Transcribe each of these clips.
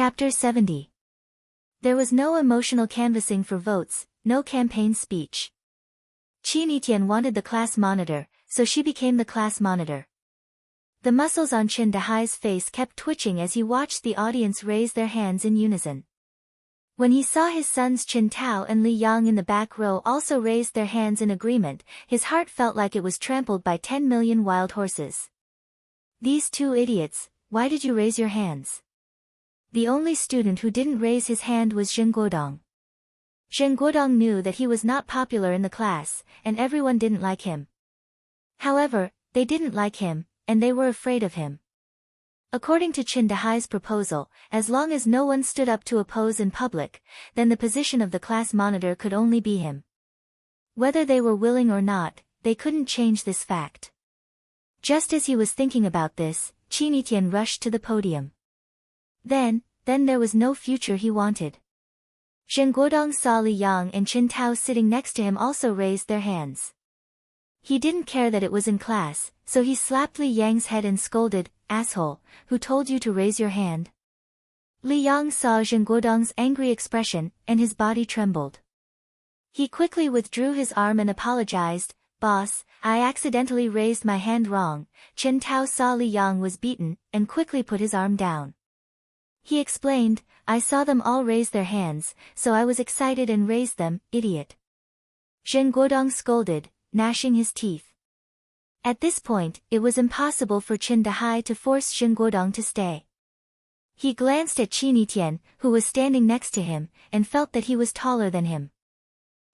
Chapter 70. There was no emotional canvassing for votes, no campaign speech. Qin Yitian wanted the class monitor, so she became the class monitor. The muscles on Qin Dahai's face kept twitching as he watched the audience raise their hands in unison. When he saw his sons Qin Tao and Li Yang in the back row also raised their hands in agreement, his heart felt like it was trampled by 10 million wild horses. These two idiots, why did you raise your hands? The only student who didn't raise his hand was Zheng Guodong. Zheng Guodong knew that he was not popular in the class, and everyone didn't like him. However, they didn't like him, and they were afraid of him. According to Qin Dahai's proposal, as long as no one stood up to oppose in public, then the position of the class monitor could only be him. Whether they were willing or not, they couldn't change this fact. Just as he was thinking about this, Qin Yitian rushed to the podium. Then there was no future he wanted. Zheng Guodong saw Li Yang and Qin Tao sitting next to him also raised their hands. He didn't care that it was in class, so he slapped Li Yang's head and scolded, "Asshole, who told you to raise your hand?" Li Yang saw Zheng Guodong's angry expression, and his body trembled. He quickly withdrew his arm and apologized, "Boss, I accidentally raised my hand wrong." Qin Tao saw Li Yang was beaten, and quickly put his arm down. He explained, "I saw them all raise their hands, so I was excited and raised them, idiot." Zheng Guodong scolded, gnashing his teeth. At this point, it was impossible for Qin Dahai to force Zheng Guodong to stay. He glanced at Qin Yitian, who was standing next to him, and felt that he was taller than him.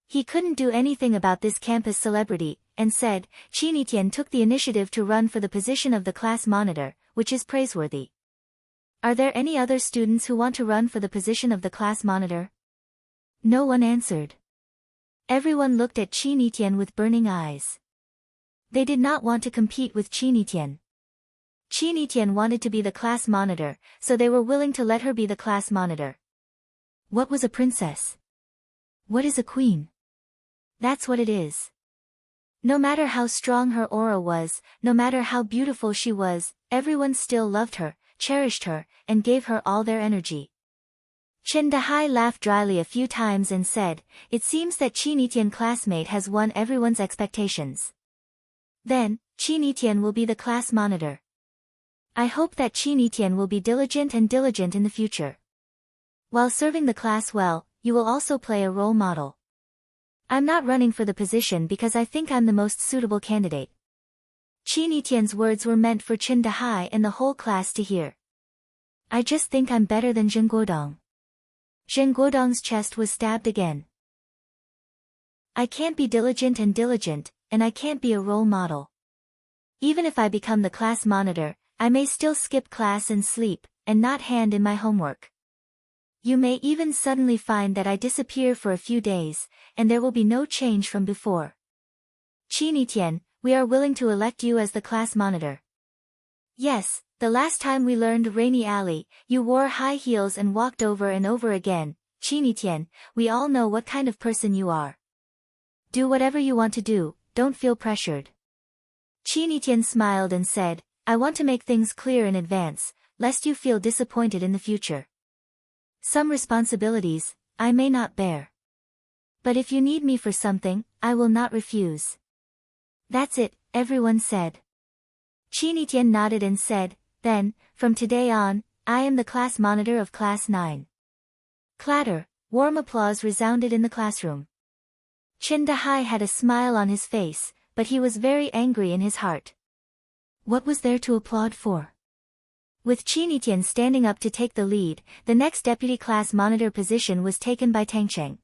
He couldn't do anything about this campus celebrity, and said, "Qin Yitian took the initiative to run for the position of the class monitor, which is praiseworthy. Are there any other students who want to run for the position of the class monitor?" No one answered. Everyone looked at Qin Yitian with burning eyes. They did not want to compete with Qin Yitian. Qin Yitian wanted to be the class monitor, so they were willing to let her be the class monitor. What was a princess? What is a queen? That's what it is. No matter how strong her aura was, no matter how beautiful she was, everyone still loved her, cherished her, and gave her all their energy. Qin Dahai laughed dryly a few times and said, "It seems that Qin Yitian classmate has won everyone's expectations. Then, Qin Yitian will be the class monitor. I hope that Qin Yitian will be diligent in the future. While serving the class well, you will also play a role model. I'm not running for the position because I think I'm the most suitable candidate." Qin Yitian's words were meant for Qin Dahai and the whole class to hear. "I just think I'm better than Zheng Guodong." Zheng Guodong's chest was stabbed again. "I can't be diligent, and I can't be a role model. Even if I become the class monitor, I may still skip class and sleep, and not hand in my homework. You may even suddenly find that I disappear for a few days, and there will be no change from before. Qin Yitian, we are willing to elect you as the class monitor." "Yes, the last time we learned Rainy Alley, you wore high heels and walked over and over again. Qin Yitian, we all know what kind of person you are. Do whatever you want to do, don't feel pressured." Qin Yitian smiled and said, "I want to make things clear in advance, lest you feel disappointed in the future. Some responsibilities, I may not bear. But if you need me for something, I will not refuse." "That's it," everyone said. Qin Yitian nodded and said, "Then, from today on, I am the class monitor of Class 9. Clatter, warm applause resounded in the classroom. Qin Dahai had a smile on his face, but he was very angry in his heart. What was there to applaud for? With Qin Yitian standing up to take the lead, the next deputy class monitor position was taken by Tang Cheng.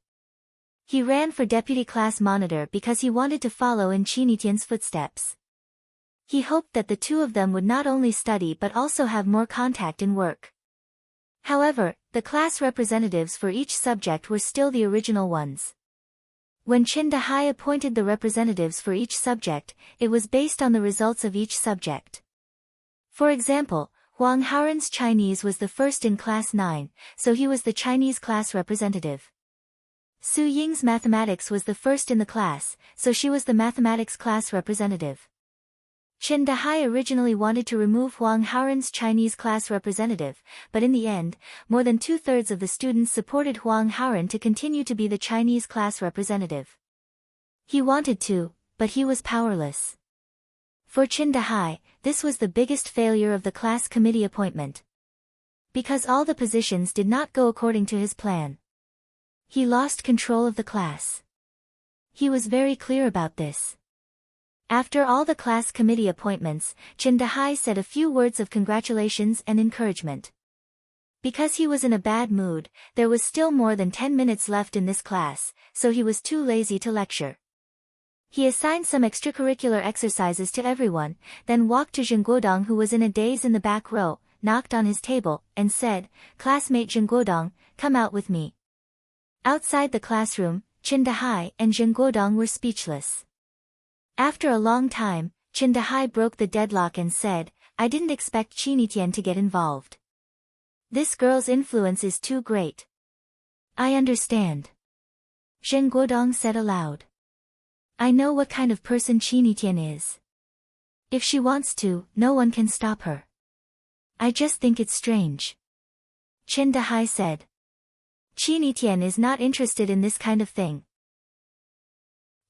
He ran for deputy class monitor because he wanted to follow in Qin Yitian's footsteps. He hoped that the two of them would not only study but also have more contact in work. However, the class representatives for each subject were still the original ones. When Qin Dahai appointed the representatives for each subject, it was based on the results of each subject. For example, Huang Haoren's Chinese was the first in Class 9, so he was the Chinese class representative. Su Ying's mathematics was the first in the class, so she was the mathematics class representative. Chen Dahai originally wanted to remove Huang Haoren's Chinese class representative, but in the end, more than 2/3 of the students supported Huang Haoren to continue to be the Chinese class representative. He wanted to, but he was powerless. For Chen Dahai, this was the biggest failure of the class committee appointment. Because all the positions did not go according to his plan. He lost control of the class. He was very clear about this. After all the class committee appointments, Chen Dahai said a few words of congratulations and encouragement. Because he was in a bad mood, there was still more than 10 minutes left in this class, so he was too lazy to lecture. He assigned some extracurricular exercises to everyone, then walked to Zheng Guodong, who was in a daze in the back row, knocked on his table, and said, "Classmate Zheng Guodong, come out with me." Outside the classroom, Chen Dahai and Zheng Guodong were speechless. After a long time, Chen Dahai broke the deadlock and said, "I didn't expect Qi Tian to get involved. This girl's influence is too great." "I understand," Zheng Guodong said aloud. "I know what kind of person Qi Tian is. If she wants to, no one can stop her. I just think it's strange." Chen Dahai said. "Qi Tian is not interested in this kind of thing.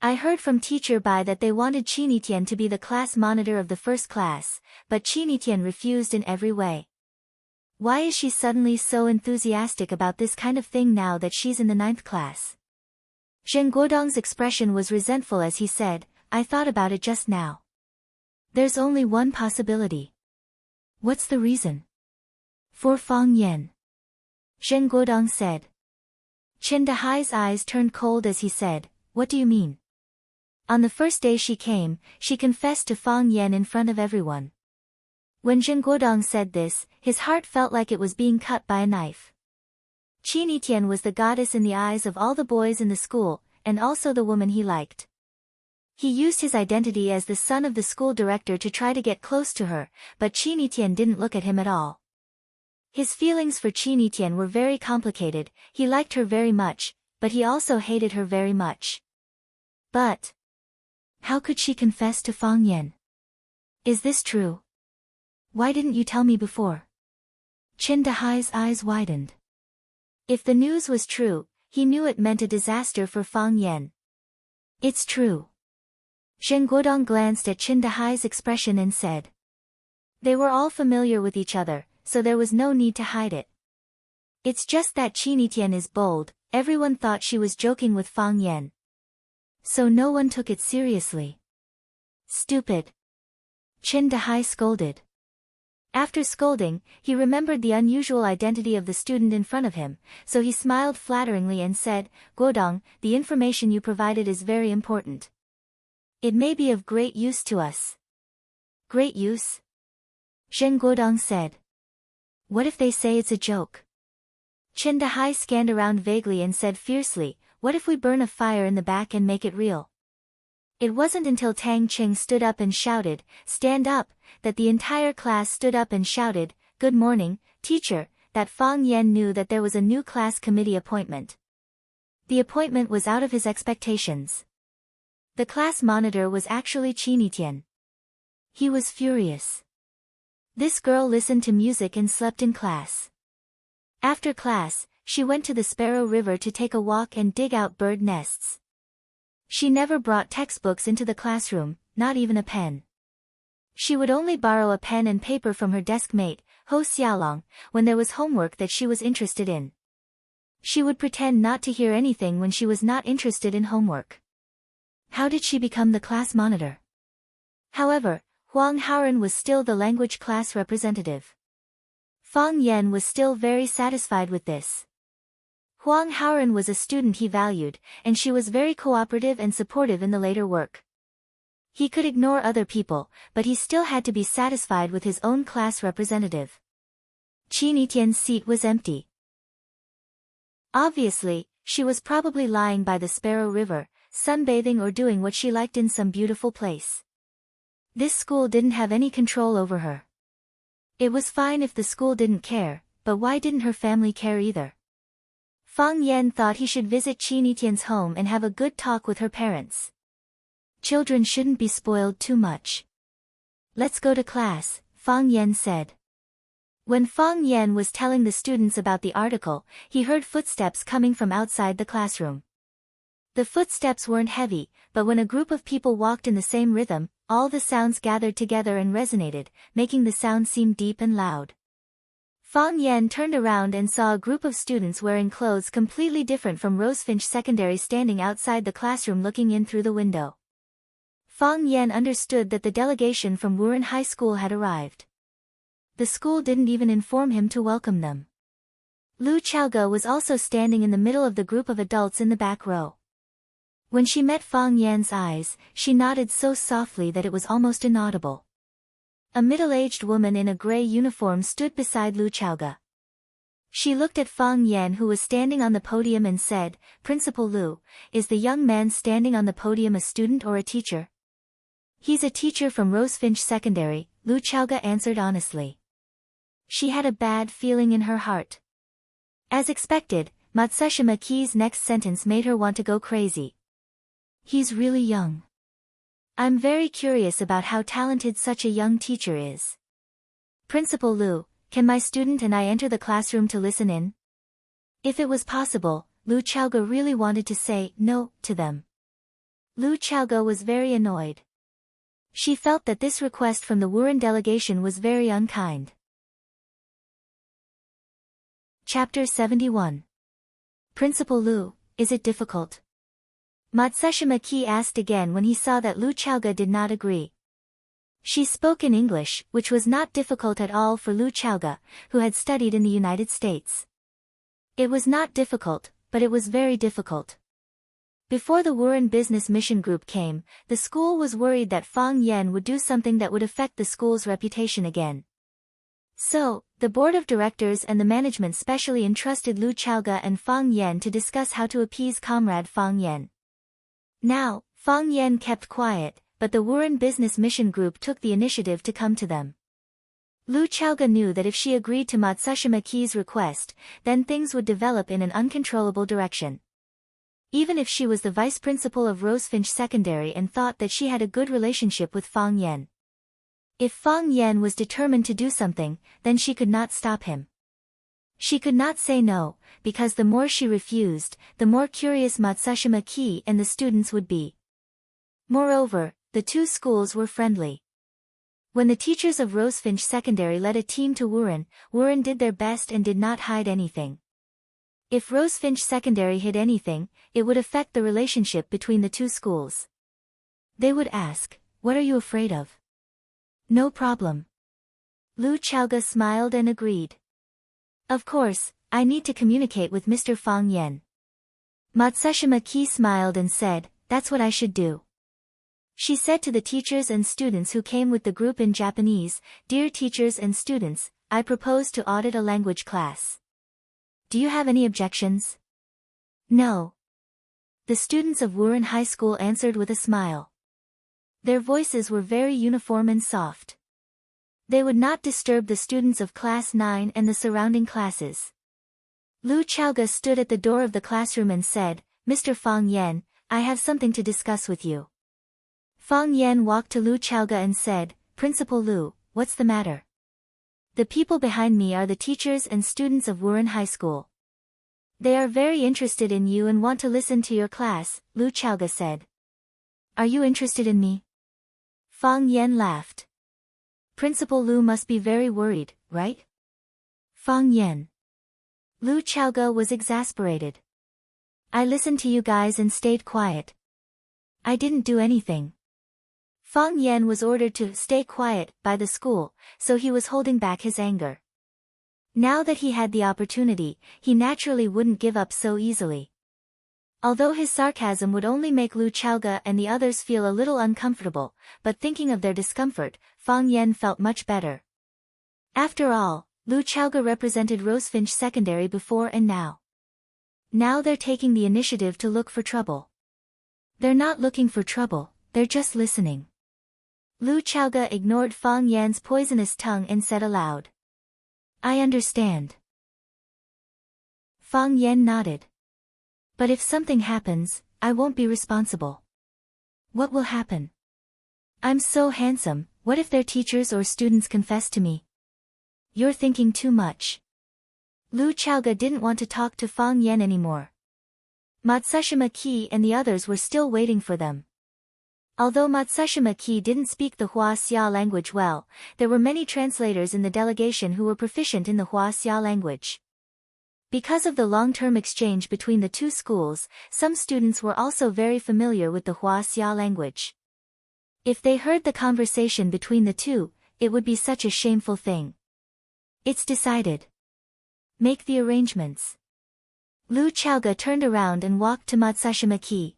I heard from Teacher Bai that they wanted Qi Tian to be the class monitor of the first class, but Qi Tian refused in every way. Why is she suddenly so enthusiastic about this kind of thing now that she's in the 9th class?" Zheng Guodong's expression was resentful as he said, "I thought about it just now. There's only one possibility." "What's the reason?" "For Fang Yan," Zheng Guodong said. Chen Dahai's eyes turned cold as he said, "What do you mean?" On the first day she came, she confessed to Fang Yan in front of everyone. When Zheng Guodong said this, his heart felt like it was being cut by a knife. Qi Tian was the goddess in the eyes of all the boys in the school, and also the woman he liked. He used his identity as the son of the school director to try to get close to her, but Qi Tian didn't look at him at all. His feelings for Qi Tian were very complicated. He liked her very much, but he also hated her very much. But how could she confess to Fang Yan? Is this true? Why didn't you tell me before? Chen Dahai's eyes widened. If the news was true, he knew it meant a disaster for Fang Yan. "It's true." Zheng Guodong glanced at Chen Dahai's expression and said. They were all familiar with each other, so there was no need to hide it. "It's just that Qi Tian is bold." Everyone thought she was joking with Fang Yan. So no one took it seriously. "Stupid," Chen Dahai scolded. After scolding, he remembered the unusual identity of the student in front of him, so he smiled flatteringly and said, "Guodong, the information you provided is very important. It may be of great use to us." "Great use?" Zheng Guodong said. "What if they say it's a joke?" Chen Dahai scanned around vaguely and said fiercely, "What if we burn a fire in the back and make it real?" It wasn't until Tang Ching stood up and shouted, "Stand up," that the entire class stood up and shouted, "Good morning, teacher," that Fang Yan knew that there was a new class committee appointment. The appointment was out of his expectations. The class monitor was actually Qi Tian. He was furious. This girl listened to music and slept in class. After class, she went to the Sparrow River to take a walk and dig out bird nests. She never brought textbooks into the classroom, not even a pen. She would only borrow a pen and paper from her desk mate, Ho Xiaolong, when there was homework that she was interested in. She would pretend not to hear anything when she was not interested in homework. How did she become the class monitor? However, Huang Haoren was still the language class representative. Fang Yan was still very satisfied with this. Huang Haoren was a student he valued, and she was very cooperative and supportive in the later work. He could ignore other people, but he still had to be satisfied with his own class representative. Qi Tian's seat was empty. Obviously, she was probably lying by the Sparrow River, sunbathing or doing what she liked in some beautiful place. This school didn't have any control over her. It was fine if the school didn't care, but why didn't her family care either? Fang Yan thought he should visit Qi Tian's home and have a good talk with her parents. Children shouldn't be spoiled too much. Let's go to class, Fang Yan said. When Fang Yan was telling the students about the article, he heard footsteps coming from outside the classroom. The footsteps weren't heavy, but when a group of people walked in the same rhythm, all the sounds gathered together and resonated, making the sound seem deep and loud. Fang Yan turned around and saw a group of students wearing clothes completely different from Rosefinch Secondary standing outside the classroom looking in through the window. Fang Yan understood that the delegation from Wuren High School had arrived. The school didn't even inform him to welcome them. Lu Chaoge was also standing in the middle of the group of adults in the back row. When she met Fang Yan's eyes, she nodded so softly that it was almost inaudible. A middle-aged woman in a gray uniform stood beside Lu Chaoge. She looked at Fang Yan who was standing on the podium and said, "Principal Lu, is the young man standing on the podium a student or a teacher?" "He's a teacher from Rosefinch Secondary," Lu Chaoge answered honestly. She had a bad feeling in her heart. As expected, Matsushima Ki's next sentence made her want to go crazy. "He's really young. I'm very curious about how talented such a young teacher is. Principal Lu, can my student and I enter the classroom to listen in?" If it was possible, Lu Chaoge really wanted to say no to them. Lu Chaoge was very annoyed. She felt that this request from the Wuren delegation was very unkind. Chapter 71. Principal Lu, is it difficult? Matsushima Ki asked again when he saw that Lu Chaoge did not agree. She spoke in English, which was not difficult at all for Lu Chaoge, who had studied in the United States. It was not difficult, but it was very difficult. Before the Wuren Business Mission Group came, the school was worried that Fang Yan would do something that would affect the school's reputation again. So, the board of directors and the management specially entrusted Lu Chaoge and Fang Yan to discuss how to appease comrade Fang Yan. Now, Fang Yan kept quiet, but the Wuren Business Mission Group took the initiative to come to them. Lu Chaoge knew that if she agreed to Matsushima Ki's request, then things would develop in an uncontrollable direction. Even if she was the vice principal of Rosefinch Secondary and thought that she had a good relationship with Fang Yan. If Fang Yan was determined to do something, then she could not stop him. She could not say no, because the more she refused, the more curious Matsushima Ki and the students would be. Moreover, the two schools were friendly. When the teachers of Rosefinch Secondary led a team to Wuren, Wuren did their best and did not hide anything. If Rosefinch Secondary hid anything, it would affect the relationship between the two schools. They would ask, "What are you afraid of?" "No problem." Lu Chaoge smiled and agreed. "Of course, I need to communicate with Mr. Fang Yan." Matsushima Ki smiled and said, "That's what I should do." She said to the teachers and students who came with the group in Japanese, "Dear teachers and students, I propose to audit a language class. Do you have any objections?" "No." The students of Wuren High School answered with a smile. Their voices were very uniform and soft. They would not disturb the students of Class 9 and the surrounding classes. Lu Chaoge stood at the door of the classroom and said, "Mr. Fang Yan, I have something to discuss with you." Fang Yan walked to Lu Chaoge and said, "Principal Lu, what's the matter?" "The people behind me are the teachers and students of Wuren High School. They are very interested in you and want to listen to your class," Lu Chaoge said. "Are you interested in me?" Fang Yan laughed. "Principal Lu must be very worried, right?" Fang Yan. Lu Chaoge was exasperated. "I listened to you guys and stayed quiet. I didn't do anything." Fang Yan was ordered to stay quiet by the school, so he was holding back his anger. Now that he had the opportunity, he naturally wouldn't give up so easily. Although his sarcasm would only make Lu Chaoge and the others feel a little uncomfortable, but thinking of their discomfort, Fang Yan felt much better. After all, Lu Chaoge represented Rosefinch Secondary before and now. Now they're taking the initiative to look for trouble. They're not looking for trouble, they're just listening. Lu Chaoge ignored Fang Yan's poisonous tongue and said aloud, "I understand." Fang Yan nodded. "But if something happens, I won't be responsible." "What will happen?" "I'm so handsome, What if their teachers or students confess to me? You're thinking too much. Lu Chaoga didn't want to talk to Fang Yan anymore. Matsushima Ki and the others were still waiting for them. Although Matsushima Ki didn't speak the Huaxia language well, there were many translators in the delegation who were proficient in the Huaxia language. Because of the long-term exchange between the two schools, some students were also very familiar with the Huaxia language. If they heard the conversation between the two, it would be such a shameful thing. It's decided. Make the arrangements. Lu Chaoga turned around and walked to Matsushima Ki.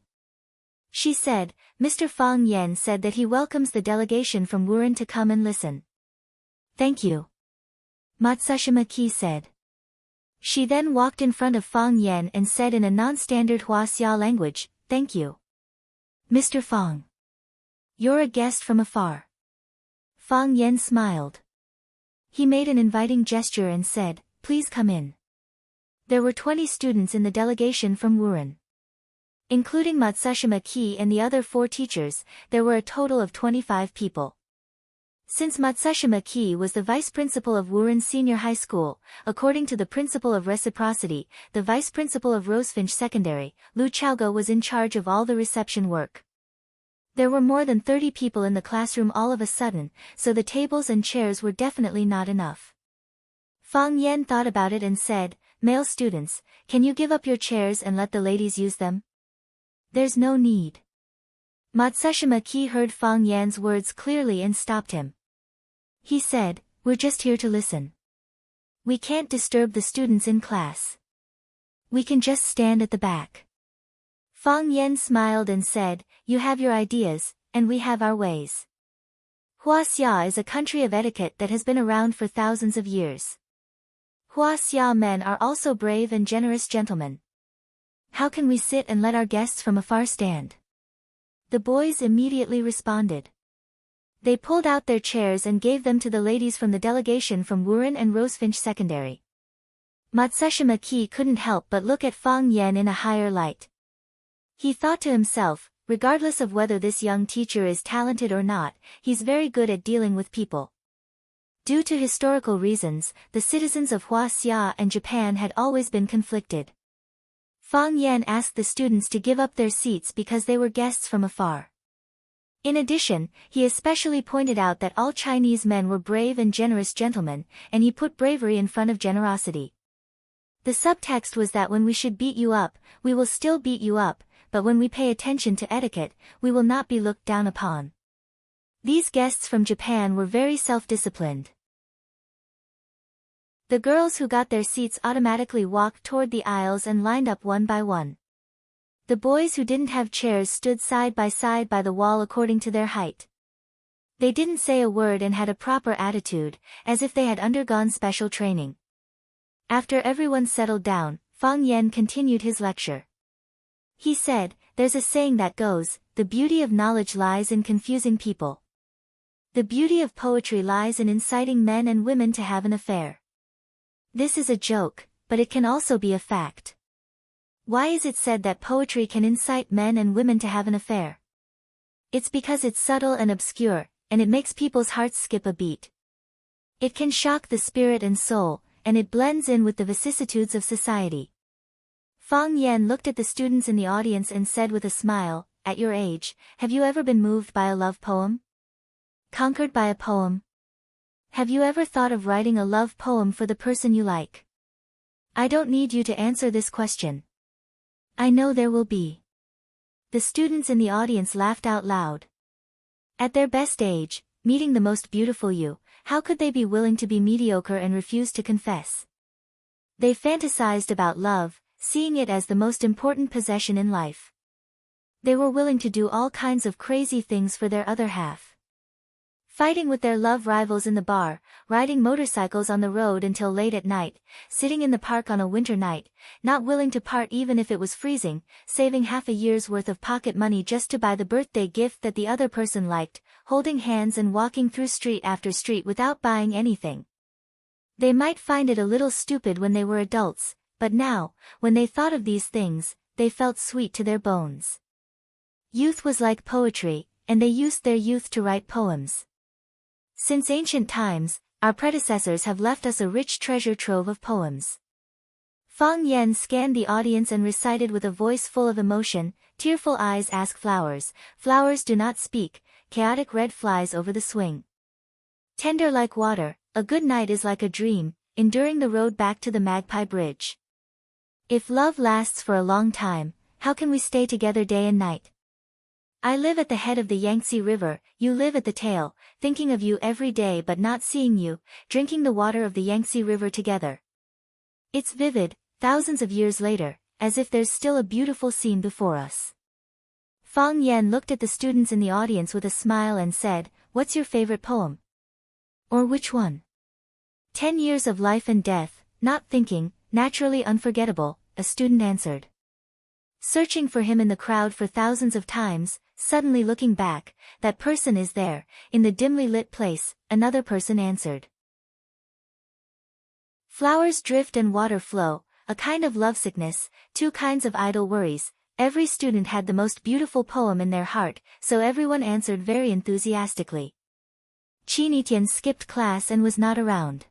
She said, Mr. Fang Yan said that he welcomes the delegation from Wuren to come and listen. Thank you. Matsushima Ki said. She then walked in front of Fang Yan and said in a non-standard Huaxia language, Thank you. Mr. Fang. You're a guest from afar. Fang Yan smiled. He made an inviting gesture and said, Please come in. There were 20 students in the delegation from Wuren. Including Matsushima Ki and the other 4 teachers, there were a total of 25 people. Since Matsushima Ki was the vice principal of Wuren Senior High School, according to the principle of reciprocity, the vice principal of Rosefinch Secondary, Lu Chaoga was in charge of all the reception work. There were more than 30 people in the classroom all of a sudden, so the tables and chairs were definitely not enough. Fang Yan thought about it and said, Male students, can you give up your chairs and let the ladies use them? There's no need. Matsushima Ki heard Fang Yan's words clearly and stopped him. He said, We're just here to listen. We can't disturb the students in class. We can just stand at the back. Fang Yan smiled and said, You have your ideas, and we have our ways. Huaxia is a country of etiquette that has been around for thousands of years. Huaxia men are also brave and generous gentlemen. How can we sit and let our guests from afar stand? The boys immediately responded. They pulled out their chairs and gave them to the ladies from the delegation from Wuren and Rosefinch Secondary. Matsushima Ki couldn't help but look at Fang Yan in a higher light. He thought to himself, regardless of whether this young teacher is talented or not, he's very good at dealing with people. Due to historical reasons, the citizens of Huaxia and Japan had always been conflicted. Fang Yan asked the students to give up their seats because they were guests from afar. In addition, he especially pointed out that all Chinese men were brave and generous gentlemen, and he put bravery in front of generosity. The subtext was that when we should beat you up, we will still beat you up, but when we pay attention to etiquette, we will not be looked down upon. These guests from Japan were very self-disciplined. The girls who got their seats automatically walked toward the aisles and lined up one by one. The boys who didn't have chairs stood side by the wall according to their height. They didn't say a word and had a proper attitude, as if they had undergone special training. After everyone settled down, Fang Yan continued his lecture. He said, There's a saying that goes, the beauty of knowledge lies in confusing people. The beauty of poetry lies in inciting men and women to have an affair. This is a joke, but it can also be a fact. Why is it said that poetry can incite men and women to have an affair? It's because it's subtle and obscure, and it makes people's hearts skip a beat. It can shock the spirit and soul, and it blends in with the vicissitudes of society. Fang Yan looked at the students in the audience and said with a smile, At your age, have you ever been moved by a love poem? Conquered by a poem? Have you ever thought of writing a love poem for the person you like? I don't need you to answer this question. I know there will be. The students in the audience laughed out loud. At their best age, meeting the most beautiful you, how could they be willing to be mediocre and refuse to confess? They fantasized about love, seeing it as the most important possession in life. They were willing to do all kinds of crazy things for their other half. Fighting with their love rivals in the bar, riding motorcycles on the road until late at night, sitting in the park on a winter night, not willing to part even if it was freezing, saving half a year's worth of pocket money just to buy the birthday gift that the other person liked, holding hands and walking through street after street without buying anything. They might find it a little stupid when they were adults, but now, when they thought of these things, they felt sweet to their bones. Youth was like poetry, and they used their youth to write poems. Since ancient times, our predecessors have left us a rich treasure trove of poems. Fang Yan scanned the audience and recited with a voice full of emotion, tearful eyes ask flowers, flowers do not speak, chaotic red flies over the swing. Tender like water, a good night is like a dream, enduring the road back to the Magpie Bridge. If love lasts for a long time, how can we stay together day and night? I live at the head of the Yangtze River, you live at the tail, thinking of you every day but not seeing you, drinking the water of the Yangtze River together. It's vivid, thousands of years later, as if there's still a beautiful scene before us. Fang Yan looked at the students in the audience with a smile and said, "What's your favorite poem?" "Or which one?" 10 Years of Life and Death, Not Thinking, Naturally Unforgettable, a student answered. Searching for him in the crowd for thousands of times, suddenly looking back, that person is there, in the dimly lit place, another person answered. Flowers drift and water flow, a kind of lovesickness, two kinds of idle worries. Every student had the most beautiful poem in their heart, so everyone answered very enthusiastically. Qin Etienne skipped class and was not around.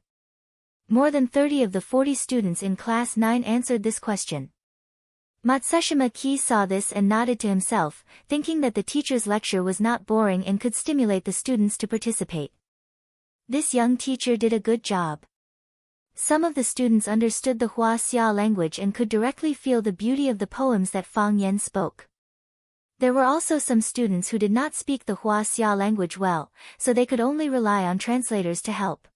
More than 30 of the 40 students in class 9 answered this question. Matsushima Ki saw this and nodded to himself, thinking that the teacher's lecture was not boring and could stimulate the students to participate. This young teacher did a good job. Some of the students understood the Huaxia language and could directly feel the beauty of the poems that Fang Yan spoke. There were also some students who did not speak the Huaxia language well, so they could only rely on translators to help.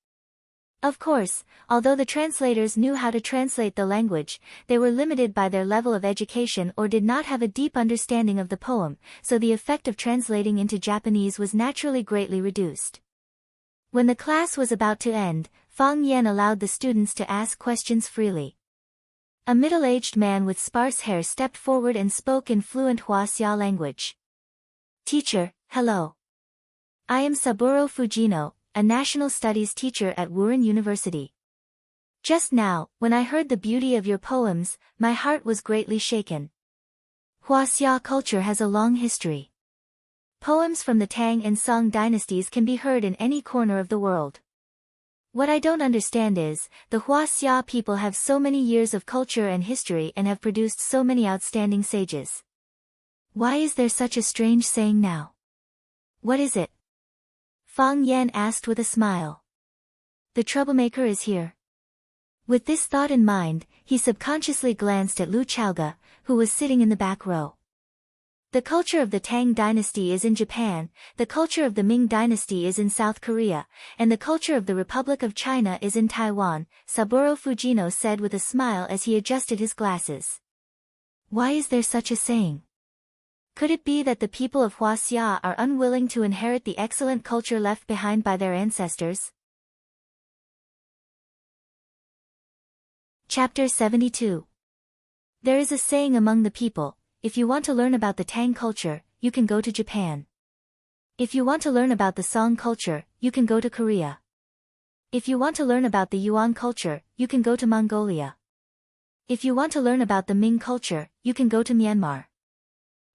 Of course, although the translators knew how to translate the language, they were limited by their level of education or did not have a deep understanding of the poem, so the effect of translating into Japanese was naturally greatly reduced. When the class was about to end, Fang Yan allowed the students to ask questions freely. A middle-aged man with sparse hair stepped forward and spoke in fluent Huaxia language. "Teacher, hello. I am Saburo Fujino, a national studies teacher at Wuren University. Just now, when I heard the beauty of your poems, my heart was greatly shaken. Huaxia culture has a long history. Poems from the Tang and Song dynasties can be heard in any corner of the world. What I don't understand is, the Huaxia people have so many years of culture and history and have produced so many outstanding sages. Why is there such a strange saying now? What is it?" Fang Yan asked with a smile. "The troublemaker is here." With this thought in mind, he subconsciously glanced at Lu Chaoga, who was sitting in the back row. The culture of the Tang dynasty is in Japan, the culture of the Ming dynasty is in South Korea, and the culture of the Republic of China is in Taiwan, Saburo Fujino said with a smile as he adjusted his glasses. Why is there such a saying? Could it be that the people of Huaxia are unwilling to inherit the excellent culture left behind by their ancestors? Chapter 72. There is a saying among the people, if you want to learn about the Tang culture, you can go to Japan. If you want to learn about the Song culture, you can go to Korea. If you want to learn about the Yuan culture, you can go to Mongolia. If you want to learn about the Ming culture, you can go to Myanmar.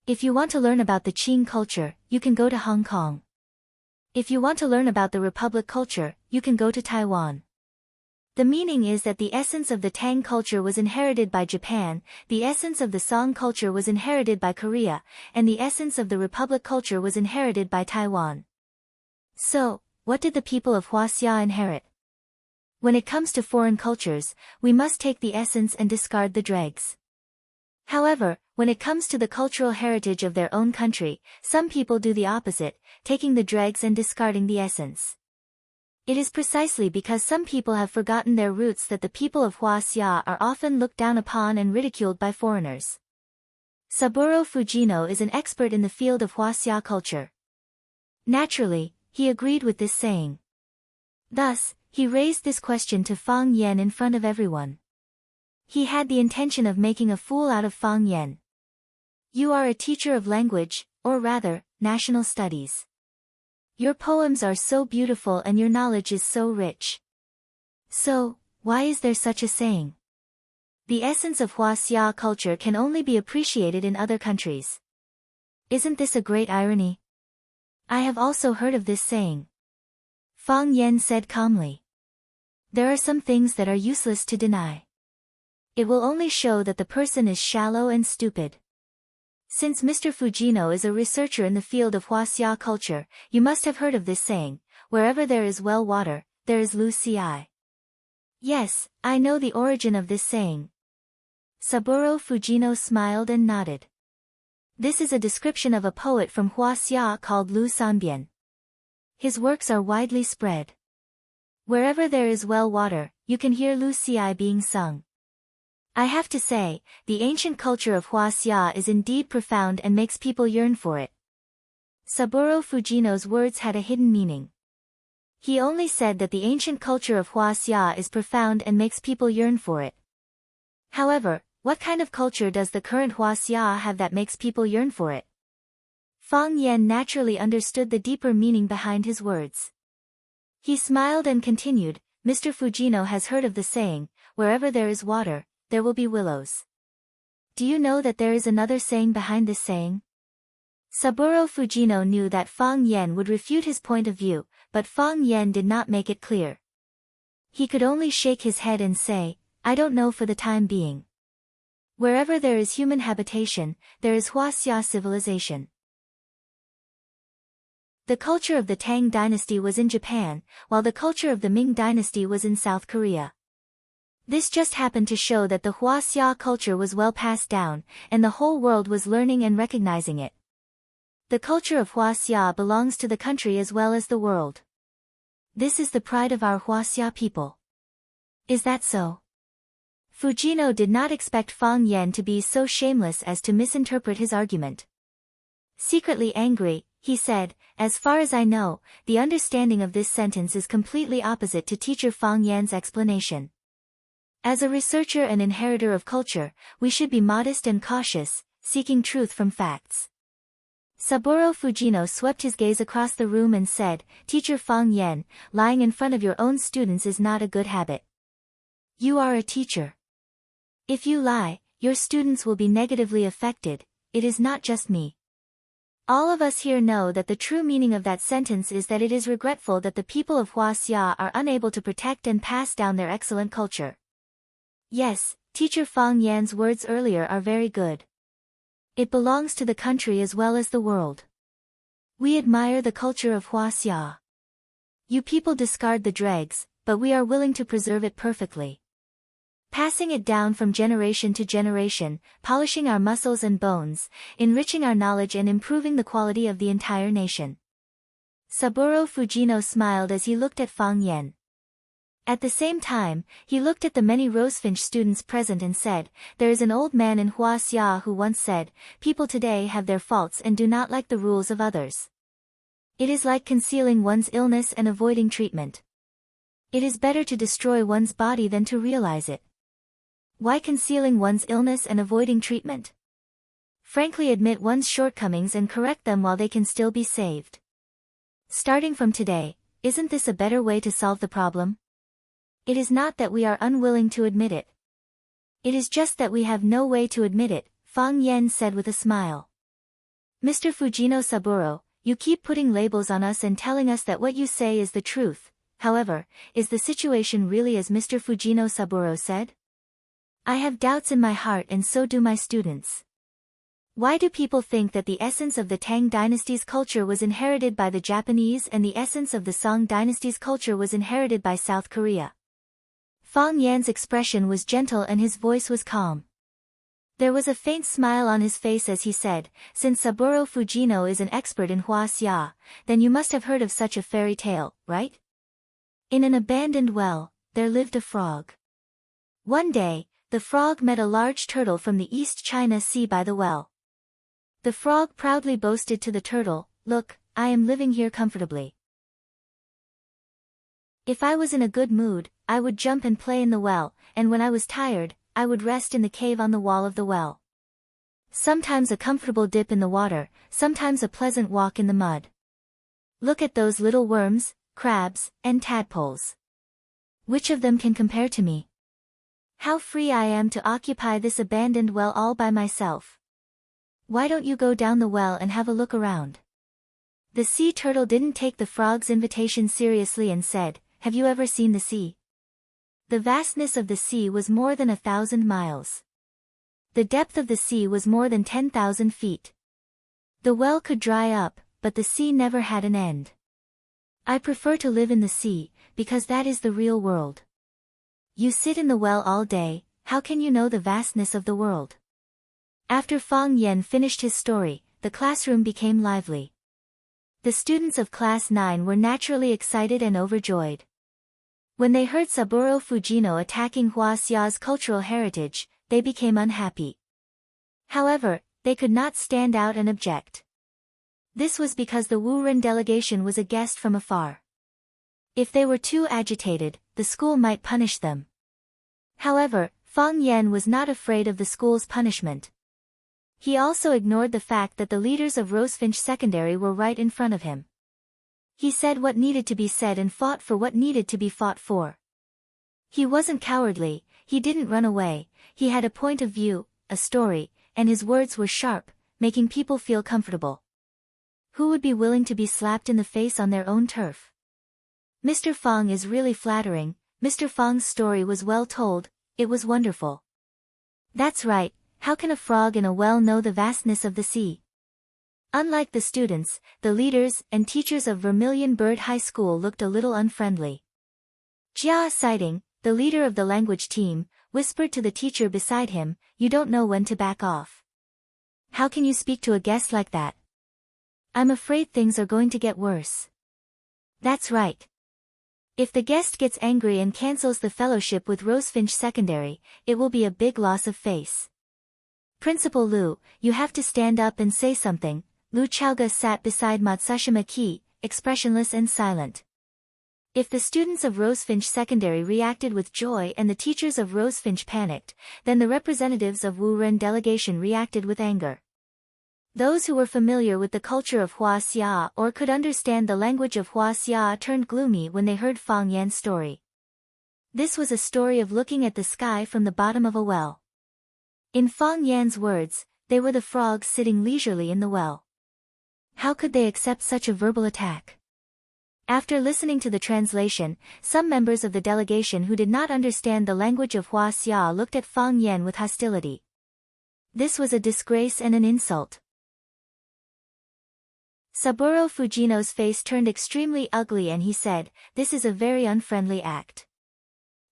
If you want to learn about the Qing culture, you can go to Hong Kong. If you want to learn about the Republic culture, you can go to Taiwan. The meaning is that the essence of the Tang culture was inherited by Japan, the essence of the Song culture was inherited by Korea, and the essence of the Republic culture was inherited by Taiwan. So, what did the people of Huaxia inherit? When it comes to foreign cultures, we must take the essence and discard the dregs. However, when it comes to the cultural heritage of their own country, some people do the opposite, taking the dregs and discarding the essence. It is precisely because some people have forgotten their roots that the people of Huaxia are often looked down upon and ridiculed by foreigners. Saburo Fujino is an expert in the field of Huaxia culture. Naturally, he agreed with this saying. Thus, he raised this question to Fang Yan in front of everyone. He had the intention of making a fool out of Fang Yan. You are a teacher of language, or rather, national studies. Your poems are so beautiful and your knowledge is so rich. So, why is there such a saying? The essence of Huaxia culture can only be appreciated in other countries. Isn't this a great irony? I have also heard of this saying. Fang Yan said calmly. There are some things that are useless to deny. It will only show that the person is shallow and stupid. Since Mr. Fujino is a researcher in the field of Huaxia culture, you must have heard of this saying, wherever there is well water, there is Lu Ci. Yes, I know the origin of this saying. Saburo Fujino smiled and nodded. This is a description of a poet from Huaxia called Lu Sanbian. His works are widely spread. Wherever there is well water, you can hear Lu Ci being sung. I have to say, the ancient culture of Huaxia is indeed profound and makes people yearn for it. Saburo Fujino's words had a hidden meaning. He only said that the ancient culture of Huaxia is profound and makes people yearn for it. However, what kind of culture does the current Huaxia have that makes people yearn for it? Fang Yan naturally understood the deeper meaning behind his words. He smiled and continued, Mr. Fujino has heard of the saying, wherever there is water, there will be willows. Do you know that there is another saying behind this saying? Saburo Fujino knew that Fang Yan would refute his point of view, but Fang Yan did not make it clear. He could only shake his head and say, I don't know for the time being. Wherever there is human habitation, there is Huaxia civilization. The culture of the Tang dynasty was in Japan, while the culture of the Ming dynasty was in South Korea. This just happened to show that the Huaxia culture was well passed down, and the whole world was learning and recognizing it. The culture of Huaxia belongs to the country as well as the world. This is the pride of our Huaxia people. Is that so? Fujino did not expect Fang Yan to be so shameless as to misinterpret his argument. Secretly angry, he said, as far as I know, the understanding of this sentence is completely opposite to teacher Fang Yan's explanation. As a researcher and inheritor of culture, we should be modest and cautious, seeking truth from facts. Saburo Fujino swept his gaze across the room and said, Teacher Fang Yan, lying in front of your own students is not a good habit. You are a teacher. If you lie, your students will be negatively affected. It is not just me. All of us here know that the true meaning of that sentence is that it is regretful that the people of Huaxia are unable to protect and pass down their excellent culture. Yes, Teacher Fang Yan's words earlier are very good. It belongs to the country as well as the world. We admire the culture of Huaxia. You people discard the dregs, but we are willing to preserve it perfectly. Passing it down from generation to generation, polishing our muscles and bones, enriching our knowledge and improving the quality of the entire nation. Saburo Fujino smiled as he looked at Fang Yan. At the same time, he looked at the many Rosefinch students present and said, there is an old man in Huaxia who once said, people today have their faults and do not like the rules of others. It is like concealing one's illness and avoiding treatment. It is better to destroy one's body than to realize it. Why concealing one's illness and avoiding treatment? Frankly admit one's shortcomings and correct them while they can still be saved. Starting from today, isn't this a better way to solve the problem? It is not that we are unwilling to admit it. It is just that we have no way to admit it, Fang Yan said with a smile. Mr. Fujino Saburo, you keep putting labels on us and telling us that what you say is the truth. However, is the situation really as Mr. Fujino Saburo said? I have doubts in my heart and so do my students. Why do people think that the essence of the Tang dynasty's culture was inherited by the Japanese and the essence of the Song dynasty's culture was inherited by South Korea? Fang Yan's expression was gentle and his voice was calm. There was a faint smile on his face as he said, since Saburo Fujino is an expert in Huaxia, then you must have heard of such a fairy tale, right? In an abandoned well, there lived a frog. One day, the frog met a large turtle from the East China Sea by the well. The frog proudly boasted to the turtle, look, I am living here comfortably. If I was in a good mood, I would jump and play in the well, and when I was tired, I would rest in the cave on the wall of the well. Sometimes a comfortable dip in the water, sometimes a pleasant walk in the mud. Look at those little worms, crabs, and tadpoles. Which of them can compare to me? How free I am to occupy this abandoned well all by myself. Why don't you go down the well and have a look around? The sea turtle didn't take the frog's invitation seriously and said, "Have you ever seen the sea? The vastness of the sea was more than 1,000 miles. The depth of the sea was more than 10,000 feet. The well could dry up, but the sea never had an end. I prefer to live in the sea, because that is the real world. You sit in the well all day, how can you know the vastness of the world?" After Fang Yan finished his story, the classroom became lively. The students of Class 9 were naturally excited and overjoyed. When they heard Saburo Fujino attacking Hua Xia's cultural heritage, they became unhappy. However, they could not stand out and object. This was because the Wuren delegation was a guest from afar. If they were too agitated, the school might punish them. However, Fang Yan was not afraid of the school's punishment. He also ignored the fact that the leaders of Rosefinch Secondary were right in front of him. He said what needed to be said and fought for what needed to be fought for. He wasn't cowardly, he didn't run away, he had a point of view, a story, and his words were sharp, making people feel comfortable. Who would be willing to be slapped in the face on their own turf? Mr. Fang is really flattering. Mr. Fang's story was well told, it was wonderful. That's right, how can a frog in a well know the vastness of the sea? Unlike the students, the leaders and teachers of Vermilion Bird High School looked a little unfriendly. Jia Sighting, the leader of the language team, whispered to the teacher beside him, "You don't know when to back off. How can you speak to a guest like that? I'm afraid things are going to get worse." That's right. If the guest gets angry and cancels the fellowship with Rosefinch Secondary, it will be a big loss of face. Principal Lu, you have to stand up and say something. Lu Chaoga sat beside Matsushima Ki, expressionless and silent. If the students of Rosefinch Secondary reacted with joy and the teachers of Rosefinch panicked, then the representatives of Wuren delegation reacted with anger. Those who were familiar with the culture of Hua Xia or could understand the language of Hua Xia turned gloomy when they heard Fang Yan's story. This was a story of looking at the sky from the bottom of a well. In Fang Yan's words, they were the frogs sitting leisurely in the well. How could they accept such a verbal attack? After listening to the translation, some members of the delegation who did not understand the language of Hua Xia looked at Fang Yan with hostility. This was a disgrace and an insult. Saburo Fujino's face turned extremely ugly and he said, "This is a very unfriendly act.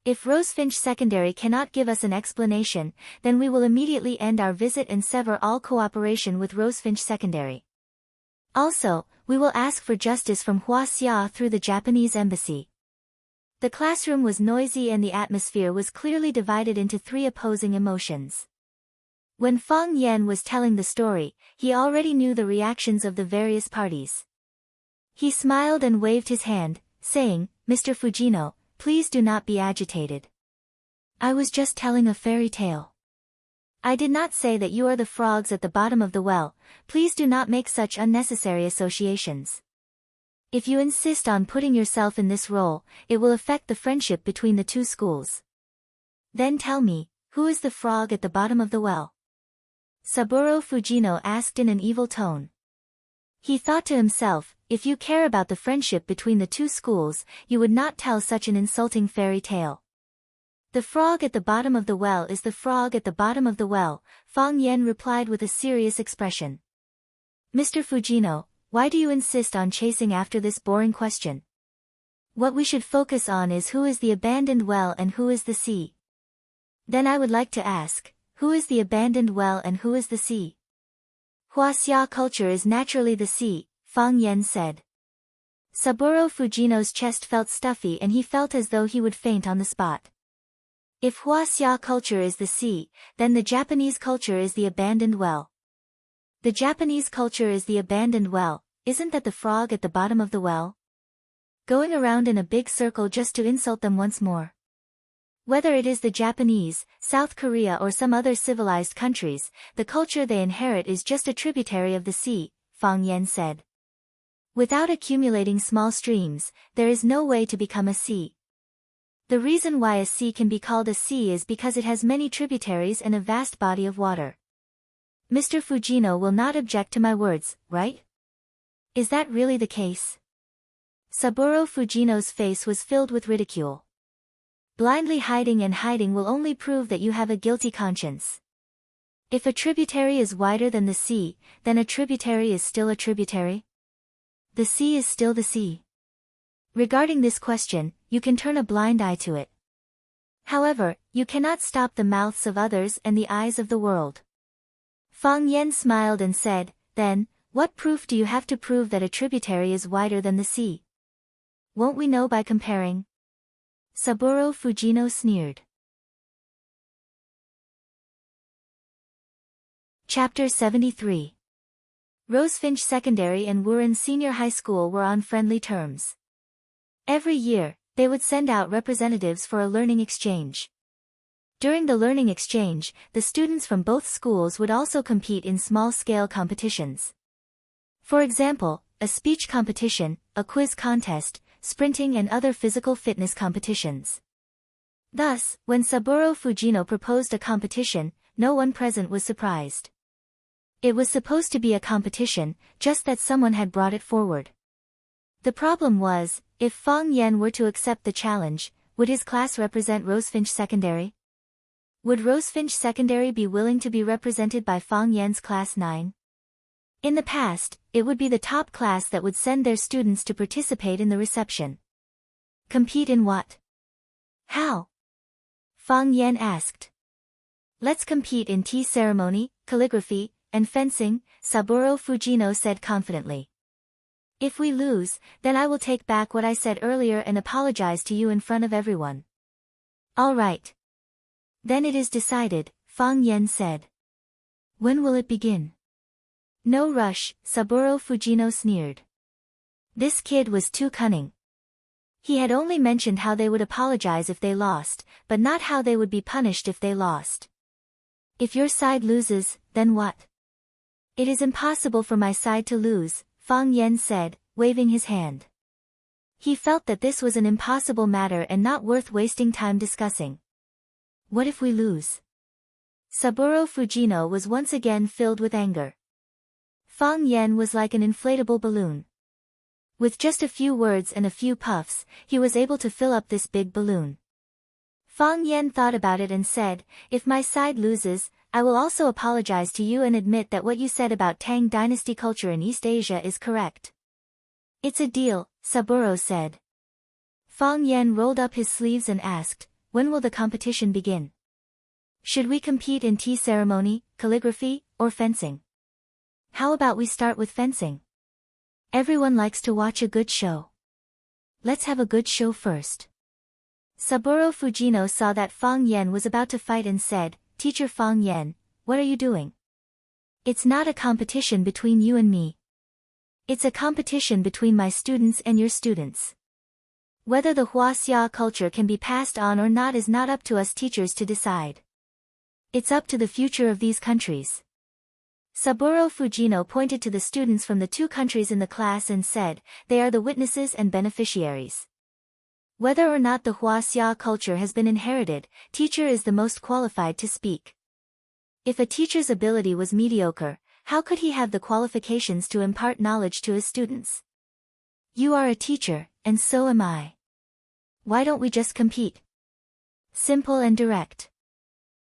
If Rosefinch Secondary cannot give us an explanation, then we will immediately end our visit and sever all cooperation with Rosefinch Secondary. Also, we will ask for justice from Hua Xia through the Japanese embassy." The classroom was noisy and the atmosphere was clearly divided into three opposing emotions. When Fang Yan was telling the story, he already knew the reactions of the various parties. He smiled and waved his hand, saying, "Mr. Fujino, please do not be agitated. I was just telling a fairy tale. I did not say that you are the frogs at the bottom of the well, please do not make such unnecessary associations. If you insist on putting yourself in this role, it will affect the friendship between the two schools. Then tell me, who is the frog at the bottom of the well?" Saburo Fujino asked in an evil tone. He thought to himself, if you care about the friendship between the two schools, you would not tell such an insulting fairy tale. "The frog at the bottom of the well is the frog at the bottom of the well," Fang Yan replied with a serious expression. "Mr. Fujino, why do you insist on chasing after this boring question? What we should focus on is who is the abandoned well and who is the sea. Then I would like to ask, who is the abandoned well and who is the sea?" "Hua Xia culture is naturally the sea," Fang Yan said. Saburo Fujino's chest felt stuffy and he felt as though he would faint on the spot. If Hua Xia culture is the sea, then the Japanese culture is the abandoned well. The Japanese culture is the abandoned well, isn't that the frog at the bottom of the well? Going around in a big circle just to insult them once more. Whether it is the Japanese, South Korea or some other civilized countries, the culture they inherit is just a tributary of the sea, Fang Yan said. Without accumulating small streams, there is no way to become a sea. The reason why a sea can be called a sea is because it has many tributaries and a vast body of water. Mr. Fujino will not object to my words, right? Is that really the case? Saburo Fujino's face was filled with ridicule. Blindly hiding and hiding will only prove that you have a guilty conscience. If a tributary is wider than the sea, then a tributary is still a tributary? The sea is still the sea. Regarding this question, you can turn a blind eye to it. However, you cannot stop the mouths of others and the eyes of the world. Fang Yen smiled and said, "Then, what proof do you have to prove that a tributary is wider than the sea? Won't we know by comparing?" Saburo Fujino sneered. Chapter 73. Rosefinch Secondary and Wuren Senior High School were on friendly terms. Every year, they would send out representatives for a learning exchange. During the learning exchange, the students from both schools would also compete in small-scale competitions. For example, a speech competition, a quiz contest, sprinting and other physical fitness competitions. Thus, when Saburo Fujino proposed a competition, no one present was surprised. It was supposed to be a competition, just that someone had brought it forward. The problem was, if Fang Yen were to accept the challenge, would his class represent Rosefinch Secondary? Would Rosefinch Secondary be willing to be represented by Fang Yen's Class 9? In the past, it would be the top class that would send their students to participate in the reception. Compete in what? How? Fang Yen asked. Let's compete in tea ceremony, calligraphy, and fencing, Saburo Fujino said confidently. If we lose, then I will take back what I said earlier and apologize to you in front of everyone. All right. Then it is decided, Fang Yen said. When will it begin? No rush, Saburo Fujino sneered. This kid was too cunning. He had only mentioned how they would apologize if they lost, but not how they would be punished if they lost. If your side loses, then what? It is impossible for my side to lose, Fang Yen said, waving his hand. He felt that this was an impossible matter and not worth wasting time discussing. What if we lose? Saburo Fujino was once again filled with anger. Fang Yen was like an inflatable balloon. With just a few words and a few puffs, he was able to fill up this big balloon. Fang Yen thought about it and said, if my side loses, I will also apologize to you and admit that what you said about Tang dynasty culture in East Asia is correct. It's a deal, Saburo said. Fang Yen rolled up his sleeves and asked, when will the competition begin? Should we compete in tea ceremony, calligraphy, or fencing? How about we start with fencing? Everyone likes to watch a good show. Let's have a good show first. Saburo Fujino saw that Fang Yen was about to fight and said, Teacher Fang Yen, what are you doing? It's not a competition between you and me. It's a competition between my students and your students. Whether the Huaxia culture can be passed on or not is not up to us teachers to decide. It's up to the future of these countries. Saburo Fujino pointed to the students from the two countries in the class and said, they are the witnesses and beneficiaries. Whether or not the Huaxia culture has been inherited, teacher is the most qualified to speak. If a teacher's ability was mediocre, how could he have the qualifications to impart knowledge to his students? You are a teacher, and so am I. Why don't we just compete? Simple and direct.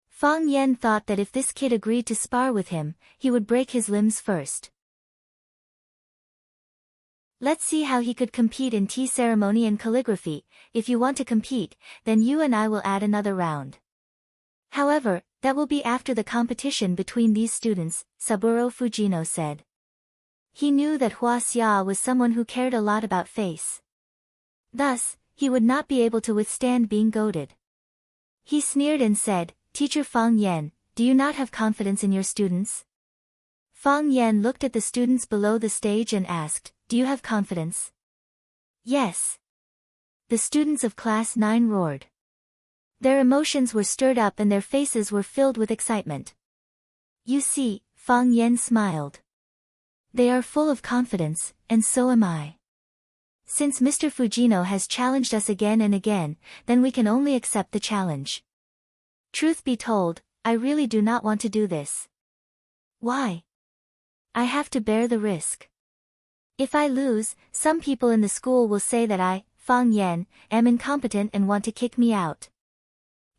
Fang Yen thought that if this kid agreed to spar with him, he would break his limbs first. Let's see how he could compete in tea ceremony and calligraphy. If you want to compete, then you and I will add another round. However, that will be after the competition between these students, Saburo Fujino said. He knew that Huaxia was someone who cared a lot about face. Thus, he would not be able to withstand being goaded. He sneered and said, Teacher Fang Yen, do you not have confidence in your students? Fang Yen looked at the students below the stage and asked, do you have confidence? Yes. The students of Class 9 roared. Their emotions were stirred up and their faces were filled with excitement. You see, Fang Yen smiled. They are full of confidence, and so am I. Since Mr. Fujino has challenged us again and again, then we can only accept the challenge. Truth be told, I really do not want to do this. Why? I have to bear the risk. If I lose, some people in the school will say that I, Fang Yan, am incompetent and want to kick me out.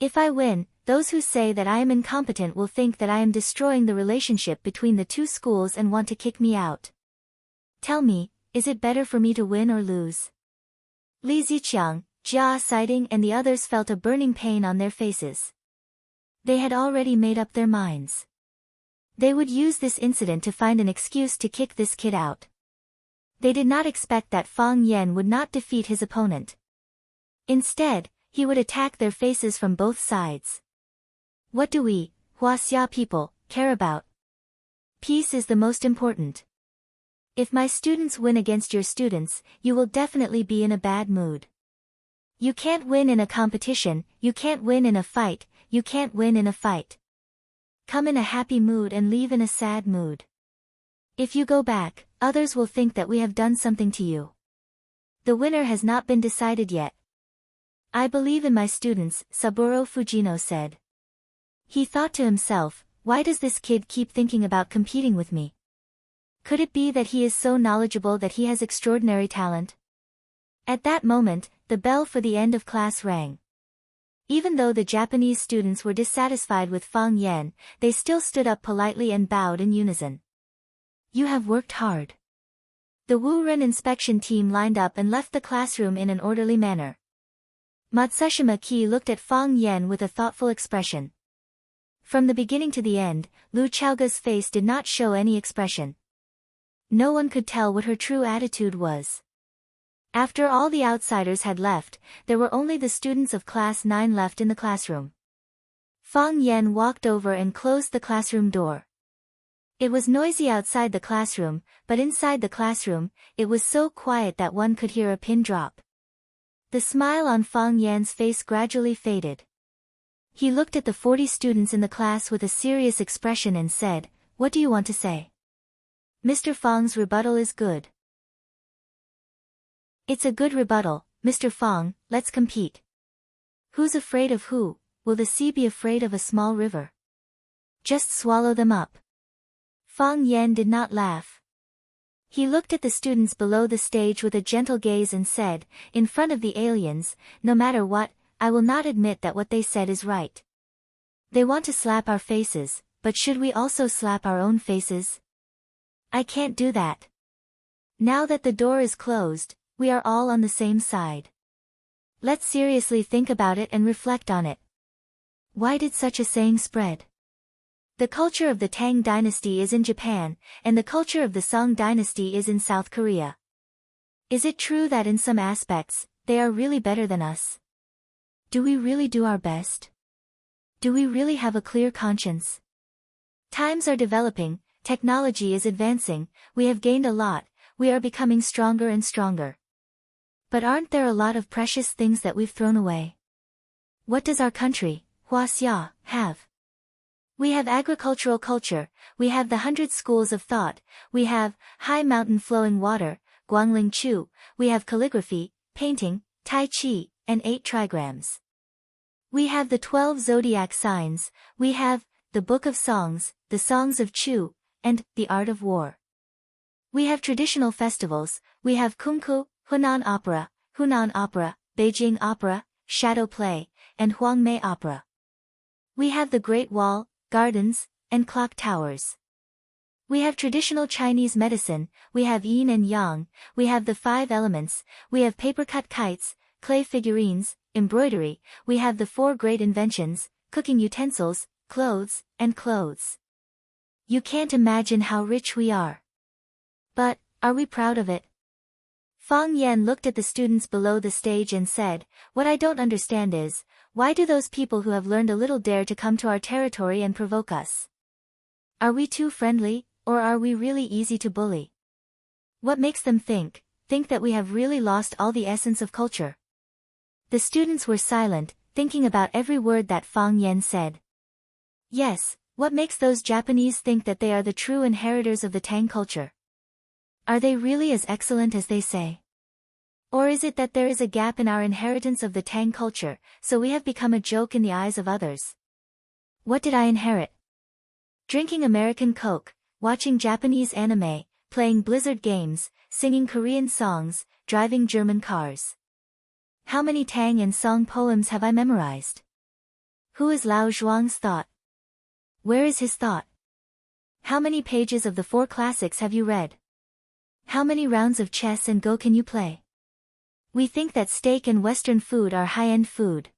If I win, those who say that I am incompetent will think that I am destroying the relationship between the two schools and want to kick me out. Tell me, is it better for me to win or lose? Li Ziqiang, Jia Siding and the others felt a burning pain on their faces. They had already made up their minds. They would use this incident to find an excuse to kick this kid out. They did not expect that Fang Yan would not defeat his opponent. Instead, he would attack their faces from both sides. What do we, Huaxia people, care about? Peace is the most important. If my students win against your students, you will definitely be in a bad mood. You can't win in a competition, you can't win in a fight, you can't win in a fight. Come in a happy mood and leave in a sad mood. If you go back, others will think that we have done something to you. The winner has not been decided yet. I believe in my students, Saburo Fujino said. He thought to himself, why does this kid keep thinking about competing with me? Could it be that he is so knowledgeable that he has extraordinary talent? At that moment, the bell for the end of class rang. Even though the Japanese students were dissatisfied with Fang Yan, they still stood up politely and bowed in unison. You have worked hard. The Wu-Ren inspection team lined up and left the classroom in an orderly manner. Matsushima Ki looked at Fang Yan with a thoughtful expression. From the beginning to the end, Lu Chaoga's face did not show any expression. No one could tell what her true attitude was. After all the outsiders had left, there were only the students of class 9 left in the classroom. Fang Yan walked over and closed the classroom door. It was noisy outside the classroom, but inside the classroom, it was so quiet that one could hear a pin drop. The smile on Fang Yan's face gradually faded. He looked at the 40 students in the class with a serious expression and said, "What do you want to say?" Mr. Fang's rebuttal is good. It's a good rebuttal, Mr. Fang, let's compete. Who's afraid of who? Will the sea be afraid of a small river? Just swallow them up. Fang Yan did not laugh. He looked at the students below the stage with a gentle gaze and said, in front of the aliens, no matter what, I will not admit that what they said is right. They want to slap our faces, but should we also slap our own faces? I can't do that. Now that the door is closed, we are all on the same side. Let's seriously think about it and reflect on it. Why did such a saying spread? The culture of the Tang dynasty is in Japan, and the culture of the Song dynasty is in South Korea. Is it true that in some aspects, they are really better than us? Do we really do our best? Do we really have a clear conscience? Times are developing, technology is advancing, we have gained a lot, we are becoming stronger and stronger. But aren't there a lot of precious things that we've thrown away? What does our country, Huaxia, have? We have agricultural culture, we have the 100 schools of thought, we have high mountain flowing water, Guangling Chu, we have calligraphy, painting, Tai Chi, and 8 trigrams. We have the 12 zodiac signs, we have the Book of Songs, the Songs of Chu, and the Art of War. We have traditional festivals, we have Kungku, Hunan Opera, Beijing Opera, Shadow Play, and Huangmei Opera. We have the Great Wall, gardens, and clock towers. We have traditional Chinese medicine, we have yin and yang, we have the 5 elements, we have paper-cut kites, clay figurines, embroidery, we have the 4 great inventions, cooking utensils, clothes, and clothes. You can't imagine how rich we are. But, are we proud of it? Fang Yan looked at the students below the stage and said, what I don't understand is, why do those people who have learned a little dare to come to our territory and provoke us? Are we too friendly, or are we really easy to bully? What makes them think that we have really lost all the essence of culture? The students were silent, thinking about every word that Fang Yan said. Yes, what makes those Japanese think that they are the true inheritors of the Tang culture? Are they really as excellent as they say? Or is it that there is a gap in our inheritance of the Tang culture, so we have become a joke in the eyes of others? What did I inherit? Drinking American Coke, watching Japanese anime, playing Blizzard games, singing Korean songs, driving German cars. How many Tang and Song poems have I memorized? Who is Lao Zhuang's thought? Where is his thought? How many pages of the 4 classics have you read? How many rounds of chess and Go can you play? We think that steak and Western food are high-end food.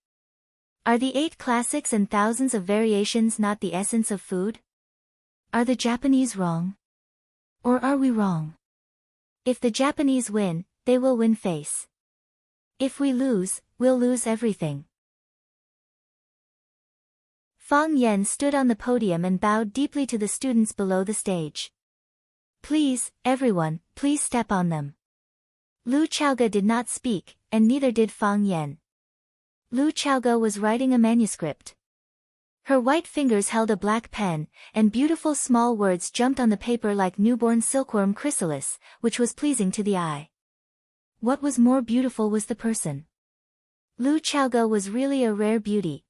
Are the 8 classics and thousands of variations not the essence of food? Are the Japanese wrong? Or are we wrong? If the Japanese win, they will win face. If we lose, we'll lose everything. Fang Yen stood on the podium and bowed deeply to the students below the stage. Please, everyone, please step on them. Lu Chaoge did not speak, and neither did Fang Yen. Lu Chaoge was writing a manuscript. Her white fingers held a black pen, and beautiful small words jumped on the paper like newborn silkworm chrysalis, which was pleasing to the eye. What was more beautiful was the person. Lu Chaoge was really a rare beauty.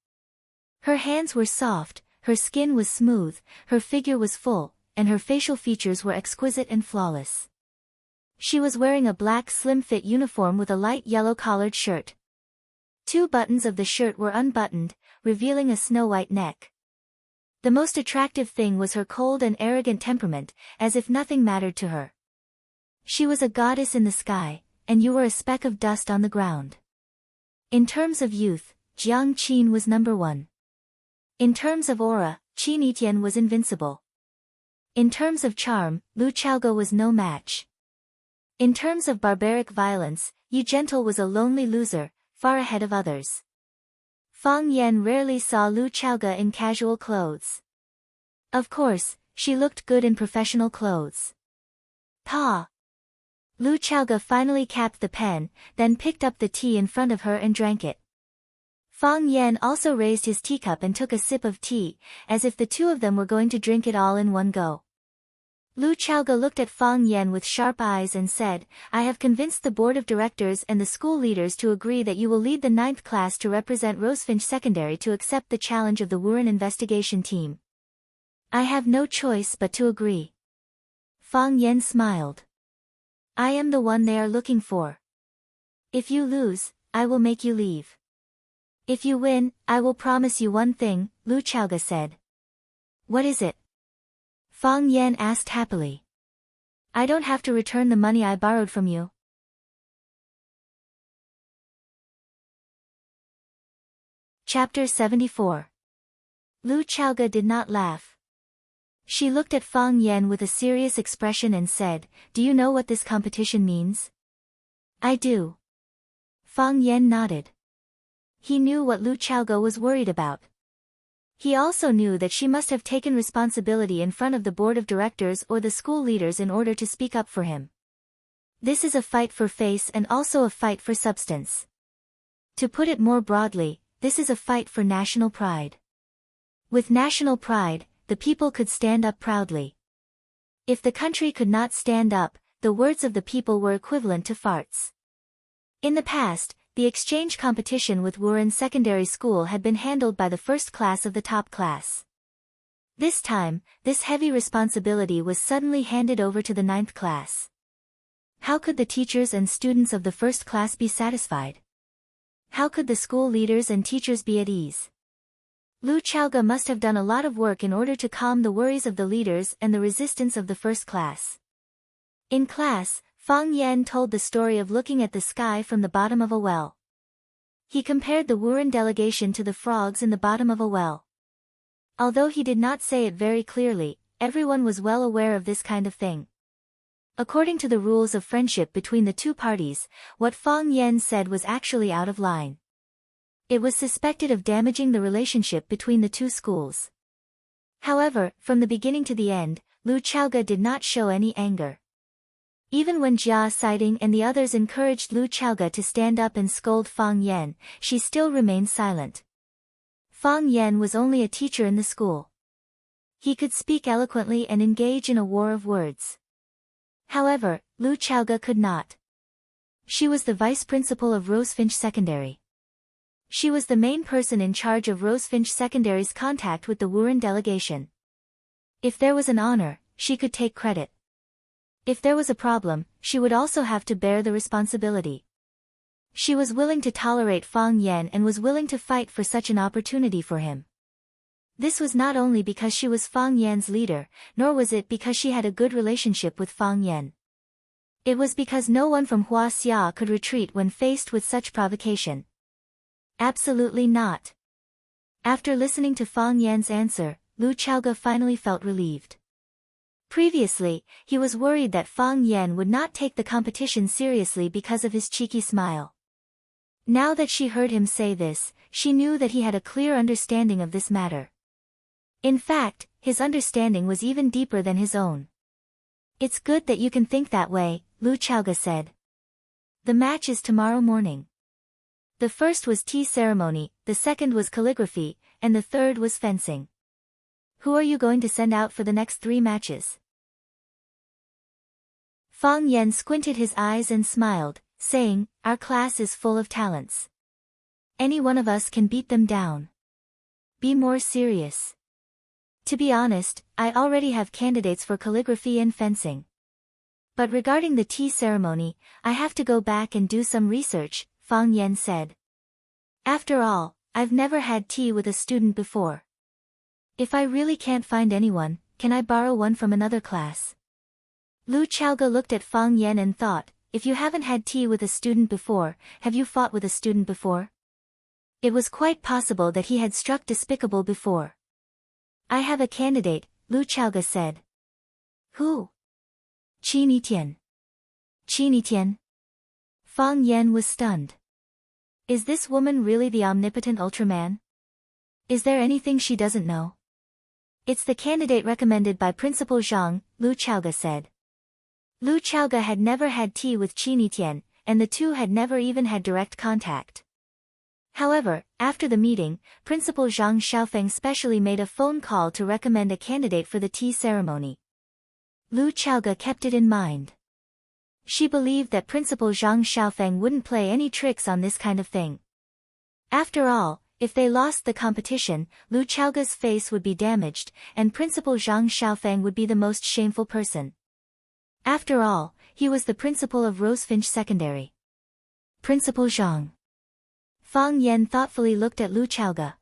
Her hands were soft, her skin was smooth, her figure was full, and her facial features were exquisite and flawless. She was wearing a black slim-fit uniform with a light yellow-collared shirt. 2 buttons of the shirt were unbuttoned, revealing a snow-white neck. The most attractive thing was her cold and arrogant temperament, as if nothing mattered to her. She was a goddess in the sky, and you were a speck of dust on the ground. In terms of youth, Jiang Qin was number 1. In terms of aura, Qin Yitian was invincible. In terms of charm, Lu Chaoge was no match. In terms of barbaric violence, Yu Gentle was a lonely loser, far ahead of others. Fang Yen rarely saw Lu Chaoge in casual clothes. Of course, she looked good in professional clothes. Ta! Lu Chaoge finally capped the pen, then picked up the tea in front of her and drank it. Fang Yen also raised his teacup and took a sip of tea, as if the 2 of them were going to drink it all in one go. Lu Chaoge looked at Fang Yen with sharp eyes and said, I have convinced the board of directors and the school leaders to agree that you will lead the 9th class to represent Rosefinch Secondary to accept the challenge of the Wuren investigation team. I have no choice but to agree. Fang Yen smiled. I am the one they are looking for. If you lose, I will make you leave. If you win, I will promise you one thing, Lu Chaoge said. What is it? Fang Yen asked happily. I don't have to return the money I borrowed from you. Chapter 74. Lu Chaoge did not laugh. She looked at Fang Yen with a serious expression and said, Do you know what this competition means? I do. Fang Yen nodded. He knew what Lu Chaoge was worried about. He also knew that she must have taken responsibility in front of the board of directors or the school leaders in order to speak up for him. This is a fight for face and also a fight for substance. To put it more broadly, this is a fight for national pride. With national pride, the people could stand up proudly. If the country could not stand up, the words of the people were equivalent to farts. In the past, the exchange competition with Wuren Secondary School had been handled by the 1st class of the top class. This time, this heavy responsibility was suddenly handed over to the 9th class. How could the teachers and students of the 1st class be satisfied? How could the school leaders and teachers be at ease? Lu Chaoge must have done a lot of work in order to calm the worries of the leaders and the resistance of the 1st class. In class, Fang Yen told the story of looking at the sky from the bottom of a well. He compared the Wuren delegation to the frogs in the bottom of a well. Although he did not say it very clearly, everyone was well aware of this kind of thing. According to the rules of friendship between the 2 parties, what Fang Yen said was actually out of line. It was suspected of damaging the relationship between the 2 schools. However, from the beginning to the end, Lu Chaoge did not show any anger. Even when Jia Siding and the others encouraged Lu Chaoge to stand up and scold Fang Yen, she still remained silent. Fang Yen was only a teacher in the school. He could speak eloquently and engage in a war of words. However, Lu Chaoge could not. She was the vice principal of Rosefinch Secondary. She was the main person in charge of Rosefinch Secondary's contact with the Wuren delegation. If there was an honor, she could take credit. If there was a problem, she would also have to bear the responsibility. She was willing to tolerate Fang Yan and was willing to fight for such an opportunity for him. This was not only because she was Fang Yan's leader, nor was it because she had a good relationship with Fang Yan. It was because no one from Hua Xia could retreat when faced with such provocation. Absolutely not. After listening to Fang Yan's answer, Lu Chaoge finally felt relieved. Previously, he was worried that Fang Yan would not take the competition seriously because of his cheeky smile. Now that she heard him say this, she knew that he had a clear understanding of this matter. In fact, his understanding was even deeper than his own. It's good that you can think that way, Lu Chaoge said. The match is tomorrow morning. The first was tea ceremony, the second was calligraphy, and the third was fencing. Who are you going to send out for the next 3 matches? Fang Yan squinted his eyes and smiled, saying, our class is full of talents. Any one of us can beat them down. Be more serious. To be honest, I already have candidates for calligraphy and fencing. But regarding the tea ceremony, I have to go back and do some research, Fang Yan said. After all, I've never had tea with a student before. If I really can't find anyone, can I borrow one from another class? Lu Chaoge looked at Fang Yan and thought, if you haven't had tea with a student before, have you fought with a student before? It was quite possible that he had struck despicable before. I have a candidate, Lu Chaoge said. Who? Qi Nitian. Qi Nitian? Fang Yan was stunned. Is this woman really the omnipotent Ultraman? Is there anything she doesn't know? It's the candidate recommended by Principal Zhang, Lu Chaoge said. Lu Chaoge had never had tea with Qi Nitian, and the two had never even had direct contact. However, after the meeting, Principal Zhang Xiaofeng specially made a phone call to recommend a candidate for the tea ceremony. Lu Chaoge kept it in mind. She believed that Principal Zhang Xiaofeng wouldn't play any tricks on this kind of thing. After all, if they lost the competition, Lu Chaoge's face would be damaged, and Principal Zhang Xiaofeng would be the most shameful person. After all, he was the principal of Rosefinch Secondary. Principal Zhang. Fang Yan thoughtfully looked at Lu Chaoge.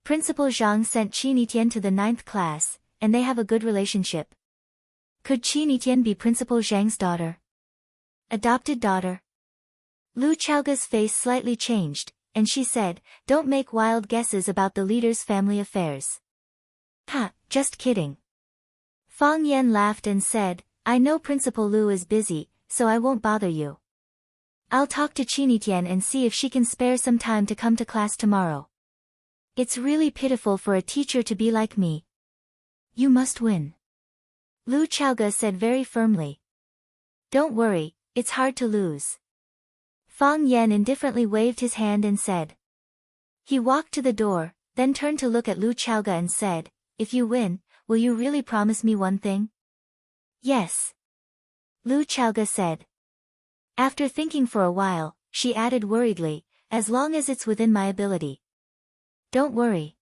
Principal Zhang sent Qi Nitian to the 9th class, and they have a good relationship. Could Qi Nitian be Principal Zhang's daughter? Adopted daughter? Lu Chaoge's face slightly changed, and she said, don't make wild guesses about the leader's family affairs. Ha, just kidding. Fang Yan laughed and said, I know Principal Lu is busy, so I won't bother you. I'll talk to Qi Nitian and see if she can spare some time to come to class tomorrow. It's really pitiful for a teacher to be like me. You must win. Lu Chaoge said very firmly. Don't worry, it's hard to lose. Fang Yan indifferently waved his hand and said. He walked to the door, then turned to look at Lu Chaoge and said, if you win, will you really promise me one thing? Yes. Lu Chaoge said. After thinking for a while, she added worriedly, as long as it's within my ability. Don't worry.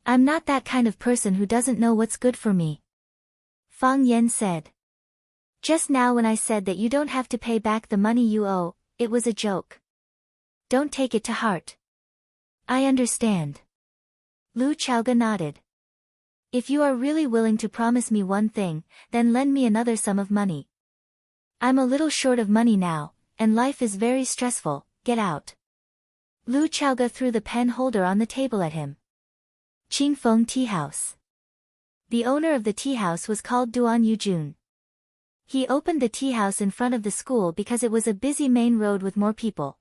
I'm not that kind of person who doesn't know what's good for me. Fang Yan said. Just now when I said that you don't have to pay back the money you owe, it was a joke. Don't take it to heart. I understand. Lu Chaoge nodded. If you are really willing to promise me one thing, then lend me another sum of money. I'm a little short of money now, and life is very stressful, get out. Lu Chaoge threw the pen holder on the table at him. Qingfeng Tea House. The owner of the tea house was called Duan Yujun. He opened the tea house in front of the school because it was a busy main road with more people.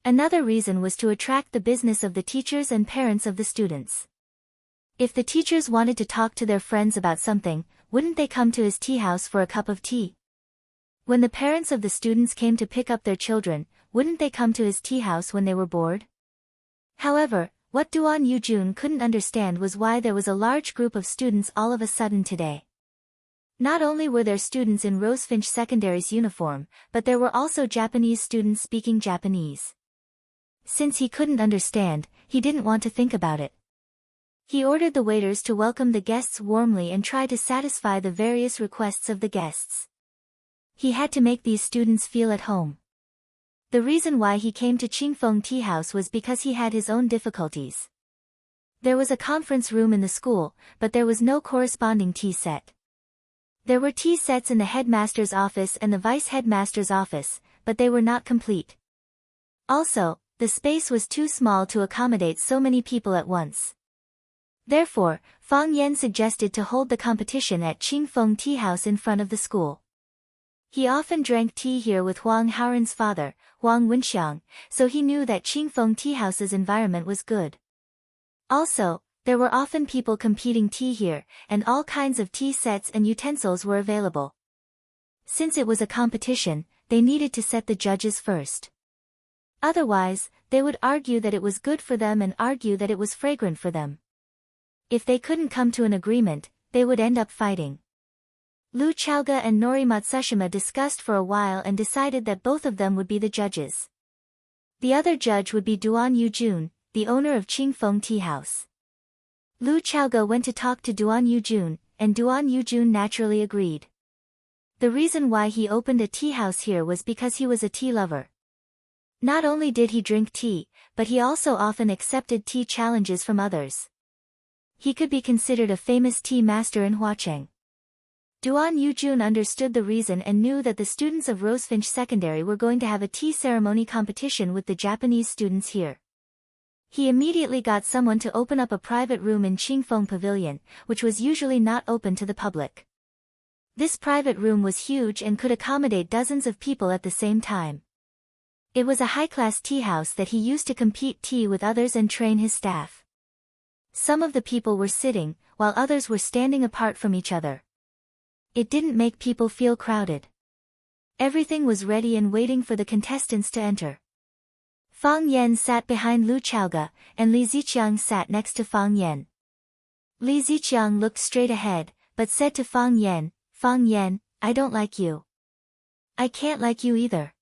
Another reason was to attract the business of the teachers and parents of the students. If the teachers wanted to talk to their friends about something, wouldn't they come to his tea house for a cup of tea? When the parents of the students came to pick up their children, wouldn't they come to his tea house when they were bored? However, what Duan Yujun couldn't understand was why there was a large group of students all of a sudden today. Not only were there students in Rosefinch Secondary's uniform, but there were also Japanese students speaking Japanese. Since he couldn't understand, he didn't want to think about it. He ordered the waiters to welcome the guests warmly and try to satisfy the various requests of the guests. He had to make these students feel at home. The reason why he came to Qingfeng Tea House was because he had his own difficulties. There was a conference room in the school, but there was no corresponding tea set. There were tea sets in the headmaster's office and the vice-headmaster's office, but they were not complete. Also, the space was too small to accommodate so many people at once. Therefore, Fang Yan suggested to hold the competition at Qingfeng Tea House in front of the school. He often drank tea here with Huang Haoren's father, Huang Wenxiang, so he knew that Qingfeng Tea House's environment was good. Also, there were often people competing tea here, and all kinds of tea sets and utensils were available. Since it was a competition, they needed to set the judges first. Otherwise, they would argue that it was good for them and argue that it was fragrant for them. If they couldn't come to an agreement, they would end up fighting. Lu Chaoge and Nori Matsushima discussed for a while and decided that both of them would be the judges. The other judge would be Duan Yujun, the owner of Qingfeng Tea House. Lu Chaoge went to talk to Duan Yujun, and Duan Yujun naturally agreed. The reason why he opened a tea house here was because he was a tea lover. Not only did he drink tea, but he also often accepted tea challenges from others. He could be considered a famous tea master in Huacheng. Duan Yujun understood the reason and knew that the students of Rosefinch Secondary were going to have a tea ceremony competition with the Japanese students here. He immediately got someone to open up a private room in Qingfeng Pavilion, which was usually not open to the public. This private room was huge and could accommodate dozens of people at the same time. It was a high-class tea house that he used to compete tea with others and train his staff. Some of the people were sitting, while others were standing apart from each other. It didn't make people feel crowded. Everything was ready and waiting for the contestants to enter. Fang Yan sat behind Lu Chaoge, and Li Ziqiang sat next to Fang Yan. Li Ziqiang looked straight ahead, but said to Fang Yan, I don't like you. I can't like you either.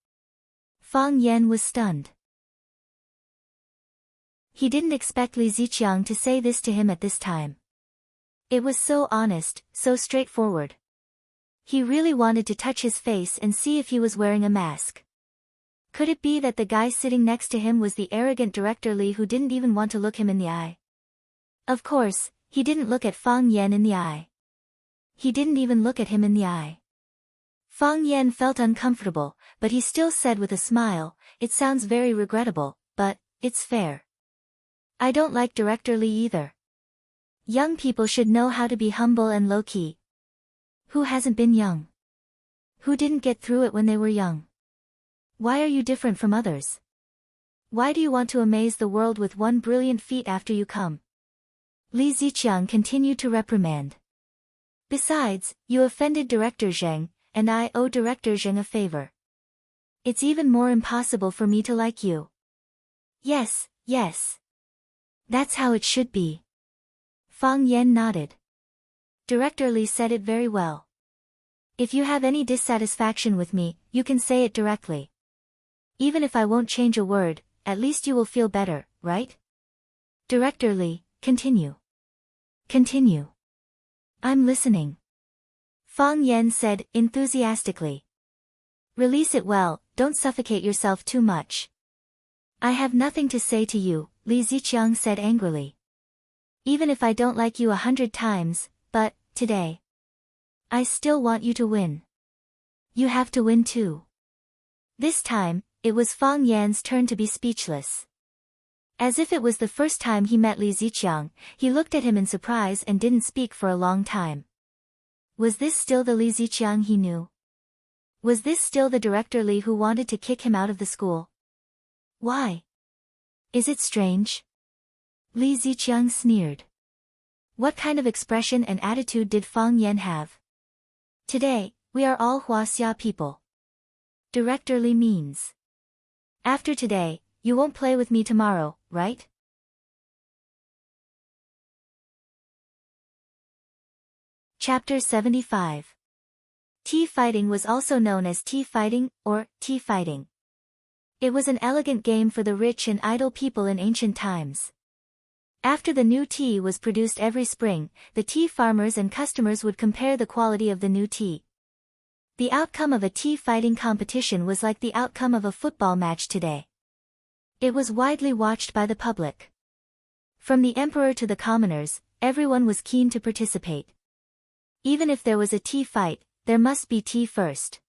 Fang Yan was stunned. He didn't expect Li Ziqiang to say this to him at this time. It was so honest, so straightforward. He really wanted to touch his face and see if he was wearing a mask. Could it be that the guy sitting next to him was the arrogant Director Li who didn't even want to look him in the eye? Of course, he didn't look at Fang Yan in the eye. He didn't even look at him in the eye. Fang Yan felt uncomfortable, but he still said with a smile, "It sounds very regrettable, but it's fair. I don't like Director Li either. Young people should know how to be humble and low-key. Who hasn't been young? Who didn't get through it when they were young? Why are you different from others? Why do you want to amaze the world with one brilliant feat after you come?" Li Ziqiang continued to reprimand. "Besides, you offended Director Zheng, and I owe Director Zheng a favor. It's even more impossible for me to like you." Yes. That's how it should be." Fang Yan nodded. "Director Li said it very well. If you have any dissatisfaction with me, you can say it directly. Even if I won't change a word, at least you will feel better, right? Director Li, continue. Continue. I'm listening." Fang Yan said, enthusiastically. "Release it well, don't suffocate yourself too much." "I have nothing to say to you," Li Ziqiang said angrily. "Even if I don't like you 100 times, but, today, I still want you to win. You have to win too." This time, it was Fang Yan's turn to be speechless. As if it was the first time he met Li Ziqiang, he looked at him in surprise and didn't speak for a long time. Was this still the Li Ziqiang he knew? Was this still the Director Li who wanted to kick him out of the school? Why? Is it strange? Li Ziqiang sneered. What kind of expression and attitude did Fang Yan have? "Today, we are all Huaxia people. Director Li means. After today, you won't play with me tomorrow, right?" Chapter 75. Tea fighting was also known as tea fighting, or tea fighting. It was an elegant game for the rich and idle people in ancient times. After the new tea was produced every spring, the tea farmers and customers would compare the quality of the new tea. The outcome of a tea fighting competition was like the outcome of a football match today. It was widely watched by the public. From the emperor to the commoners, everyone was keen to participate. Even if there was a tea fight, there must be tea first.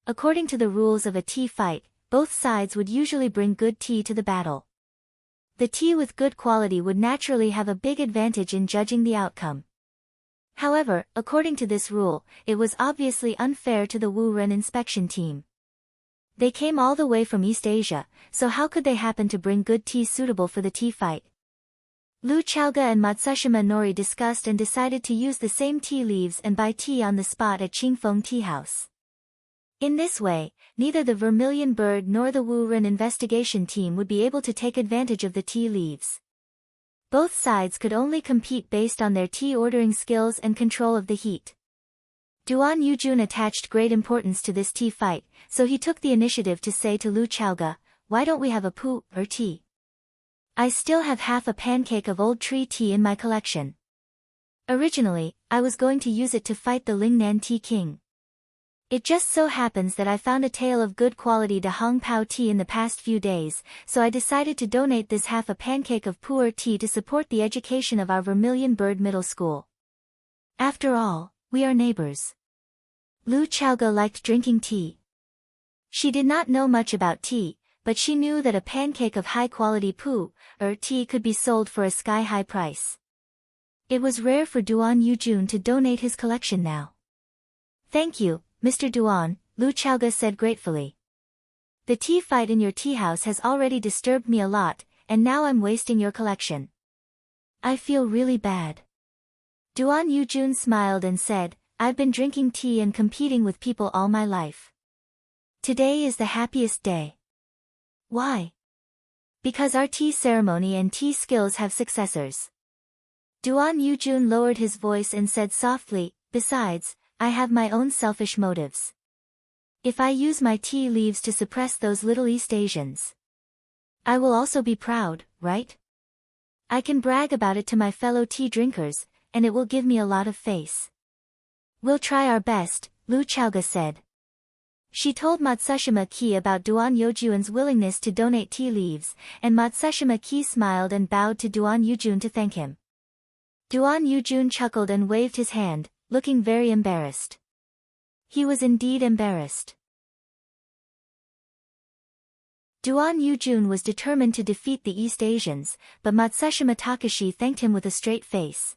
According to the rules of a tea fight, both sides would usually bring good tea to the battle. The tea with good quality would naturally have a big advantage in judging the outcome. However, according to this rule, it was obviously unfair to the Wu-Ren inspection team. They came all the way from East Asia, so how could they happen to bring good tea suitable for the tea fight? Lu Chaoga and Matsushima Nori discussed and decided to use the same tea leaves and buy tea on the spot at Qingfeng Tea House. In this way, neither the Vermilion Bird nor the Wu-Ren investigation team would be able to take advantage of the tea leaves. Both sides could only compete based on their tea ordering skills and control of the heat. Duan Yujun attached great importance to this tea fight, so he took the initiative to say to Lu Chaoga, "Why don't we have a pu, or tea? I still have half a pancake of old tree tea in my collection. Originally, I was going to use it to fight the Lingnan Tea King. It just so happens that I found a tale of good quality de Hong Pao tea in the past few days, so I decided to donate this half a pancake of pu'er tea to support the education of our Vermilion Bird Middle School. After all, we are neighbors." Lu Chaoga liked drinking tea. She did not know much about tea, but she knew that a pancake of high-quality pu'er tea could be sold for a sky-high price. It was rare for Duan Yujun to donate his collection now. "Thank you, Mr. Duan," Lu Chaoga said gratefully. "The tea fight in your tea house has already disturbed me a lot, and now I'm wasting your collection. I feel really bad." Duan Yujun smiled and said, "I've been drinking tea and competing with people all my life. Today is the happiest day." "Why?" "Because our tea ceremony and tea skills have successors." Duan Yujun lowered his voice and said softly, "Besides, I have my own selfish motives. If I use my tea leaves to suppress those little East Asians, I will also be proud, right? I can brag about it to my fellow tea drinkers, and it will give me a lot of face." "We'll try our best," Lu Chaoga said. She told Matsushima Ki about Duan Yojuan's willingness to donate tea leaves, and Matsushima Ki smiled and bowed to Duan Yujun to thank him. Duan Yujun chuckled and waved his hand, looking very embarrassed. He was indeed embarrassed. Duan Yujun was determined to defeat the East Asians, but Matsushima Takashi thanked him with a straight face.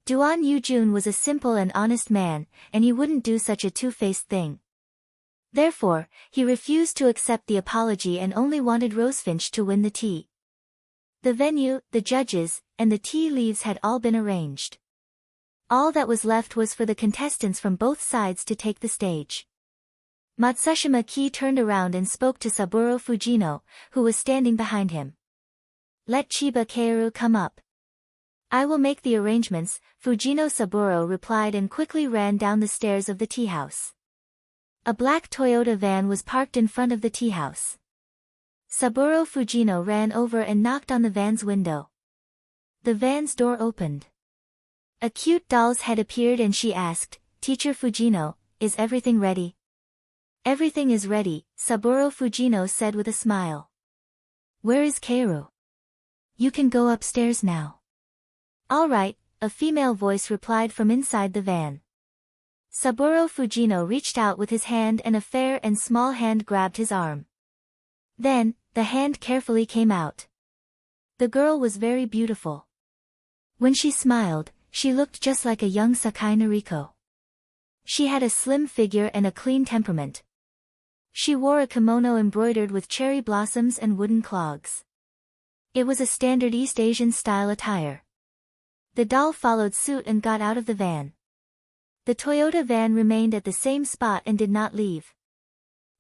Duan Yujun was a simple and honest man, and he wouldn't do such a two-faced thing. Therefore, he refused to accept the apology and only wanted Rosefinch to win the tea. The venue, the judges, and the tea leaves had all been arranged. All that was left was for the contestants from both sides to take the stage. Matsushima Ki turned around and spoke to Saburo Fujino, who was standing behind him. "Let Chiba Kaoru come up." "I will make the arrangements," Fujino Saburo replied and quickly ran down the stairs of the tea house. A black Toyota van was parked in front of the tea house. Saburo Fujino ran over and knocked on the van's window. The van's door opened. A cute doll's head appeared and she asked, "Teacher Fujino, is everything ready?" "Everything is ready," Saburo Fujino said with a smile. "Where is Kaoru?" "You can go upstairs now." "All right," a female voice replied from inside the van. Saburo Fujino reached out with his hand and a fair and small hand grabbed his arm. Then, the hand carefully came out. The girl was very beautiful. When she smiled, she looked just like a young Sakai Noriko. She had a slim figure and a clean temperament. She wore a kimono embroidered with cherry blossoms and wooden clogs. It was a standard East Asian style attire. The doll followed suit and got out of the van. The Toyota van remained at the same spot and did not leave.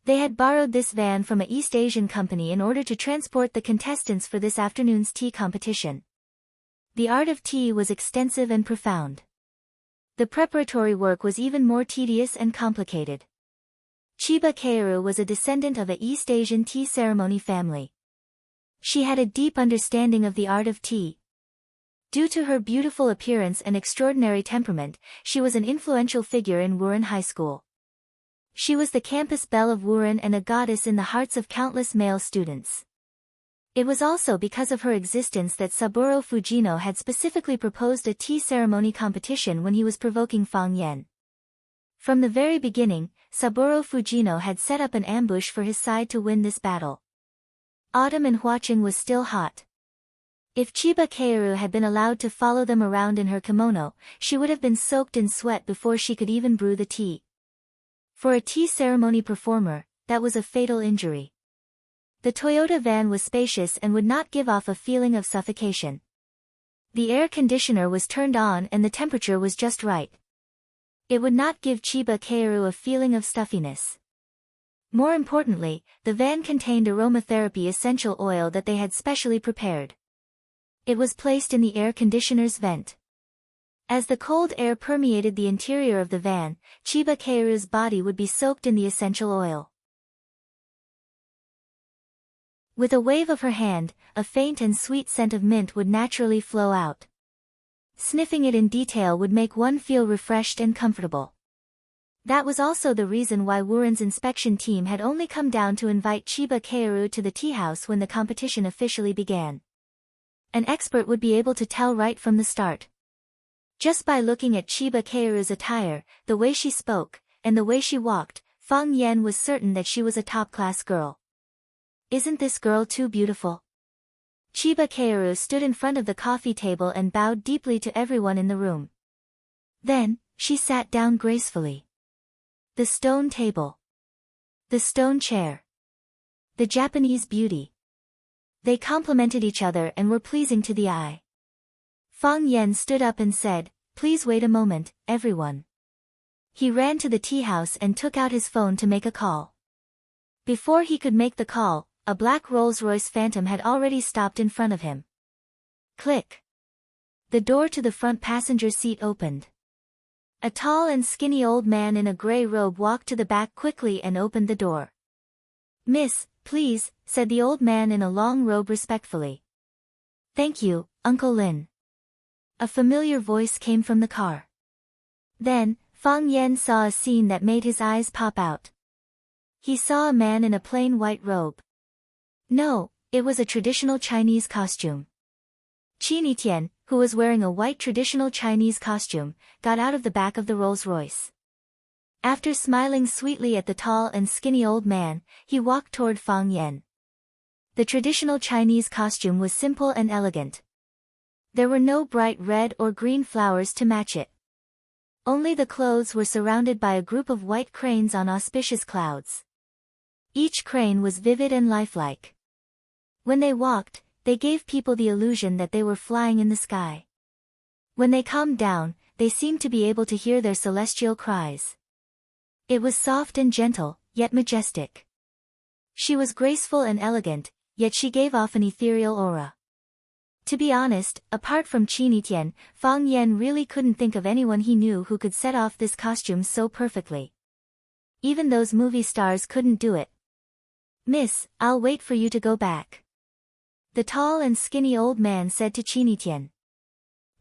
They had borrowed this van from an East Asian company in order to transport the contestants for this afternoon's tea competition. The art of tea was extensive and profound. The preparatory work was even more tedious and complicated. Chiba Kaoru was a descendant of a East Asian tea ceremony family. She had a deep understanding of the art of tea, Due to her beautiful appearance and extraordinary temperament, she was an influential figure in Wuren High School. She was the campus belle of Wuren and a goddess in the hearts of countless male students. It was also because of her existence that Saburo Fujino had specifically proposed a tea ceremony competition when he was provoking Fang Yan. From the very beginning, Saburo Fujino had set up an ambush for his side to win this battle. Autumn in Huaqing was still hot. If Chiba Kaoru had been allowed to follow them around in her kimono, she would have been soaked in sweat before she could even brew the tea. For a tea ceremony performer, that was a fatal injury. The Toyota van was spacious and would not give off a feeling of suffocation. The air conditioner was turned on and the temperature was just right. It would not give Chiba Kaoru a feeling of stuffiness. More importantly, the van contained aromatherapy essential oil that they had specially prepared. It was placed in the air conditioner's vent. As the cold air permeated the interior of the van, Chiba Kaoru's body would be soaked in the essential oil. With a wave of her hand, a faint and sweet scent of mint would naturally flow out. Sniffing it in detail would make one feel refreshed and comfortable. That was also the reason why Wuren's inspection team had only come down to invite Chiba Kaoru to the tea house when the competition officially began. An expert would be able to tell right from the start. Just by looking at Chiba Kaoru's attire, the way she spoke, and the way she walked, Fang Yan was certain that she was a top-class girl. Isn't this girl too beautiful? Chiba Kaoru stood in front of the coffee table and bowed deeply to everyone in the room. Then, she sat down gracefully. The stone table. The stone chair. The Japanese beauty. They complemented each other and were pleasing to the eye. Fang Yan stood up and said, "Please wait a moment, everyone." He ran to the tea house and took out his phone to make a call. Before he could make the call, a black Rolls-Royce Phantom had already stopped in front of him. Click. The door to the front passenger seat opened. A tall and skinny old man in a gray robe walked to the back quickly and opened the door. "Miss, please," said the old man in a long robe respectfully. "Thank you, Uncle Lin." A familiar voice came from the car. Then, Fang Yan saw a scene that made his eyes pop out. He saw a man in a plain white robe. No, it was a traditional Chinese costume. Qi Tian, who was wearing a white traditional Chinese costume, got out of the back of the Rolls-Royce. After smiling sweetly at the tall and skinny old man, he walked toward Fang Yan. The traditional Chinese costume was simple and elegant. There were no bright red or green flowers to match it. Only the clothes were surrounded by a group of white cranes on auspicious clouds. Each crane was vivid and lifelike. When they walked, they gave people the illusion that they were flying in the sky. When they calmed down, they seemed to be able to hear their celestial cries. It was soft and gentle, yet majestic. She was graceful and elegant, yet she gave off an ethereal aura. To be honest, apart from Qi Tian, Fang Yan really couldn't think of anyone he knew who could set off this costume so perfectly. Even those movie stars couldn't do it. "Miss, I'll wait for you to go back," the tall and skinny old man said to Qi Tian.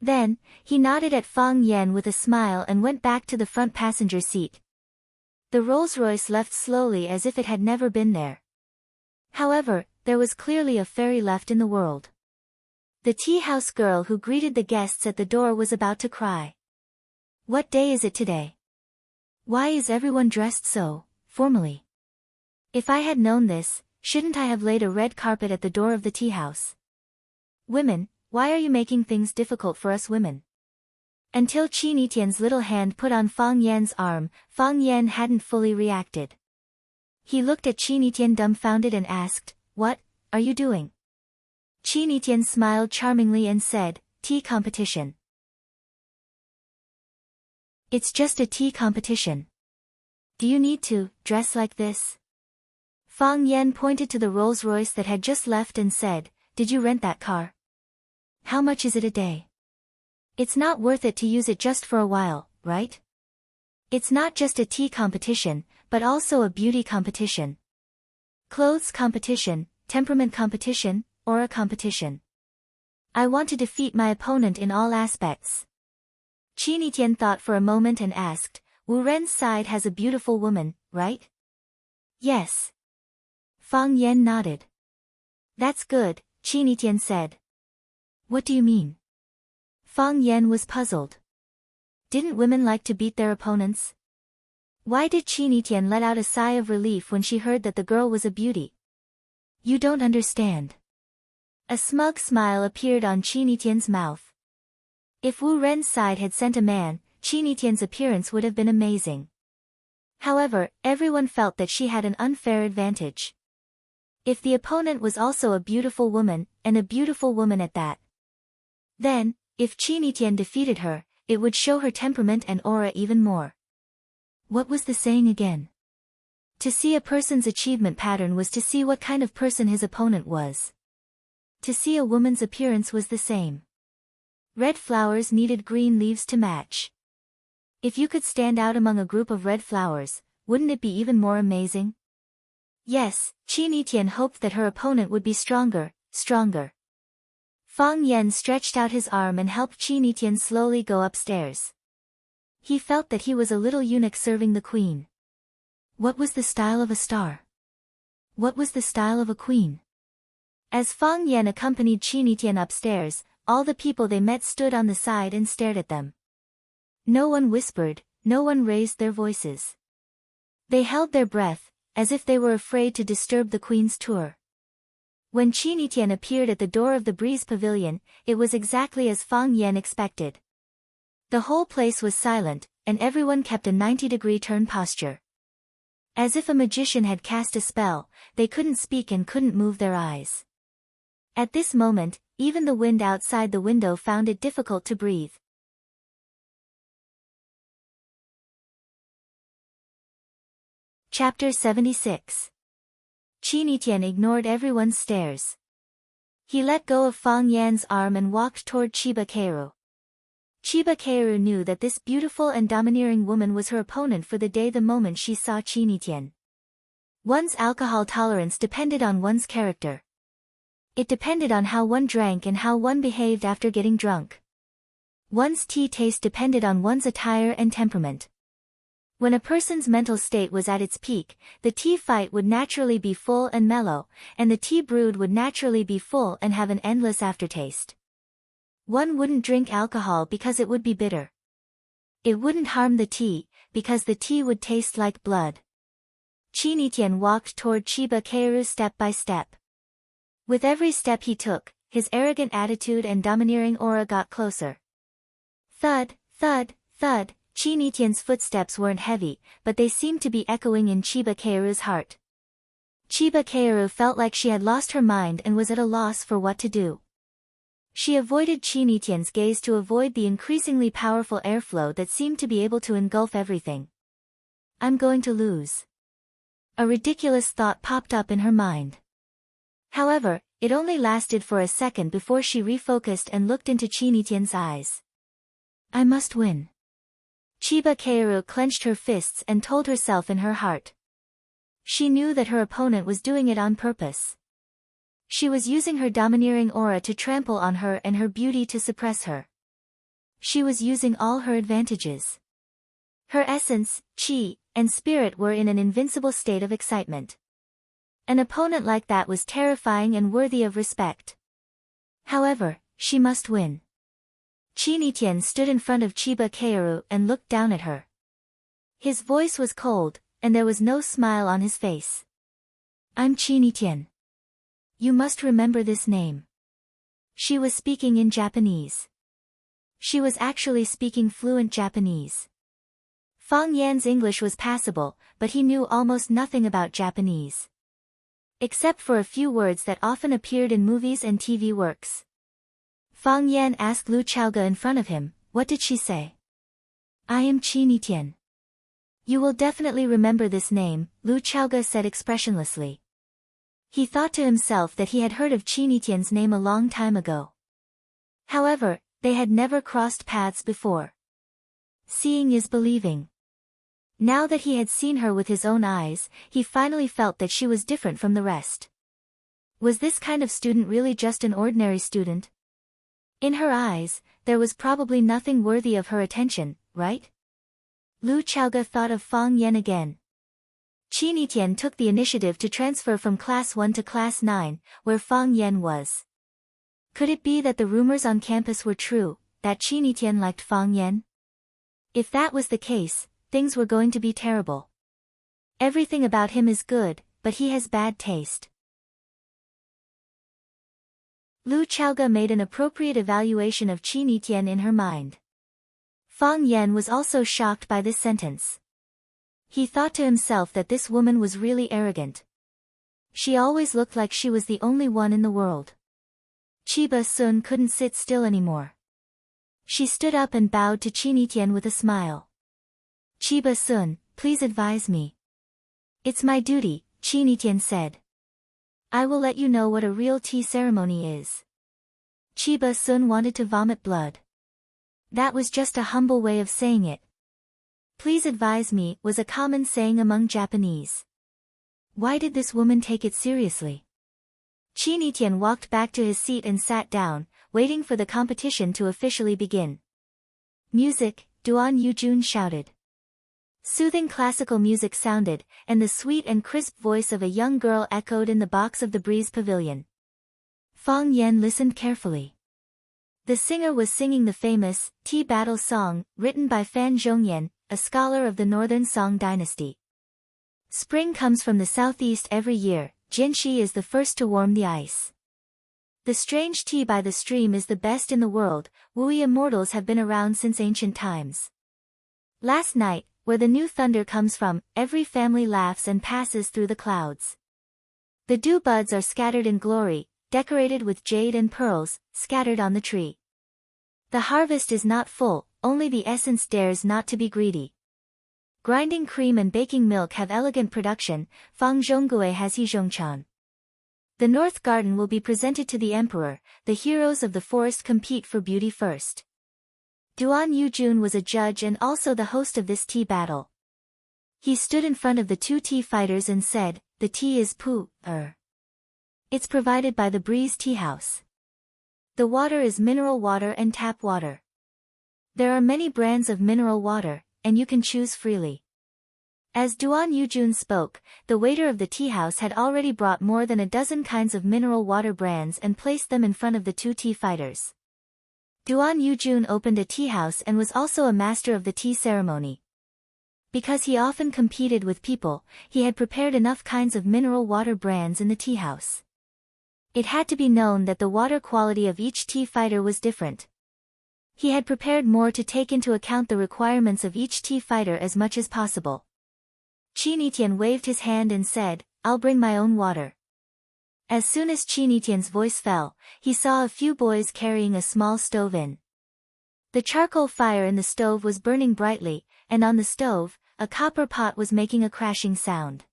Then, he nodded at Fang Yan with a smile and went back to the front passenger seat. The Rolls-Royce left slowly as if it had never been there. However, there was clearly a fairy left in the world. The tea house girl who greeted the guests at the door was about to cry. What day is it today? Why is everyone dressed so formally? If I had known this, shouldn't I have laid a red carpet at the door of the tea house? Women, why are you making things difficult for us women? Until Qi Tian's little hand put on Fang Yan's arm, Fang Yan hadn't fully reacted. He looked at Qi Tian dumbfounded and asked, "What are you doing?" Qi Tian smiled charmingly and said, "Tea competition." "It's just a tea competition. Do you need to dress like this?" Fang Yan pointed to the Rolls-Royce that had just left and said, "Did you rent that car? How much is it a day? It's not worth it to use it just for a while, right? It's not just a tea competition, but also a beauty competition. Clothes competition, temperament competition, aura competition. I want to defeat my opponent in all aspects. Qi Tian thought for a moment and asked, Wu Ren's side has a beautiful woman, right? Yes. Fang Yan nodded. That's good, Qi Tian said. What do you mean? Fang Yan was puzzled. Didn't women like to beat their opponents? Why did Qi Tian let out a sigh of relief when she heard that the girl was a beauty? You don't understand. A smug smile appeared on Qi Tian's mouth. If Wu Ren's side had sent a man, Qi Tian's appearance would have been amazing. However, everyone felt that she had an unfair advantage. If the opponent was also a beautiful woman, and a beautiful woman at that, then, if Qi Tian defeated her, it would show her temperament and aura even more. What was the saying again? To see a person's achievement pattern was to see what kind of person his opponent was. To see a woman's appearance was the same. Red flowers needed green leaves to match. If you could stand out among a group of red flowers, wouldn't it be even more amazing? Yes, Qi Tian hoped that her opponent would be stronger. Fang Yan stretched out his arm and helped Qi Tian slowly go upstairs. He felt that he was a little eunuch serving the queen. What was the style of a star? What was the style of a queen? As Fang Yan accompanied Qi Tian upstairs, all the people they met stood on the side and stared at them. No one whispered, no one raised their voices. They held their breath, as if they were afraid to disturb the queen's tour. When Qi Tian appeared at the door of the Breeze Pavilion, it was exactly as Fang Yan expected. The whole place was silent, and everyone kept a 90-degree turn posture. As if a magician had cast a spell, they couldn't speak and couldn't move their eyes. At this moment, even the wind outside the window found it difficult to breathe. Chapter 76. Qi Tian ignored everyone's stares. He let go of Fang Yan's arm and walked toward Chiba Keiru. Chiba Keiru knew that this beautiful and domineering woman was her opponent for the day the moment she saw Qi Tian. One's alcohol tolerance depended on one's character. It depended on how one drank and how one behaved after getting drunk. One's tea taste depended on one's attire and temperament. When a person's mental state was at its peak, the tea fight would naturally be full and mellow, and the tea brewed would naturally be full and have an endless aftertaste. One wouldn't drink alcohol because it would be bitter. It wouldn't harm the tea, because the tea would taste like blood. Qi Tian walked toward Chiba Keiru step by step. With every step he took, his arrogant attitude and domineering aura got closer. Thud, thud, thud, Qi Tian's footsteps weren't heavy, but they seemed to be echoing in Chiba Keiru's heart. Chiba Keiru felt like she had lost her mind and was at a loss for what to do. She avoided Qi Tian's gaze to avoid the increasingly powerful airflow that seemed to be able to engulf everything. I'm going to lose. A ridiculous thought popped up in her mind. However, it only lasted for a second before she refocused and looked into Qi Tian's eyes. I must win. Chiba Keiru clenched her fists and told herself in her heart. She knew that her opponent was doing it on purpose. She was using her domineering aura to trample on her and her beauty to suppress her. She was using all her advantages. Her essence, chi, and spirit were in an invincible state of excitement. An opponent like that was terrifying and worthy of respect. However, she must win. Qi Tian stood in front of Chiba Keiru and looked down at her. His voice was cold, and there was no smile on his face. I'm Qi Tian. You must remember this name. She was speaking in Japanese. She was actually speaking fluent Japanese. Fang Yan's English was passable, but he knew almost nothing about Japanese. Except for a few words that often appeared in movies and TV works. Fang Yan asked Lu Chaoge in front of him, what did she say? I am Qi Tian. You will definitely remember this name, Lu Chaoge said expressionlessly. He thought to himself that he had heard of Qi Tian's name a long time ago. However, they had never crossed paths before. Seeing is believing. Now that he had seen her with his own eyes, he finally felt that she was different from the rest. Was this kind of student really just an ordinary student? In her eyes, there was probably nothing worthy of her attention, right? Lu Chaoge thought of Fang Yan again. Qi Nitian took the initiative to transfer from Class 1 to Class 9, where Fang Yan was. Could it be that the rumors on campus were true, that Qi Nitian liked Fang Yan? If that was the case, things were going to be terrible. Everything about him is good, but he has bad taste. Lu Chaoge made an appropriate evaluation of Qi Nitian in her mind. Fang Yan was also shocked by this sentence. He thought to himself that this woman was really arrogant. She always looked like she was the only one in the world. Chiba Sun couldn't sit still anymore. She stood up and bowed to Qi Nitian with a smile. Chiba Sun, please advise me. It's my duty, Qi Nitian said. I will let you know what a real tea ceremony is. Chiba Sun wanted to vomit blood. That was just a humble way of saying it. Please advise me was a common saying among Japanese. Why did this woman take it seriously? Qi Nitian walked back to his seat and sat down, waiting for the competition to officially begin. Music, Duan Yujun shouted. Soothing classical music sounded, and the sweet and crisp voice of a young girl echoed in the box of the breeze pavilion. Fang Yan listened carefully. The singer was singing the famous Tea Battle song, written by Fan Zhongyan, a scholar of the Northern Song dynasty. Spring comes from the southeast every year, Jinshi is the first to warm the ice. The strange tea by the stream is the best in the world, Wui immortals have been around since ancient times. Last night, where the new thunder comes from, every family laughs and passes through the clouds. The dew buds are scattered in glory, decorated with jade and pearls, scattered on the tree. The harvest is not full, only the essence dares not to be greedy. Grinding cream and baking milk have elegant production, Fang Zhonggue has Hizhongchan. The North Garden will be presented to the Emperor, the heroes of the forest compete for beauty first. Duan Yujun was a judge and also the host of this tea battle. He stood in front of the two tea fighters and said, the tea is pu-er. It's provided by the Breeze Tea House. The water is mineral water and tap water. There are many brands of mineral water, and you can choose freely. As Duan Yujun spoke, the waiter of the tea house had already brought more than a dozen kinds of mineral water brands and placed them in front of the two tea fighters. Duan Yujun opened a tea house and was also a master of the tea ceremony. Because he often competed with people, he had prepared enough kinds of mineral water brands in the tea house. It had to be known that the water quality of each tea fighter was different. He had prepared more to take into account the requirements of each tea fighter as much as possible. Qi Nitian waved his hand and said, I'll bring my own water. As soon as Qi Nitian's voice fell, he saw a few boys carrying a small stove in. The charcoal fire in the stove was burning brightly, and on the stove, a copper pot was making a crashing sound.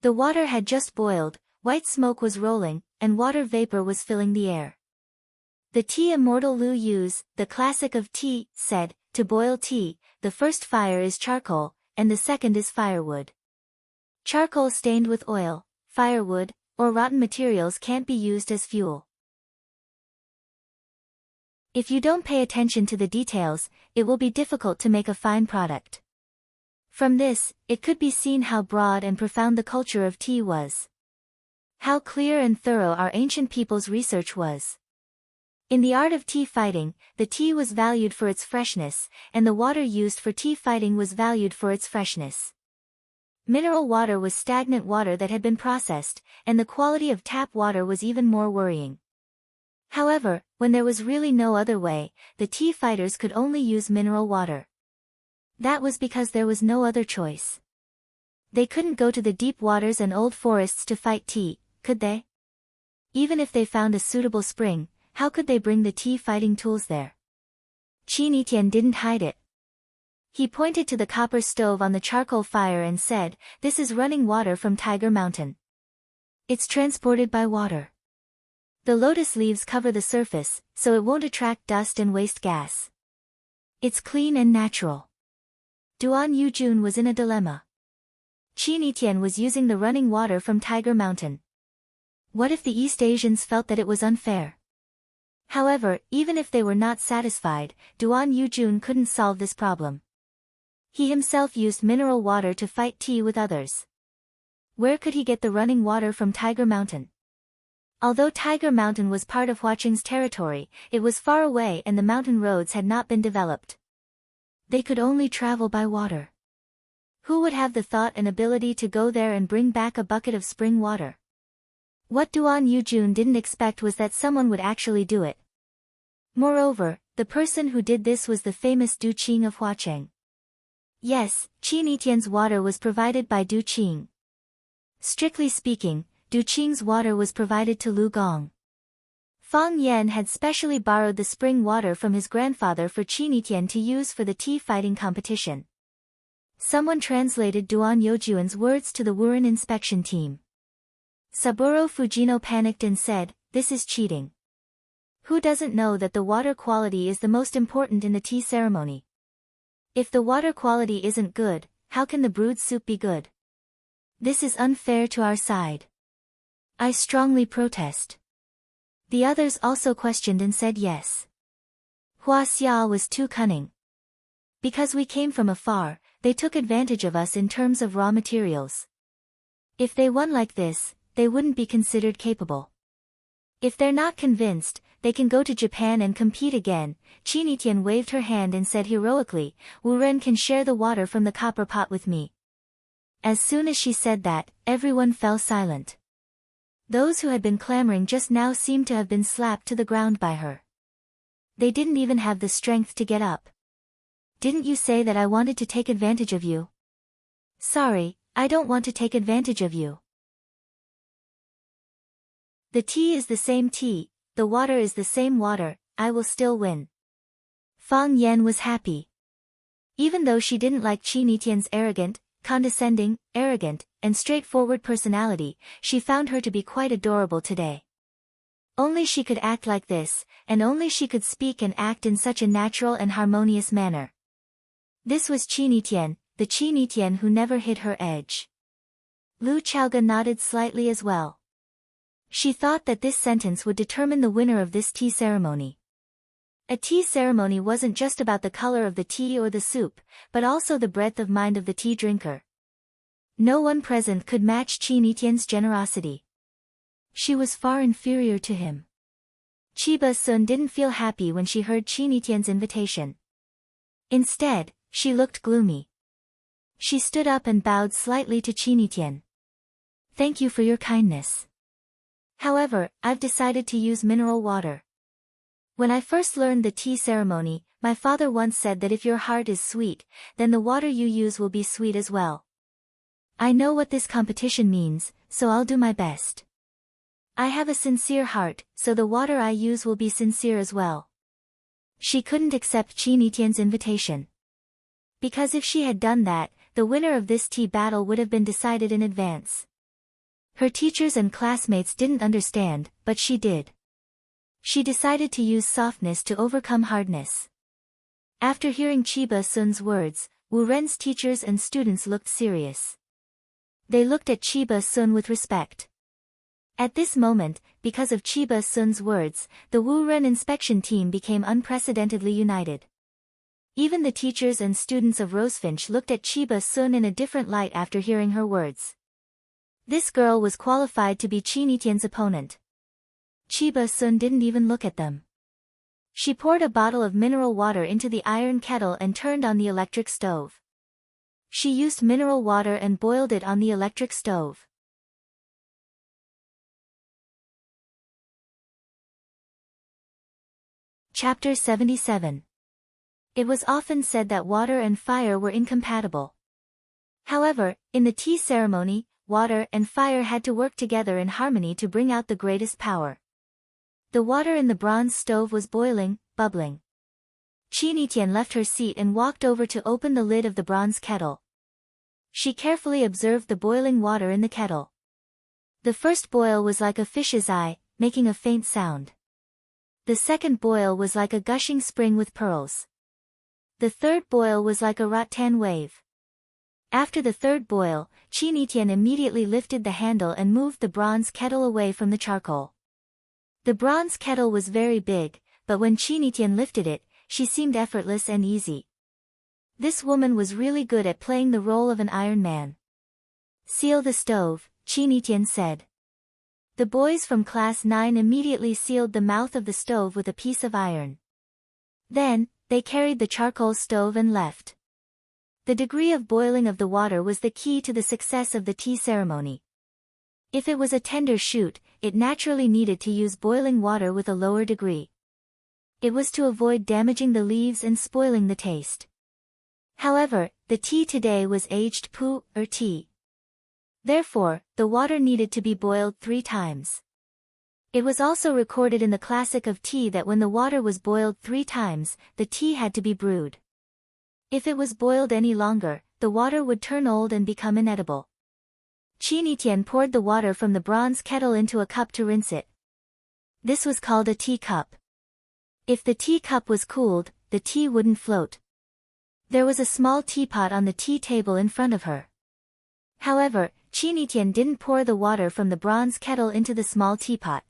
The water had just boiled, white smoke was rolling, and water vapor was filling the air. The tea immortal Lu Yuz, the classic of tea, said, to boil tea, the first fire is charcoal, and the second is firewood. Charcoal stained with oil, firewood, or rotten materials can't be used as fuel. If you don't pay attention to the details, it will be difficult to make a fine product. From this, it could be seen how broad and profound the culture of tea was. How clear and thorough our ancient people's research was. In the art of tea fighting, the tea was valued for its freshness, and the water used for tea fighting was valued for its freshness. Mineral water was stagnant water that had been processed, and the quality of tap water was even more worrying. However, when there was really no other way, the tea fighters could only use mineral water. That was because there was no other choice. They couldn't go to the deep waters and old forests to fight tea, could they? Even if they found a suitable spring, how could they bring the tea fighting tools there? Qi Nitian didn't hide it. He pointed to the copper stove on the charcoal fire and said, this is running water from Tiger Mountain. It's transported by water. The lotus leaves cover the surface, so it won't attract dust and waste gas. It's clean and natural. Duan Yujun was in a dilemma. Qi Nitian was using the running water from Tiger Mountain. What if the East Asians felt that it was unfair? However, even if they were not satisfied, Duan Yujun couldn't solve this problem. He himself used mineral water to fight tea with others. Where could he get the running water from Tiger Mountain? Although Tiger Mountain was part of Huaqing's territory, it was far away and the mountain roads had not been developed. They could only travel by water. Who would have the thought and ability to go there and bring back a bucket of spring water? What Duan Yujun didn't expect was that someone would actually do it. Moreover, the person who did this was the famous Du Qing of Huaqing. Yes, Qi Nitian's water was provided by Du Qing. Strictly speaking, Du Qing's water was provided to Lu Gong. Fang Yan had specially borrowed the spring water from his grandfather for Qi Nitian to use for the tea fighting competition. Someone translated Duan Yojuan's words to the Wuren inspection team. Saburo Fujino panicked and said, "This is cheating. Who doesn't know that the water quality is the most important in the tea ceremony? If the water quality isn't good, how can the brewed soup be good? This is unfair to our side. I strongly protest." The others also questioned and said yes. Hua Xia was too cunning. Because we came from afar, they took advantage of us in terms of raw materials. If they won like this, they wouldn't be considered capable. If they're not convinced, they can go to Japan and compete again. Qi Nitian waved her hand and said heroically, "Wu Ren can share the water from the copper pot with me." As soon as she said that, everyone fell silent. Those who had been clamoring just now seemed to have been slapped to the ground by her. They didn't even have the strength to get up. "Didn't you say that I wanted to take advantage of you?" "Sorry, I don't want to take advantage of you. The tea is the same tea, the water is the same water, I will still win." Fang Yan was happy. Even though she didn't like Qi Nitian's condescending, arrogant, and straightforward personality, she found her to be quite adorable today. Only she could act like this, and only she could speak and act in such a natural and harmonious manner. This was Qi Nitian, the Qi Nitian who never hid her edge. Lu Chaoga nodded slightly as well. She thought that this sentence would determine the winner of this tea ceremony. A tea ceremony wasn't just about the color of the tea or the soup, but also the breadth of mind of the tea drinker. No one present could match Qi Nitian's generosity. She was far inferior to him. Chiba Sun didn't feel happy when she heard Qi Nitian's invitation. Instead, she looked gloomy. She stood up and bowed slightly to Qi Nitian. "Thank you for your kindness. However, I've decided to use mineral water. When I first learned the tea ceremony, my father once said that if your heart is sweet, then the water you use will be sweet as well. I know what this competition means, so I'll do my best. I have a sincere heart, so the water I use will be sincere as well." She couldn't accept Qi Nitian's invitation. Because if she had done that, the winner of this tea battle would have been decided in advance. Her teachers and classmates didn't understand, but she did. She decided to use softness to overcome hardness. After hearing Chiba Sun's words, Wu Ren's teachers and students looked serious. They looked at Chiba Sun with respect. At this moment, because of Chiba Sun's words, the Wu Ren inspection team became unprecedentedly united. Even the teachers and students of Rosefinch looked at Chiba Sun in a different light after hearing her words. This girl was qualified to be Qi Nitian's opponent. Chiba Sun didn't even look at them. She poured a bottle of mineral water into the iron kettle and turned on the electric stove. She used mineral water and boiled it on the electric stove. Chapter 77. It was often said that water and fire were incompatible. However, in the tea ceremony, water and fire had to work together in harmony to bring out the greatest power. The water in the bronze stove was boiling, bubbling. Qi Nitian left her seat and walked over to open the lid of the bronze kettle. She carefully observed the boiling water in the kettle. The first boil was like a fish's eye, making a faint sound. The second boil was like a gushing spring with pearls. The third boil was like a rattan wave. After the third boil, Qi Nitian immediately lifted the handle and moved the bronze kettle away from the charcoal. The bronze kettle was very big, but when Chinitian lifted it, she seemed effortless and easy. This woman was really good at playing the role of an Iron Man. Seal the stove, Chinitian said. The boys from class 9 immediately sealed the mouth of the stove with a piece of iron. Then, they carried the charcoal stove and left. The degree of boiling of the water was the key to the success of the tea ceremony. If it was a tender shoot, it naturally needed to use boiling water with a lower degree. It was to avoid damaging the leaves and spoiling the taste. However, the tea today was aged pu, or tea. Therefore, the water needed to be boiled 3 times. It was also recorded in the classic of tea that when the water was boiled 3 times, the tea had to be brewed. If it was boiled any longer, the water would turn old and become inedible. Chinitian poured the water from the bronze kettle into a cup to rinse it. This was called a tea cup. If the tea cup was cooled, the tea wouldn't float. There was a small teapot on the tea table in front of her. However, Chinitian didn't pour the water from the bronze kettle into the small teapot.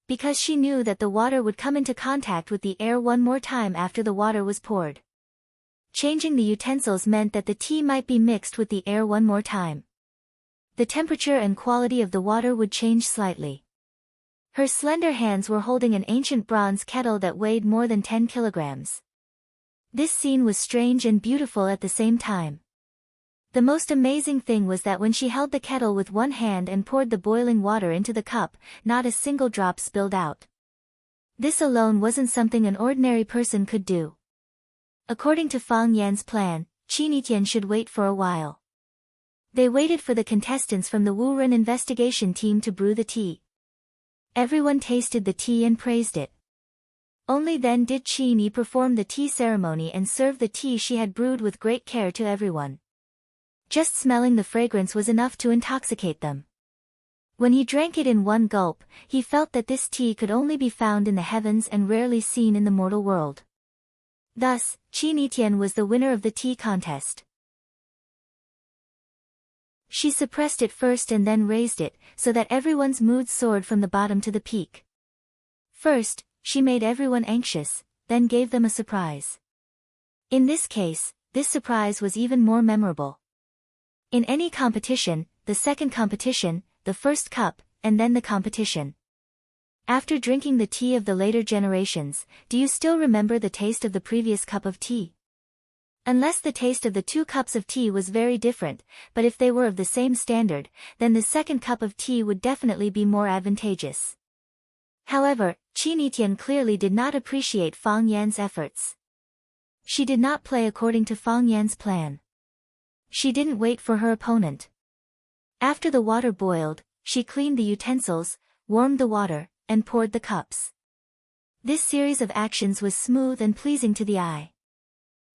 Because she knew that the water would come into contact with the air one more time after the water was poured. Changing the utensils meant that the tea might be mixed with the air one more time. The temperature and quality of the water would change slightly. Her slender hands were holding an ancient bronze kettle that weighed more than 10 kilograms. This scene was strange and beautiful at the same time. The most amazing thing was that when she held the kettle with one hand and poured the boiling water into the cup, not a single drop spilled out. This alone wasn't something an ordinary person could do. According to Fang Yan's plan, Chinitian should wait for a while. They waited for the contestants from the Wuren investigation team to brew the tea. Everyone tasted the tea and praised it. Only then did Chini perform the tea ceremony and serve the tea she had brewed with great care to everyone. Just smelling the fragrance was enough to intoxicate them. When he drank it in one gulp, he felt that this tea could only be found in the heavens and rarely seen in the mortal world. Thus, Chinitian was the winner of the tea contest. She suppressed it first and then raised it, so that everyone's mood soared from the bottom to the peak. First, she made everyone anxious, then gave them a surprise. In this case, this surprise was even more memorable. In any competition, the second competition, the first cup, and then the competition. After drinking the tea of the later generations, do you still remember the taste of the previous cup of tea? Unless the taste of the 2 cups of tea was very different, but if they were of the same standard, then the second cup of tea would definitely be more advantageous. However, Chinitian clearly did not appreciate Fang Yan's efforts. She did not play according to Fang Yan's plan. She didn't wait for her opponent. After the water boiled, she cleaned the utensils, warmed the water, and poured the cups. This series of actions was smooth and pleasing to the eye.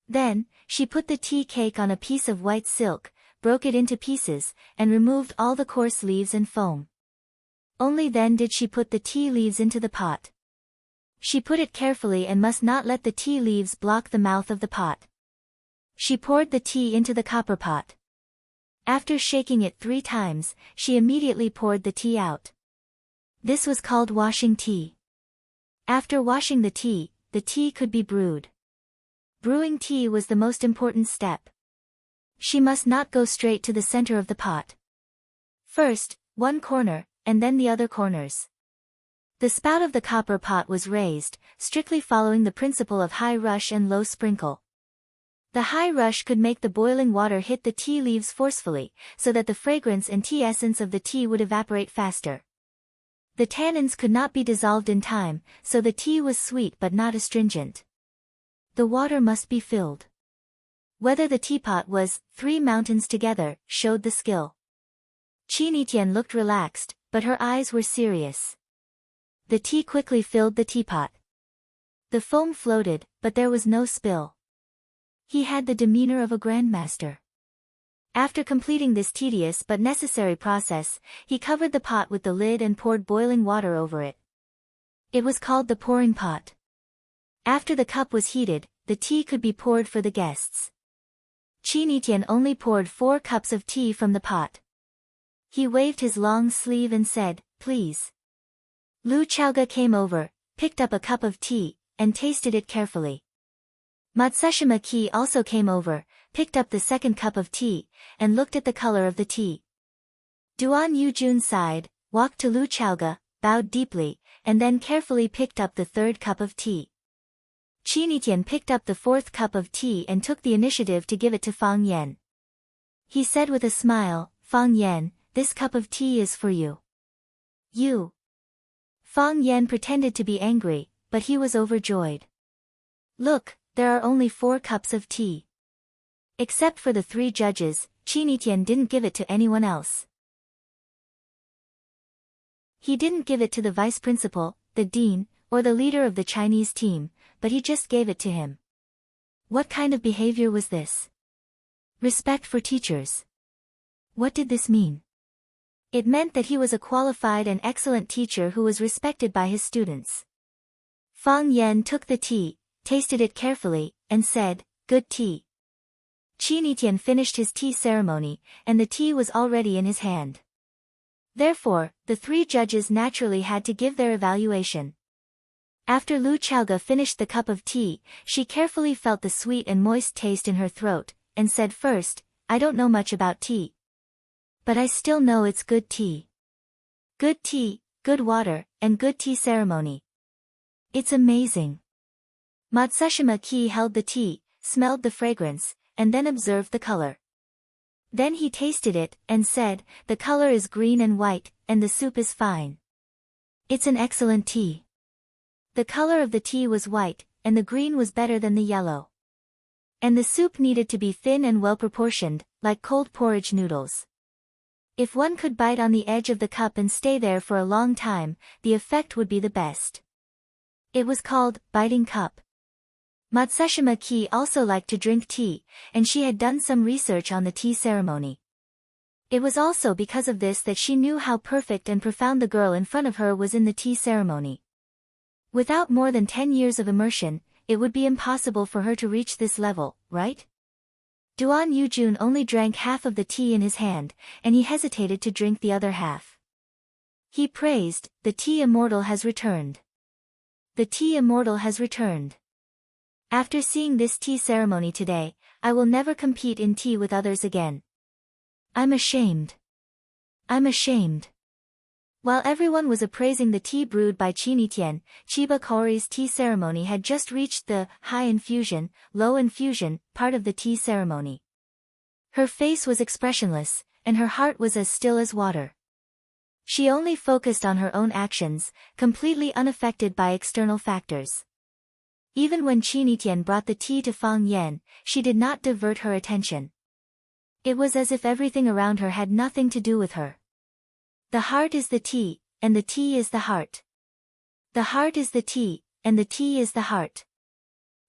Then, she put the tea cake on a piece of white silk, broke it into pieces, and removed all the coarse leaves and foam. Only then did she put the tea leaves into the pot. She put it carefully and must not let the tea leaves block the mouth of the pot. She poured the tea into the copper pot. After shaking it 3 times, she immediately poured the tea out. This was called washing tea. After washing the tea could be brewed. Brewing tea was the most important step. She must not go straight to the center of the pot. First, one corner, and then the other corners. The spout of the copper pot was raised, strictly following the principle of high rush and low sprinkle. The high rush could make the boiling water hit the tea leaves forcefully, so that the fragrance and tea essence of the tea would evaporate faster. The tannins could not be dissolved in time, so the tea was sweet but not astringent. The water must be filled. Whether the teapot was 3 mountains together showed the skill. Chinitian looked relaxed, but her eyes were serious. The tea quickly filled the teapot. The foam floated, but there was no spill. He had the demeanor of a grandmaster. After completing this tedious but necessary process, he covered the pot with the lid and poured boiling water over it. It was called the pouring pot. After the cup was heated, the tea could be poured for the guests. Chinitian only poured 4 cups of tea from the pot. He waved his long sleeve and said, "Please." Lu Chaoga came over, picked up a cup of tea, and tasted it carefully. Matsushima Ki also came over, picked up the second cup of tea, and looked at the color of the tea. Duan Yujun sighed, walked to Lu Chaoga, bowed deeply, and then carefully picked up the third cup of tea. Qinitian picked up the fourth cup of tea and took the initiative to give it to Fang Yan. He said with a smile, "Fang Yan, this cup of tea is for you." "You?" Fang Yan pretended to be angry, but he was overjoyed. "Look, there are only 4 cups of tea." Except for the 3 judges, Qinitian didn't give it to anyone else. He didn't give it to the vice principal, the dean, or the leader of the Chinese team, but he just gave it to him. What kind of behavior was this? Respect for teachers. What did this mean? It meant that he was a qualified and excellent teacher who was respected by his students. Fang Yan took the tea, tasted it carefully, and said, "Good tea." Qinitian finished his tea ceremony, and the tea was already in his hand. Therefore, the 3 judges naturally had to give their evaluation. After Lu Chaoga finished the cup of tea, she carefully felt the sweet and moist taste in her throat, and said first, "I don't know much about tea. But I still know it's good tea. Good tea, good water, and good tea ceremony. It's amazing." Matsushima Ki held the tea, smelled the fragrance, and then observed the color. Then he tasted it, and said, "The color is green and white, and the soup is fine. It's an excellent tea." The color of the tea was white, and the green was better than the yellow. And the soup needed to be thin and well-proportioned, like cold porridge noodles. If one could bite on the edge of the cup and stay there for a long time, the effect would be the best. It was called, biting cup. Matsushima Ki also liked to drink tea, and she had done some research on the tea ceremony. It was also because of this that she knew how perfect and profound the girl in front of her was in the tea ceremony. Without more than 10 years of immersion, it would be impossible for her to reach this level, right? Duan Yujun only drank half of the tea in his hand, and he hesitated to drink the other half. He praised, "The tea immortal has returned. The tea immortal has returned. After seeing this tea ceremony today, I will never compete in tea with others again. I'm ashamed. I'm ashamed." While everyone was appraising the tea brewed by Qinitian, Chiba Kaori's tea ceremony had just reached the high infusion, low infusion part of the tea ceremony. Her face was expressionless, and her heart was as still as water. She only focused on her own actions, completely unaffected by external factors. Even when Qinitian brought the tea to Fang Yan, she did not divert her attention. It was as if everything around her had nothing to do with her. The heart is the tea, and the tea is the heart. The heart is the tea, and the tea is the heart.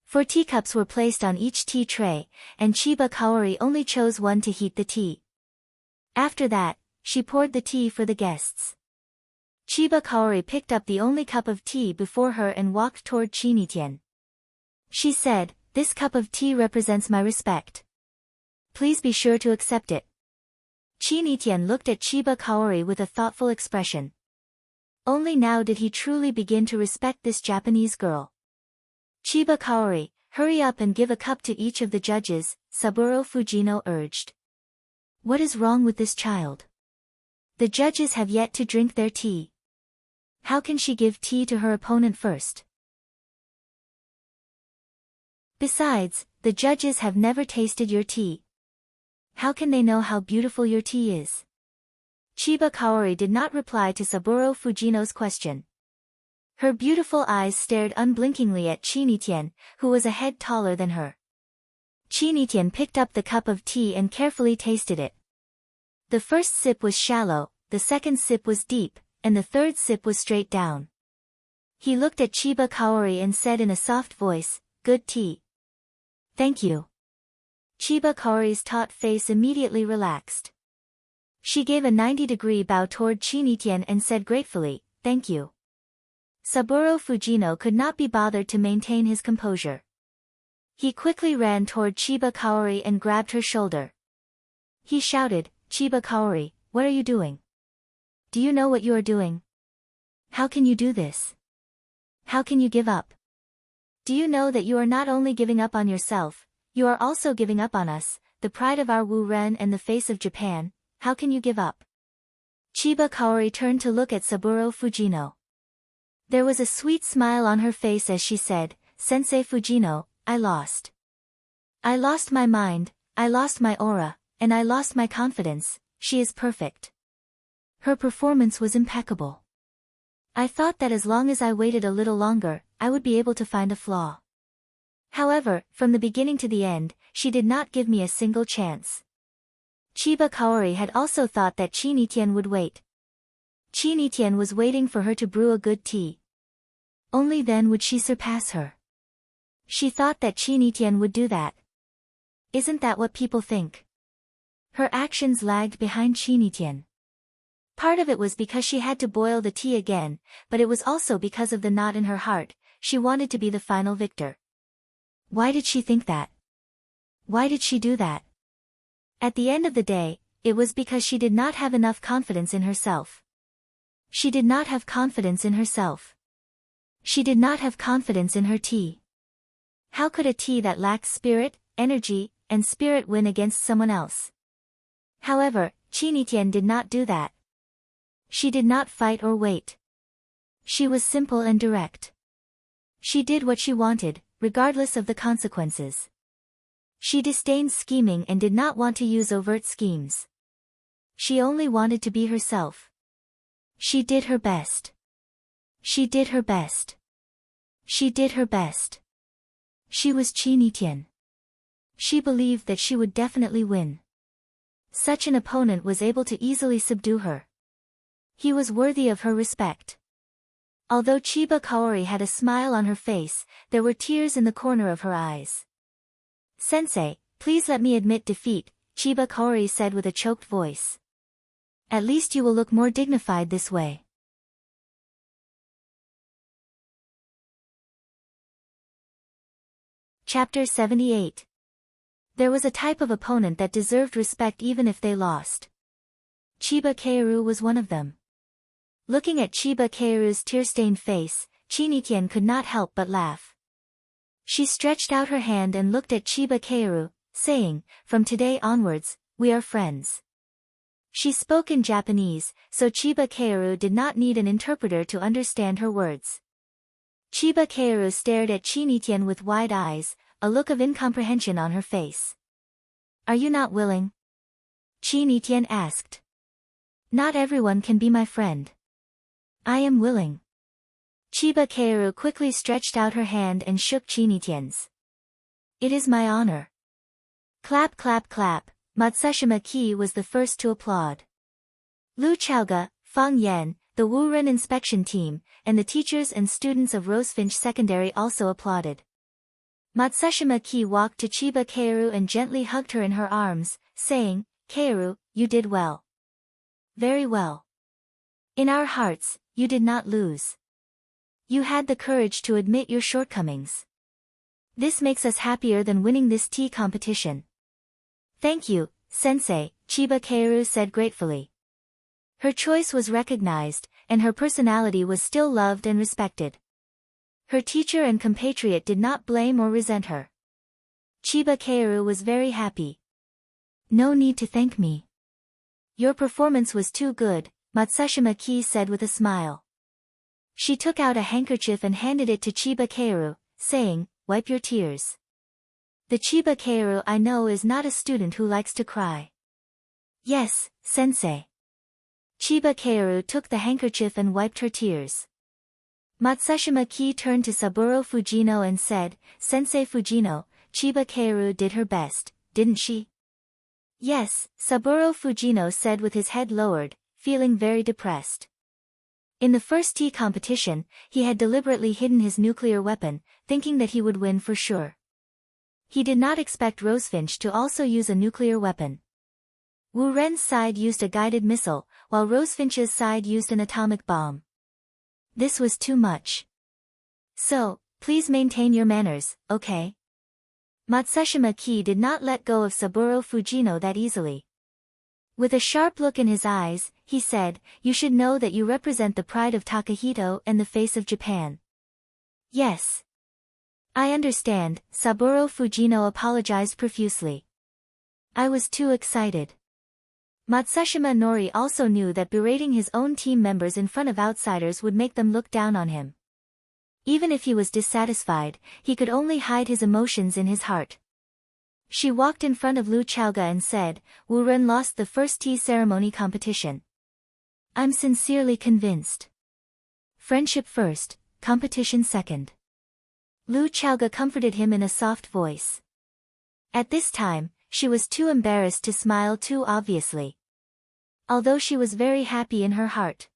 4 teacups were placed on each tea tray, and Chiba Kaori only chose one to heat the tea. After that, she poured the tea for the guests. Chiba Kaori picked up the only cup of tea before her and walked toward Qinitian. She said, "This cup of tea represents my respect. Please be sure to accept it." Qinitian looked at Chiba Kaori with a thoughtful expression. Only now did he truly begin to respect this Japanese girl. "Chiba Kaori, hurry up and give a cup to each of the judges," Saburo Fujino urged. "What is wrong with this child? The judges have yet to drink their tea. How can she give tea to her opponent first? Besides, the judges have never tasted your tea. How can they know how beautiful your tea is?" Chiba Kaori did not reply to Saburo Fujino's question. Her beautiful eyes stared unblinkingly at Qinitian, who was a head taller than her. Qinitian picked up the cup of tea and carefully tasted it. The first sip was shallow, the second sip was deep, and the third sip was straight down. He looked at Chiba Kaori and said in a soft voice, "Good tea." "Thank you." Chiba Kaori's taut face immediately relaxed. She gave a 90-degree bow toward Qinitian and said gratefully, "Thank you." Saburo Fujino could not be bothered to maintain his composure. He quickly ran toward Chiba Kaori and grabbed her shoulder. He shouted, "Chiba Kaori, what are you doing? Do you know what you are doing? How can you do this? How can you give up? Do you know that you are not only giving up on yourself, you are also giving up on us, the pride of our Wu-Ren and the face of Japan? How can you give up? Chiba Kaori turned to look at Saburo Fujino. There was a sweet smile on her face as she said, Sensei Fujino, I lost. I lost my mind, I lost my aura, and I lost my confidence. She is perfect. Her performance was impeccable. I thought that as long as I waited a little longer, I would be able to find a flaw. However, from the beginning to the end, she did not give me a single chance. Chiba Kaori had also thought that Chinitian would wait. Chinitian was waiting for her to brew a good tea. Only then would she surpass her. She thought that Chinitian would do that. Isn't that what people think? Her actions lagged behind Chinitian. Part of it was because she had to boil the tea again, but it was also because of the knot in her heart. She wanted to be the final victor. Why did she think that? Why did she do that? At the end of the day, it was because she did not have enough confidence in herself. She did not have confidence in herself. She did not have confidence in her tea. How could a tea that lacks spirit, energy, and spirit win against someone else? However, Chinitian did not do that. She did not fight or wait. She was simple and direct. She did what she wanted, regardless of the consequences. She disdained scheming and did not want to use overt schemes. She only wanted to be herself. She did her best. She did her best. She did her best. She was Chinitian. She believed that she would definitely win. Such an opponent was able to easily subdue her. He was worthy of her respect. Although Chiba Kaori had a smile on her face, there were tears in the corner of her eyes. Sensei, please let me admit defeat, Chiba Kaori said with a choked voice. At least you will look more dignified this way. Chapter 78. There was a type of opponent that deserved respect even if they lost. Chiba Kaoru was one of them. Looking at Chiba Kaoru's tear-stained face, Chinitian could not help but laugh. She stretched out her hand and looked at Chiba Kaoru, saying, from today onwards, we are friends. She spoke in Japanese, so Chiba Kaoru did not need an interpreter to understand her words. Chiba Kaoru stared at Chinitian with wide eyes, a look of incomprehension on her face. Are you not willing? Chinitian asked. Not everyone can be my friend. I am willing. Chiba Kaoru quickly stretched out her hand and shook Chinitian's. It is my honor. Clap clap clap, Matsushima Ki was the first to applaud. Lu Chaoga, Fang Yan, the Wu-Ren inspection team, and the teachers and students of Rosefinch Secondary also applauded. Matsushima Ki walked to Chiba Kaoru and gently hugged her in her arms, saying, Kaoru, you did well. Very well. In our hearts, you did not lose. You had the courage to admit your shortcomings. This makes us happier than winning this tea competition. Thank you, Sensei, Chiba Kaoru said gratefully. Her choice was recognized, and her personality was still loved and respected. Her teacher and compatriot did not blame or resent her. Chiba Kaoru was very happy. No need to thank me. Your performance was too good, Matsushima Ki said with a smile. She took out a handkerchief and handed it to Chiba Kaoru, saying, wipe your tears. The Chiba Kaoru I know is not a student who likes to cry. Yes, Sensei. Chiba Kaoru took the handkerchief and wiped her tears. Matsushima Ki turned to Saburo Fujino and said, Sensei Fujino, Chiba Kaoru did her best, didn't she? Yes, Saburo Fujino said with his head lowered, feeling very depressed. In the first tea competition, he had deliberately hidden his nuclear weapon, thinking that he would win for sure. He did not expect Rosefinch to also use a nuclear weapon. Wu-Ren's side used a guided missile, while Rosefinch's side used an atomic bomb. This was too much. So, please maintain your manners, okay? Matsushima Ki did not let go of Saburo Fujino that easily. With a sharp look in his eyes, he said, "You should know that you represent the pride of Takahito and the face of Japan." "Yes. I understand," Saburo Fujino apologized profusely. "I was too excited." Matsushima Nori also knew that berating his own team members in front of outsiders would make them look down on him. Even if he was dissatisfied, he could only hide his emotions in his heart. She walked in front of Lu Chaoga and said, "Wu Ren lost the first tea ceremony competition. I'm sincerely convinced. Friendship first, competition second." Lu Chaoga comforted him in a soft voice. At this time, she was too embarrassed to smile too obviously. Although she was very happy in her heart.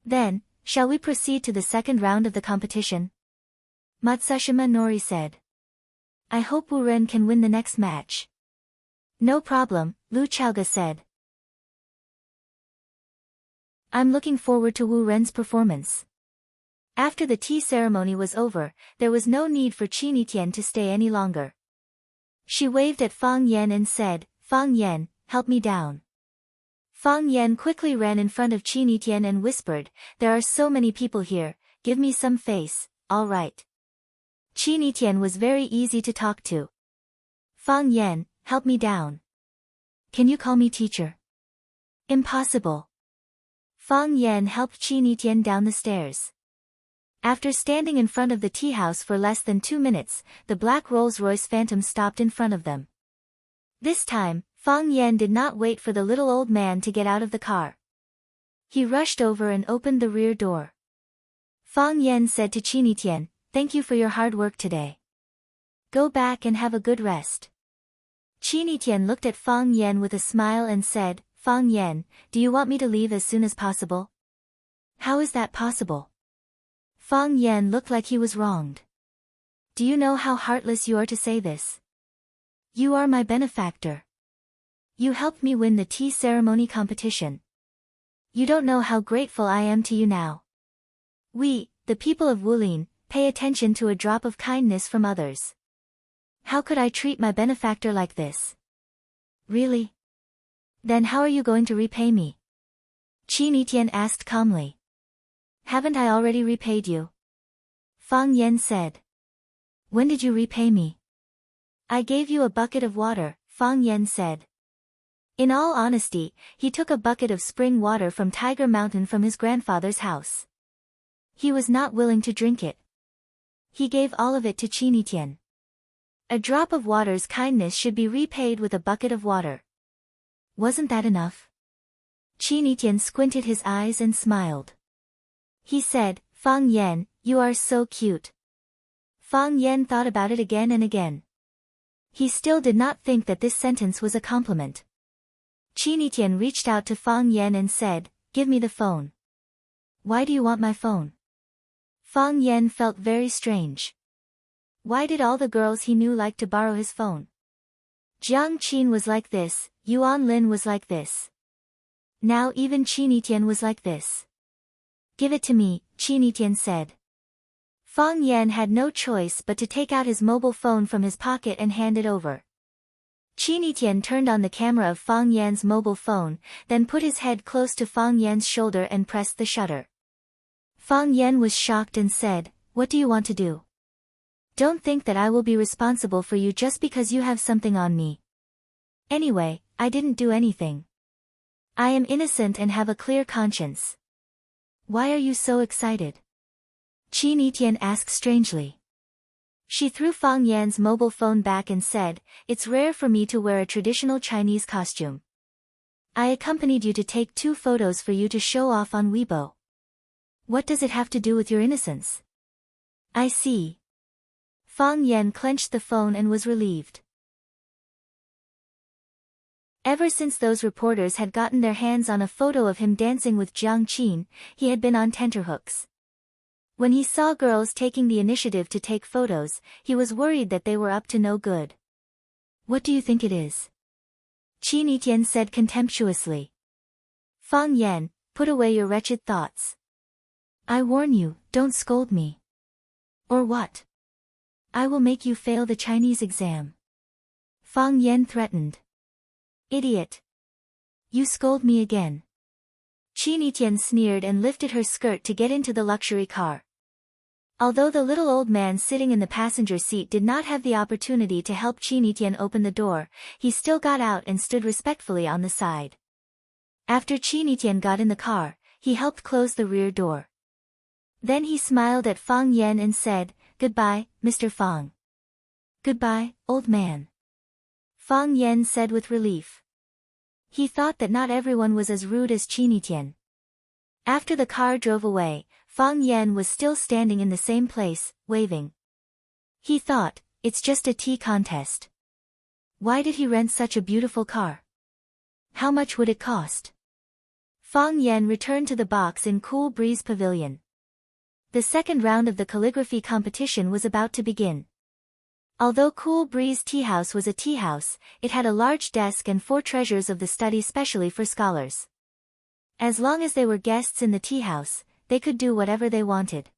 "Then, shall we proceed to the second round of the competition?" Matsushima Nori said. "I hope Wu Ren can win the next match." "No problem," Lu Chaoga said. "I'm looking forward to Wu Ren's performance." After the tea ceremony was over, there was no need for Qin Tian to stay any longer. She waved at Fang Yen and said, "Fang Yen, help me down." Fang Yen quickly ran in front of Qin Tian and whispered, "There are so many people here, give me some face, all right." Qin Tian was very easy to talk to. "Fang Yen, help me down." "Can you call me teacher?" "Impossible." Fang Yen helped Qin Tian down the stairs. After standing in front of the tea house for less than 2 minutes, the black Rolls-Royce Phantom stopped in front of them. This time, Fang Yen did not wait for the little old man to get out of the car. He rushed over and opened the rear door. Fang Yen said to Qin Tian, "Thank you for your hard work today. Go back and have a good rest." Qin Tian looked at Fang Yen with a smile and said, "Fang Yen, do you want me to leave as soon as possible?" "How is that possible?" Fang Yen looked like he was wronged. "Do you know how heartless you are to say this? You are my benefactor. You helped me win the tea ceremony competition. You don't know how grateful I am to you now. We, the people of Wulin, pay attention to a drop of kindness from others. How could I treat my benefactor like this?" "Really? Then how are you going to repay me?" Qin Tian asked calmly. "Haven't I already repaid you?" Fang Yen said. "When did you repay me?" "I gave you a bucket of water," Fang Yen said. In all honesty, he took a bucket of spring water from Tiger Mountain from his grandfather's house. He was not willing to drink it. He gave all of it to Qin Tian. A drop of water's kindness should be repaid with a bucket of water. Wasn't that enough? Qin Tian squinted his eyes and smiled. He said, "Fang Yen, you are so cute." Fang Yen thought about it again and again. He still did not think that this sentence was a compliment. Qin Tian reached out to Fang Yen and said, "Give me the phone." "Why do you want my phone?" Fang Yen felt very strange. Why did all the girls he knew like to borrow his phone? Jiang Qin was like this, Yuan Lin was like this. Now even Qin Tian was like this. "Give it to me," Qin Tian said. Fang Yen had no choice but to take out his mobile phone from his pocket and hand it over. Qin Tian turned on the camera of Fang Yan's mobile phone, then put his head close to Fang Yan's shoulder and pressed the shutter. Fang Yan was shocked and said, "What do you want to do? Don't think that I will be responsible for you just because you have something on me. Anyway, I didn't do anything. I am innocent and have a clear conscience." "Why are you so excited?" Qin Tian asked strangely. She threw Fang Yan's mobile phone back and said, "It's rare for me to wear a traditional Chinese costume. I accompanied you to take 2 photos for you to show off on Weibo. What does it have to do with your innocence?" "I see." Fang Yan clenched the phone and was relieved. Ever since those reporters had gotten their hands on a photo of him dancing with Jiang Qin, he had been on tenterhooks. When he saw girls taking the initiative to take photos, he was worried that they were up to no good. "What do you think it is?" Qin Tian said contemptuously. "Fang Yan, put away your wretched thoughts. I warn you, don't scold me. Or what? I will make you fail the Chinese exam." Fang Yan threatened. "Idiot. You scold me again. Chinitian sneered and lifted her skirt to get into the luxury car. Although the little old man sitting in the passenger seat did not have the opportunity to help Chinitian open the door, he still got out and stood respectfully on the side. After Chinitian got in the car, he helped close the rear door. Then he smiled at Fang Yan and said, "Goodbye, Mr. Fang." "Goodbye, old man," Fang Yan said with relief. He thought that not everyone was as rude as Chinitian. After the car drove away, Fang Yan was still standing in the same place, waving. He thought, it's just a tea contest. Why did he rent such a beautiful car? How much would it cost? Fang Yan returned to the box in Cool Breeze Pavilion. The second round of the calligraphy competition was about to begin. Although Cool Breeze Tea House was a tea house, it had a large desk and 4 treasures of the study specially for scholars. As long as they were guests in the tea house, they could do whatever they wanted.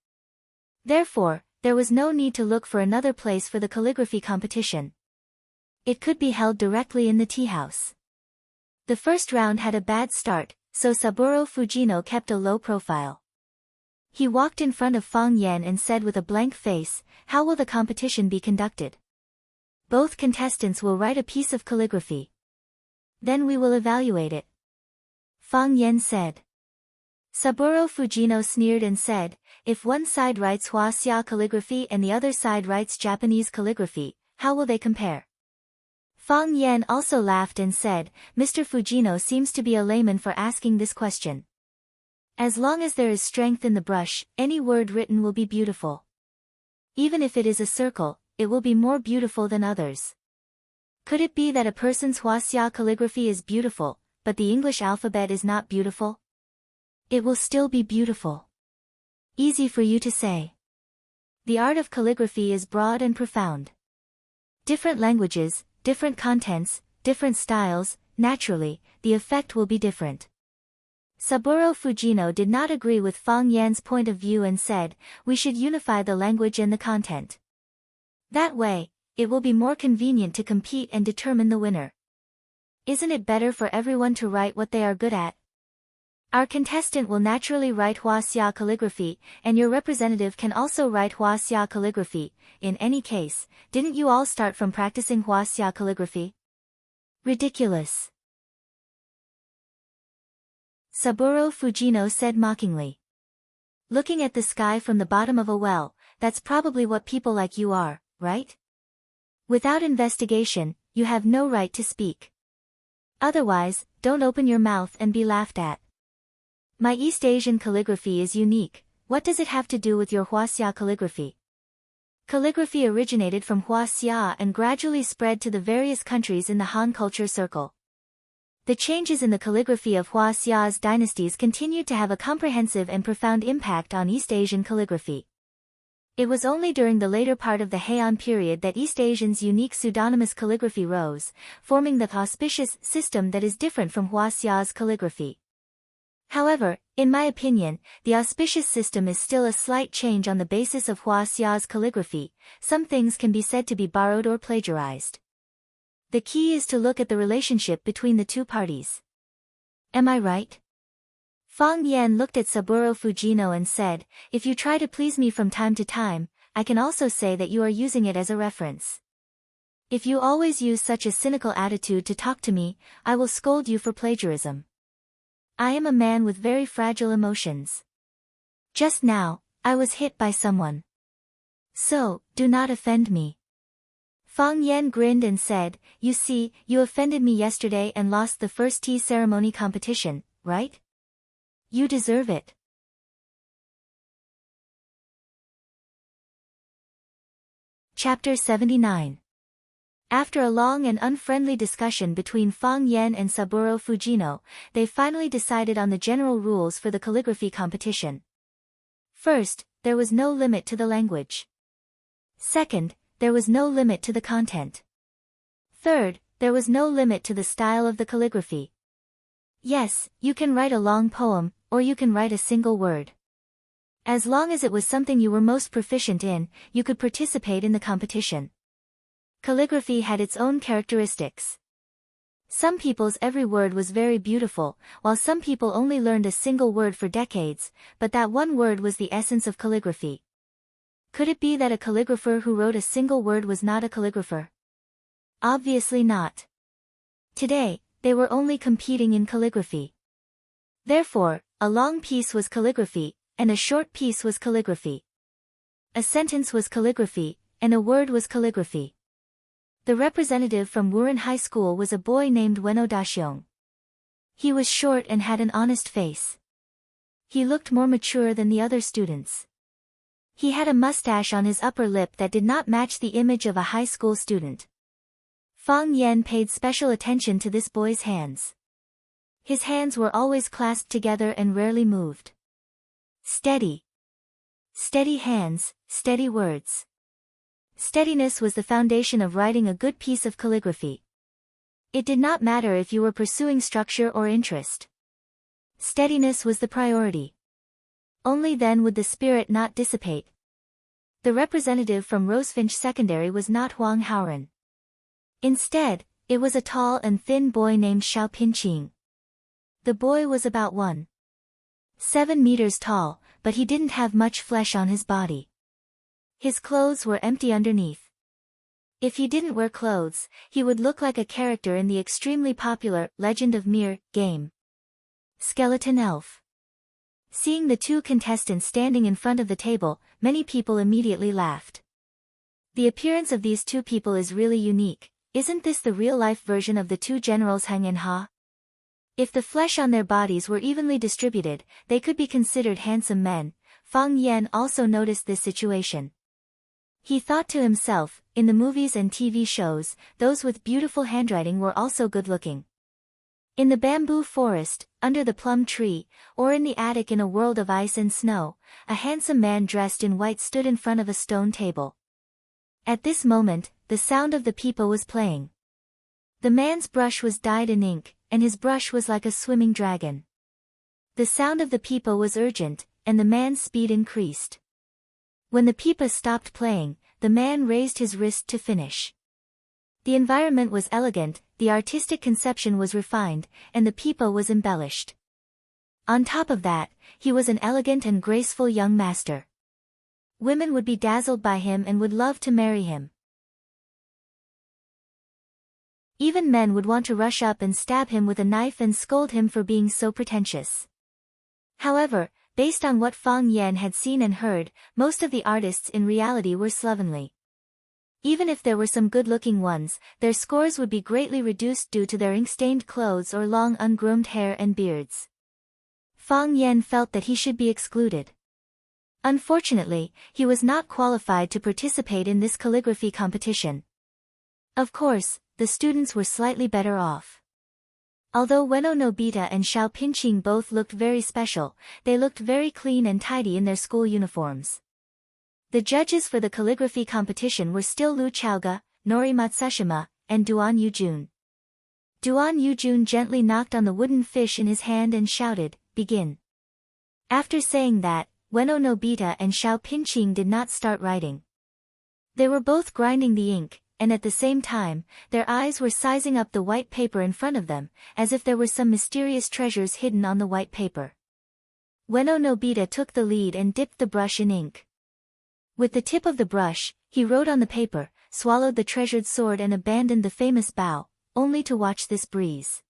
Therefore, there was no need to look for another place for the calligraphy competition. It could be held directly in the tea house. The first round had a bad start, so Saburo Fujino kept a low profile. He walked in front of Fang Yan and said with a blank face, "How will the competition be conducted?" "Both contestants will write a piece of calligraphy. Then we will evaluate it," Fang Yan said. Saburo Fujino sneered and said, "If one side writes Huaxia calligraphy and the other side writes Japanese calligraphy, how will they compare?" Fang Yan also laughed and said, "Mr. Fujino seems to be a layman for asking this question. As long as there is strength in the brush, any word written will be beautiful. Even if it is a circle, it will be more beautiful than others. Could it be that a person's Huaxia calligraphy is beautiful, but the English alphabet is not beautiful? It will still be beautiful. Easy for you to say. The art of calligraphy is broad and profound. Different languages, different contents, different styles, naturally, the effect will be different." Saburo Fujino did not agree with Fang Yan's point of view and said, "We should unify the language and the content. That way, it will be more convenient to compete and determine the winner. Isn't it better for everyone to write what they are good at? Our contestant will naturally write Huaxia calligraphy, and your representative can also write Huaxia calligraphy. In any case, didn't you all start from practicing Huaxia calligraphy?" "Ridiculous," Saburo Fujino said mockingly. "Looking at the sky from the bottom of a well, that's probably what people like you are, right? Without investigation, you have no right to speak. Otherwise, don't open your mouth and be laughed at. My East Asian calligraphy is unique. What does it have to do with your Huaxia calligraphy?" Calligraphy originated from Huaxia and gradually spread to the various countries in the Han culture circle. The changes in the calligraphy of Huaxia's dynasties continued to have a comprehensive and profound impact on East Asian calligraphy. It was only during the later part of the Heian period that East Asians' unique pseudonymous calligraphy rose, forming the auspicious system that is different from Huaxia's calligraphy. However, in my opinion, the auspicious system is still a slight change on the basis of Huaxia's calligraphy. Some things can be said to be borrowed or plagiarized. The key is to look at the relationship between the two parties. Am I right? Fang Yan looked at Saburo Fujino and said, "If you try to please me from time to time, I can also say that you are using it as a reference. If you always use such a cynical attitude to talk to me, I will scold you for plagiarism. I am a man with very fragile emotions. Just now, I was hit by someone. So, do not offend me." Fang Yan grinned and said, "You see, you offended me yesterday and lost the first tea ceremony competition, right? You deserve it." Chapter 79. After a long and unfriendly discussion between Fang Yan and Saburo Fujino, they finally decided on the general rules for the calligraphy competition. First, there was no limit to the language. Second, there was no limit to the content. Third, there was no limit to the style of the calligraphy. Yes, you can write a long poem, or you can write a single word. As long as it was something you were most proficient in, you could participate in the competition. Calligraphy had its own characteristics. Some people's every word was very beautiful, while some people only learned a single word for decades, but that one word was the essence of calligraphy. Could it be that a calligrapher who wrote a single word was not a calligrapher? Obviously not. Today, they were only competing in calligraphy. Therefore, a long piece was calligraphy, and a short piece was calligraphy. A sentence was calligraphy, and a word was calligraphy. The representative from Wuren High School was a boy named Weno Daxiong. He was short and had an honest face. He looked more mature than the other students. He had a mustache on his upper lip that did not match the image of a high school student. Fang Yan paid special attention to this boy's hands. His hands were always clasped together and rarely moved. Steady. Steady hands, steady words. Steadiness was the foundation of writing a good piece of calligraphy. It did not matter if you were pursuing structure or interest. Steadiness was the priority. Only then would the spirit not dissipate. The representative from Rosefinch Secondary was not Huang Haoren. Instead, it was a tall and thin boy named Xiao Pinqing. The boy was about 1.7 meters tall, but he didn't have much flesh on his body. His clothes were empty underneath. If he didn't wear clothes, he would look like a character in the extremely popular Legend of Mir game. Skeleton Elf. Seeing the two contestants standing in front of the table, many people immediately laughed. The appearance of these two people is really unique. Isn't this the real-life version of the two generals Hang and Ha? If the flesh on their bodies were evenly distributed, they could be considered handsome men. Fang Yan also noticed this situation. He thought to himself, in the movies and TV shows, those with beautiful handwriting were also good-looking. In the bamboo forest, under the plum tree, or in the attic in a world of ice and snow, a handsome man dressed in white stood in front of a stone table. At this moment, the sound of the pipa was playing. The man's brush was dyed in ink, and his brush was like a swimming dragon. The sound of the pipa was urgent, and the man's speed increased. When the pipa stopped playing, the man raised his wrist to finish. The environment was elegant, the artistic conception was refined, and the pipa was embellished. On top of that, he was an elegant and graceful young master. Women would be dazzled by him and would love to marry him. Even men would want to rush up and stab him with a knife and scold him for being so pretentious. However, based on what Fang Yan had seen and heard, most of the artists in reality were slovenly. Even if there were some good-looking ones, their scores would be greatly reduced due to their ink-stained clothes or long ungroomed hair and beards. Fang Yan felt that he should be excluded. Unfortunately, he was not qualified to participate in this calligraphy competition. Of course, the students were slightly better off. Although Ueno Nobita and Xiao Pinqing both looked very special, they looked very clean and tidy in their school uniforms. The judges for the calligraphy competition were still Lu Chaoga, Nori Matsushima, and Duan Yujun. Duan Yujun gently knocked on the wooden fish in his hand and shouted, "Begin." After saying that, Ueno Nobita and Xiao Pinqing did not start writing. They were both grinding the ink, and at the same time, their eyes were sizing up the white paper in front of them, as if there were some mysterious treasures hidden on the white paper. Ueno Nobita took the lead and dipped the brush in ink. With the tip of the brush, he wrote on the paper, swallowed the treasured sword and abandoned the famous bow, only to watch this breeze.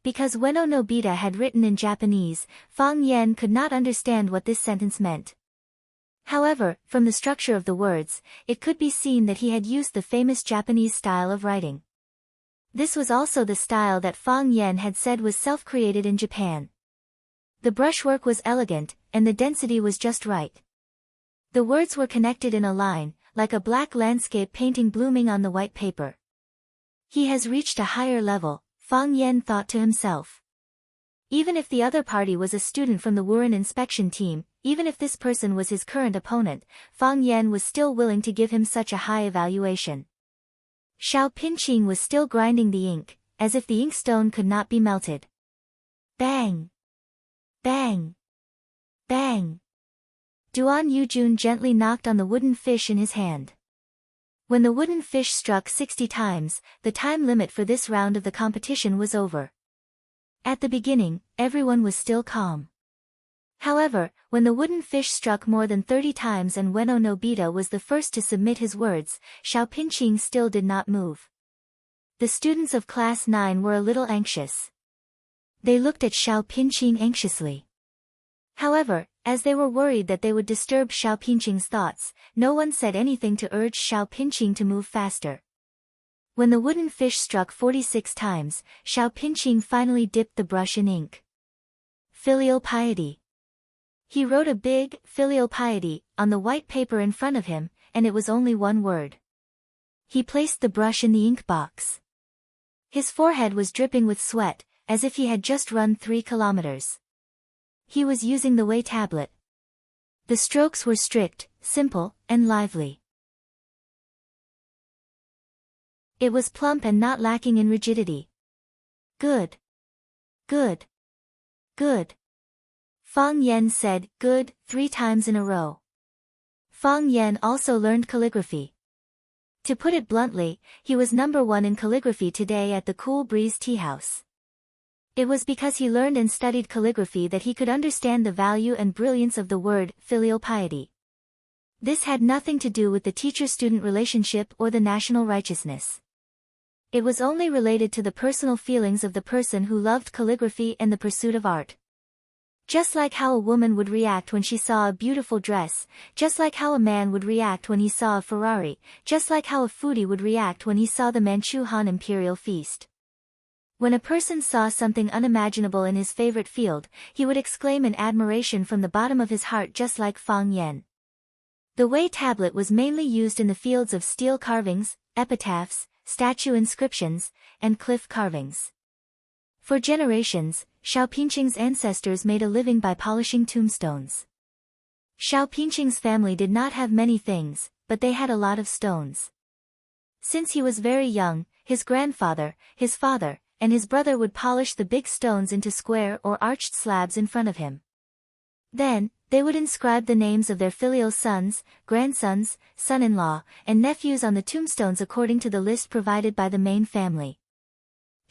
Because Ueno Nobita had written in Japanese, Fang Yan could not understand what this sentence meant. However, from the structure of the words, it could be seen that he had used the famous Japanese style of writing. This was also the style that Fang Yan had said was self-created in Japan. The brushwork was elegant, and the density was just right. The words were connected in a line, like a black landscape painting blooming on the white paper. He has reached a higher level, Fang Yan thought to himself. Even if the other party was a student from the Wuren inspection team, even if this person was his current opponent, Fang Yan was still willing to give him such a high evaluation. Xiao Pinqing was still grinding the ink, as if the inkstone could not be melted. Bang! Bang! Bang! Duan Yujun gently knocked on the wooden fish in his hand. When the wooden fish struck 60 times, the time limit for this round of the competition was over. At the beginning, everyone was still calm. However, when the wooden fish struck more than 30 times and Ueno Nobita was the first to submit his words, Xiao Pinqing still did not move. The students of Class 9 were a little anxious. They looked at Xiao Pinqing anxiously. However, as they were worried that they would disturb Xiao Pinqing's thoughts, no one said anything to urge Xiao Pinqing to move faster. When the wooden fish struck 46 times, Xiao Pinqing finally dipped the brush in ink. Filial piety. He wrote a big, filial piety, on the white paper in front of him, and it was only one word. He placed the brush in the ink box. His forehead was dripping with sweat, as if he had just run 3 kilometers. He was using the Wei tablet. The strokes were strict, simple, and lively. It was plump and not lacking in rigidity. Good. Good. Good. Fang Yan said, good, 3 times in a row. Fang Yan also learned calligraphy. To put it bluntly, he was number 1 in calligraphy today at the Cool Breeze Tea House. It was because he learned and studied calligraphy that he could understand the value and brilliance of the word, filial piety. This had nothing to do with the teacher-student relationship or the national righteousness. It was only related to the personal feelings of the person who loved calligraphy and the pursuit of art. Just like how a woman would react when she saw a beautiful dress, just like how a man would react when he saw a Ferrari, just like how a foodie would react when he saw the Manchu Han Imperial Feast. When a person saw something unimaginable in his favorite field, he would exclaim in admiration from the bottom of his heart, just like Fang Yan. The Wei tablet was mainly used in the fields of steel carvings, epitaphs, statue inscriptions, and cliff carvings. For generations, Xiao Pinqing's ancestors made a living by polishing tombstones. Xiao Pinqing's family did not have many things, but they had a lot of stones. Since he was very young, his grandfather, his father, and his brother would polish the big stones into square or arched slabs in front of him. Then, they would inscribe the names of their filial sons, grandsons, son-in-law, and nephews on the tombstones according to the list provided by the main family.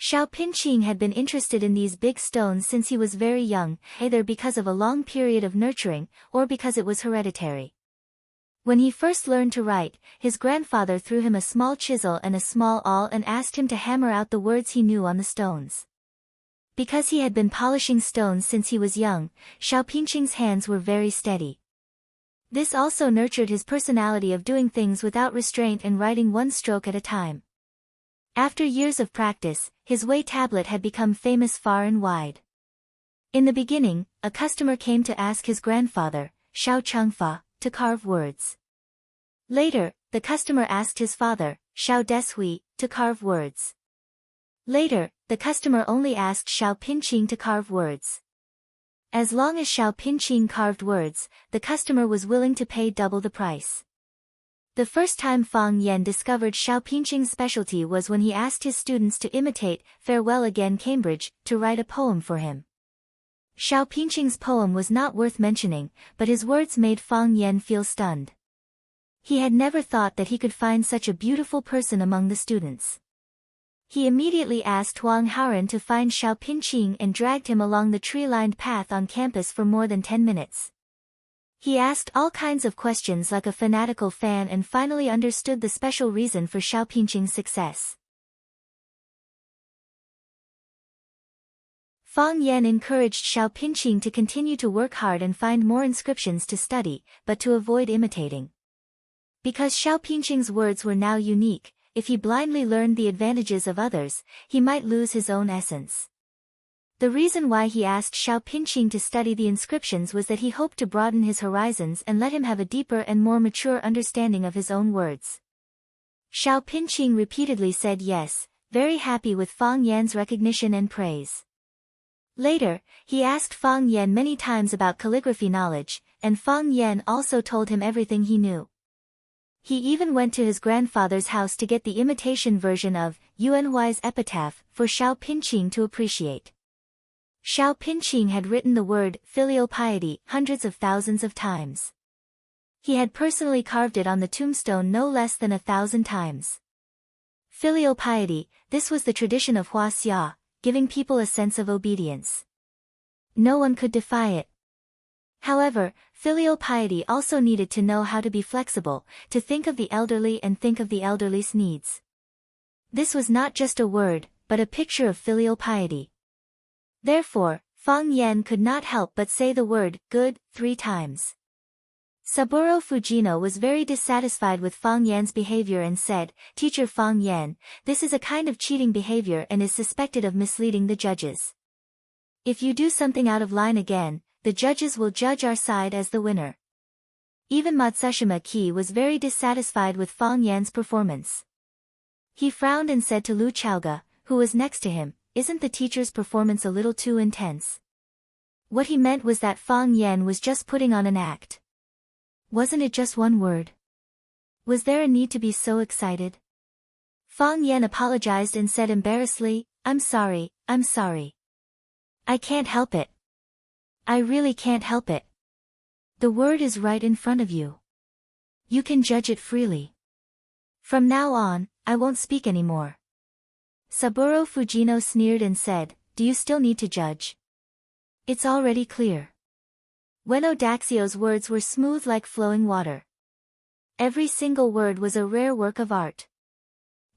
Xiao Pinqing had been interested in these big stones since he was very young, either because of a long period of nurturing, or because it was hereditary. When he first learned to write, his grandfather threw him a small chisel and a small awl and asked him to hammer out the words he knew on the stones. Because he had been polishing stones since he was young, Xiao Pinqing's hands were very steady. This also nurtured his personality of doing things without restraint and writing one stroke at a time. After years of practice, his Wei tablet had become famous far and wide. In the beginning, a customer came to ask his grandfather, Xiao Chengfa, to carve words. Later, the customer asked his father, Xiao Deshui, to carve words. Later, the customer only asked Xiao Pinqing to carve words. As long as Xiao Pinqing carved words, the customer was willing to pay double the price. The first time Fang Yan discovered Xiao Pinqing's specialty was when he asked his students to imitate Farewell Again Cambridge, to write a poem for him. Xiao Pinqing's poem was not worth mentioning, but his words made Fang Yan feel stunned. He had never thought that he could find such a beautiful person among the students. He immediately asked Wang Haoren to find Xiao Pinqing and dragged him along the tree-lined path on campus for more than 10 minutes. He asked all kinds of questions like a fanatical fan and finally understood the special reason for Xiao Pinqing's success. Fang Yan encouraged Xiao Pinqing to continue to work hard and find more inscriptions to study, but to avoid imitating. Because Xiao Pinqing's words were now unique, if he blindly learned the advantages of others, he might lose his own essence. The reason why he asked Xiao Pinqing to study the inscriptions was that he hoped to broaden his horizons and let him have a deeper and more mature understanding of his own words. Xiao Pinqing repeatedly said yes, very happy with Fang Yan's recognition and praise. Later, he asked Fang Yan many times about calligraphy knowledge, and Fang Yan also told him everything he knew. He even went to his grandfather's house to get the imitation version of Yuanhuai's epitaph for Xiao Pinqing to appreciate. Xiao Pinqing had written the word filial piety hundreds of thousands of times. He had personally carved it on the tombstone no less than 1,000 times. Filial piety, this was the tradition of Hua Xia, giving people a sense of obedience. No one could defy it. However, filial piety also needed to know how to be flexible, to think of the elderly and think of the elderly's needs. This was not just a word, but a picture of filial piety. Therefore, Fang Yan could not help but say the word, good, 3 times. Saburo Fujino was very dissatisfied with Fang Yan's behavior and said, Teacher Fang Yan, this is a kind of cheating behavior and is suspected of misleading the judges. If you do something out of line again, the judges will judge our side as the winner. Even Matsushima Ki was very dissatisfied with Fang Yan's performance. He frowned and said to Lu Chaoga, who was next to him, isn't the teacher's performance a little too intense? What he meant was that Fang Yan was just putting on an act. Wasn't it just one word? Was there a need to be so excited? Fang Yan apologized and said embarrassedly, I'm sorry. I can't help it. I really can't help it. The word is right in front of you. You can judge it freely. From now on, I won't speak anymore. Saburo Fujino sneered and said, do you still need to judge? It's already clear. Ueno Daxio's words were smooth like flowing water. Every single word was a rare work of art.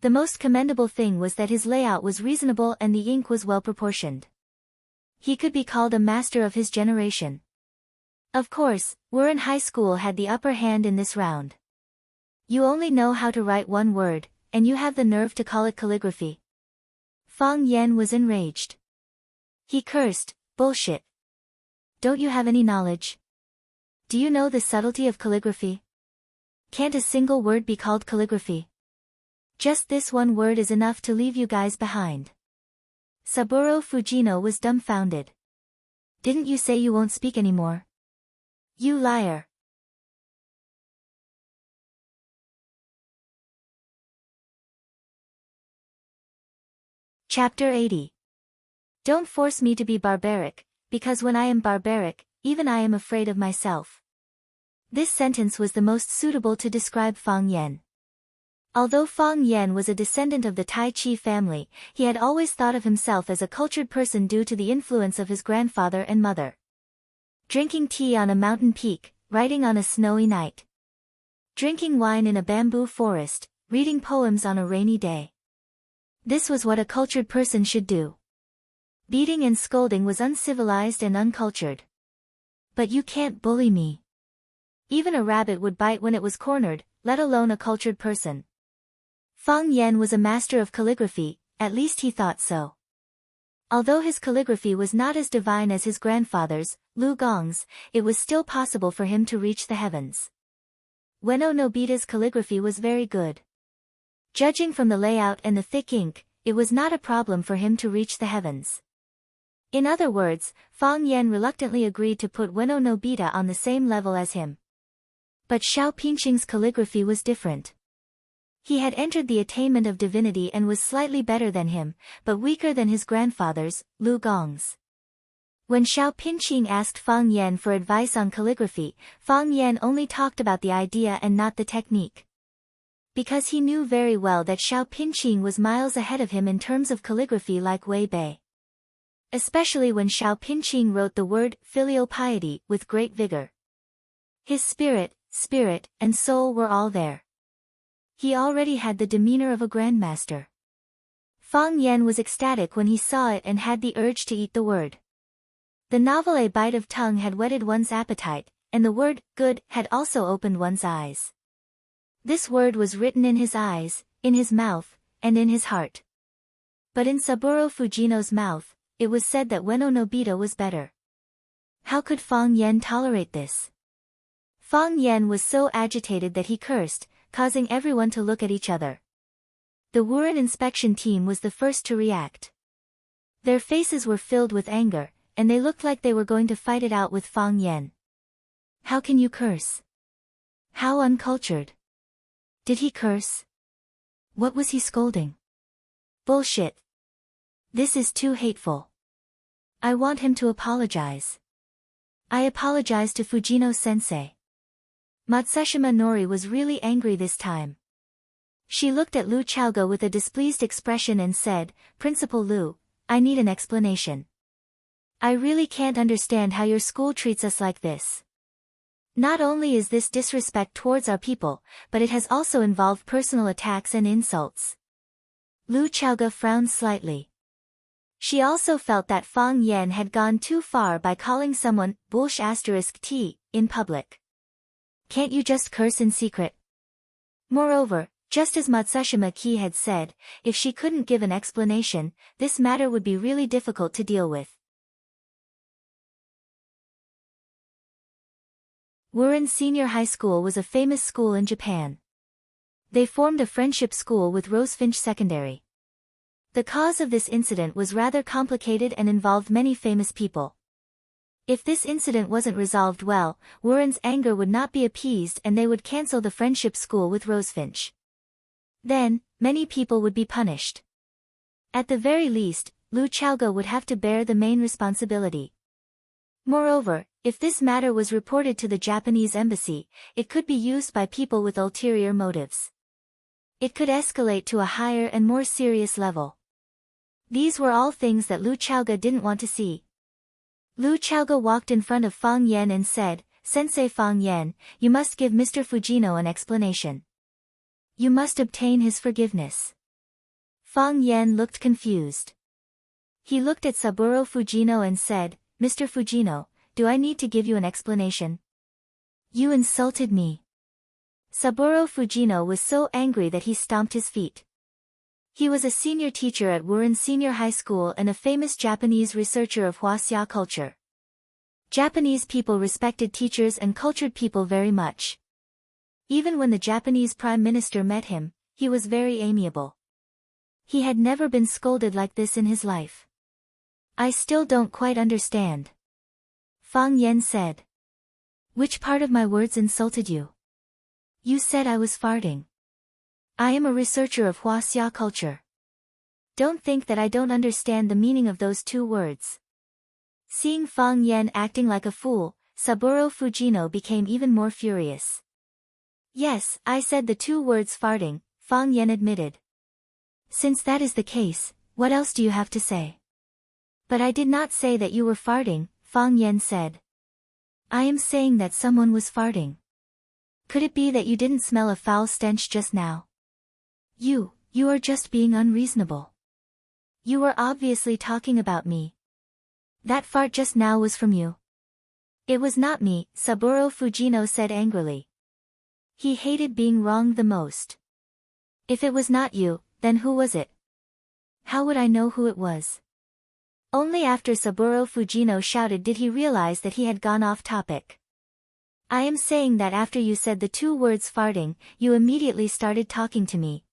The most commendable thing was that his layout was reasonable and the ink was well proportioned. He could be called a master of his generation. Of course, Wuren High School had the upper hand in this round. You only know how to write one word, and you have the nerve to call it calligraphy. Fang Yan was enraged. He cursed, bullshit. Don't you have any knowledge? Do you know the subtlety of calligraphy? Can't a single word be called calligraphy? Just this one word is enough to leave you guys behind. Saburo Fujino was dumbfounded. Didn't you say you won't speak anymore? You liar. Chapter 80. Don't force me to be barbaric, because when I am barbaric, even I am afraid of myself. This sentence was the most suitable to describe Fang Yan. Although Fang Yan was a descendant of the Tai Chi family, he had always thought of himself as a cultured person due to the influence of his grandfather and mother. Drinking tea on a mountain peak, writing on a snowy night. Drinking wine in a bamboo forest, reading poems on a rainy day. This was what a cultured person should do. Beating and scolding was uncivilized and uncultured. But you can't bully me. Even a rabbit would bite when it was cornered, let alone a cultured person. Fang Yan was a master of calligraphy, at least he thought so. Although his calligraphy was not as divine as his grandfather's, Lu Gong's, it was still possible for him to reach the heavens. Ueno Nobita's calligraphy was very good. Judging from the layout and the thick ink, it was not a problem for him to reach the heavens. In other words, Fang Yan reluctantly agreed to put Ueno Nobita on the same level as him. But Xiao Pinqing's calligraphy was different. He had entered the attainment of divinity and was slightly better than him, but weaker than his grandfather's, Lu Gong's. When Xiao Pinqing asked Fang Yan for advice on calligraphy, Fang Yan only talked about the idea and not the technique. Because he knew very well that Xiao Pinqing was miles ahead of him in terms of calligraphy like Wei Bei. Especially when Xiao Pinqing wrote the word filial piety with great vigor. His spirit, and soul were all there. He already had the demeanor of a grandmaster. Fang Yan was ecstatic when he saw it and had the urge to eat the word. The novel A Bite of Tongue had whetted one's appetite, and the word, good, had also opened one's eyes. This word was written in his eyes, in his mouth, and in his heart. But in Saburo Fujino's mouth, it was said that Ueno Nobita was better. How could Fang Yan tolerate this? Fang Yan was so agitated that he cursed, causing everyone to look at each other. The Wuren inspection team was the first to react. Their faces were filled with anger, and they looked like they were going to fight it out with Fang Yan. How can you curse? How uncultured. Did he curse? What was he scolding? Bullshit. This is too hateful. I want him to apologize. I apologize to Fujino-sensei. Matsushima Nori was really angry this time. She looked at Lu Chaoga with a displeased expression and said, "Principal Lu, I need an explanation. I really can't understand how your school treats us like this. Not only is this disrespect towards our people, but it has also involved personal attacks and insults." Lu Chaoga frowned slightly. She also felt that Fang Yan had gone too far by calling someone **t in public. Can't you just curse in secret? Moreover, just as Matsushima Ki had said, if she couldn't give an explanation, this matter would be really difficult to deal with. Wuren Senior High School was a famous school in Japan. They formed a friendship school with Rosefinch Secondary. The cause of this incident was rather complicated and involved many famous people. If this incident wasn't resolved well, Wuren's anger would not be appeased and they would cancel the friendship school with Rosefinch. Then, many people would be punished. At the very least, Lu Chaoga would have to bear the main responsibility. Moreover, if this matter was reported to the Japanese embassy, it could be used by people with ulterior motives. It could escalate to a higher and more serious level. These were all things that Lu Chaoga didn't want to see. Lu Chaoga walked in front of Fang Yan and said, "Sensei Fang Yan, you must give Mr. Fujino an explanation. You must obtain his forgiveness." Fang Yan looked confused. He looked at Saburo Fujino and said, "Mr. Fujino, do I need to give you an explanation? You insulted me." Saburo Fujino was so angry that he stomped his feet. He was a senior teacher at Wuren Senior High School and a famous Japanese researcher of Huaxia culture. Japanese people respected teachers and cultured people very much. Even when the Japanese Prime Minister met him, he was very amiable. He had never been scolded like this in his life. "I still don't quite understand," Fang Yan said. "Which part of my words insulted you? You said I was farting. I am a researcher of Huaxia culture. Don't think that I don't understand the meaning of those two words." Seeing Fang Yan acting like a fool, Saburo Fujino became even more furious. "Yes, I said the two words farting," Fang Yan admitted. "Since that is the case, what else do you have to say?" "But I did not say that you were farting," Fang Yan said. "I am saying that someone was farting. Could it be that you didn't smell a foul stench just now? You are just being unreasonable. You were obviously talking about me. That fart just now was from you." "It was not me," Saburo Fujino said angrily. He hated being wronged the most. "If it was not you, then who was it?" "How would I know who it was?" Only after Saburo Fujino shouted did he realize that he had gone off topic. "I am saying that after you said the two words farting, you immediately started talking to me.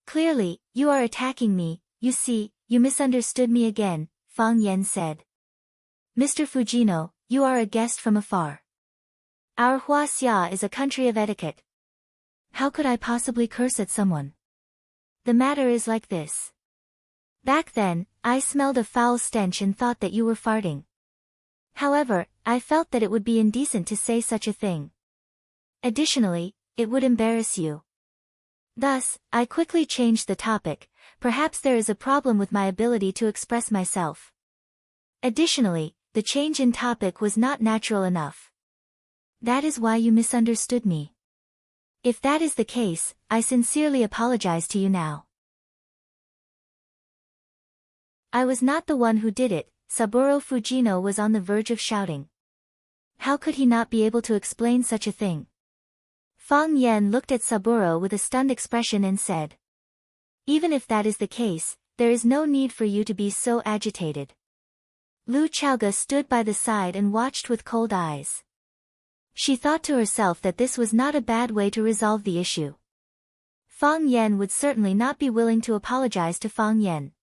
Clearly, you are attacking me. You see, you misunderstood me again," Fang Yan said. "Mr. Fujino, you are a guest from afar. Our Huaxia is a country of etiquette. How could I possibly curse at someone? The matter is like this. Back then, I smelled a foul stench and thought that you were farting. However, I felt that it would be indecent to say such a thing. Additionally, it would embarrass you. Thus, I quickly changed the topic. Perhaps there is a problem with my ability to express myself. Additionally, the change in topic was not natural enough. That is why you misunderstood me. If that is the case, I sincerely apologize to you now." "I was not the one who did it," Saburo Fujino was on the verge of shouting. How could he not be able to explain such a thing? Fang Yan looked at Saburo with a stunned expression and said, "Even if that is the case, there is no need for you to be so agitated." Lu Chaoga stood by the side and watched with cold eyes. She thought to herself that this was not a bad way to resolve the issue. Fang Yan would certainly not be willing to apologize to Fang Yan.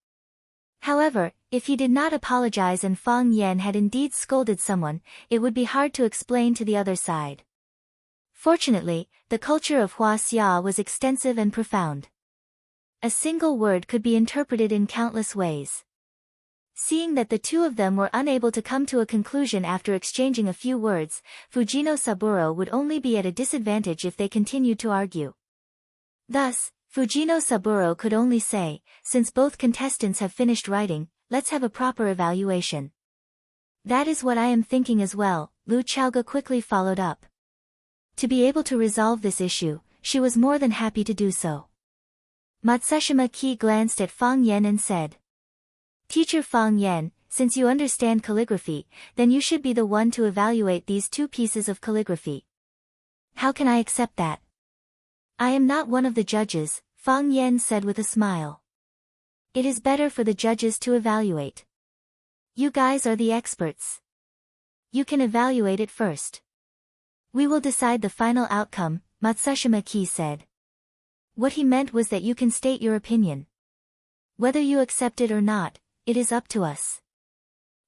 However, if he did not apologize and Fang Yan had indeed scolded someone, it would be hard to explain to the other side. Fortunately, the culture of Huaxia was extensive and profound. A single word could be interpreted in countless ways. Seeing that the two of them were unable to come to a conclusion after exchanging a few words, Fujino Saburo would only be at a disadvantage if they continued to argue. Thus, Fujino Saburo could only say, since both contestants have finished writing, let's have a proper evaluation. That is what I am thinking as well, Lu Chaoga quickly followed up. To be able to resolve this issue, she was more than happy to do so. Matsushima Ki glanced at Fang Yen and said, Teacher Fang Yen, since you understand calligraphy, then you should be the one to evaluate these two pieces of calligraphy. How can I accept that? I am not one of the judges, Fang Yen said with a smile. It is better for the judges to evaluate. You guys are the experts. You can evaluate it first. We will decide the final outcome, Matsushima Ki said. What he meant was that you can state your opinion. Whether you accept it or not, it is up to us.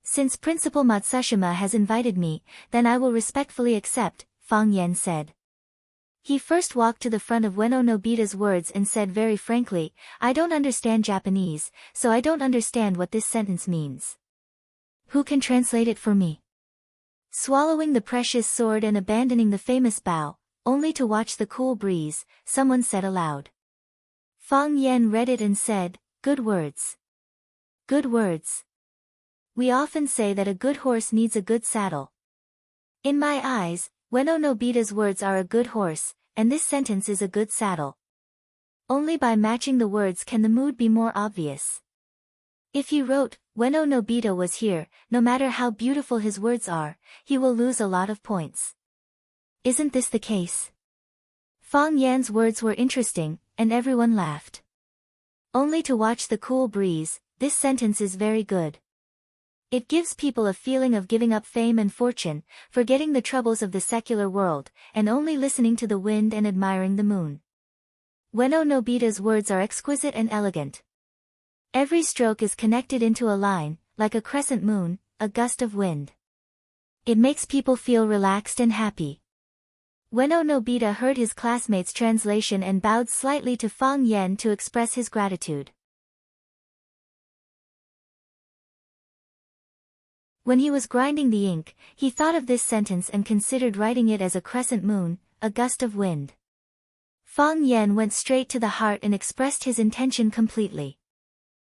Since Principal Matsushima has invited me, then I will respectfully accept, Fang Yen said. He first walked to the front of Ueno Nobita's words and said very frankly, I don't understand Japanese, so I don't understand what this sentence means. Who can translate it for me? Swallowing the precious sword and abandoning the famous bow, only to watch the cool breeze, someone said aloud. Fang Yen read it and said, good words. Good words. We often say that a good horse needs a good saddle. In my eyes, Ueno Nobita's words are a good horse, and this sentence is a good saddle. Only by matching the words can the mood be more obvious. If he wrote, Ueno Nobita was here, no matter how beautiful his words are, he will lose a lot of points. Isn't this the case? Fang Yan's words were interesting, and everyone laughed. Only to watch the cool breeze, this sentence is very good. It gives people a feeling of giving up fame and fortune, forgetting the troubles of the secular world, and only listening to the wind and admiring the moon. Ueno Nobita's words are exquisite and elegant. Every stroke is connected into a line, like a crescent moon, a gust of wind. It makes people feel relaxed and happy. Ueno Nobita heard his classmate's translation and bowed slightly to Fang Yen to express his gratitude. When he was grinding the ink, he thought of this sentence and considered writing it as a crescent moon, a gust of wind. Fang Yen went straight to the heart and expressed his intention completely.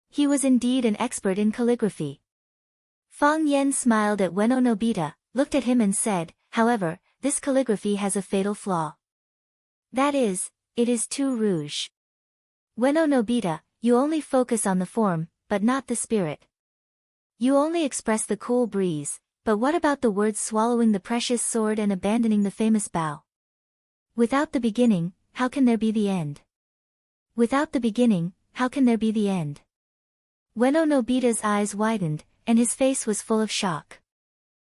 He was indeed an expert in calligraphy. Fang Yen smiled at Ueno Nobita, looked at him and said, however, this calligraphy has a fatal flaw. That is, it is too rouge. Ueno Nobita, you only focus on the form, but not the spirit. You only express the cool breeze, but what about the words swallowing the precious sword and abandoning the famous bow? Without the beginning, how can there be the end? Without the beginning, how can there be the end? Ueno Nobita's eyes widened, and his face was full of shock.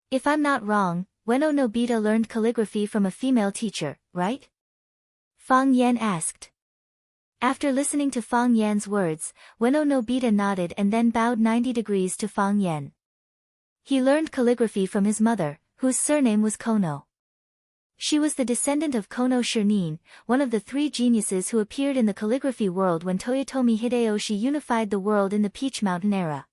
If I'm not wrong, Ueno Nobita learned calligraphy from a female teacher, right? Fang Yen asked. After listening to Fang Yan's words, Ueno Nobita nodded and then bowed 90 degrees to Fang Yen. He learned calligraphy from his mother, whose surname was Kono. She was the descendant of Kono Shirnin, one of the three geniuses who appeared in the calligraphy world when Toyotomi Hideyoshi unified the world in the Peach Mountain era.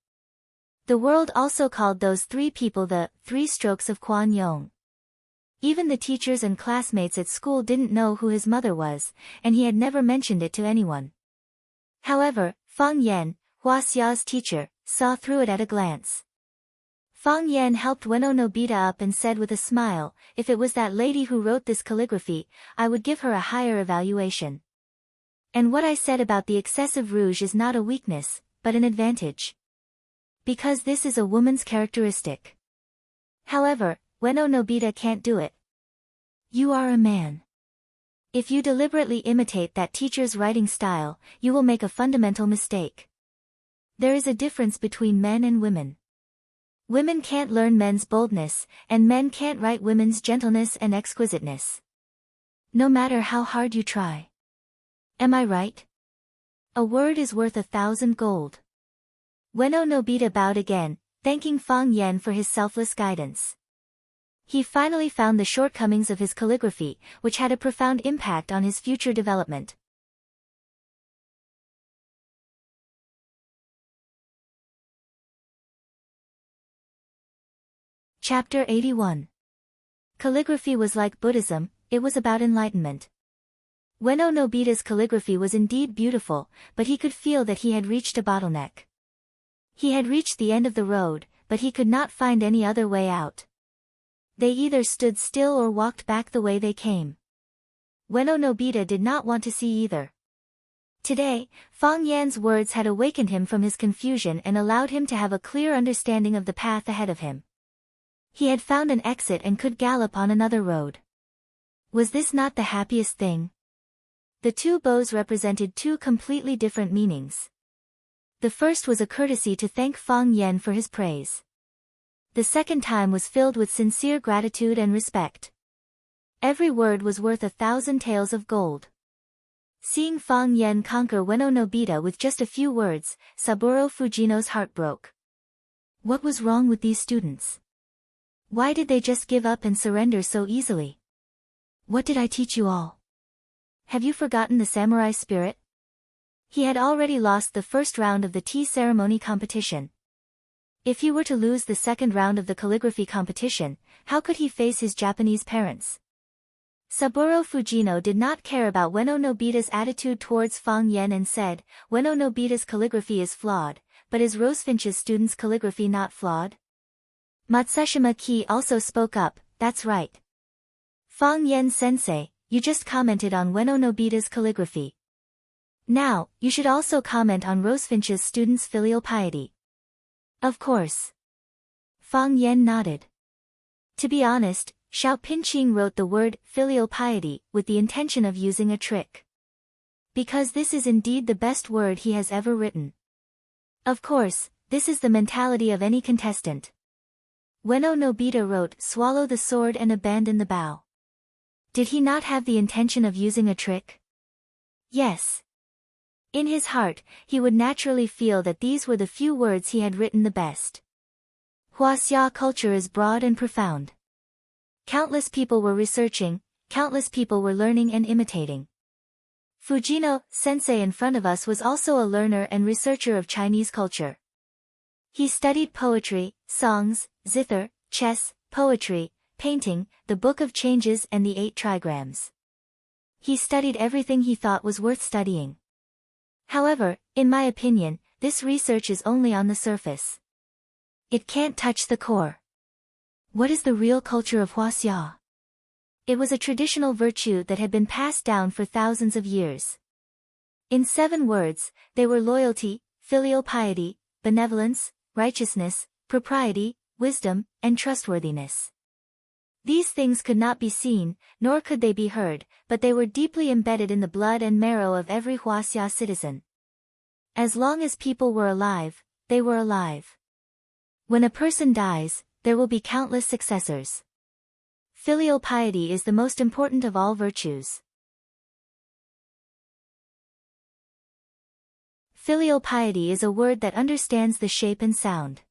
The world also called those three people the Three Strokes of Kwan Yong. Even the teachers and classmates at school didn't know who his mother was, and he had never mentioned it to anyone. However, Fang Yen, Hua Xiao's teacher, saw through it at a glance. Fang Yen helped Ueno Nobita up and said with a smile, if it was that lady who wrote this calligraphy, I would give her a higher evaluation. And what I said about the excessive rouge is not a weakness, but an advantage. Because this is a woman's characteristic. However, Ueno Nobita can't do it. You are a man. If you deliberately imitate that teacher's writing style, you will make a fundamental mistake. There is a difference between men and women. Women can't learn men's boldness, and men can't write women's gentleness and exquisiteness. No matter how hard you try. Am I right? A word is worth 1,000 gold. Ueno Nobita bowed again, thanking Fang Yen for his selfless guidance. He finally found the shortcomings of his calligraphy, which had a profound impact on his future development. Chapter 81. Calligraphy was like Buddhism, it was about enlightenment. Ueno Nobita's calligraphy was indeed beautiful, but he could feel that he had reached a bottleneck. He had reached the end of the road, but he could not find any other way out. They either stood still or walked back the way they came. Ueno Nobita did not want to see either. Today, Fang Yan's words had awakened him from his confusion and allowed him to have a clear understanding of the path ahead of him. He had found an exit and could gallop on another road. Was this not the happiest thing? The two bows represented two completely different meanings. The first was a courtesy to thank Fang Yan for his praise. The second time was filled with sincere gratitude and respect. Every word was worth 1,000 taels of gold. Seeing Fang Yan conquer Ueno Nobita with just a few words, Saburo Fujino's heart broke. What was wrong with these students? Why did they just give up and surrender so easily? What did I teach you all? Have you forgotten the samurai spirit? He had already lost the first round of the tea ceremony competition. If he were to lose the second round of the calligraphy competition, how could he face his Japanese parents? Saburo Fujino did not care about Ueno Nobita's attitude towards Fang Yan and said, Ueno Nobita's calligraphy is flawed, but is Rosefinch's student's calligraphy not flawed? Matsushima Ki also spoke up, that's right. Fang Yan sensei, you just commented on Ueno Nobita's calligraphy. Now, you should also comment on Rosefinch's student's filial piety. Of course. Fang Yan nodded. To be honest, Xiao Pinqing wrote the word filial piety with the intention of using a trick. Because this is indeed the best word he has ever written. Of course, this is the mentality of any contestant. Ueno Nobita wrote swallow the sword and abandon the bow. Did he not have the intention of using a trick? Yes. In his heart, he would naturally feel that these were the few words he had written the best. Huaxia culture is broad and profound. Countless people were researching, countless people were learning and imitating. Fujino, sensei in front of us was also a learner and researcher of Chinese culture. He studied poetry, songs, zither, chess, poetry, painting, the Book of Changes and the 8 trigrams. He studied everything he thought was worth studying. However, in my opinion, this research is only on the surface. It can't touch the core. What is the real culture of Huaxia? It was a traditional virtue that had been passed down for thousands of years. In 7 words, they were loyalty, filial piety, benevolence, righteousness, propriety, wisdom, and trustworthiness. These things could not be seen, nor could they be heard, but they were deeply embedded in the blood and marrow of every Huaxia citizen. As long as people were alive, they were alive. When a person dies, there will be countless successors. Filial piety is the most important of all virtues. Filial piety is a word that understands the shape and sound.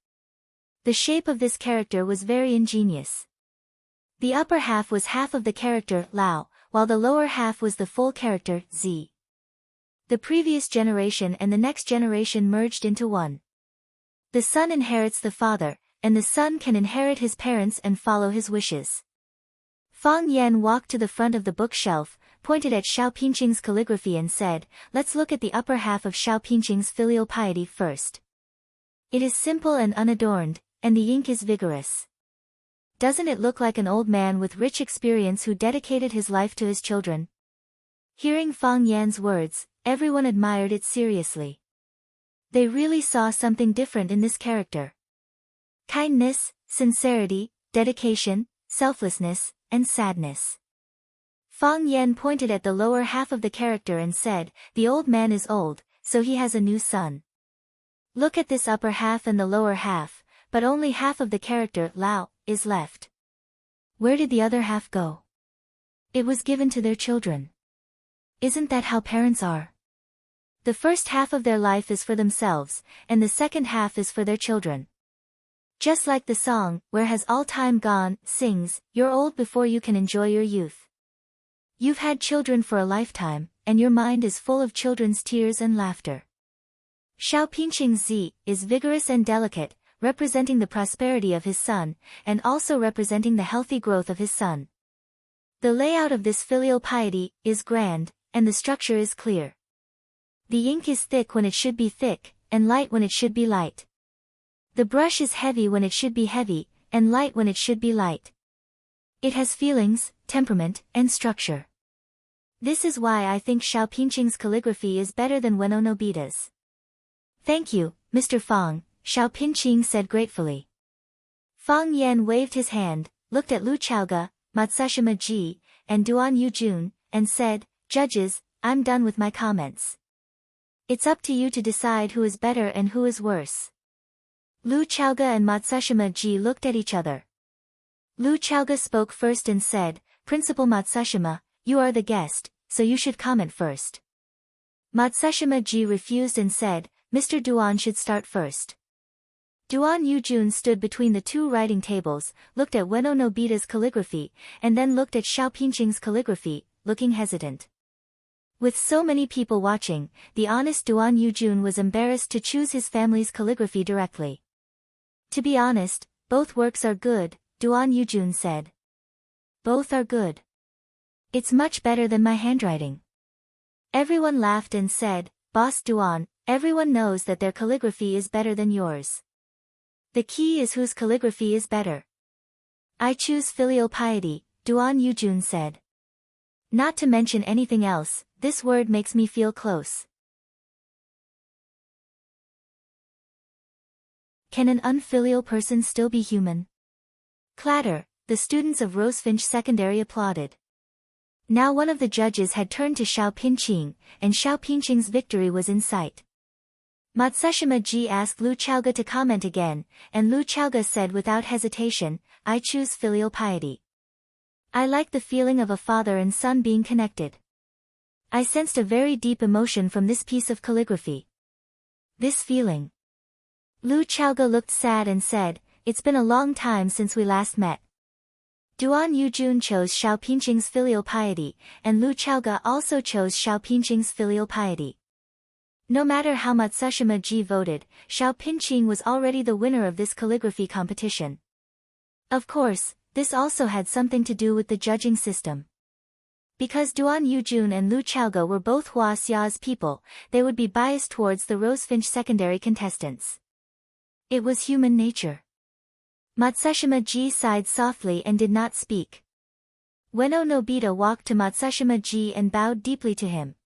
The shape of this character was very ingenious. The upper half was half of the character Lao, while the lower half was the full character Z. The previous generation and the next generation merged into one. The son inherits the father, and the son can inherit his parents and follow his wishes. Fang Yan walked to the front of the bookshelf, pointed at Xiao Pinqing's calligraphy and said, let's look at the upper half of Xiao Pinqing's filial piety first. It is simple and unadorned, and the ink is vigorous. Doesn't it look like an old man with rich experience who dedicated his life to his children? Hearing Fang Yan's words, everyone admired it seriously. They really saw something different in this character. Kindness, sincerity, dedication, selflessness, and sadness. Fang Yan pointed at the lower half of the character and said, the old man is old, so he has a new son. Look at this upper half and the lower half, but only half of the character Lao is left. Where did the other half go? It was given to their children. Isn't that how parents are? The first half of their life is for themselves, and the second half is for their children. Just like the song, Where Has All Time Gone, sings, you're old before you can enjoy your youth. You've had children for a lifetime, and your mind is full of children's tears and laughter. Xiao Pinqing's Z is vigorous and delicate, representing the prosperity of his son, and also representing the healthy growth of his son. The layout of this filial piety is grand, and the structure is clear. The ink is thick when it should be thick, and light when it should be light. The brush is heavy when it should be heavy, and light when it should be light. It has feelings, temperament, and structure. This is why I think Xiaopingqing's calligraphy is better than Ueno Nobita's. Thank you, Mr. Fang, Xiaopingqing said gratefully. Fang Yan waved his hand, looked at Lu Chaoge, Matsushima Ji, and Duan Yujun, and said, "Judges, I'm done with my comments. It's up to you to decide who is better and who is worse." Lu Chaoge and Matsushima Ji looked at each other. Lu Chaoge spoke first and said, "Principal Matsushima, you are the guest, so you should comment first." Matsushima Ji refused and said, "Mr. Duan should start first." Duan Yujun stood between the two writing tables, looked at Ueno Nobita's calligraphy, and then looked at Xiaopingqing's calligraphy, looking hesitant. With so many people watching, the honest Duan Yujun was embarrassed to choose his family's calligraphy directly. "To be honest, both works are good," Duan Yujun said. "Both are good. It's much better than my handwriting." Everyone laughed and said, "Boss Duan, everyone knows that their calligraphy is better than yours. The key is whose calligraphy is better." "I choose filial piety," Duan Yujun said. "Not to mention anything else, this word makes me feel close." Can an unfilial person still be human? Clatter, the students of Rosefinch Secondary applauded. Now one of the judges had turned to Xiaopingqing, and Xiaopingqing's victory was in sight. Matsushima Ji asked Lu Chaoge to comment again, and Lu Chaoge said without hesitation, "I choose filial piety. I like the feeling of a father and son being connected. I sensed a very deep emotion from this piece of calligraphy. This feeling." Lu Chaoge looked sad and said, "It's been a long time since we last met." Duan Yujun chose Xiaopingqing's filial piety, and Lu Chaoge also chose Xiaopingqing's filial piety. No matter how Matsushima Ji voted, Xiaopingqing was already the winner of this calligraphy competition. Of course, this also had something to do with the judging system. Because Duan Yujun and Lu Chaoge were both Huaxia's people, they would be biased towards the Rosefinch Secondary contestants. It was human nature. Matsushima Ji sighed softly and did not speak. Ueno Nobita walked to Matsushima Ji and bowed deeply to him.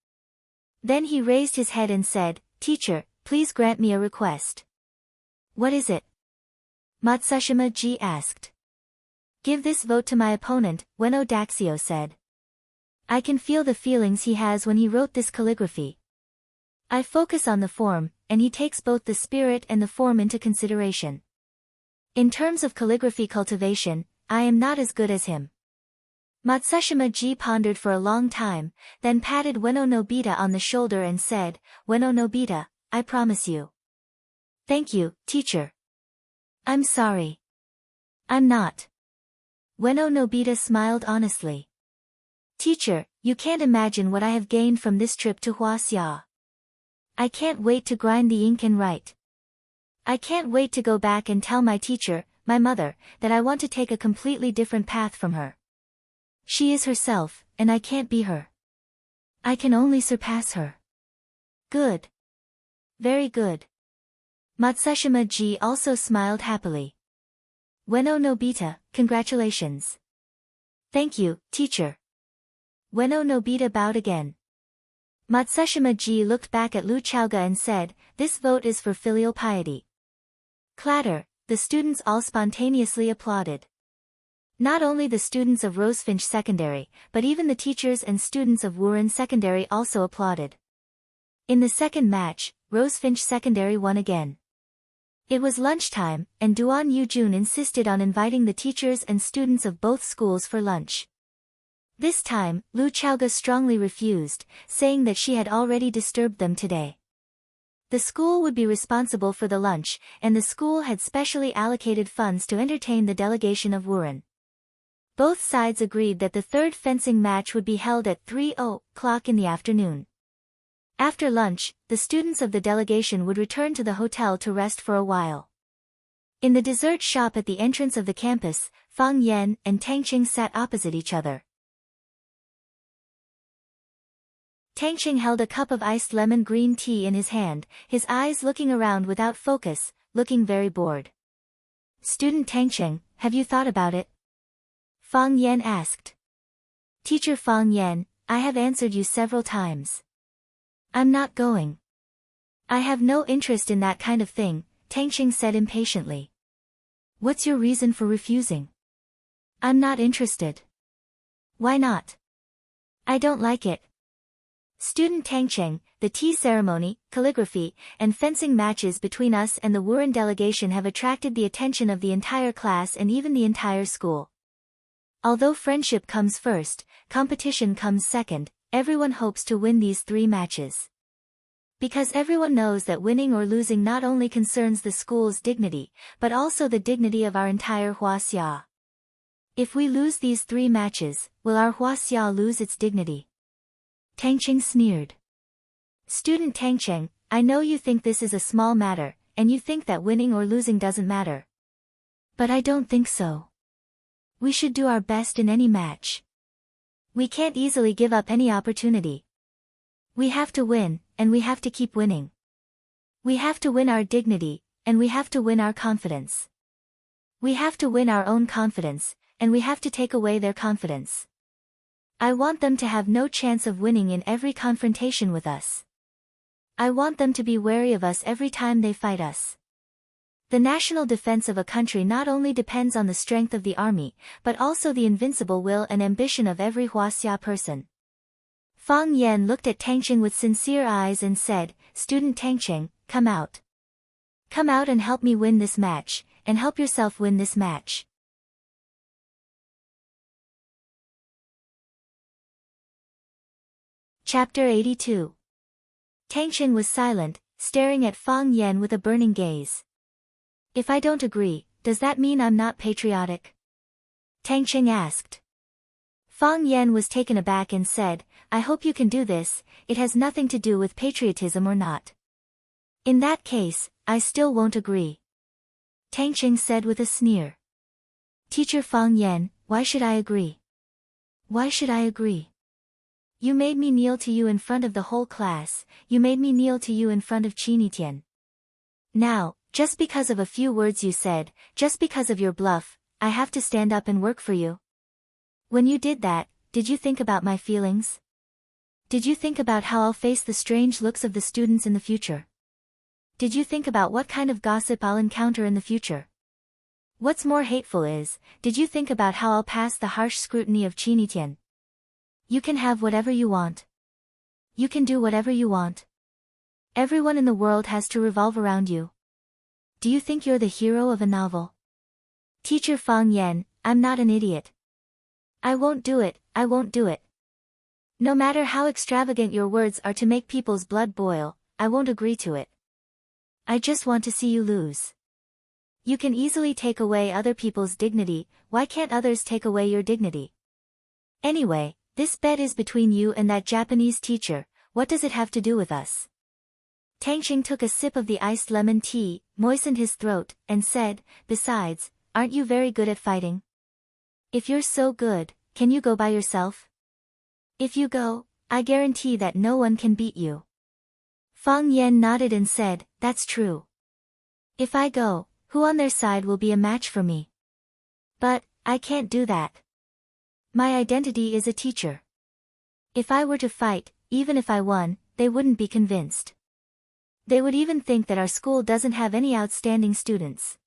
Then he raised his head and said, "Teacher, please grant me a request." "What is it?" Matsushima Ji asked. "Give this vote to my opponent," Ueno Daxio said. "I can feel the feelings he has when he wrote this calligraphy. I focus on the form, and he takes both the spirit and the form into consideration. In terms of calligraphy cultivation, I am not as good as him." Matsushima Ji pondered for a long time, then patted Ueno Nobita on the shoulder and said, "Ueno Nobita, I promise you." "Thank you, teacher." "I'm sorry." "I'm not." Ueno Nobita smiled honestly. "Teacher, you can't imagine what I have gained from this trip to Huaxia. I can't wait to grind the ink and write. I can't wait to go back and tell my teacher, my mother, that I want to take a completely different path from her. She is herself, and I can't be her. I can only surpass her." "Good. Very good." Matsushima Ji also smiled happily. "Ueno Nobita, congratulations." "Thank you, teacher." Ueno Nobita bowed again. Matsushima Ji looked back at Lu Chaoge and said, "This vote is for filial piety." Clatter, the students all spontaneously applauded. Not only the students of Rosefinch Secondary, but even the teachers and students of Wuren Secondary also applauded. In the second match, Rosefinch Secondary won again. It was lunchtime, and Duan Yujun insisted on inviting the teachers and students of both schools for lunch. This time, Lu Chaoge strongly refused, saying that she had already disturbed them today. The school would be responsible for the lunch, and the school had specially allocated funds to entertain the delegation of Wuren. Both sides agreed that the third fencing match would be held at 3:00 in the afternoon. After lunch, the students of the delegation would return to the hotel to rest for a while. In the dessert shop at the entrance of the campus, Fang Yan and Tang Qing sat opposite each other. Tang Qing held a cup of iced lemon green tea in his hand, his eyes looking around without focus, looking very bored. "Student Tang Qing, have you thought about it?" Fang Yan asked. "Teacher Fang Yan, I have answered you several times. I'm not going." "I have no interest in that kind of thing," Tang Qing said impatiently. "What's your reason for refusing?" "I'm not interested." "Why not?" "I don't like it." Student Tang Qing, the tea ceremony, calligraphy, and fencing matches between us and the Wuren delegation have attracted the attention of the entire class and even the entire school. Although friendship comes first, competition comes second, everyone hopes to win these 3 matches. Because everyone knows that winning or losing not only concerns the school's dignity, but also the dignity of our entire Huaxia. If we lose these 3 matches, will our Huaxia lose its dignity? Tang Qing sneered. "Student Tang Qing, I know you think this is a small matter, and you think that winning or losing doesn't matter. But I don't think so. We should do our best in any match. We can't easily give up any opportunity. We have to win, and we have to keep winning. We have to win our dignity, and we have to win our confidence. We have to win our own confidence, and we have to take away their confidence. I want them to have no chance of winning in every confrontation with us. I want them to be wary of us every time they fight us. The national defense of a country not only depends on the strength of the army, but also the invincible will and ambition of every Huaxia person." Fang Yan looked at Tang Qing with sincere eyes and said, "Student Tang Qing, come out. Come out and help me win this match, and help yourself win this match." Chapter 82. Tang Qing was silent, staring at Fang Yan with a burning gaze. "If I don't agree, does that mean I'm not patriotic?" Tang Qing asked. Fang Yan was taken aback and said, "I hope you can do this, it has nothing to do with patriotism or not." "In that case, I still won't agree," Tang Qing said with a sneer. "Teacher Fang Yan, why should I agree? Why should I agree? You made me kneel to you in front of the whole class, you made me kneel to you in front of Qinitian. Now, just because of a few words you said, just because of your bluff, I have to stand up and work for you. When you did that, did you think about my feelings? Did you think about how I'll face the strange looks of the students in the future? Did you think about what kind of gossip I'll encounter in the future? What's more hateful is, did you think about how I'll pass the harsh scrutiny of Qinitian? You can have whatever you want. You can do whatever you want. Everyone in the world has to revolve around you. Do you think you're the hero of a novel? Teacher Fang Yan, I'm not an idiot. I won't do it, I won't do it. No matter how extravagant your words are to make people's blood boil, I won't agree to it. I just want to see you lose. You can easily take away other people's dignity, why can't others take away your dignity? Anyway, this bet is between you and that Japanese teacher, what does it have to do with us?" Tang Qing took a sip of the iced lemon tea, moistened his throat, and said, "Besides, aren't you very good at fighting? If you're so good, can you go by yourself? If you go, I guarantee that no one can beat you." Fang Yan nodded and said, "That's true. If I go, who on their side will be a match for me? But, I can't do that. My identity is a teacher. If I were to fight, even if I won, they wouldn't be convinced. They would even think that our school doesn't have any outstanding students.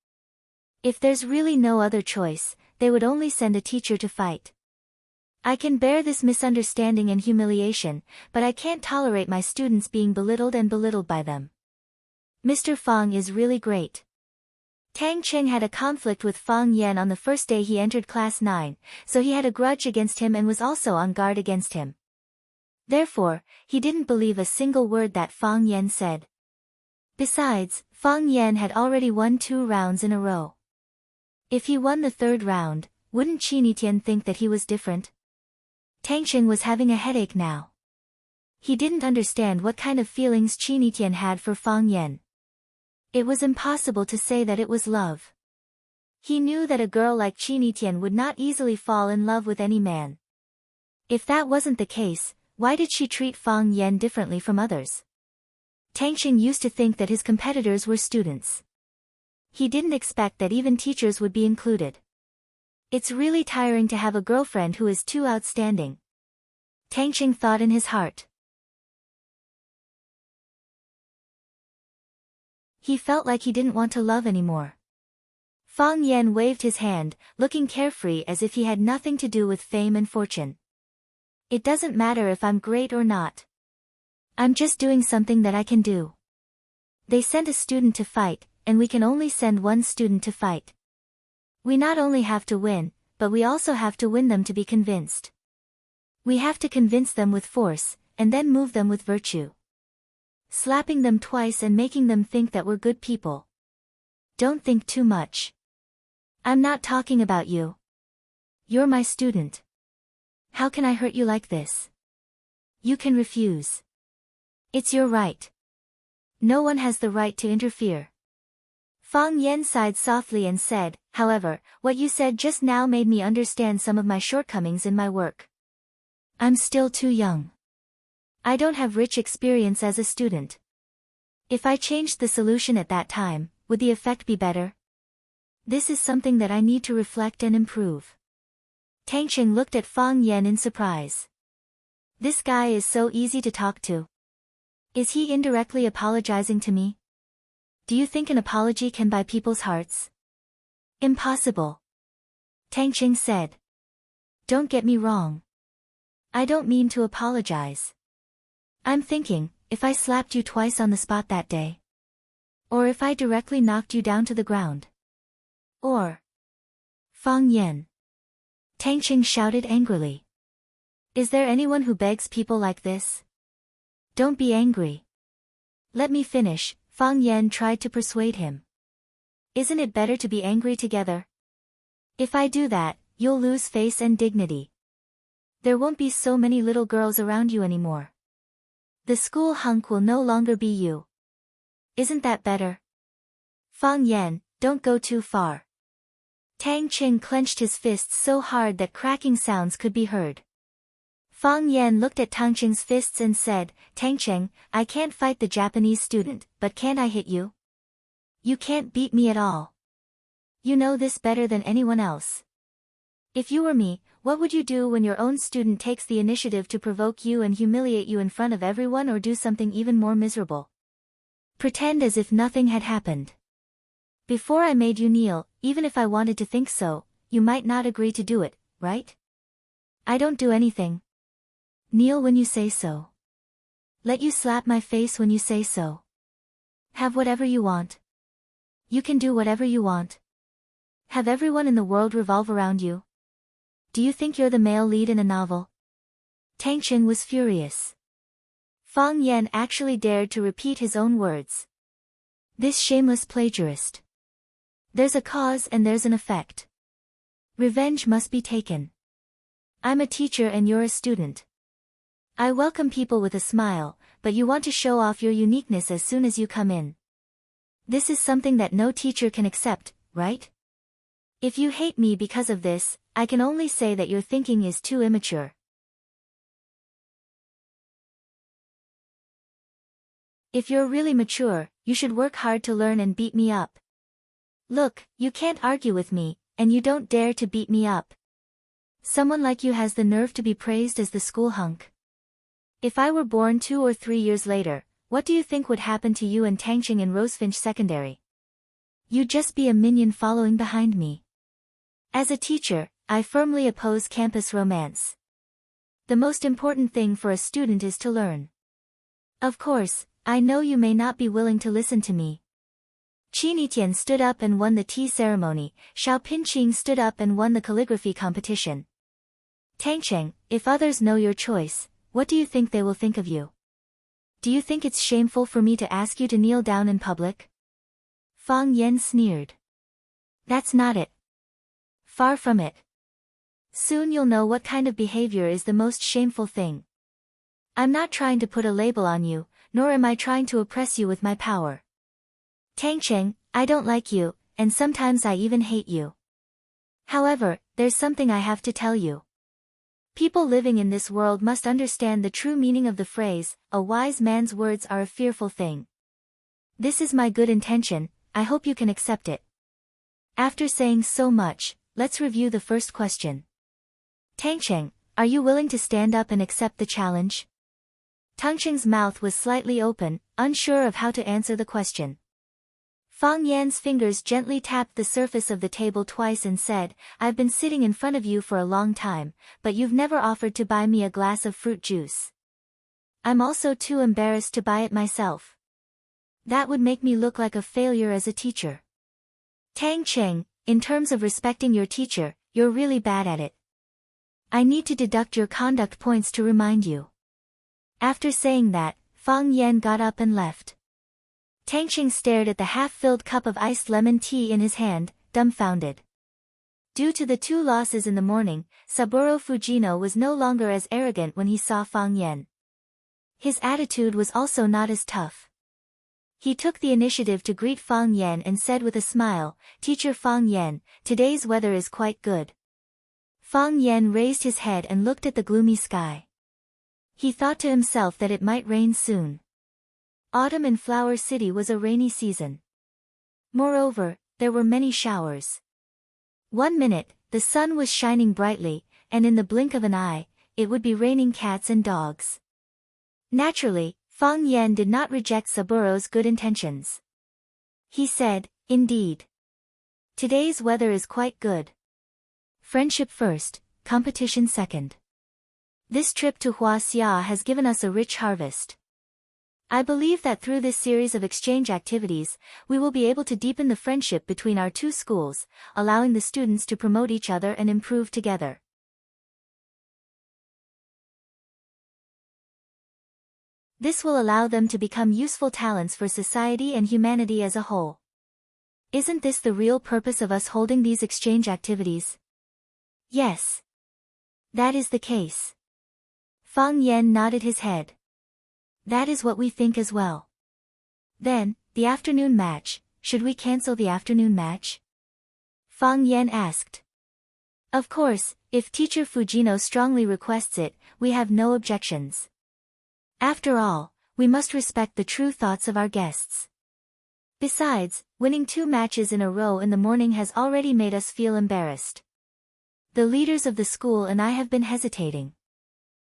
If there's really no other choice, they would only send a teacher to fight. I can bear this misunderstanding and humiliation, but I can't tolerate my students being belittled and belittled by them. Mr. Fang is really great." Tang Qing had a conflict with Fang Yan on the first day he entered class 9, so he had a grudge against him and was also on guard against him. Therefore, he didn't believe a single word that Fang Yan said. Besides, Fang Yan had already won 2 rounds in a row. If he won the 3rd round, wouldn't Qinitian think that he was different? Tang Qing was having a headache now. He didn't understand what kind of feelings Qinitian had for Fang Yan. It was impossible to say that it was love. He knew that a girl like Qi Tian would not easily fall in love with any man. If that wasn't the case, why did she treat Fang Yan differently from others? Tang Qing used to think that his competitors were students. He didn't expect that even teachers would be included. It's really tiring to have a girlfriend who is too outstanding. Tang Qing thought in his heart. He felt like he didn't want to love anymore. Fang Yan waved his hand, looking carefree as if he had nothing to do with fame and fortune. It doesn't matter if I'm great or not. I'm just doing something that I can do. They sent a student to fight, and we can only send one student to fight. We not only have to win, but we also have to win them to be convinced. We have to convince them with force, and then move them with virtue. Slapping them twice and making them think that we're good people. Don't think too much. I'm not talking about you. You're my student. How can I hurt you like this? You can refuse. It's your right. No one has the right to interfere. Fang Yan sighed softly and said, however, what you said just now made me understand some of my shortcomings in my work. I'm still too young. I don't have rich experience as a student. If I changed the solution at that time, would the effect be better? This is something that I need to reflect and improve. Tang Qing looked at Fang Yan in surprise. This guy is so easy to talk to. Is he indirectly apologizing to me? Do you think an apology can buy people's hearts? Impossible. Tang Qing said. Don't get me wrong. I don't mean to apologize. I'm thinking, if I slapped you twice on the spot that day. Or if I directly knocked you down to the ground. Or. Fang Yan. Tang Qing shouted angrily. Is there anyone who begs people like this? Don't be angry. Let me finish, Fang Yan tried to persuade him. Isn't it better to be angry together? If I do that, you'll lose face and dignity. There won't be so many little girls around you anymore. The school hunk will no longer be you. Isn't that better? Fang Yan, don't go too far. Tang Qing clenched his fists so hard that cracking sounds could be heard. Fang Yan looked at Tang Qing's fists and said, Tang Qing, I can't fight the Japanese student, but can't I hit you? You can't beat me at all. You know this better than anyone else. If you were me, what would you do when your own student takes the initiative to provoke you and humiliate you in front of everyone, or do something even more miserable? Pretend as if nothing had happened. Before I made you kneel, even if I wanted to think so, you might not agree to do it, right? I don't do anything. Kneel when you say so. Let you slap my face when you say so. Have whatever you want. You can do whatever you want. Have everyone in the world revolve around you. Do you think you're the male lead in a novel? Tang Qing was furious. Fang Yan actually dared to repeat his own words. This shameless plagiarist. There's a cause and there's an effect. Revenge must be taken. I'm a teacher and you're a student. I welcome people with a smile, but you want to show off your uniqueness as soon as you come in. This is something that no teacher can accept, right? If you hate me because of this, I can only say that your thinking is too immature. If you're really mature, you should work hard to learn and beat me up. Look, you can't argue with me, and you don't dare to beat me up. Someone like you has the nerve to be praised as the school hunk. If I were born 2 or 3 years later, what do you think would happen to you and Tang Qing in Rosefinch Secondary? You'd just be a minion following behind me. As a teacher, I firmly oppose campus romance. The most important thing for a student is to learn. Of course, I know you may not be willing to listen to me. Qi Tian stood up and won the tea ceremony, Xiao Pinqing stood up and won the calligraphy competition. Tang Qing, if others know your choice, what do you think they will think of you? Do you think it's shameful for me to ask you to kneel down in public? Fang Yan sneered. That's not it. Far from it. Soon you'll know what kind of behavior is the most shameful thing. I'm not trying to put a label on you, nor am I trying to oppress you with my power. Tang Qing, I don't like you, and sometimes I even hate you. However, there's something I have to tell you. People living in this world must understand the true meaning of the phrase, a wise man's words are a fearful thing. This is my good intention, I hope you can accept it. After saying so much, let's review the first question. Tangcheng, are you willing to stand up and accept the challenge? Tangcheng's mouth was slightly open, unsure of how to answer the question. Fang Yan's fingers gently tapped the surface of the table twice and said, I've been sitting in front of you for a long time, but you've never offered to buy me a glass of fruit juice. I'm also too embarrassed to buy it myself. That would make me look like a failure as a teacher. Tangcheng, in terms of respecting your teacher, you're really bad at it. I need to deduct your conduct points to remind you. After saying that, Fang Yan got up and left. Tangcheng stared at the half-filled cup of iced lemon tea in his hand, dumbfounded. Due to the 2 losses in the morning, Saburo Fujino was no longer as arrogant when he saw Fang Yan. His attitude was also not as tough. He took the initiative to greet Fang Yan and said with a smile, Teacher Fang Yan, today's weather is quite good. Fang Yan raised his head and looked at the gloomy sky. He thought to himself that it might rain soon. Autumn in Flower City was a rainy season. Moreover, there were many showers. 1 minute, the sun was shining brightly, and in the blink of an eye, it would be raining cats and dogs. Naturally, Fang Yan did not reject Saburo's good intentions. He said, indeed. Today's weather is quite good. Friendship first, competition second. This trip to Huaxia has given us a rich harvest. I believe that through this series of exchange activities, we will be able to deepen the friendship between our 2 schools, allowing the students to promote each other and improve together. This will allow them to become useful talents for society and humanity as a whole. Isn't this the real purpose of us holding these exchange activities? Yes. That is the case. Fang Yan nodded his head. That is what we think as well. Then, the afternoon match, should we cancel the afternoon match? Fang Yan asked. Of course, if Teacher Fujino strongly requests it, we have no objections. After all, we must respect the true thoughts of our guests. Besides, winning 2 matches in a row in the morning has already made us feel embarrassed. The leaders of the school and I have been hesitating.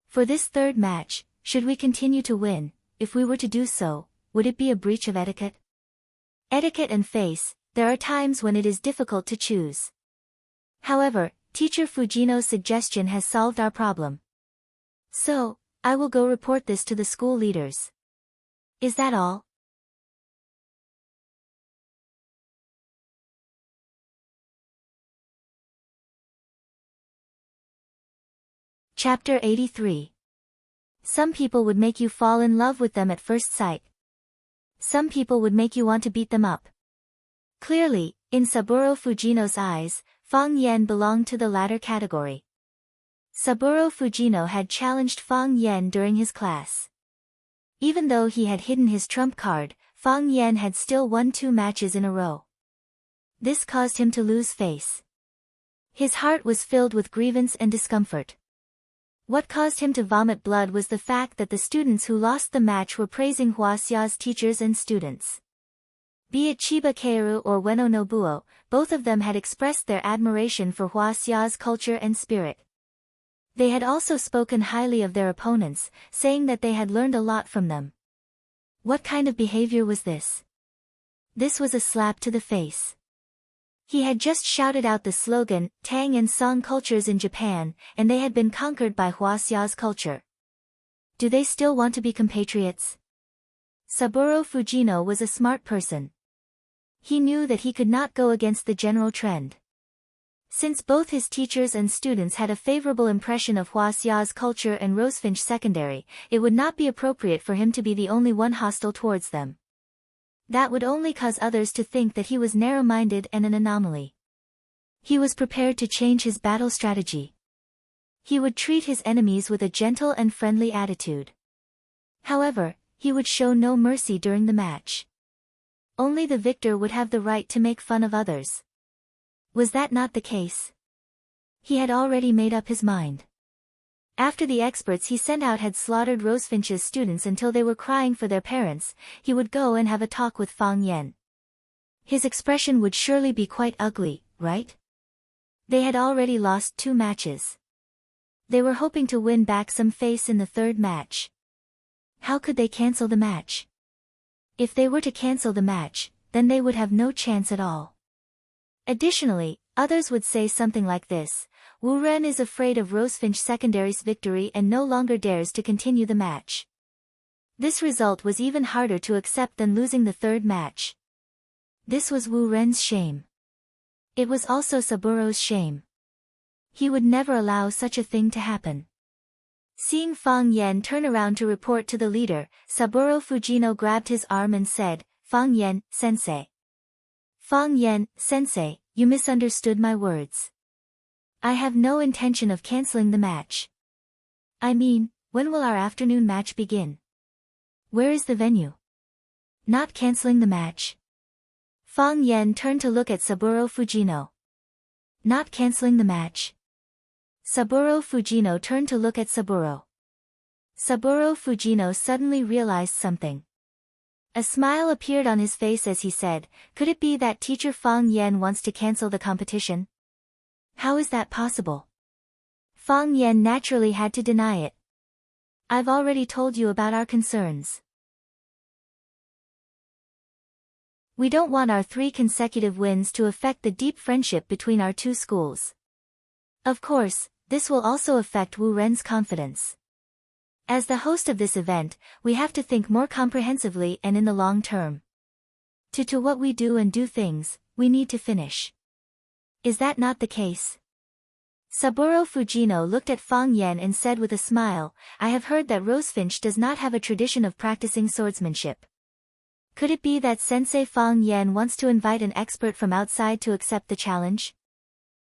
For this 3rd match, should we continue to win? If we were to do so, would it be a breach of etiquette? Etiquette and face, there are times when it is difficult to choose. However, Teacher Fujino's suggestion has solved our problem. So, I will go report this to the school leaders. Is that all? Chapter 83. Some people would make you fall in love with them at first sight. Some people would make you want to beat them up. Clearly, in Saburo Fujino's eyes, Fang Yan belonged to the latter category. Saburo Fujino had challenged Fang Yan during his class. Even though he had hidden his trump card, Fang Yan had still won 2 matches in a row. This caused him to lose face. His heart was filled with grievance and discomfort. What caused him to vomit blood was the fact that the students who lost the match were praising Huaxia's teachers and students. Be it Chiba Keiru or Ueno Nobuo, both of them had expressed their admiration for Huaxia's culture and spirit. They had also spoken highly of their opponents, saying that they had learned a lot from them. What kind of behavior was this? This was a slap to the face. He had just shouted out the slogan, Tang and Song cultures in Japan, and they had been conquered by Huaxia's culture. Do they still want to be compatriots? Saburo Fujino was a smart person. He knew that he could not go against the general trend. Since both his teachers and students had a favorable impression of Huaxia's culture and Rosefinch Secondary, it would not be appropriate for him to be the only one hostile towards them. That would only cause others to think that he was narrow-minded and an anomaly. He was prepared to change his battle strategy. He would treat his enemies with a gentle and friendly attitude. However, he would show no mercy during the match. Only the victor would have the right to make fun of others. Was that not the case? He had already made up his mind. After the experts he sent out had slaughtered Rosefinch's students until they were crying for their parents, he would go and have a talk with Fang Yan. His expression would surely be quite ugly, right? They had already lost 2 matches. They were hoping to win back some face in the 3rd match. How could they cancel the match? If they were to cancel the match, then they would have no chance at all. Additionally, others would say something like this: Wu Ren is afraid of Rosefinch Secondary's victory and no longer dares to continue the match. This result was even harder to accept than losing the 3rd match. This was Wu Ren's shame. It was also Saburo's shame. He would never allow such a thing to happen. Seeing Fang Yan turn around to report to the leader, Saburo Fujino grabbed his arm and said, "Fang Yan, sensei. Fang Yan, sensei, you misunderstood my words. I have no intention of canceling the match. I mean, when will our afternoon match begin? Where is the venue? Not canceling the match." Fang Yan turned to look at Saburo Fujino. Not canceling the match. Saburo Fujino turned to look at Saburo. Saburo Fujino suddenly realized something. A smile appeared on his face as he said, "Could it be that teacher Fang Yan wants to cancel the competition? How is that possible?" Fang Yan naturally had to deny it. "I've already told you about our concerns. We don't want our 3 consecutive wins to affect the deep friendship between our 2 schools. Of course, this will also affect Wu Ren's confidence. As the host of this event, we have to think more comprehensively and in the long term. To what we do and do things, we need to finish. Is that not the case?" Saburo Fujino looked at Fang Yan and said with a smile, "I have heard that Rosefinch does not have a tradition of practicing swordsmanship. Could it be that Sensei Fang Yan wants to invite an expert from outside to accept the challenge?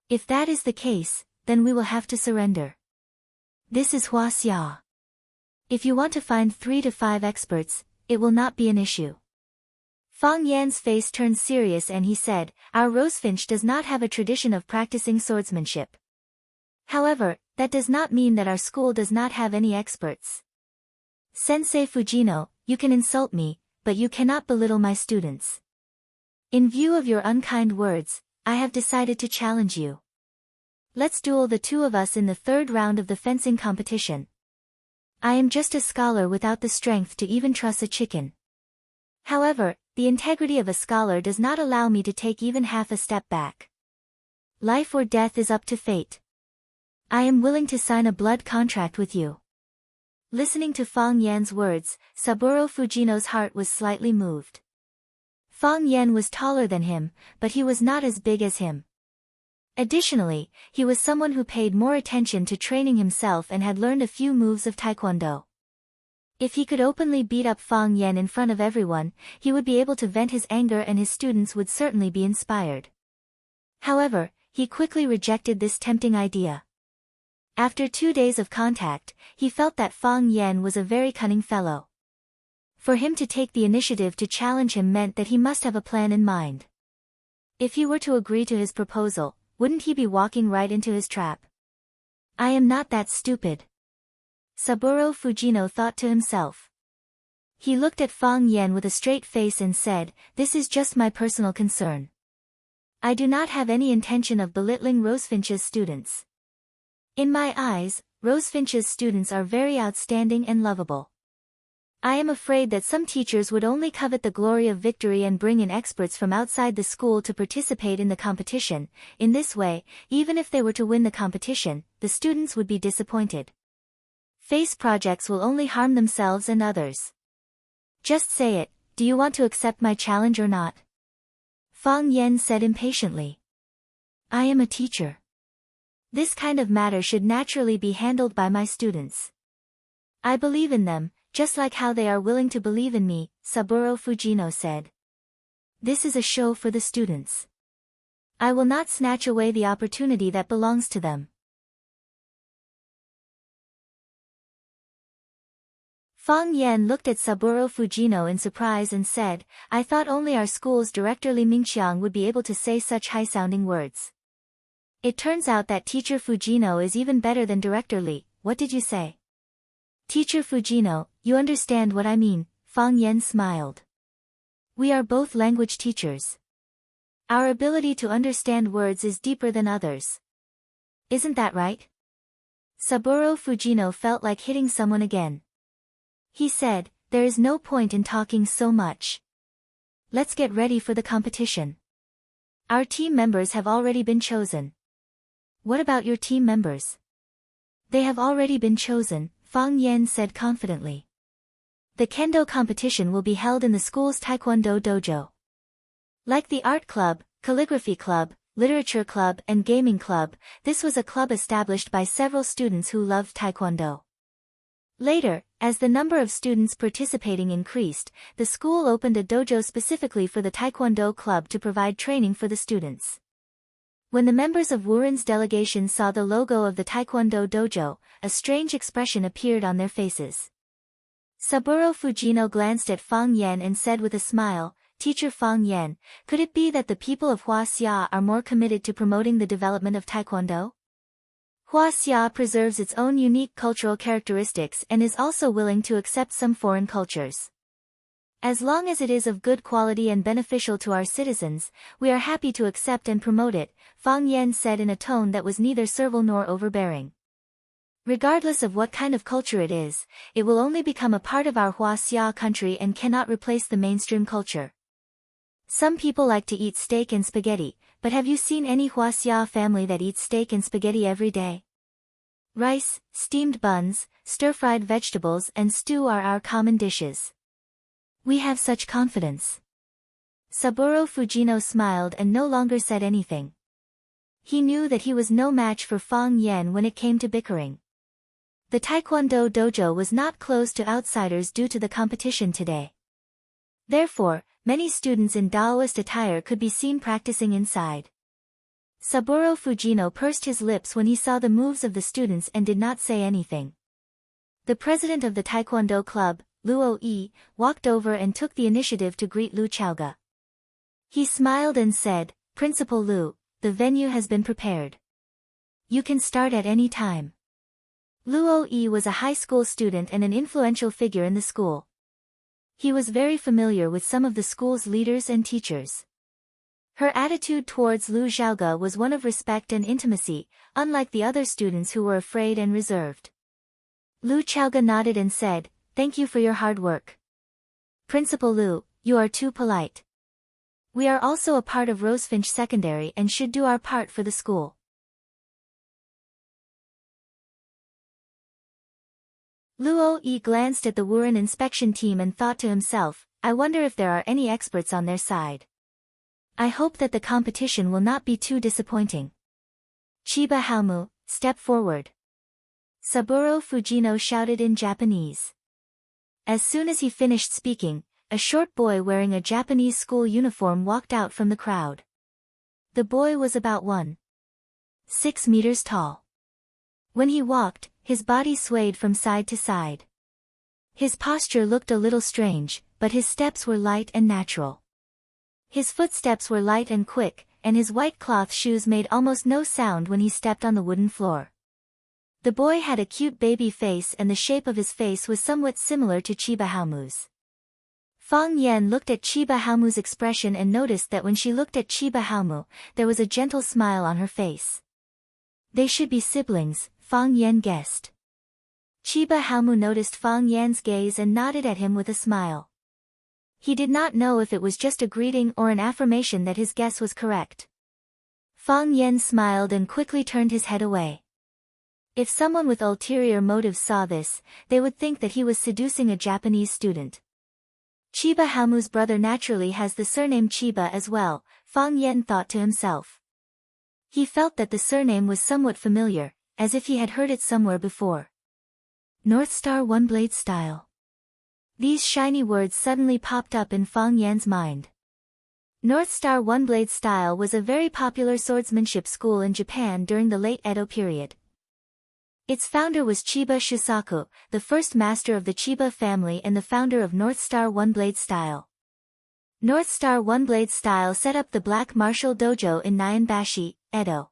If that is the case, then we will have to surrender. This is Hua Xia. If you want to find 3 to 5 experts, it will not be an issue." Fang Yan's face turned serious and he said, "Our Rosefinch does not have a tradition of practicing swordsmanship. However, that does not mean that our school does not have any experts. Sensei Fujino, you can insult me, but you cannot belittle my students. In view of your unkind words, I have decided to challenge you. Let's duel the 2 of us in the 3rd round of the fencing competition. I am just a scholar without the strength to even truss a chicken. However, the integrity of a scholar does not allow me to take even half a step back. Life or death is up to fate. I am willing to sign a blood contract with you." Listening to Fang Yan's words, Saburo Fujino's heart was slightly moved. Fang Yan was taller than him, but he was not as big as him. Additionally, he was someone who paid more attention to training himself and had learned a few moves of Taekwondo. If he could openly beat up Fang Yan in front of everyone, he would be able to vent his anger and his students would certainly be inspired. However, he quickly rejected this tempting idea. After 2 days of contact, he felt that Fang Yan was a very cunning fellow. For him to take the initiative to challenge him meant that he must have a plan in mind. If he were to agree to his proposal, wouldn't he be walking right into his trap? "I am not that stupid," Saburo Fujino thought to himself. He looked at Fang Yan with a straight face and said, "This is just my personal concern. I do not have any intention of belittling Rosefinch's students. In my eyes, Rosefinch's students are very outstanding and lovable. I am afraid that some teachers would only covet the glory of victory and bring in experts from outside the school to participate in the competition. In this way, even if they were to win the competition, the students would be disappointed. Face projects will only harm themselves and others. Just say it, do you want to accept my challenge or not?" Fang Yan said impatiently. "I am a teacher. This kind of matter should naturally be handled by my students. I believe in them, just like how they are willing to believe in me," Saburo Fujino said. "This is a show for the students. I will not snatch away the opportunity that belongs to them." Fang Yan looked at Saburo Fujino in surprise and said, I thought only our school's director Li Mingqiang would be able to say such high-sounding words. It turns out that teacher Fujino is even better than director Li. What did you say? Teacher Fujino, you understand what I mean, Fang Yan smiled. We are both language teachers. Our ability to understand words is deeper than others. Isn't that right? Saburo Fujino felt like hitting someone again. He said, there is no point in talking so much. Let's get ready for the competition. Our team members have already been chosen. What about your team members? They have already been chosen, Fang Yan said confidently. The kendo competition will be held in the school's taekwondo dojo. Like the art club, calligraphy club, literature club and gaming club, this was a club established by several students who loved taekwondo. Later, as the number of students participating increased, the school opened a dojo specifically for the taekwondo club to provide training for the students. When the members of Wuren's delegation saw the logo of the taekwondo dojo, a strange expression appeared on their faces. Saburo Fujino glanced at Fang Yan and said with a smile, Teacher Fang Yan, could it be that the people of Huaxia are more committed to promoting the development of taekwondo? Huaxia preserves its own unique cultural characteristics and is also willing to accept some foreign cultures. As long as it is of good quality and beneficial to our citizens, we are happy to accept and promote it, Fang Yan said in a tone that was neither servile nor overbearing. Regardless of what kind of culture it is, it will only become a part of our Huaxia country and cannot replace the mainstream culture. Some people like to eat steak and spaghetti, but have you seen any Huaxia family that eats steak and spaghetti every day? Rice, steamed buns, stir-fried vegetables and stew are our common dishes. We have such confidence. Saburo Fujino smiled and no longer said anything. He knew that he was no match for Fang Yan when it came to bickering. The taekwondo dojo was not closed to outsiders due to the competition today. Therefore, many students in Daoist attire could be seen practicing inside. Saburo Fujino pursed his lips when he saw the moves of the students and did not say anything. The president of the taekwondo club, Luo Yi, walked over and took the initiative to greet Lu Chaoga. He smiled and said, Principal Lu, the venue has been prepared. You can start at any time. Luo Yi was a high school student and an influential figure in the school. He was very familiar with some of the school's leaders and teachers. Her attitude towards Lu Xiaoga was one of respect and intimacy, unlike the other students who were afraid and reserved. Lu Xiaoga nodded and said, Thank you for your hard work. Principal Lu, you are too polite. We are also a part of Rosefinch Secondary and should do our part for the school. Luo Yi glanced at the Wuren inspection team and thought to himself, I wonder if there are any experts on their side. I hope that the competition will not be too disappointing. Chiba Haomu, step forward. Saburo Fujino shouted in Japanese. As soon as he finished speaking, a short boy wearing a Japanese school uniform walked out from the crowd. The boy was about 1.6 meters tall. When he walked, his body swayed from side to side. His posture looked a little strange, but his steps were light and natural. His footsteps were light and quick, and his white cloth shoes made almost no sound when he stepped on the wooden floor. The boy had a cute baby face and the shape of his face was somewhat similar to Chiba Haomu's. Fang Yan looked at Chiba Haomu's expression and noticed that when she looked at Chiba Haomu, there was a gentle smile on her face. They should be siblings, Fang Yan guessed. Chiba Haomu noticed Fang Yan's gaze and nodded at him with a smile. He did not know if it was just a greeting or an affirmation that his guess was correct. Fang Yan smiled and quickly turned his head away. If someone with ulterior motives saw this, they would think that he was seducing a Japanese student. Chiba Haomu's brother naturally has the surname Chiba as well, Fang Yan thought to himself. He felt that the surname was somewhat familiar, as if he had heard it somewhere before. North Star One Blade Style. These shiny words suddenly popped up in Fang Yan's mind. North Star One Blade Style was a very popular swordsmanship school in Japan during the late Edo period. Its founder was Chiba Shusaku, the first master of the Chiba family and the founder of North Star One-Blade style. North Star One-Blade style set up the Black Martial Dojo in Nyanbashi, Edo.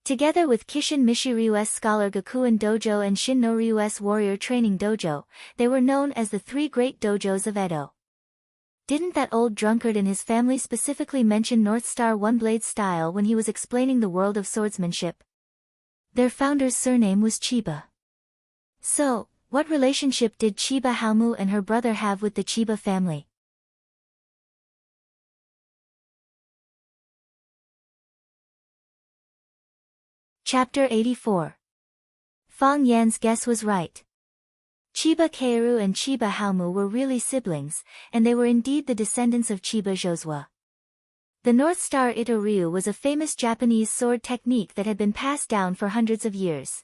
Together with Kishin Mishiryu's Scholar Gakuen Dojo and Shin no Ryu's Warrior Training Dojo, they were known as the three great dojos of Edo. Didn't that old drunkard and his family specifically mention North Star One-Blade style when he was explaining the world of swordsmanship? Their founder's surname was Chiba. So, what relationship did Chiba Haomu and her brother have with the Chiba family? Chapter 84. Fang Yan's guess was right. Chiba Keiru and Chiba Haomu were really siblings, and they were indeed the descendants of Chiba Josua. The North Star Ito-ryu was a famous Japanese sword technique that had been passed down for hundreds of years.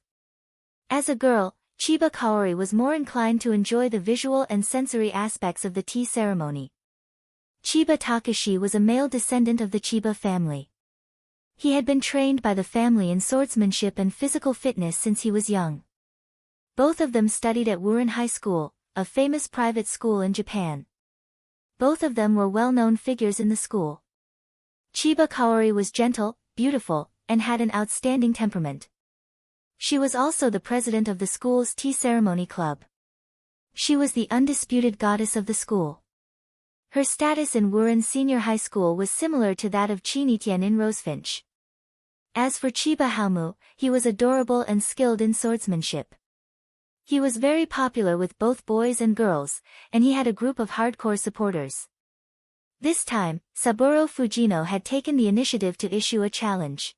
As a girl, Chiba Kaori was more inclined to enjoy the visual and sensory aspects of the tea ceremony. Chiba Takashi was a male descendant of the Chiba family. He had been trained by the family in swordsmanship and physical fitness since he was young. Both of them studied at Wurin High School, a famous private school in Japan. Both of them were well-known figures in the school. Chiba Kaori was gentle, beautiful, and had an outstanding temperament. She was also the president of the school's tea ceremony club. She was the undisputed goddess of the school. Her status in Wurin Senior High School was similar to that of Chinitian in Rosefinch. As for Chiba Haomu, he was adorable and skilled in swordsmanship. He was very popular with both boys and girls, and he had a group of hardcore supporters. This time, Saburo Fujino had taken the initiative to issue a challenge.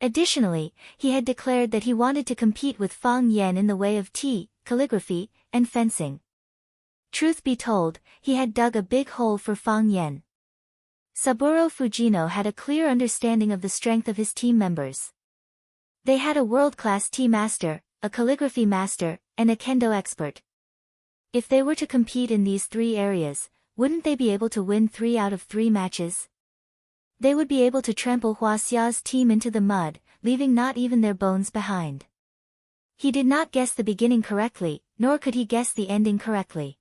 Additionally, he had declared that he wanted to compete with Fang Yan in the way of tea, calligraphy, and fencing. Truth be told, he had dug a big hole for Fang Yan. Saburo Fujino had a clear understanding of the strength of his team members. They had a world-class tea master, a calligraphy master, and a kendo expert. If they were to compete in these three areas, wouldn't they be able to win 3 out of 3 matches? They would be able to trample Huaxia's team into the mud, leaving not even their bones behind. He did not guess the beginning correctly, nor could he guess the ending correctly.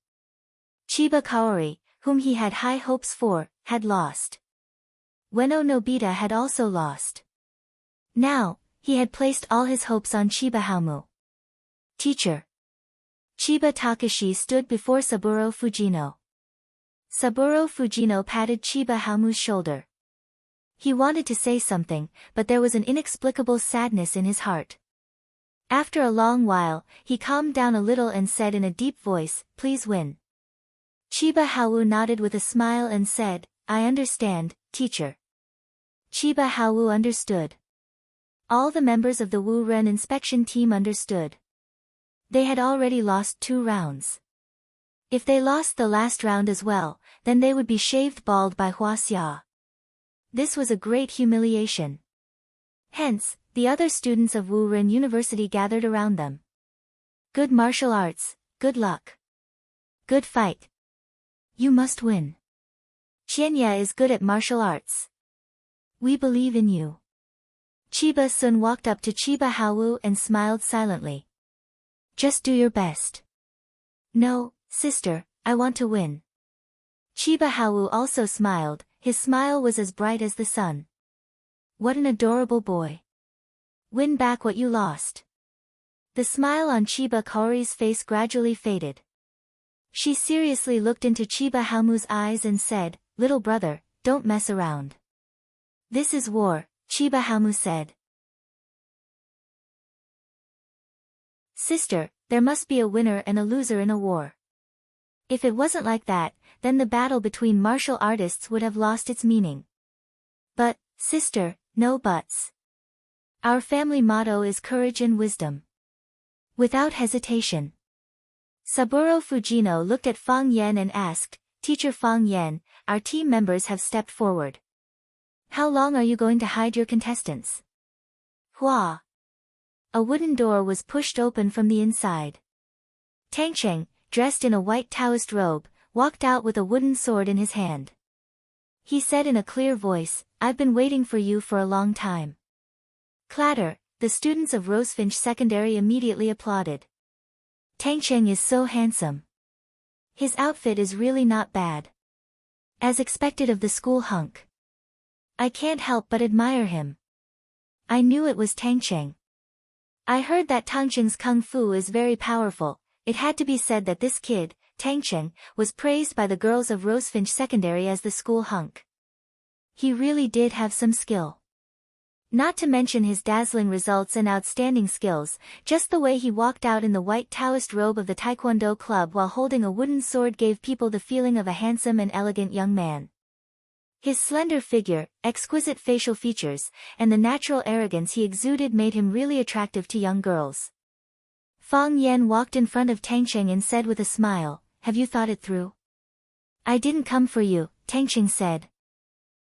Chiba Kaori, whom he had high hopes for, had lost. Ueno Nobita had also lost. Now, he had placed all his hopes on Chiba Haomu. Teacher. Chiba Takashi stood before Saburo Fujino. Saburo Fujino patted Chiba Haomu's shoulder. He wanted to say something, but there was an inexplicable sadness in his heart. After a long while, he calmed down a little and said in a deep voice, "Please win." Chiba Haomu nodded with a smile and said, "I understand, teacher." Chiba Haomu understood. All the members of the Wu Ren inspection team understood. They had already lost 2 rounds. If they lost the last round as well, then they would be shaved bald by Huaxia. This was a great humiliation. Hence, the other students of Wu Ren University gathered around them. Good martial arts, good luck. Good fight. You must win. Qianya is good at martial arts. We believe in you. Chiba Sun walked up to Chiba Haomu and smiled silently. Just do your best. No, sister, I want to win. Chiba Haomu also smiled, his smile was as bright as the sun. What an adorable boy. Win back what you lost. The smile on Chiba Kaori's face gradually faded. She seriously looked into Chiba Haomu's eyes and said, "Little brother, don't mess around." "This is war," Chiba Haomu said. "Sister, there must be a winner and a loser in a war. If it wasn't like that, then the battle between martial artists would have lost its meaning. But, sister, no buts. Our family motto is courage and wisdom." Without hesitation, Saburo Fujino looked at Fang Yan and asked, "Teacher Fang Yan, our team members have stepped forward. How long are you going to hide your contestants?" Hua. A wooden door was pushed open from the inside. Tangcheng, dressed in a white Taoist robe, walked out with a wooden sword in his hand. He said in a clear voice, "I've been waiting for you for a long time." Clatter, the students of Rosefinch Secondary immediately applauded. Tang Cheng is so handsome. His outfit is really not bad. As expected of the school hunk. I can't help but admire him. I knew it was Tang Cheng. I heard that Tang Cheng's kung fu is very powerful. It had to be said that this kid, Tang Cheng, was praised by the girls of Rosefinch Secondary as the school hunk. He really did have some skill. Not to mention his dazzling results and outstanding skills, just the way he walked out in the white Taoist robe of the Taekwondo club while holding a wooden sword gave people the feeling of a handsome and elegant young man. His slender figure, exquisite facial features, and the natural arrogance he exuded made him really attractive to young girls. Fang Yan walked in front of Tang Cheng and said with a smile, "Have you thought it through?" "I didn't come for you," Tang Cheng said.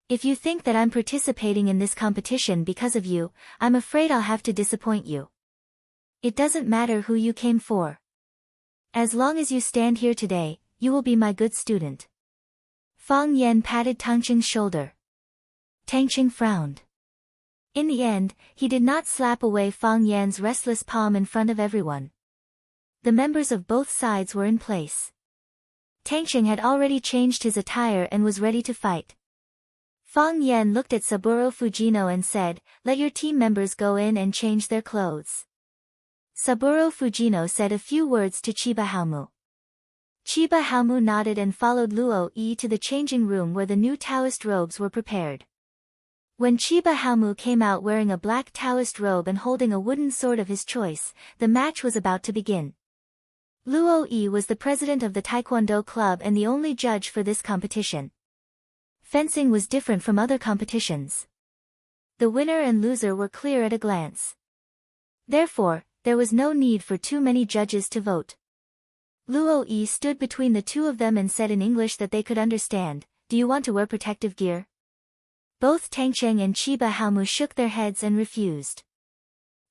"If you think that I'm participating in this competition because of you, I'm afraid I'll have to disappoint you. It doesn't matter who you came for. As long as you stand here today, you will be my good student." Fang Yan patted Tang Cheng's shoulder. Tang Cheng frowned. In the end, he did not slap away Fang Yan's restless palm in front of everyone. The members of both sides were in place. Tang Cheng had already changed his attire and was ready to fight. Fang Yan looked at Saburo Fujino and said, "Let your team members go in and change their clothes." Saburo Fujino said a few words to Chiba Haomu. Chiba Haomu nodded and followed Luo Yi to the changing room where the new Taoist robes were prepared. When Chiba Haomu came out wearing a black Taoist robe and holding a wooden sword of his choice, the match was about to begin. Luo Yi was the president of the Taekwondo club and the only judge for this competition. Fencing was different from other competitions. The winner and loser were clear at a glance. Therefore, there was no need for too many judges to vote. Luo Yi stood between the two of them and said in English that they could understand, "Do you want to wear protective gear?" Both Tang Cheng and Chiba Haomu shook their heads and refused.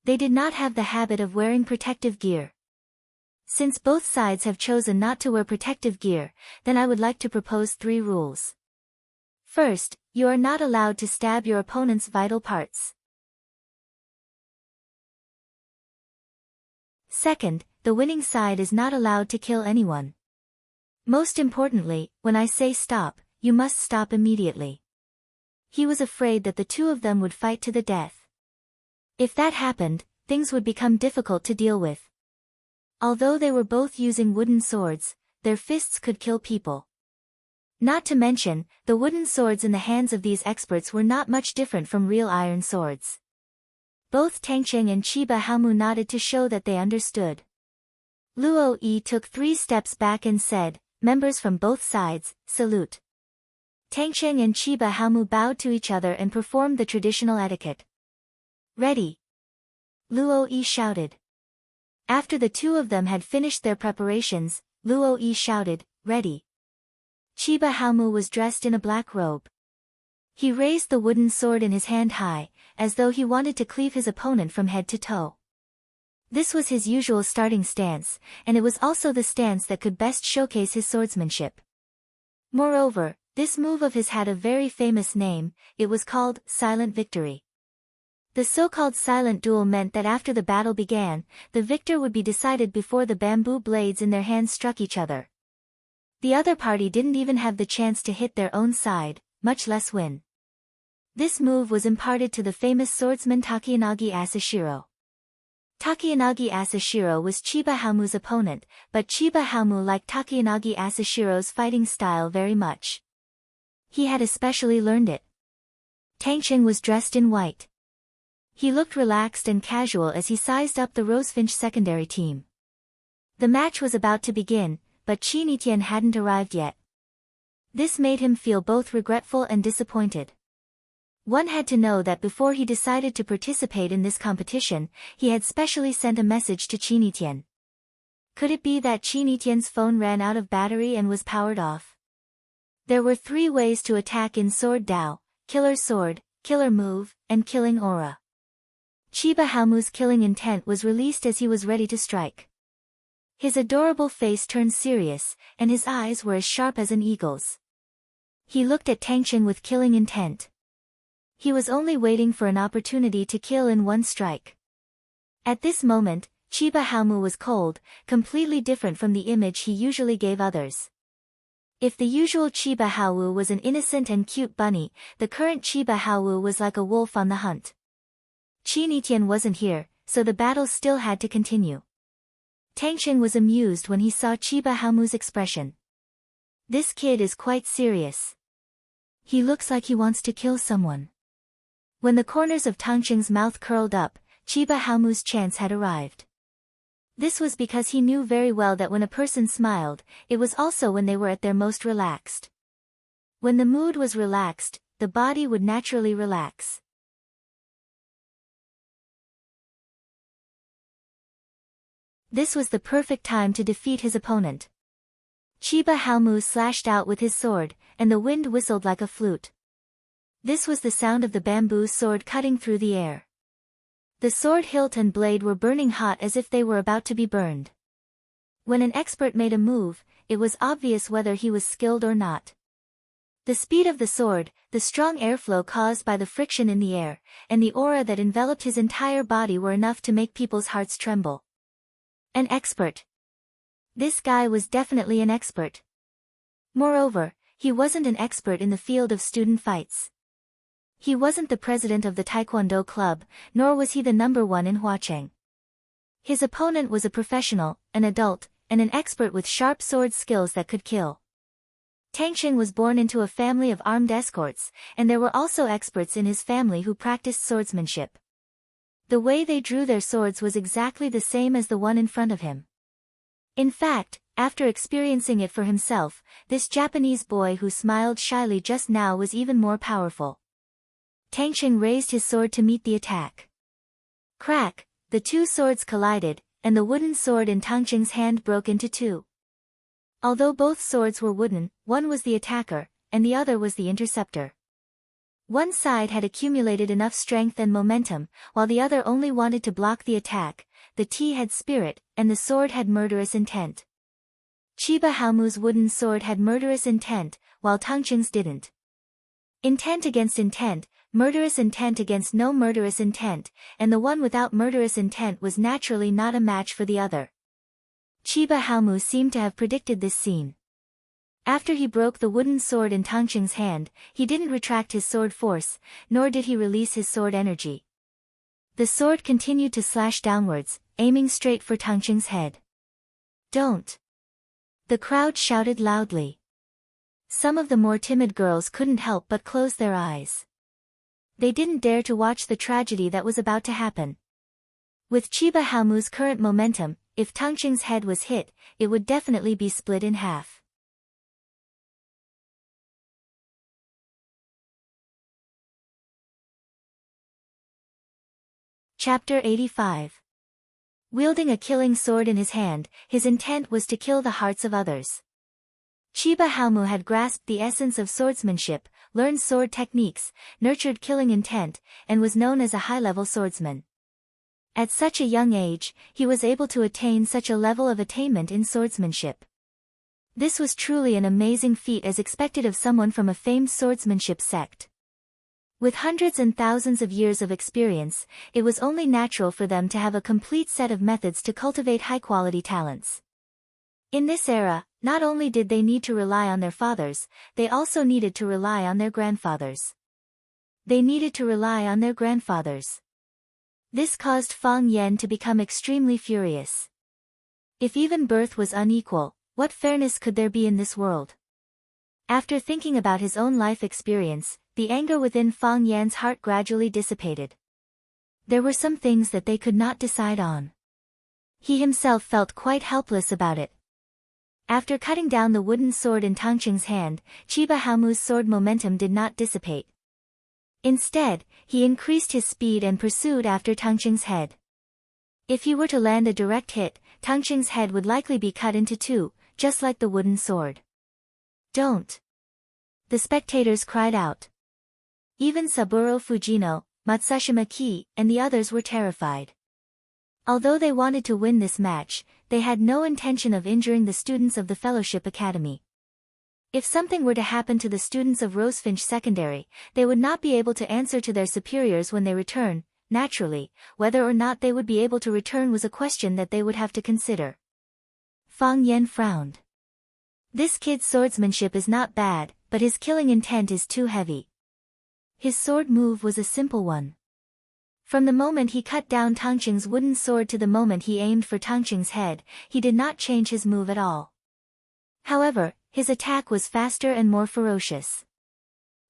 They did not have the habit of wearing protective gear. Since both sides have chosen not to wear protective gear, then I would like to propose 3 rules. First, you are not allowed to stab your opponent's vital parts. Second, the winning side is not allowed to kill anyone. Most importantly, when I say stop, you must stop immediately. He was afraid that the two of them would fight to the death. If that happened, things would become difficult to deal with. Although they were both using wooden swords, their fists could kill people. Not to mention, the wooden swords in the hands of these experts were not much different from real iron swords. Both Tang Cheng and Chiba Haomu nodded to show that they understood. Luo Yi took 3 steps back and said, "Members from both sides, salute." Tang Cheng and Chiba Haomu bowed to each other and performed the traditional etiquette. "Ready!" Luo Yi shouted. After the two of them had finished their preparations, Luo Yi shouted, "Ready!" Chiba Haomu was dressed in a black robe. He raised the wooden sword in his hand high, as though he wanted to cleave his opponent from head to toe. This was his usual starting stance, and it was also the stance that could best showcase his swordsmanship. Moreover, this move of his had a very famous name. It was called Silent Victory. The so-called silent duel meant that after the battle began, the victor would be decided before the bamboo blades in their hands struck each other. The other party didn't even have the chance to hit their own side, much less win. This move was imparted to the famous swordsman Takeyanagi Asashiro. Takeyanagi Asashiro was Chiba Haomu's opponent, but Chiba Haomu liked Takeyanagi Asashiro's fighting style very much. He had especially learned it. Tang Cheng was dressed in white. He looked relaxed and casual as he sized up the Rosefinch secondary team. The match was about to begin, but Qin Etienne hadn't arrived yet. This made him feel both regretful and disappointed. One had to know that before he decided to participate in this competition, he had specially sent a message to Qin Etienne. Could it be that Qin Etienne's phone ran out of battery and was powered off? There were 3 ways to attack in Sword Dao: Killer Sword, Killer Move, and Killing Aura. Chiba Haomu's killing intent was released as he was ready to strike. His adorable face turned serious, and his eyes were as sharp as an eagle's. He looked at Tang Cheng with killing intent. He was only waiting for an opportunity to kill in one strike. At this moment, Chiba Haomu was cold, completely different from the image he usually gave others. If the usual Chiba Haowu was an innocent and cute bunny, the current Chiba Haowu was like a wolf on the hunt. Qinitian wasn't here, so the battle still had to continue. Tangxing was amused when he saw Chiba Haomu's expression. This kid is quite serious. He looks like he wants to kill someone. When the corners of Tangxing's mouth curled up, Chiba Haomu's chance had arrived. This was because he knew very well that when a person smiled, it was also when they were at their most relaxed. When the mood was relaxed, the body would naturally relax. This was the perfect time to defeat his opponent. Chiba Haomu slashed out with his sword, and the wind whistled like a flute. This was the sound of the bamboo sword cutting through the air. The sword hilt and blade were burning hot as if they were about to be burned. When an expert made a move, it was obvious whether he was skilled or not. The speed of the sword, the strong airflow caused by the friction in the air, and the aura that enveloped his entire body were enough to make people's hearts tremble. An expert. This guy was definitely an expert. Moreover, he wasn't an expert in the field of student fights. He wasn't the president of the Taekwondo club, nor was he the number one in Huacheng. His opponent was a professional, an adult, and an expert with sharp sword skills that could kill. Tangxing was born into a family of armed escorts, and there were also experts in his family who practiced swordsmanship. The way they drew their swords was exactly the same as the one in front of him. In fact, after experiencing it for himself, this Japanese boy who smiled shyly just now was even more powerful. Tangxing raised his sword to meet the attack. Crack, the two swords collided, and the wooden sword in Tangxing's hand broke into two. Although both swords were wooden, one was the attacker, and the other was the interceptor. One side had accumulated enough strength and momentum, while the other only wanted to block the attack. The tea had spirit, and the sword had murderous intent. Chiba Haomu's wooden sword had murderous intent, while Tangxing's didn't. Intent against intent, murderous intent against no murderous intent, and the one without murderous intent was naturally not a match for the other. Chiba Haomu seemed to have predicted this scene. After he broke the wooden sword in Tangxing's hand, he didn't retract his sword force, nor did he release his sword energy. The sword continued to slash downwards, aiming straight for Tangxing's head. "Don't!" The crowd shouted loudly. Some of the more timid girls couldn't help but close their eyes. They didn't dare to watch the tragedy that was about to happen. With Chiba Haomu's current momentum, if Tangxing's head was hit, it would definitely be split in half. Chapter 85. Wielding a killing sword in his hand, his intent was to kill the hearts of others. Chiba Haomu had grasped the essence of swordsmanship, learned sword techniques, nurtured killing intent, and was known as a high-level swordsman. At such a young age, he was able to attain such a level of attainment in swordsmanship. This was truly an amazing feat as expected of someone from a famed swordsmanship sect. With hundreds and thousands of years of experience, it was only natural for them to have a complete set of methods to cultivate high-quality talents. In this era, not only did they need to rely on their fathers, they also needed to rely on their grandfathers. They needed to rely on their grandfathers. This caused Fang Yan to become extremely furious. If even birth was unequal, what fairness could there be in this world? After thinking about his own life experience, the anger within Fang Yan's heart gradually dissipated. There were some things that they could not decide on. He himself felt quite helpless about it. After cutting down the wooden sword in Tangxing's hand, Chiba Haomu's sword momentum did not dissipate. Instead, he increased his speed and pursued after Tangxing's head. If he were to land a direct hit, Tangxing's head would likely be cut into two, just like the wooden sword. "Don't!" the spectators cried out. Even Saburo Fujino, Matsushima Ki, and the others were terrified. Although they wanted to win this match, they had no intention of injuring the students of the Fellowship Academy. If something were to happen to the students of Rosefinch Secondary, they would not be able to answer to their superiors when they return, naturally, whether or not they would be able to return was a question that they would have to consider. Fang Yan frowned. This kid's swordsmanship is not bad, but his killing intent is too heavy. His sword move was a simple one. From the moment he cut down Tangqing's wooden sword to the moment he aimed for Tangqing's head, he did not change his move at all. However, his attack was faster and more ferocious.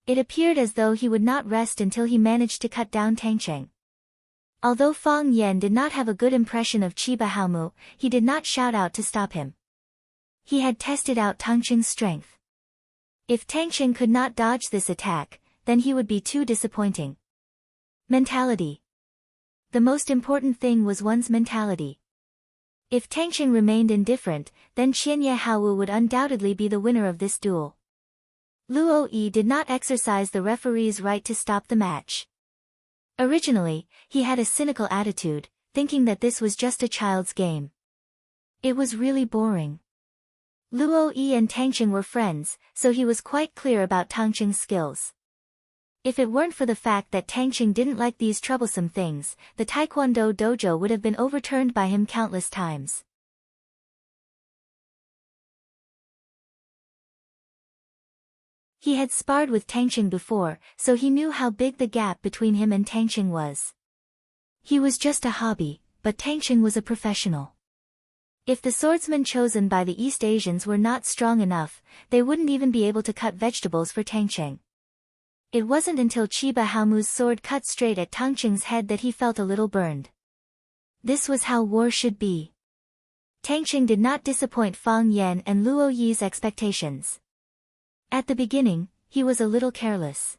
It appeared as though he would not rest until he managed to cut down Tangqing. Although Fang Yan did not have a good impression of Chiba Haomu, he did not shout out to stop him. He had tested out Tangqing's strength. If Tangqing could not dodge this attack, then he would be too disappointing. Mentality. The most important thing was one's mentality. If Tangqing remained indifferent, then Qianye Haowu would undoubtedly be the winner of this duel. Luo Yi did not exercise the referee's right to stop the match. Originally, he had a cynical attitude, thinking that this was just a child's game. It was really boring. Luo Yi and Tangqing were friends, so he was quite clear about Tangqing's skills. If it weren't for the fact that Tangqing didn't like these troublesome things, the Taekwondo dojo would have been overturned by him countless times. He had sparred with Tangqing before, so he knew how big the gap between him and Tangqing was. He was just a hobby, but Tangqing was a professional. If the swordsmen chosen by the East Asians were not strong enough, they wouldn't even be able to cut vegetables for Tangqing. It wasn't until Chiba Haomu's sword cut straight at Tangqing's head that he felt a little burned. This was how war should be. Tangqing did not disappoint Fang Yan and Luo Yi's expectations. At the beginning, he was a little careless.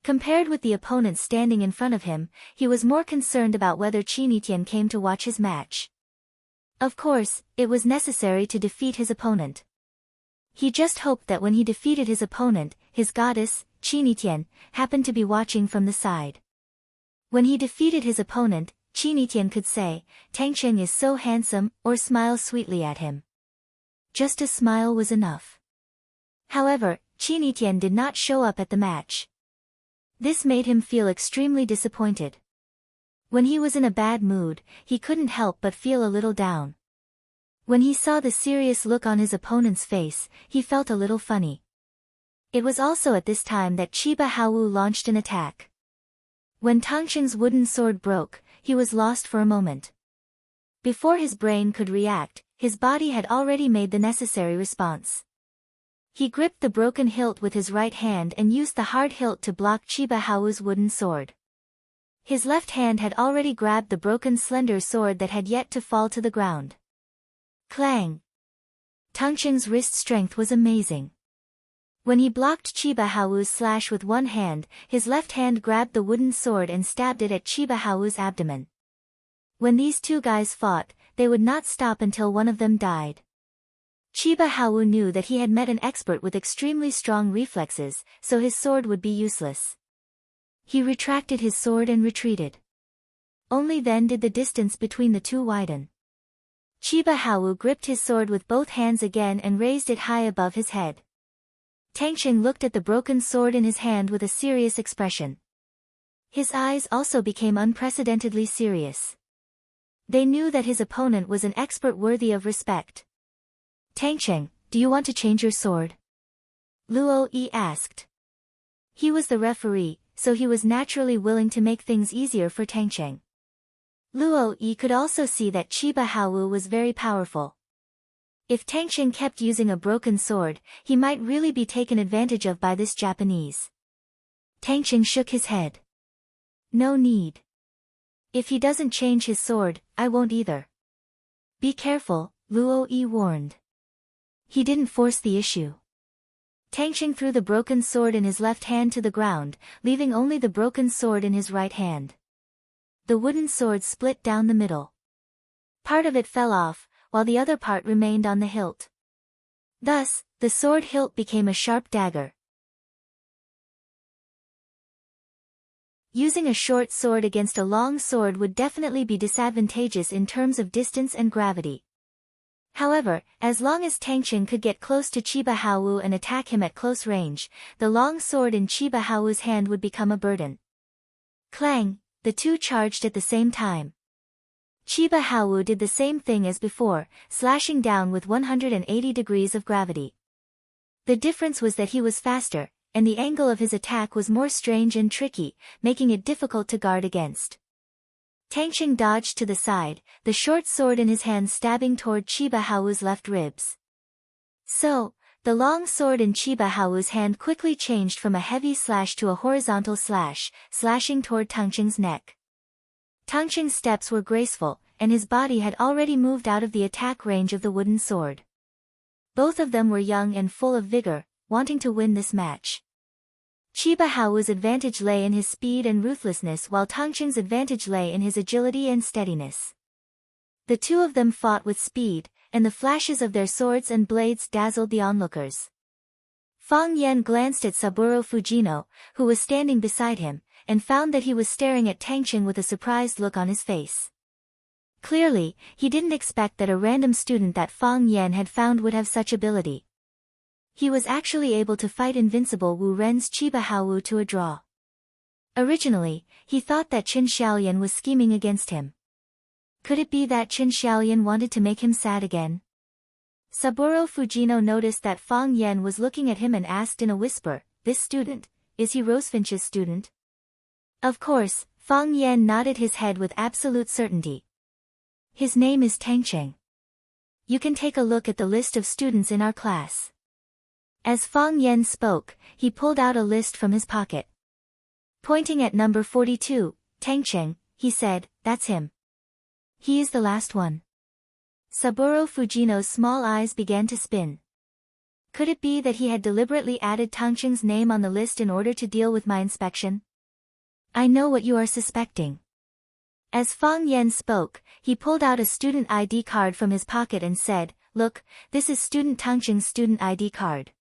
Compared with the opponents standing in front of him, he was more concerned about whether Qinitian came to watch his match. Of course, it was necessary to defeat his opponent. He just hoped that when he defeated his opponent, his goddess, Qinitian, happened to be watching from the side. When he defeated his opponent, Qinitian could say, "Tangqing is so handsome," or smile sweetly at him. Just a smile was enough. However, Qinitian did not show up at the match. This made him feel extremely disappointed. When he was in a bad mood, he couldn't help but feel a little down. When he saw the serious look on his opponent's face, he felt a little funny. It was also at this time that Chiba Haowu launched an attack. When Tangqing's wooden sword broke, he was lost for a moment. Before his brain could react, his body had already made the necessary response. He gripped the broken hilt with his right hand and used the hard hilt to block Chiba Haowu's wooden sword. His left hand had already grabbed the broken slender sword that had yet to fall to the ground. Clang! Tangqing's wrist strength was amazing. When he blocked Chiba Haowu's slash with one hand, his left hand grabbed the wooden sword and stabbed it at Chiba Haowu's abdomen. When these two guys fought, they would not stop until one of them died. Chiba Haowu knew that he had met an expert with extremely strong reflexes, so his sword would be useless. He retracted his sword and retreated. Only then did the distance between the two widen. Chiba Haowu gripped his sword with both hands again and raised it high above his head. Tangqing looked at the broken sword in his hand with a serious expression. His eyes also became unprecedentedly serious. They knew that his opponent was an expert worthy of respect. "Tangqing, do you want to change your sword?" Luo Yi asked. He was the referee, so he was naturally willing to make things easier for Tangqing. Luo Yi could also see that Chiba Haowu was very powerful. If Tangqing kept using a broken sword, he might really be taken advantage of by this Japanese. Tangqing shook his head. "No need. If he doesn't change his sword, I won't either." "Be careful," Luo Yi warned. He didn't force the issue. Tangqing threw the broken sword in his left hand to the ground, leaving only the broken sword in his right hand. The wooden sword split down the middle. Part of it fell off, while the other part remained on the hilt. Thus, the sword hilt became a sharp dagger. Using a short sword against a long sword would definitely be disadvantageous in terms of distance and gravity. However, as long as Tangqing could get close to Chiba Haowu and attack him at close range, the long sword in Chiba Haowu's hand would become a burden. Clang! the two charged at the same time. Chiba Haowu did the same thing as before, slashing down with 180 degrees of gravity. The difference was that he was faster, and the angle of his attack was more strange and tricky, making it difficult to guard against. Tangqing dodged to the side, the short sword in his hand stabbing toward Chiba Haowu's left ribs. So, the long sword in Chiba Haowu's hand quickly changed from a heavy slash to a horizontal slash, slashing toward Tangqing's neck. Tangqing's steps were graceful, and his body had already moved out of the attack range of the wooden sword. Both of them were young and full of vigor, wanting to win this match. Chiba Haowu's advantage lay in his speed and ruthlessness while Tangqing's advantage lay in his agility and steadiness. The two of them fought with speed, and the flashes of their swords and blades dazzled the onlookers. Fang Yan glanced at Saburo Fujino, who was standing beside him, and found that he was staring at Tangqing with a surprised look on his face. Clearly, he didn't expect that a random student that Fang Yan had found would have such ability. He was actually able to fight invincible Wu Ren's Chiba Haowu to a draw. Originally, he thought that Qin Xiaoyan was scheming against him. Could it be that Qin Xiaoyan wanted to make him sad again? Saburo Fujino noticed that Fang Yan was looking at him and asked in a whisper, "This student, is he Rosefinch's student?" Of course, Fang Yan nodded his head with absolute certainty. His name is Tangqing. You can take a look at the list of students in our class. As Fang Yan spoke, he pulled out a list from his pocket. Pointing at number 42, Tangqing, he said, "That's him. He is the last one." Saburo Fujino's small eyes began to spin. Could it be that he had deliberately added Tangqing's name on the list in order to deal with my inspection? I know what you are suspecting. As Fang Yan spoke, he pulled out a student ID card from his pocket and said, "Look, this is student Tangqing's student ID card."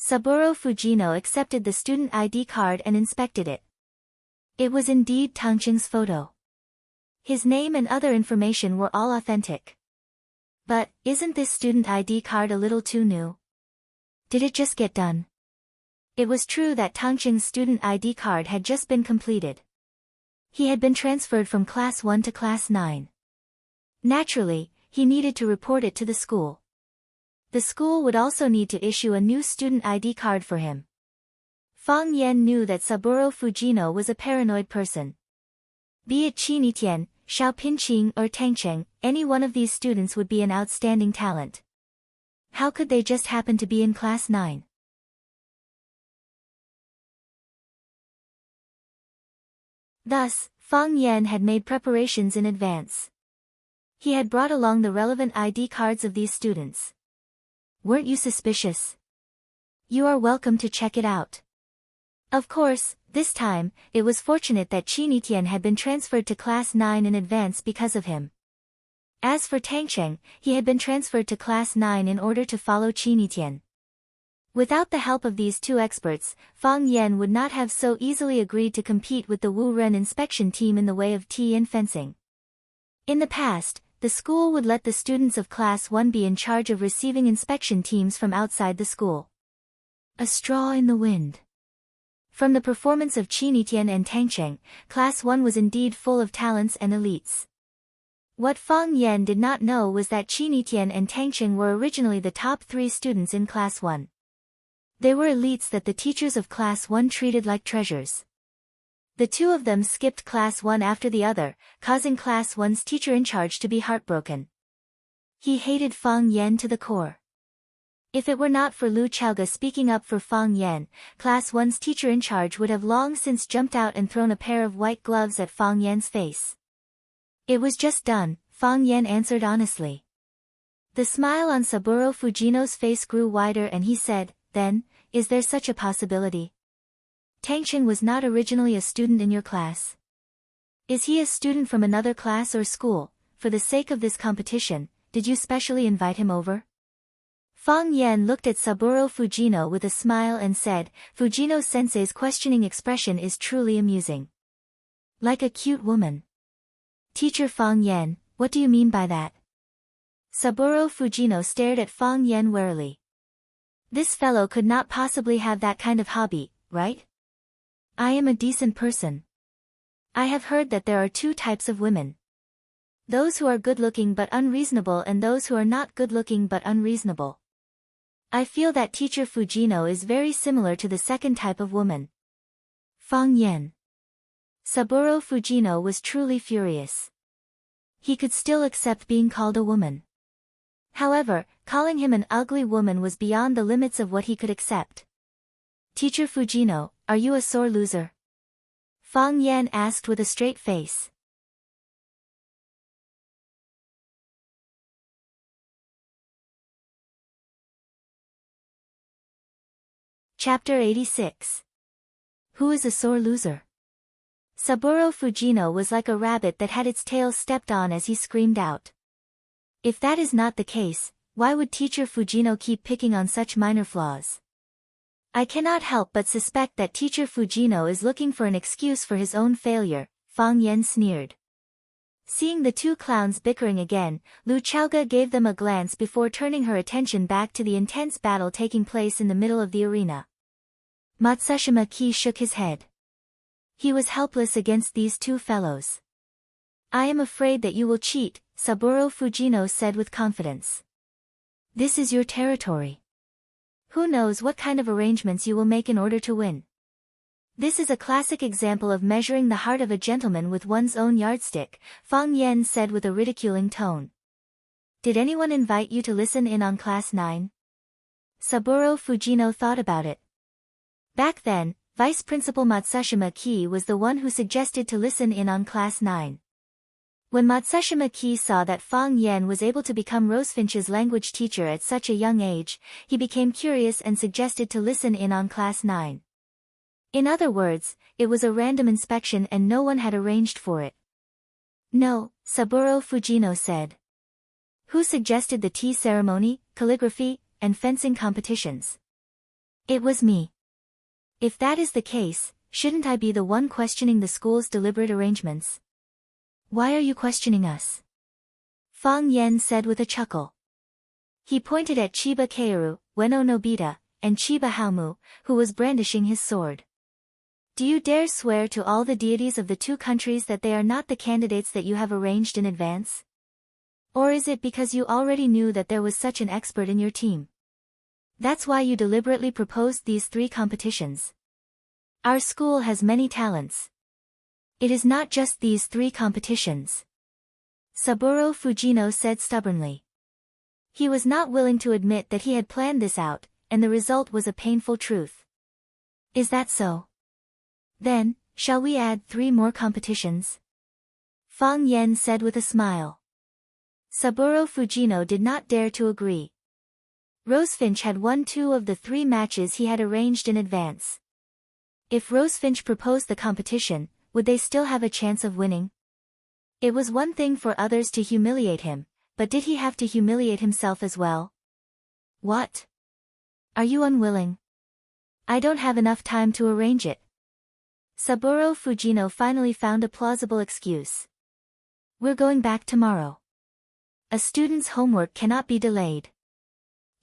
Saburo Fujino accepted the student ID card and inspected it. It was indeed Tangqing's photo. His name and other information were all authentic. But, isn't this student ID card a little too new? Did it just get done? It was true that Tangqing's student ID card had just been completed. He had been transferred from Class 1 to Class 9. Naturally, he needed to report it to the school. The school would also need to issue a new student ID card for him. Fang Yan knew that Saburo Fujino was a paranoid person. Be it Qin Yitian, Xiao Pinqing or Tangqing, any one of these students would be an outstanding talent. How could they just happen to be in Class 9? Thus, Fang Yan had made preparations in advance. He had brought along the relevant ID cards of these students. Weren't you suspicious? You are welcome to check it out. Of course, this time, it was fortunate that Qin Yitian had been transferred to Class 9 in advance because of him. As for Tangqing, he had been transferred to Class 9 in order to follow Qin Yitian. Without the help of these two experts, Fang Yan would not have so easily agreed to compete with the Wu Ren inspection team in the way of tea and fencing. In the past, the school would let the students of Class 1 be in charge of receiving inspection teams from outside the school. A straw in the wind. From the performance of Qin Yitian and Tangqing, Class 1 was indeed full of talents and elites. What Fang Yan did not know was that Qin Yitian and Tangqing were originally the top 3 students in Class 1. They were elites that the teachers of Class 1 treated like treasures. The two of them skipped Class 1 after the other, causing Class 1's teacher in charge to be heartbroken. He hated Fang Yan to the core. If it were not for Lu Chaoga speaking up for Fang Yan, Class 1's teacher in charge would have long since jumped out and thrown a pair of white gloves at Fang Yan's face. It was just done, Fang Yan answered honestly. The smile on Saburo Fujino's face grew wider and he said, "Then, is there such a possibility? Tangqing was not originally a student in your class. Is he a student from another class or school? For the sake of this competition, did you specially invite him over?" Fang Yan looked at Saburo Fujino with a smile and said, "Fujino-sensei's questioning expression is truly amusing. Like a cute woman." "Teacher Fang Yan, what do you mean by that?" Saburo Fujino stared at Fang Yan warily. This fellow could not possibly have that kind of hobby, right? I am a decent person. I have heard that there are two types of women. Those who are good-looking but unreasonable and those who are not good-looking but unreasonable. I feel that teacher Fujino is very similar to the second type of woman. Fang Yan. Saburo Fujino was truly furious. He could still accept being called a woman. However, calling him an ugly woman was beyond the limits of what he could accept. Teacher Fujino, are you a sore loser? Fang Yan asked with a straight face. Chapter 86. Who is a sore loser? Saburo Fujino was like a rabbit that had its tail stepped on as he screamed out. If that is not the case, why would teacher Fujino keep picking on such minor flaws? I cannot help but suspect that teacher Fujino is looking for an excuse for his own failure, Fang Yan sneered. Seeing the two clowns bickering again, Lu Chaoga gave them a glance before turning her attention back to the intense battle taking place in the middle of the arena. Matsushima Ki shook his head. He was helpless against these two fellows. I am afraid that you will cheat, Saburo Fujino said with confidence. This is your territory. Who knows what kind of arrangements you will make in order to win? This is a classic example of measuring the heart of a gentleman with one's own yardstick, Fang Yan said with a ridiculing tone. Did anyone invite you to listen in on Class 9? Saburo Fujino thought about it. Back then, Vice Principal Matsushima Ki was the one who suggested to listen in on Class 9. When Matsushima Ki saw that Fang Yan was able to become Rosefinch's language teacher at such a young age, he became curious and suggested to listen in on Class 9. In other words, it was a random inspection and no one had arranged for it. No, Saburo Fujino said. Who suggested the tea ceremony, calligraphy, and fencing competitions? It was me. If that is the case, shouldn't I be the one questioning the school's deliberate arrangements? Why are you questioning us? Fang Yan said with a chuckle. He pointed at Chiba Kaoru, Ueno Nobita, and Chiba Haomu, who was brandishing his sword. Do you dare swear to all the deities of the two countries that they are not the candidates that you have arranged in advance? Or is it because you already knew that there was such an expert in your team? That's why you deliberately proposed these three competitions. Our school has many talents. It is not just these three competitions. Saburo Fujino said stubbornly. He was not willing to admit that he had planned this out, and the result was a painful truth. Is that so? Then, shall we add 3 more competitions? Fang Yan said with a smile. Saburo Fujino did not dare to agree. Rosefinch had won 2 of the 3 matches he had arranged in advance. If Rosefinch proposed the competition, would they still have a chance of winning? It was one thing for others to humiliate him, but did he have to humiliate himself as well? What? Are you unwilling? I don't have enough time to arrange it. Saburo Fujino finally found a plausible excuse. We're going back tomorrow. A student's homework cannot be delayed.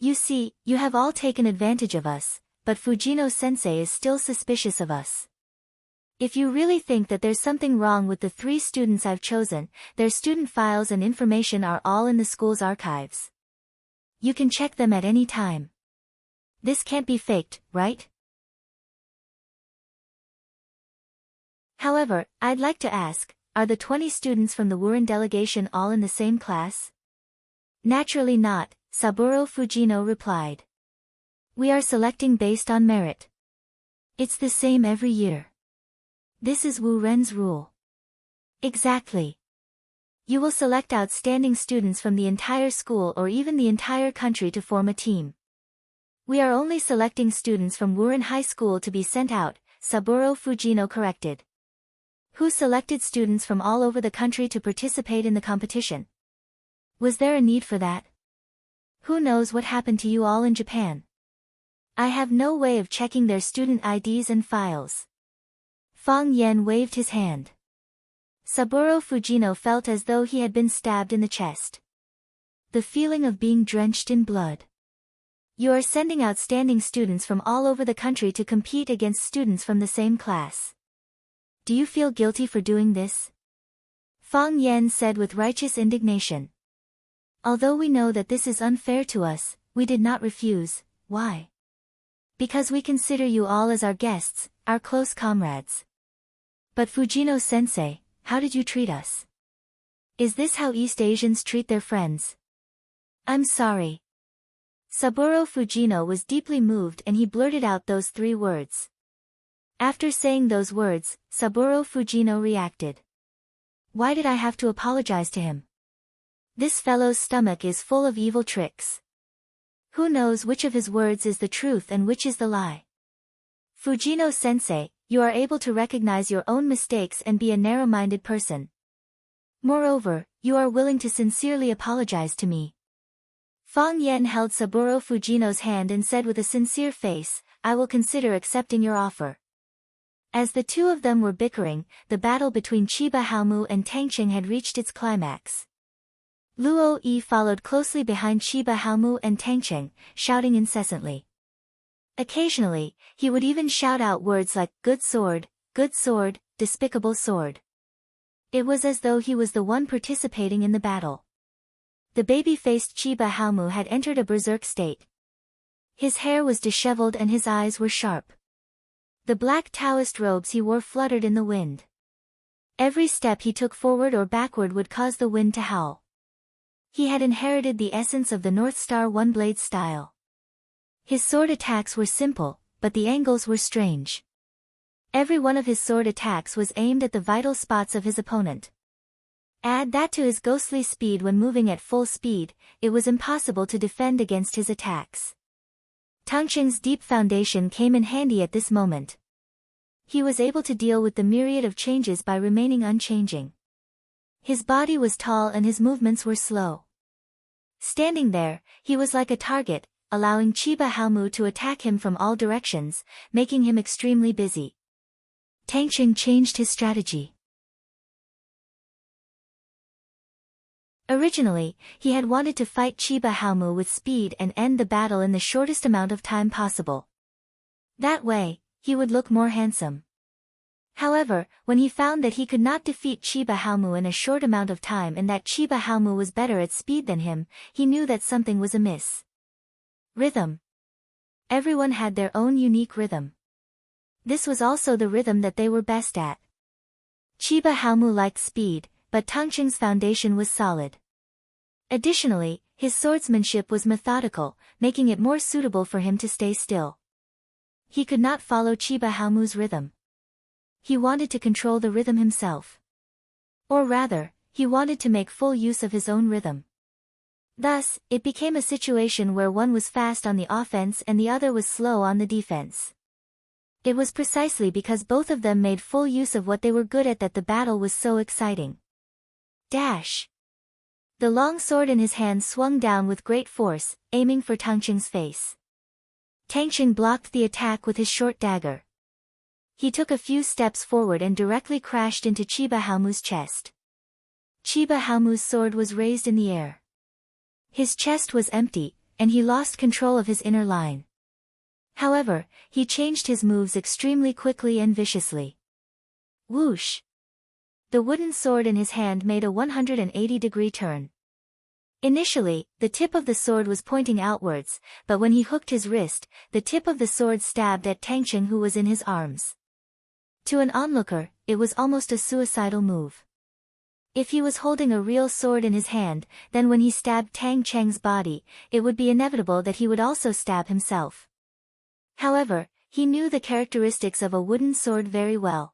You see, you have all taken advantage of us, but Fujino-sensei is still suspicious of us. If you really think that there's something wrong with the 3 students I've chosen, their student files and information are all in the school's archives. You can check them at any time. This can't be faked, right? However, I'd like to ask, are the 20 students from the Wuren delegation all in the same class? Naturally not, Saburo Fujino replied. We are selecting based on merit. It's the same every year. This is Wuren's rule. Exactly. You will select outstanding students from the entire school or even the entire country to form a team. We are only selecting students from Wuren High School to be sent out, Saburo Fujino corrected. Who selected students from all over the country to participate in the competition? Was there a need for that? Who knows what happened to you all in Japan? I have no way of checking their student IDs and files. Fang Yan waved his hand. Saburo Fujino felt as though he had been stabbed in the chest. The feeling of being drenched in blood. You are sending outstanding students from all over the country to compete against students from the same class. Do you feel guilty for doing this? Fang Yan said with righteous indignation. Although we know that this is unfair to us, we did not refuse. Why? Because we consider you all as our guests, our close comrades. But Fujino-sensei, how did you treat us? Is this how East Asians treat their friends? I'm sorry. Saburo Fujino was deeply moved and he blurted out those 3 words. After saying those words, Saburo Fujino reacted. Why did I have to apologize to him? This fellow's stomach is full of evil tricks. Who knows which of his words is the truth and which is the lie? Fujino-sensei, you are able to recognize your own mistakes and be a narrow-minded person. Moreover, you are willing to sincerely apologize to me. Fang Yan held Saburo Fujino's hand and said with a sincere face, I will consider accepting your offer. As the 2 of them were bickering, the battle between Chiba Haomu and Tangqing had reached its climax. Luo Yi followed closely behind Chiba Haomu and Tangqing, shouting incessantly. Occasionally, he would even shout out words like, good sword, despicable sword. It was as though he was the one participating in the battle. The baby-faced Chiba Haomu had entered a berserk state. His hair was disheveled and his eyes were sharp. The black Taoist robes he wore fluttered in the wind. Every step he took forward or backward would cause the wind to howl. He had inherited the essence of the North Star one-blade style. His sword attacks were simple, but the angles were strange. Every one of his sword attacks was aimed at the vital spots of his opponent. Add that to his ghostly speed when moving at full speed, it was impossible to defend against his attacks. Tangqing's deep foundation came in handy at this moment. He was able to deal with the myriad of changes by remaining unchanging. His body was tall and his movements were slow. Standing there, he was like a target, allowing Chiba Haomu to attack him from all directions, making him extremely busy. Tangqing changed his strategy. Originally, he had wanted to fight Chiba Haomu with speed and end the battle in the shortest amount of time possible. That way, he would look more handsome. However, when he found that he could not defeat Chiba Haomu in a short amount of time and that Chiba Haomu was better at speed than him, he knew that something was amiss. Rhythm. Everyone had their own unique rhythm. This was also the rhythm that they were best at. Chiba Haomu liked speed, but Tangqing's foundation was solid. Additionally, his swordsmanship was methodical, making it more suitable for him to stay still. He could not follow Chiba Haomu's rhythm. He wanted to control the rhythm himself. Or rather, he wanted to make full use of his own rhythm. Thus, it became a situation where one was fast on the offense and the other was slow on the defense. It was precisely because both of them made full use of what they were good at that the battle was so exciting. Dash! The long sword in his hand swung down with great force, aiming for Tangqing's face. Tangqing blocked the attack with his short dagger. He took a few steps forward and directly crashed into Chiba Haomu's chest. Chiba Haomu's sword was raised in the air. His chest was empty, and he lost control of his inner line. However, he changed his moves extremely quickly and viciously. Whoosh! The wooden sword in his hand made a 180-degree turn. Initially, the tip of the sword was pointing outwards, but when he hooked his wrist, the tip of the sword stabbed at Tangqing who was in his arms. To an onlooker, it was almost a suicidal move. If he was holding a real sword in his hand, then when he stabbed Tangqing's body, it would be inevitable that he would also stab himself. However, he knew the characteristics of a wooden sword very well.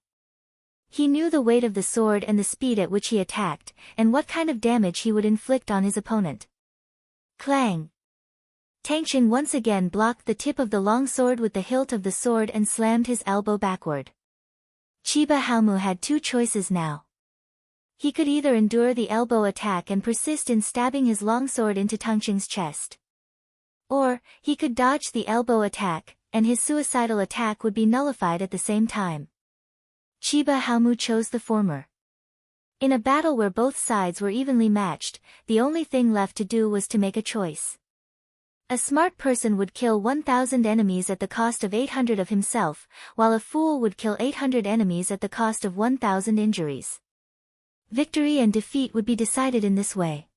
He knew the weight of the sword and the speed at which he attacked, and what kind of damage he would inflict on his opponent. Clang! Tangqing once again blocked the tip of the long sword with the hilt of the sword and slammed his elbow backward. Chiba Haomu had 2 choices now. He could either endure the elbow attack and persist in stabbing his long sword into Tangqing's chest. Or, he could dodge the elbow attack, and his suicidal attack would be nullified at the same time. Chiba Haomu chose the former. In a battle where both sides were evenly matched, the only thing left to do was to make a choice. A smart person would kill 1,000 enemies at the cost of 800 of himself, while a fool would kill 800 enemies at the cost of 1,000 injuries. Victory and defeat would be decided in this way.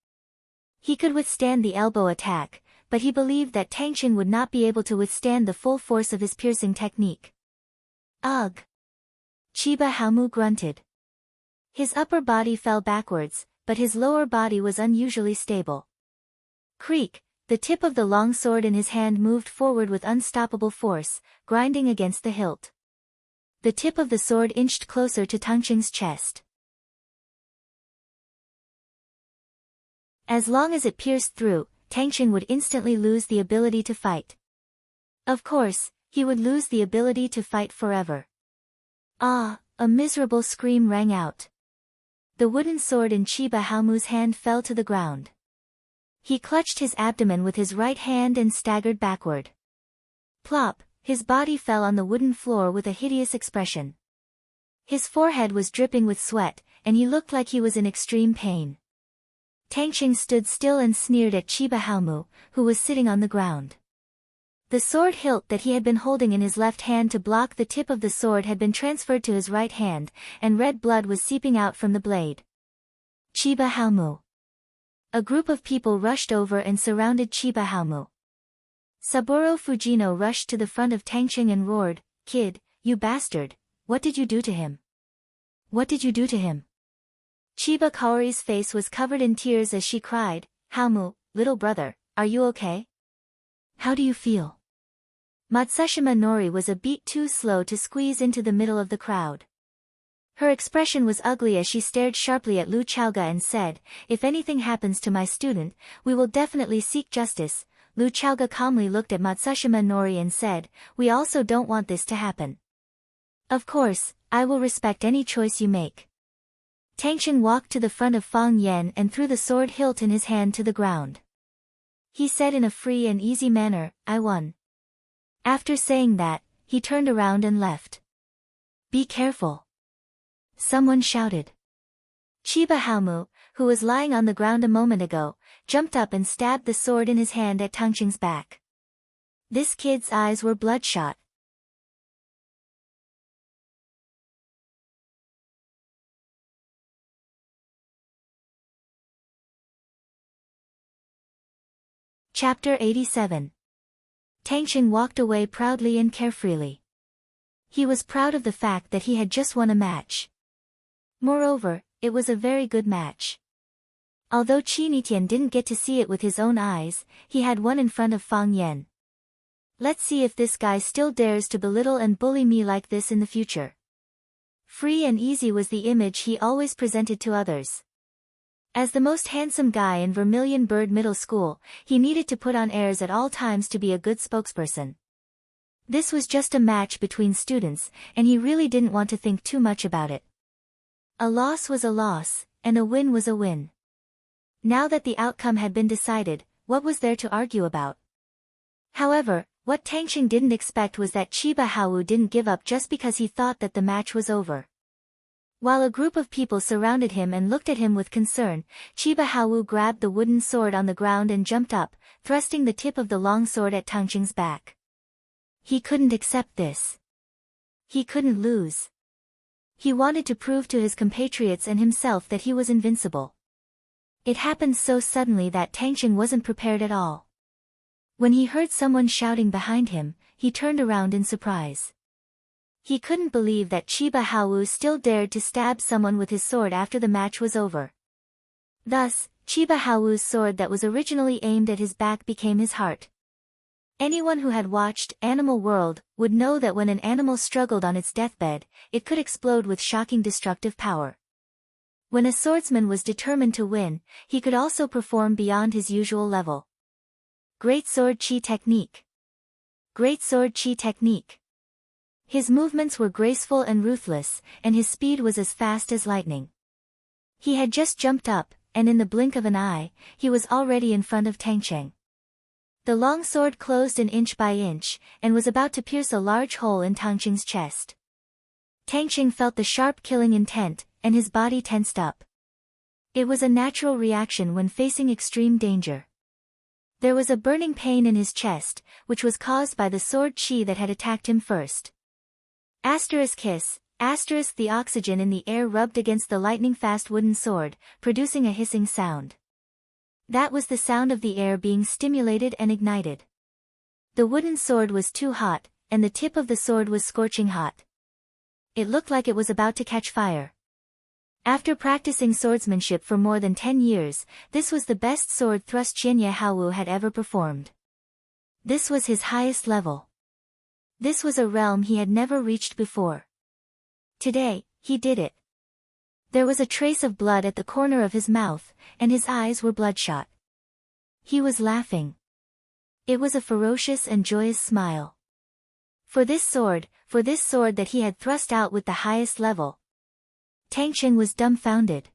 He could withstand the elbow attack, but he believed that Tangqing would not be able to withstand the full force of his piercing technique. Ugh! Chiba Haomu grunted. His upper body fell backwards, but his lower body was unusually stable. Creak! The tip of the long sword in his hand moved forward with unstoppable force, grinding against the hilt. The tip of the sword inched closer to Tangqing's chest. As long as it pierced through, Tangqing would instantly lose the ability to fight. Of course, he would lose the ability to fight forever. Ah! A miserable scream rang out. The wooden sword in Chiba Haomu's hand fell to the ground. He clutched his abdomen with his right hand and staggered backward. Plop! His body fell on the wooden floor with a hideous expression. His forehead was dripping with sweat, and he looked like he was in extreme pain. Tangqing stood still and sneered at Chiba Haomu, who was sitting on the ground. The sword hilt that he had been holding in his left hand to block the tip of the sword had been transferred to his right hand, and red blood was seeping out from the blade. Chiba Haomu. A group of people rushed over and surrounded Chiba Haomu. Saburo Fujino rushed to the front of Tangqing and roared, "Kid, you bastard, what did you do to him? What did you do to him?" Chiba Kaori's face was covered in tears as she cried, "Haomu, little brother, are you okay? How do you feel?" Matsushima Nori was a beat too slow to squeeze into the middle of the crowd. Her expression was ugly as she stared sharply at Lu Chaoga and said, "If anything happens to my student, we will definitely seek justice." Lu Chaoga calmly looked at Matsushima Nori and said, "We also don't want this to happen. Of course, I will respect any choice you make." Tangqing walked to the front of Fang Yan and threw the sword hilt in his hand to the ground. He said in a free and easy manner, "I won." After saying that, he turned around and left. "Be careful!" someone shouted. Chiba Haomu, who was lying on the ground a moment ago, jumped up and stabbed the sword in his hand at Tangqing's back. This kid's eyes were bloodshot. Chapter 87. Tangqing walked away proudly and carefreely. He was proud of the fact that he had just won a match. Moreover, it was a very good match. Although Qi Nitian didn't get to see it with his own eyes, he had won in front of Fang Yan. Let's see if this guy still dares to belittle and bully me like this in the future. Free and easy was the image he always presented to others. As the most handsome guy in Vermilion Bird Middle School, he needed to put on airs at all times to be a good spokesperson. This was just a match between students, and he really didn't want to think too much about it. A loss was a loss, and a win was a win. Now that the outcome had been decided, what was there to argue about? However, what Tangqing didn't expect was that Chiba Haomu didn't give up just because he thought that the match was over. While a group of people surrounded him and looked at him with concern, Chiba Haomu grabbed the wooden sword on the ground and jumped up, thrusting the tip of the long sword at Tangqing's back. He couldn't accept this. He couldn't lose. He wanted to prove to his compatriots and himself that he was invincible. It happened so suddenly that Tangqing wasn't prepared at all. When he heard someone shouting behind him, he turned around in surprise. He couldn't believe that Chiba Haomu still dared to stab someone with his sword after the match was over. Thus, Chiba Haomu's sword that was originally aimed at his back became his heart. Anyone who had watched Animal World would know that when an animal struggled on its deathbed, it could explode with shocking destructive power. When a swordsman was determined to win, he could also perform beyond his usual level. Great Sword Chi Technique. Great Sword Chi Technique. His movements were graceful and ruthless, and his speed was as fast as lightning. He had just jumped up, and in the blink of an eye, he was already in front of Tangqing. The long sword closed an inch by inch, and was about to pierce a large hole in Tangqing's chest. Tangqing felt the sharp killing intent, and his body tensed up. It was a natural reaction when facing extreme danger. There was a burning pain in his chest, which was caused by the sword chi that had attacked him first. Hiss, the oxygen in the air rubbed against the lightning-fast wooden sword, producing a hissing sound. That was the sound of the air being stimulated and ignited. The wooden sword was too hot, and the tip of the sword was scorching hot. It looked like it was about to catch fire. After practicing swordsmanship for more than 10 years, this was the best sword thrust Qianye Haowu had ever performed. This was his highest level. This was a realm he had never reached before. Today, he did it. There was a trace of blood at the corner of his mouth, and his eyes were bloodshot. He was laughing. It was a ferocious and joyous smile. For this sword that he had thrust out with the highest level. Tangqing was dumbfounded.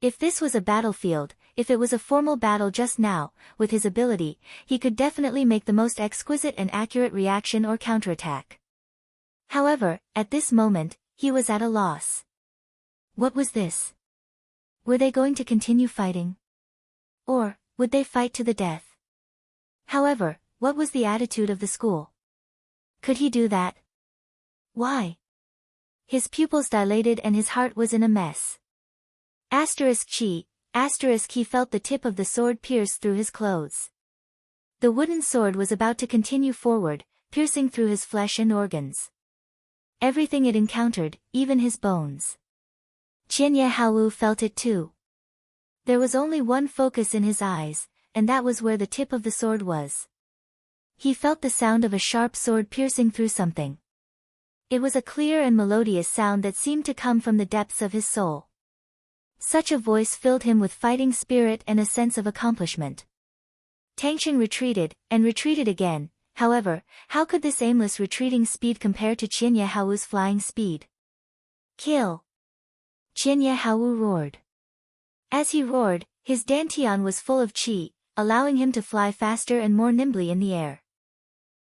If this was a battlefield, if it was a formal battle just now, with his ability, he could definitely make the most exquisite and accurate reaction or counterattack. However, at this moment, he was at a loss. What was this? Were they going to continue fighting? Or, would they fight to the death? However, what was the attitude of the school? Could he do that? Why? His pupils dilated and his heart was in a mess. He felt the tip of the sword pierce through his clothes. The wooden sword was about to continue forward, piercing through his flesh and organs. Everything it encountered, even his bones. Qianye Haowu felt it too. There was only one focus in his eyes, and that was where the tip of the sword was. He felt the sound of a sharp sword piercing through something. It was a clear and melodious sound that seemed to come from the depths of his soul. Such a voice filled him with fighting spirit and a sense of accomplishment. Tangqing retreated, and retreated again. However, how could this aimless retreating speed compare to Qianye Haowu's flying speed? Kill! Qianye Haowu roared. As he roared, his dantian was full of qi, allowing him to fly faster and more nimbly in the air.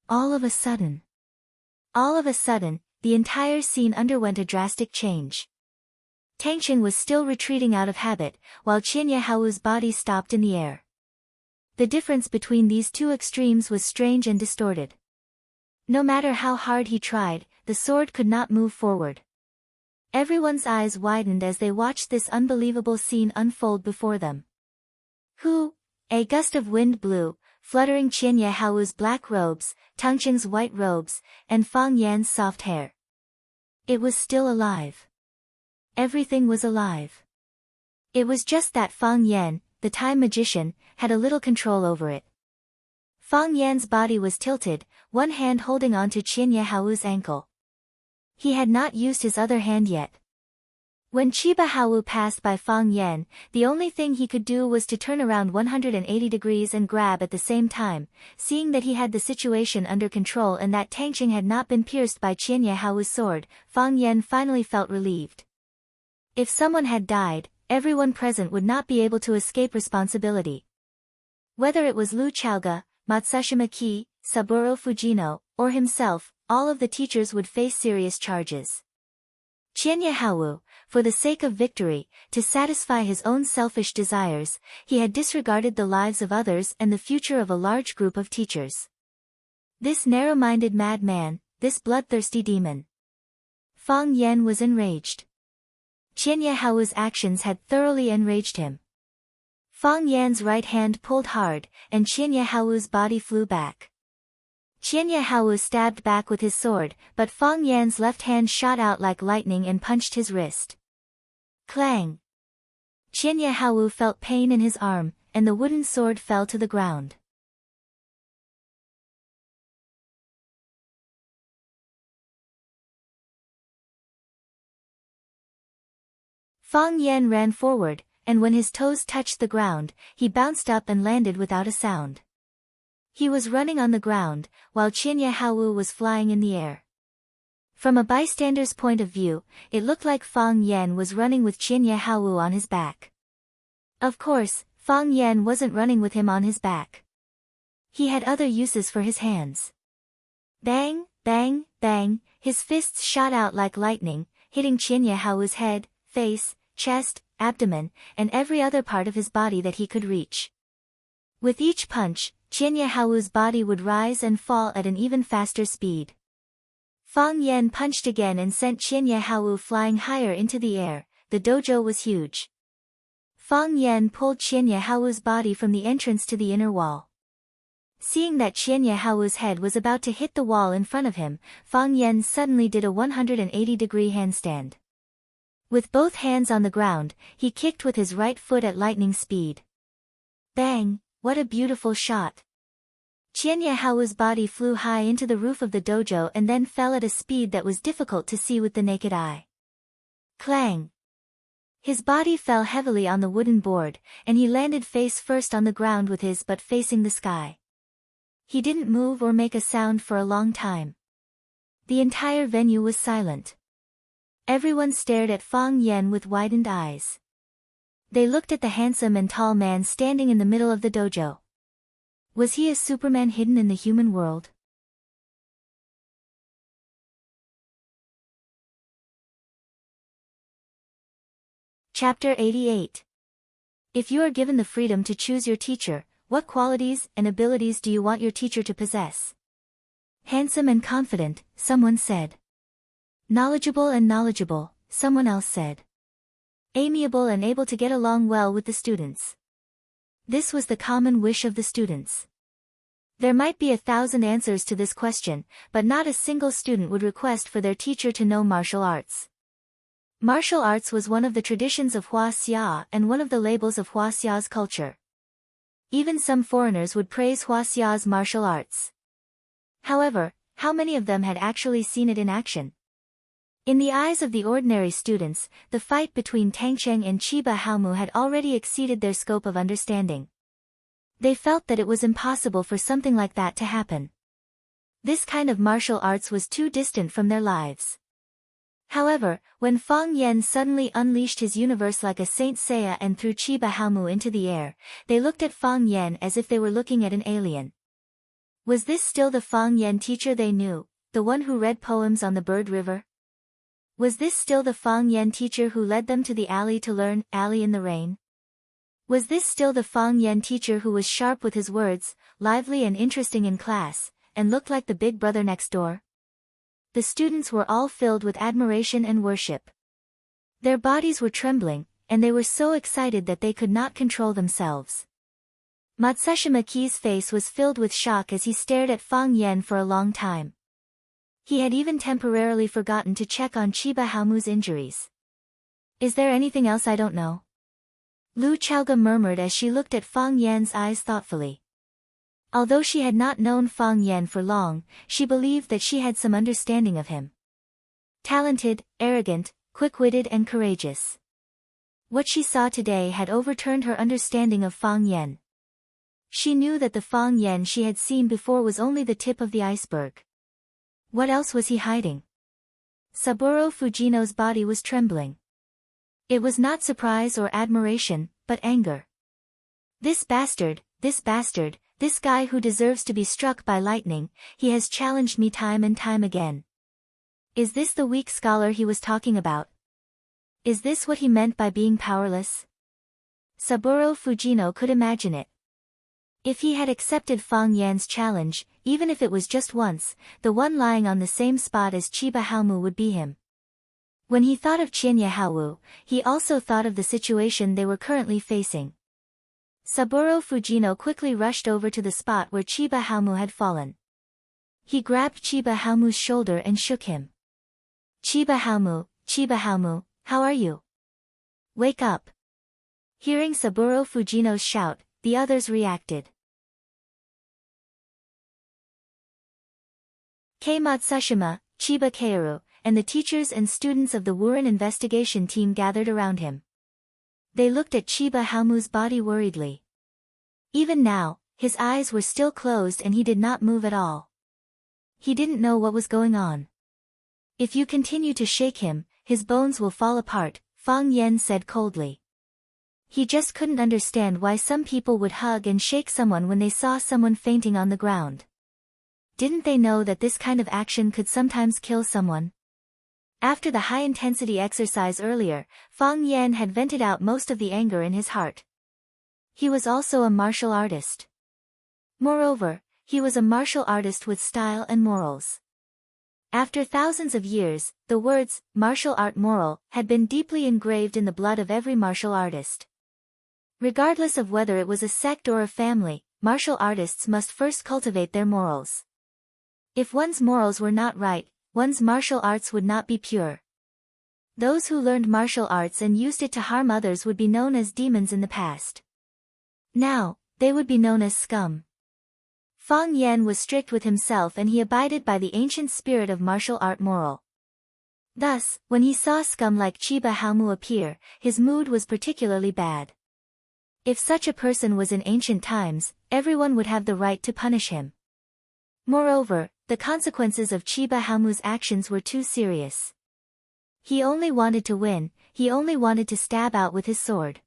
All of a sudden, the entire scene underwent a drastic change. Tangqing was still retreating out of habit, while Qianye Haowu's body stopped in the air. The difference between these two extremes was strange and distorted. No matter how hard he tried, the sword could not move forward. Everyone's eyes widened as they watched this unbelievable scene unfold before them. A gust of wind blew, fluttering Qianye Haowu's black robes, Tangqing's white robes, and Fang Yan's soft hair. It was still alive. Everything was alive. It was just that Fang Yan, the time magician, had a little control over it. Fang Yan's body was tilted, one hand holding on to Qianye Haowu's ankle. He had not used his other hand yet. When Chiba Haowu passed by Fang Yan, the only thing he could do was to turn around 180 degrees and grab at the same time, seeing that he had the situation under control and that Tangqing had not been pierced by Qianye Haowu's sword. Fang Yan finally felt relieved. If someone had died, everyone present would not be able to escape responsibility. Whether it was Lu Chaoga, Matsushima Ki, Saburo Fujino, or himself, all of the teachers would face serious charges. Qianye Haowu, for the sake of victory, to satisfy his own selfish desires, he had disregarded the lives of others and the future of a large group of teachers. This narrow-minded madman, this bloodthirsty demon. Fang Yan was enraged. Qianye Haowu's actions had thoroughly enraged him. Fang Yan's right hand pulled hard, and Qianye Haowu's body flew back. Qianye Haowu stabbed back with his sword, but Fang Yan's left hand shot out like lightning and punched his wrist. Clang! Qianye Haowu felt pain in his arm, and the wooden sword fell to the ground. Fang Yan ran forward, and when his toes touched the ground, he bounced up and landed without a sound. He was running on the ground, while Qianye Haowu was flying in the air. From a bystander's point of view, it looked like Fang Yan was running with Qianye Haowu on his back. Of course, Fang Yan wasn't running with him on his back. He had other uses for his hands. Bang, bang, bang, his fists shot out like lightning, hitting Qianye Haowu's head, face, chest, abdomen, and every other part of his body that he could reach. With each punch, Qianye Hao's body would rise and fall at an even faster speed. Fang Yan punched again and sent Qianye Hao flying higher into the air. The dojo was huge. Fang Yan pulled Qianye Hao's body from the entrance to the inner wall. Seeing that Qianye Hao's head was about to hit the wall in front of him, Fang Yan suddenly did a 180-degree handstand. With both hands on the ground, he kicked with his right foot at lightning speed. Bang! What a beautiful shot! Qianye Hao's body flew high into the roof of the dojo and then fell at a speed that was difficult to see with the naked eye. Clang! His body fell heavily on the wooden board, and he landed face first on the ground with his butt facing the sky. He didn't move or make a sound for a long time. The entire venue was silent. Everyone stared at Fang Yan with widened eyes. They looked at the handsome and tall man standing in the middle of the dojo. Was he a Superman hidden in the human world? Chapter 88. If you are given the freedom to choose your teacher, what qualities and abilities do you want your teacher to possess? Handsome and confident, someone said. Knowledgeable, someone else said. Amiable and able to get along well with the students. This was the common wish of the students. There might be 1,000 answers to this question, but not a single student would request for their teacher to know martial arts. Martial arts was one of the traditions of Huaxia and one of the labels of Huaxia's culture. Even some foreigners would praise Huaxia's martial arts. However, how many of them had actually seen it in action? In the eyes of the ordinary students, the fight between Tangcheng and Chiba Haomu had already exceeded their scope of understanding. They felt that it was impossible for something like that to happen. This kind of martial arts was too distant from their lives. However, when Fang Yan suddenly unleashed his universe like a Saint Seiya and threw Chiba Haomu into the air, they looked at Fang Yan as if they were looking at an alien. Was this still the Fang Yan teacher they knew, the one who read poems on the Bird River? Was this still the Fang Yan teacher who led them to the alley to learn, Alley in the Rain? Was this still the Fang Yan teacher who was sharp with his words, lively and interesting in class, and looked like the big brother next door? The students were all filled with admiration and worship. Their bodies were trembling, and they were so excited that they could not control themselves. Matsushima Ki's face was filled with shock as he stared at Fang Yan for a long time. He had even temporarily forgotten to check on Chiba Haomu's injuries. Is there anything else I don't know? Lu Chaoga murmured as she looked at Fang Yan's eyes thoughtfully. Although she had not known Fang Yan for long, she believed that she had some understanding of him. Talented, arrogant, quick-witted and courageous. What she saw today had overturned her understanding of Fang Yan. She knew that the Fang Yan she had seen before was only the tip of the iceberg. What else was he hiding? Saburo Fujino's body was trembling. It was not surprise or admiration, but anger. This bastard, this guy who deserves to be struck by lightning, he has challenged me time and time again. Is this the weak scholar he was talking about? Is this what he meant by being powerless? Saburo Fujino could imagine it. If he had accepted Fang Yan's challenge, even if it was just once, the one lying on the same spot as Chiba Haomu would be him. When he thought of Qianye Hao, he also thought of the situation they were currently facing. Saburo Fujino quickly rushed over to the spot where Chiba Haomu had fallen. He grabbed Chiba Haomu's shoulder and shook him. Chiba Haomu, how are you? Wake up. Hearing Saburo Fujino's shout, the others reacted. Kei Matsushima, Chiba Kaoru, and the teachers and students of the Wuren investigation team gathered around him. They looked at Chiba Haomu's body worriedly. Even now, his eyes were still closed and he did not move at all. He didn't know what was going on. If you continue to shake him, his bones will fall apart, Fang Yan said coldly. He just couldn't understand why some people would hug and shake someone when they saw someone fainting on the ground. Didn't they know that this kind of action could sometimes kill someone? After the high-intensity exercise earlier, Fang Yan had vented out most of the anger in his heart. He was also a martial artist. Moreover, he was a martial artist with style and morals. After thousands of years, the words, martial art moral, had been deeply engraved in the blood of every martial artist. Regardless of whether it was a sect or a family, martial artists must first cultivate their morals. If one's morals were not right, one's martial arts would not be pure. Those who learned martial arts and used it to harm others would be known as demons in the past. Now, they would be known as scum. Fang Yan was strict with himself and he abided by the ancient spirit of martial art moral. Thus, when he saw scum like Chiba Haomu appear, his mood was particularly bad. If such a person was in ancient times, everyone would have the right to punish him. Moreover, the consequences of Chiba Haomu's actions were too serious. He only wanted to win, he only wanted to stab out with his sword.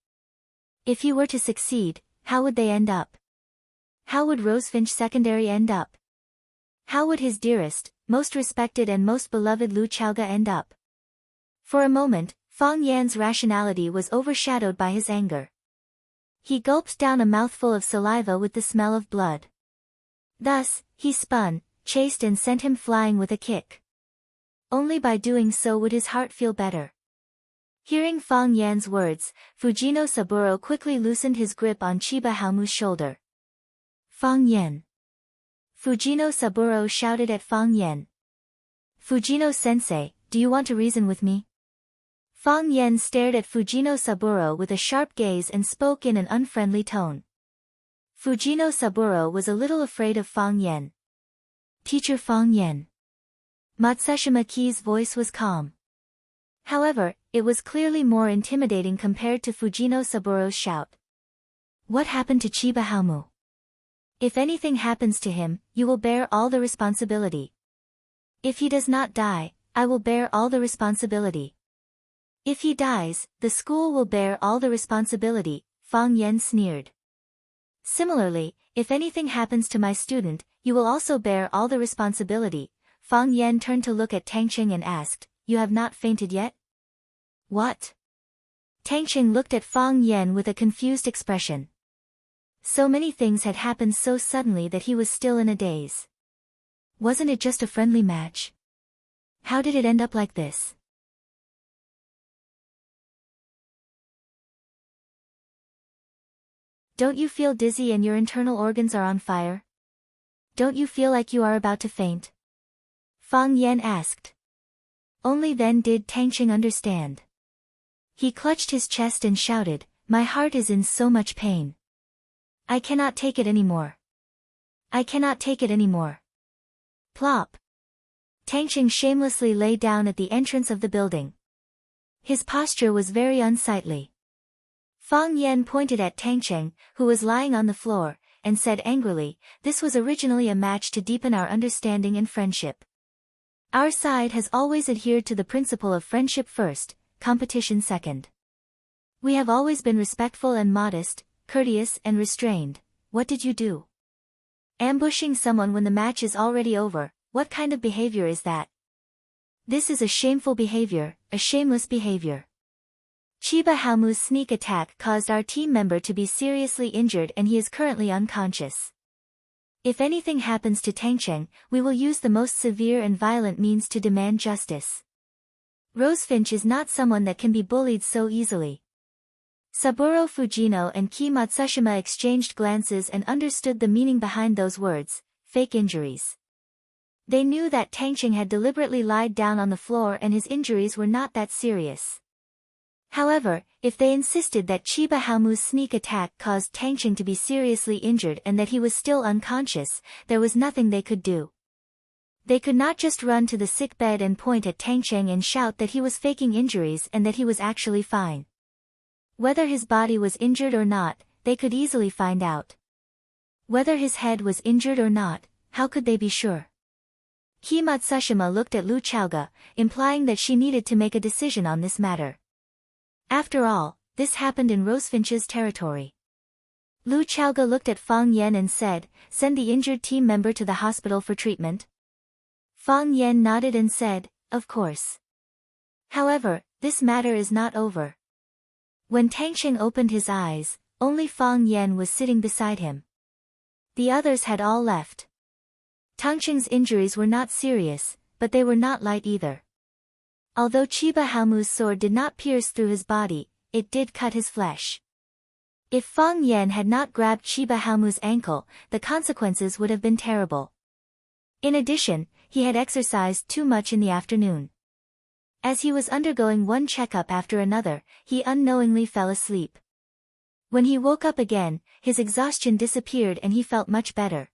If he were to succeed, how would they end up? How would Rosefinch Secondary end up? How would his dearest, most respected and most beloved Lu Chaoga end up? For a moment, Fang Yan's rationality was overshadowed by his anger. He gulped down a mouthful of saliva with the smell of blood. Thus, he spun, chased and sent him flying with a kick. Only by doing so would his heart feel better. Hearing Fang Yan's words, Fujino Saburo quickly loosened his grip on Chiba Haomu's shoulder. Fang Yan. Fujino Saburo shouted at Fang Yan. Fujino-sensei, do you want to reason with me? Fang Yan stared at Fujino Saburo with a sharp gaze and spoke in an unfriendly tone. Fujino Saburo was a little afraid of Fang Yan. Teacher Fang Yan. Matsushima Ki's voice was calm. However, it was clearly more intimidating compared to Fujino Saburo's shout. What happened to Chiba Haomu? If anything happens to him, you will bear all the responsibility. If he does not die, I will bear all the responsibility. If he dies, the school will bear all the responsibility, Fang Yan sneered. Similarly, if anything happens to my student, you will also bear all the responsibility. Fang Yan turned to look at Tangqing and asked, you have not fainted yet? What? Tangqing looked at Fang Yan with a confused expression. So many things had happened so suddenly that he was still in a daze. Wasn't it just a friendly match? How did it end up like this? Don't you feel dizzy and your internal organs are on fire? Don't you feel like you are about to faint? Fang Yan asked. Only then did Tangqing understand. He clutched his chest and shouted, my heart is in so much pain. I cannot take it anymore. I cannot take it anymore. Plop. Tangqing shamelessly lay down at the entrance of the building. His posture was very unsightly. Fang Yan pointed at Tangqing, who was lying on the floor, and said angrily, this was originally a match to deepen our understanding and friendship. Our side has always adhered to the principle of friendship first, competition second. We have always been respectful and modest, courteous and restrained. What did you do? Ambushing someone when the match is already over, what kind of behavior is that? This is a shameful behavior, a shameless behavior. Chiba Haomu's sneak attack caused our team member to be seriously injured and he is currently unconscious. If anything happens to Tangqing, we will use the most severe and violent means to demand justice. Rosefinch is not someone that can be bullied so easily. Saburo Fujino and Ki Matsushima exchanged glances and understood the meaning behind those words, fake injuries. They knew that Tangqing had deliberately lied down on the floor and his injuries were not that serious. However, if they insisted that Chiba Haomu's sneak attack caused Tangqing to be seriously injured and that he was still unconscious, there was nothing they could do. They could not just run to the sick bed and point at Tangqing and shout that he was faking injuries and that he was actually fine. Whether his body was injured or not, they could easily find out. Whether his head was injured or not, how could they be sure? Ki Matsushima looked at Lu Chaoga, implying that she needed to make a decision on this matter. After all, this happened in Rosefinch's territory. Lu Chaoga looked at Fang Yan and said, send the injured team member to the hospital for treatment. Fang Yan nodded and said, of course. However, this matter is not over. When Tangxing opened his eyes, only Fang Yan was sitting beside him. The others had all left. Tangxing's injuries were not serious, but they were not light either. Although Chiba Haomu's sword did not pierce through his body, it did cut his flesh. If Fang Yan had not grabbed Chiba Haomu's ankle, the consequences would have been terrible. In addition, he had exercised too much in the afternoon. As he was undergoing one checkup after another, he unknowingly fell asleep. When he woke up again, his exhaustion disappeared and he felt much better.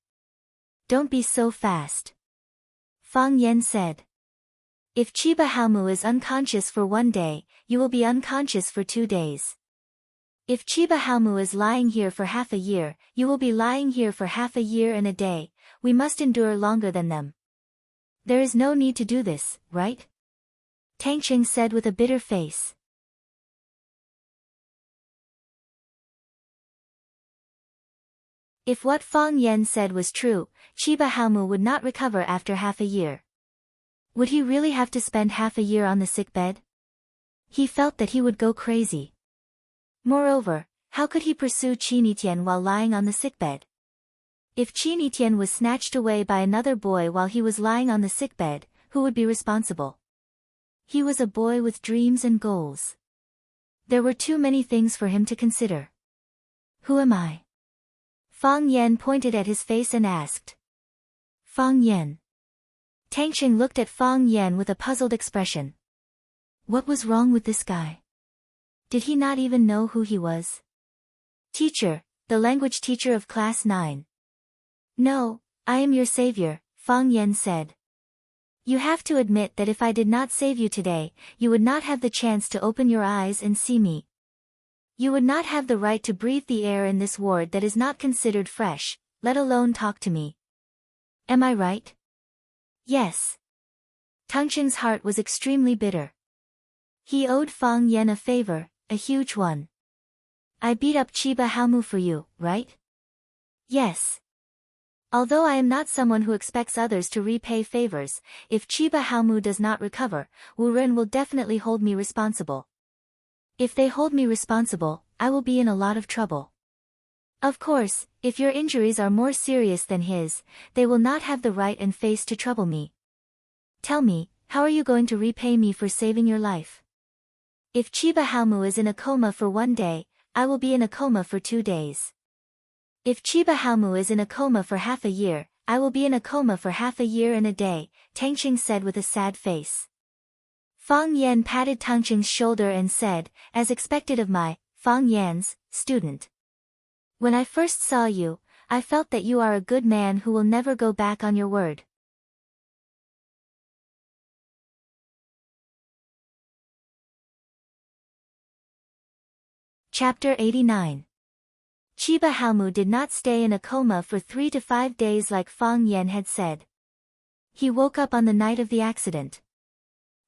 "Don't be so fast," Fang Yan said. "If Chiba Haomu is unconscious for 1 day, you will be unconscious for 2 days. If Chiba Haomu is lying here for half a year, you will be lying here for half a year and a day. We must endure longer than them. There is no need to do this, right?" Tangxing said with a bitter face. If what Fang Yan said was true, Chiba Haomu would not recover after half a year. Would he really have to spend half a year on the sickbed? He felt that he would go crazy. Moreover, how could he pursue Qin Yitian while lying on the sickbed? If Qin Yitian was snatched away by another boy while he was lying on the sickbed, who would be responsible? He was a boy with dreams and goals. There were too many things for him to consider. "Who am I?" Fang Yan pointed at his face and asked. "Fang Yan." Tangxing looked at Fang Yan with a puzzled expression. What was wrong with this guy? Did he not even know who he was? "Teacher, the language teacher of class 9. "No, I am your savior," Fang Yan said. "You have to admit that if I did not save you today, you would not have the chance to open your eyes and see me. You would not have the right to breathe the air in this ward that is not considered fresh, let alone talk to me. Am I right?" "Yes." Tangxing's heart was extremely bitter. He owed Fang Yan a favor, a huge one. "I beat up Chiba Haomu for you, right?" "Yes." Although I am not someone who expects others to repay favors, if Chiba Haomu does not recover, Wu Ren will definitely hold me responsible. If they hold me responsible, I will be in a lot of trouble. Of course, if your injuries are more serious than his, they will not have the right and face to trouble me. Tell me, how are you going to repay me for saving your life? If Chiba Haomu is in a coma for 1 day, I will be in a coma for 2 days. If Chiba Haomu is in a coma for half a year, I will be in a coma for half a year and a day, Tangxing said with a sad face. Fang Yan patted Tangxing's shoulder and said, as expected of my, Fang Yan's, student. When I first saw you, I felt that you are a good man who will never go back on your word. Chapter 89. Chiba Haomu did not stay in a coma for 3 to 5 days like Fang Yan had said. He woke up on the night of the accident.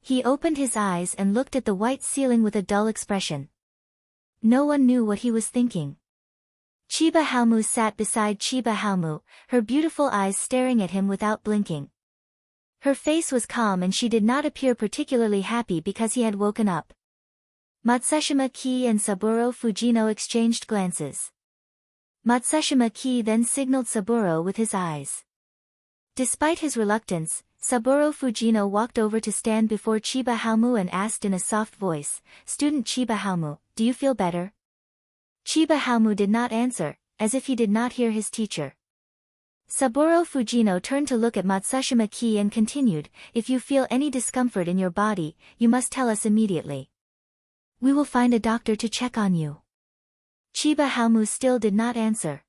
He opened his eyes and looked at the white ceiling with a dull expression. No one knew what he was thinking. Chiba Haomu sat beside Chiba Haomu, her beautiful eyes staring at him without blinking. Her face was calm and she did not appear particularly happy because he had woken up. Matsushima Ki and Saburo Fujino exchanged glances. Matsushima Ki then signaled Saburo with his eyes. Despite his reluctance, Saburo Fujino walked over to stand before Chiba Haomu and asked in a soft voice, "Student Chiba Haomu, do you feel better?" Chiba Haomu did not answer, as if he did not hear his teacher. Saburo Fujino turned to look at Matsushima Ki and continued, "If you feel any discomfort in your body, you must tell us immediately. We will find a doctor to check on you." Chiba Haomu still did not answer.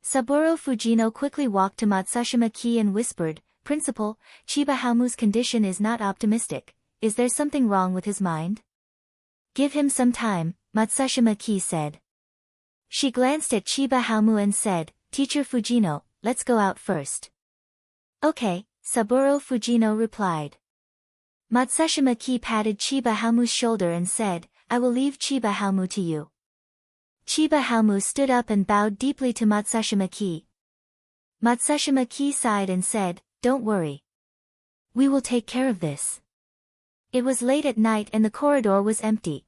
Saburo Fujino quickly walked to Matsushima Ki and whispered, "Principal, Chiba Haomu's condition is not optimistic. Is there something wrong with his mind?" "Give him some time," Matsushima Ki said. She glanced at Chiba Haomu and said, "Teacher Fujino, let's go out first." "Okay," Saburo Fujino replied. Matsushima Ki patted Chiba Haomu's shoulder and said, "I will leave Chiba Haomu to you." Chiba Haomu stood up and bowed deeply to Matsushima Ki. Matsushima Ki sighed and said, "Don't worry. We will take care of this." It was late at night and the corridor was empty.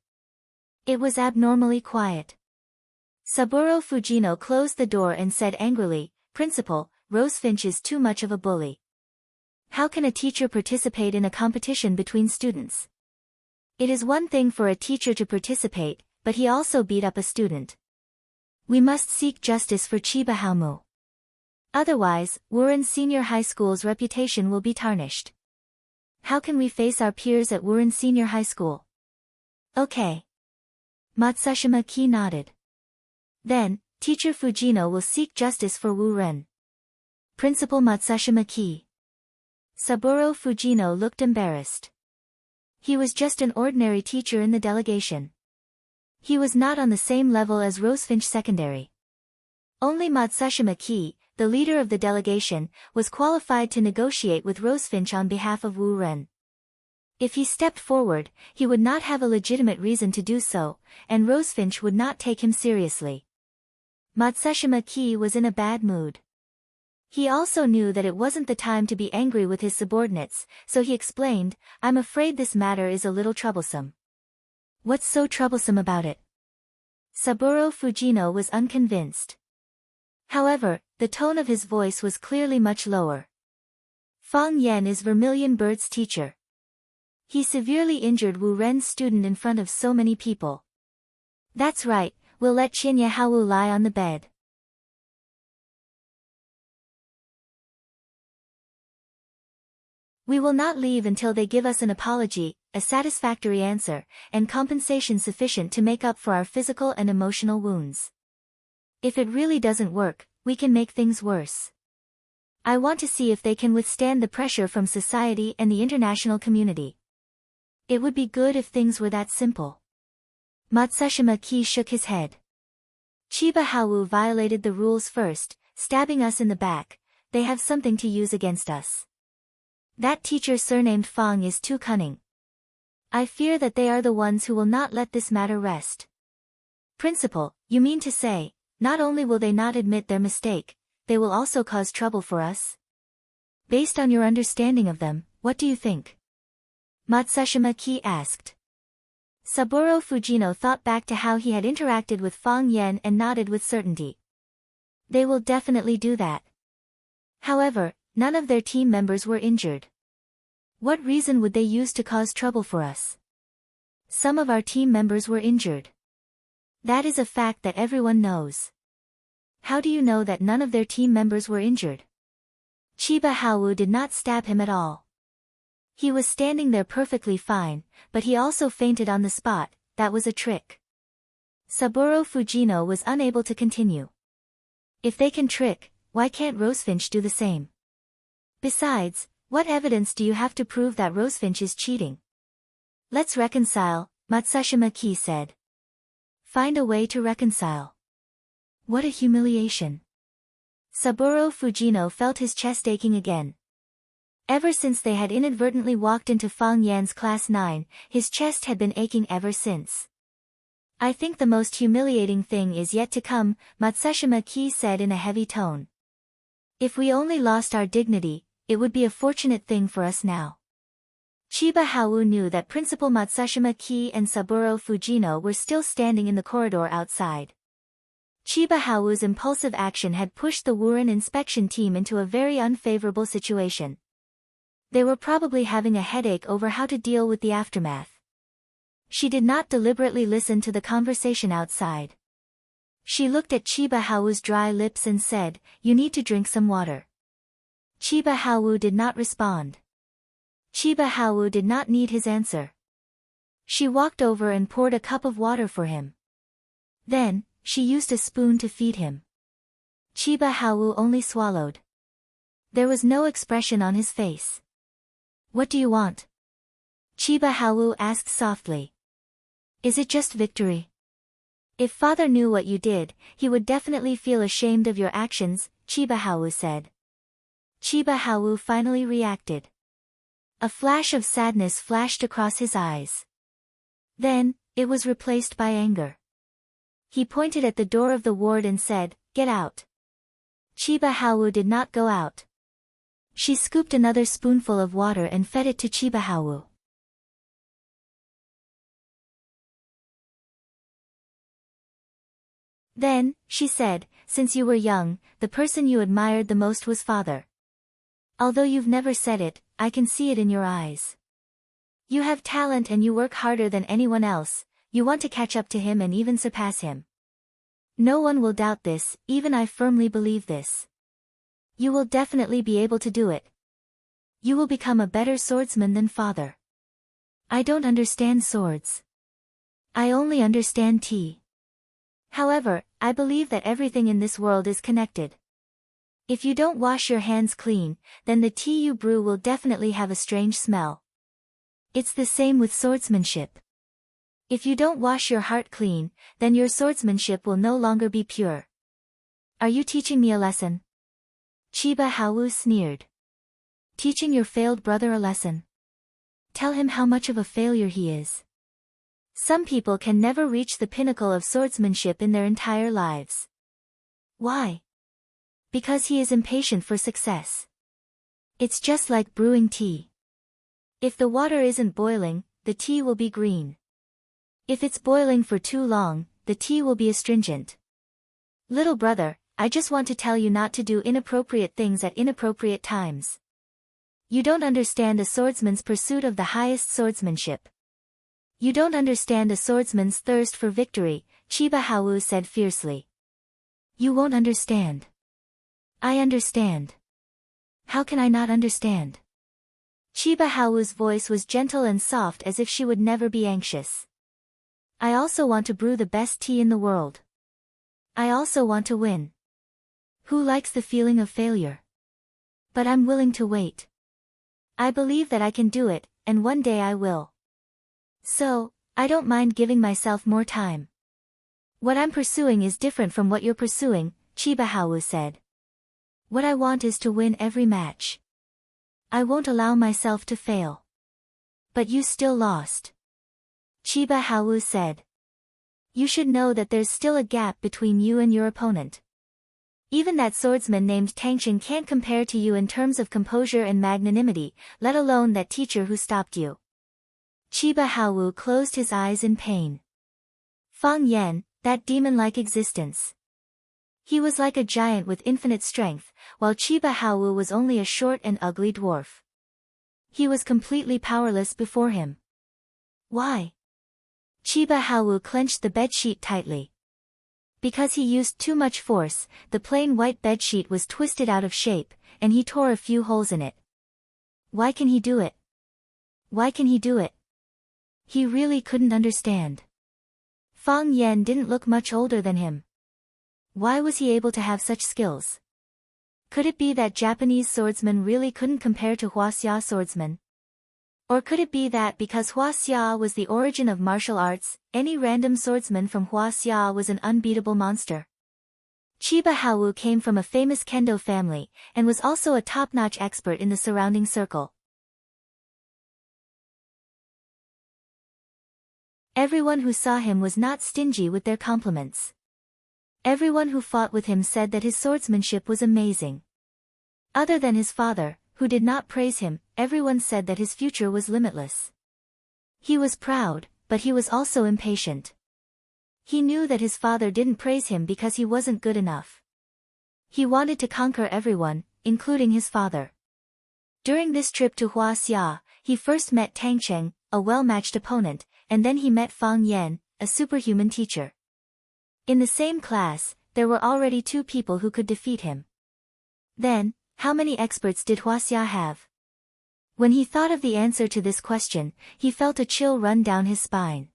It was abnormally quiet. Saburo Fujino closed the door and said angrily, "Principal, Rosefinch is too much of a bully. How can a teacher participate in a competition between students? It is one thing for a teacher to participate, but he also beat up a student. We must seek justice for Chiba Haomu. Otherwise, Wuren Senior High School's reputation will be tarnished. How can we face our peers at Wuren Senior High School?" "Okay." Matsushima Ki nodded. "Then, Teacher Fujino will seek justice for Wuren." Principal Matsushima Ki. Saburo Fujino looked embarrassed. He was just an ordinary teacher in the delegation. He was not on the same level as Rosefinch Secondary. Only Matsushima Ki, the leader of the delegation, was qualified to negotiate with Rosefinch on behalf of Wuren. If he stepped forward, he would not have a legitimate reason to do so, and Rosefinch would not take him seriously. Matsushima Ki was in a bad mood. He also knew that it wasn't the time to be angry with his subordinates, so he explained, "I'm afraid this matter is a little troublesome." "What's so troublesome about it?" Saburo Fujino was unconvinced. However, the tone of his voice was clearly much lower. "Fang Yen is Vermilion Bird's teacher. He severely injured Wu Ren's student in front of so many people. That's right, we'll let Chinya Haowu lie on the bed." "We will not leave until they give us an apology, a satisfactory answer, and compensation sufficient to make up for our physical and emotional wounds. If it really doesn't work, we can make things worse. I want to see if they can withstand the pressure from society and the international community. It would be good if things were that simple." Matsushima Ki shook his head. "Chiba Haowu violated the rules first, stabbing us in the back. They have something to use against us. That teacher surnamed Fang is too cunning. I fear that they are the ones who will not let this matter rest." "Principal, you mean to say, not only will they not admit their mistake, they will also cause trouble for us? Based on your understanding of them, what do you think?" Matsushima Ki asked. Saburo Fujino thought back to how he had interacted with Fang Yen and nodded with certainty. "They will definitely do that. However, none of their team members were injured. What reason would they use to cause trouble for us? Some of our team members were injured. That is a fact that everyone knows. How do you know that none of their team members were injured? Chiba Haowu did not stab him at all. He was standing there perfectly fine, but he also fainted on the spot. That was a trick." Saburo Fujino was unable to continue. "If they can trick, why can't Rosefinch do the same? Besides, what evidence do you have to prove that Rosefinch is cheating?" "Let's reconcile," Matsushima Ki said. "Find a way to reconcile." What a humiliation. Saburo Fujino felt his chest aching again. Ever since they had inadvertently walked into Fang Yan's class 9, his chest had been aching ever since. "I think the most humiliating thing is yet to come," Matsushima Ki said in a heavy tone. "If we only lost our dignity, it would be a fortunate thing for us now." Chiba Haowu knew that Principal Matsushima Ki and Saburo Fujino were still standing in the corridor outside. Chiba Haowu's impulsive action had pushed the Wuren inspection team into a very unfavorable situation. They were probably having a headache over how to deal with the aftermath. She did not deliberately listen to the conversation outside. She looked at Chiba Haowu's dry lips and said, "You need to drink some water." Chiba Haowu did not respond. Chiba Haowu did not need his answer. She walked over and poured a cup of water for him. Then, she used a spoon to feed him. Chiba Haowu only swallowed. There was no expression on his face. "What do you want?" Chiba Haowu asked softly. "Is it just victory?" "If father knew what you did, he would definitely feel ashamed of your actions," Chiba Haowu said. Chiba Haowu finally reacted. A flash of sadness flashed across his eyes. Then, it was replaced by anger. He pointed at the door of the ward and said, "Get out." Chiba Haowu did not go out. She scooped another spoonful of water and fed it to Chiba Haowu. Then, she said, since you were young, the person you admired the most was father. Although you've never said it, I can see it in your eyes. You have talent and you work harder than anyone else, you want to catch up to him and even surpass him. No one will doubt this, even I firmly believe this. You will definitely be able to do it. You will become a better swordsman than father. I don't understand swords. I only understand tea. However, I believe that everything in this world is connected. If you don't wash your hands clean, then the tea you brew will definitely have a strange smell. It's the same with swordsmanship. If you don't wash your heart clean, then your swordsmanship will no longer be pure. Are you teaching me a lesson? Chiba Hawu sneered. Teaching your failed brother a lesson? Tell him how much of a failure he is. Some people can never reach the pinnacle of swordsmanship in their entire lives. Why? Because he is impatient for success. It's just like brewing tea. If the water isn't boiling, the tea will be green. If it's boiling for too long, the tea will be astringent. Little brother, I just want to tell you not to do inappropriate things at inappropriate times. You don't understand a swordsman's pursuit of the highest swordsmanship. You don't understand a swordsman's thirst for victory, Chiba Hawu said fiercely. You won't understand. I understand. How can I not understand? Chiba Hawu's voice was gentle and soft as if she would never be anxious. I also want to brew the best tea in the world. I also want to win. Who likes the feeling of failure? But I'm willing to wait. I believe that I can do it, and one day I will. So, I don't mind giving myself more time. What I'm pursuing is different from what you're pursuing, Chiba Hawu said. What I want is to win every match. I won't allow myself to fail. But you still lost. Chiba Hawu said. You should know that there's still a gap between you and your opponent. Even that swordsman named Tangchen can't compare to you in terms of composure and magnanimity, let alone that teacher who stopped you. Chiba Hawu closed his eyes in pain. Fang Yan, that demon-like existence. He was like a giant with infinite strength, while Chiba Hawu was only a short and ugly dwarf. He was completely powerless before him. Why? Chiba Hawu clenched the bedsheet tightly. Because he used too much force, the plain white bedsheet was twisted out of shape, and he tore a few holes in it. Why can he do it? Why can he do it? He really couldn't understand. Fang Yan didn't look much older than him. Why was he able to have such skills? Could it be that Japanese swordsmen really couldn't compare to Huaxia swordsmen? Or could it be that because Huaxia was the origin of martial arts, any random swordsman from Huaxia was an unbeatable monster? Chiba Hawu came from a famous kendo family, and was also a top-notch expert in the surrounding circle. Everyone who saw him was not stingy with their compliments. Everyone who fought with him said that his swordsmanship was amazing. Other than his father, who did not praise him, everyone said that his future was limitless. He was proud, but he was also impatient. He knew that his father didn't praise him because he wasn't good enough. He wanted to conquer everyone, including his father. During this trip to Huaxia, he first met Tangchen, a well-matched opponent, and then he met Fang Yan, a superhuman teacher. In the same class, there were already 2 people who could defeat him. Then, how many experts did Huaxia have? When he thought of the answer to this question, he felt a chill run down his spine.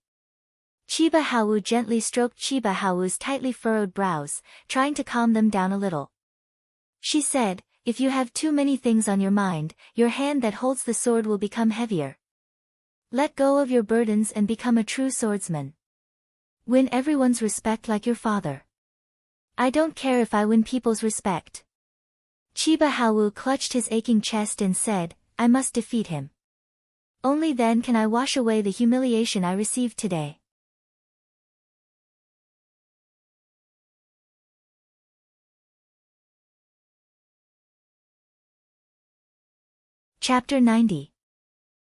Chiba Hawu gently stroked Chiba Hawu's tightly furrowed brows, trying to calm them down a little. She said, if you have too many things on your mind, your hand that holds the sword will become heavier. Let go of your burdens and become a true swordsman. Win everyone's respect like your father. I don't care if I win people's respect. Chiba Hawu clutched his aching chest and said, I must defeat him. Only then can I wash away the humiliation I received today. Chapter 90.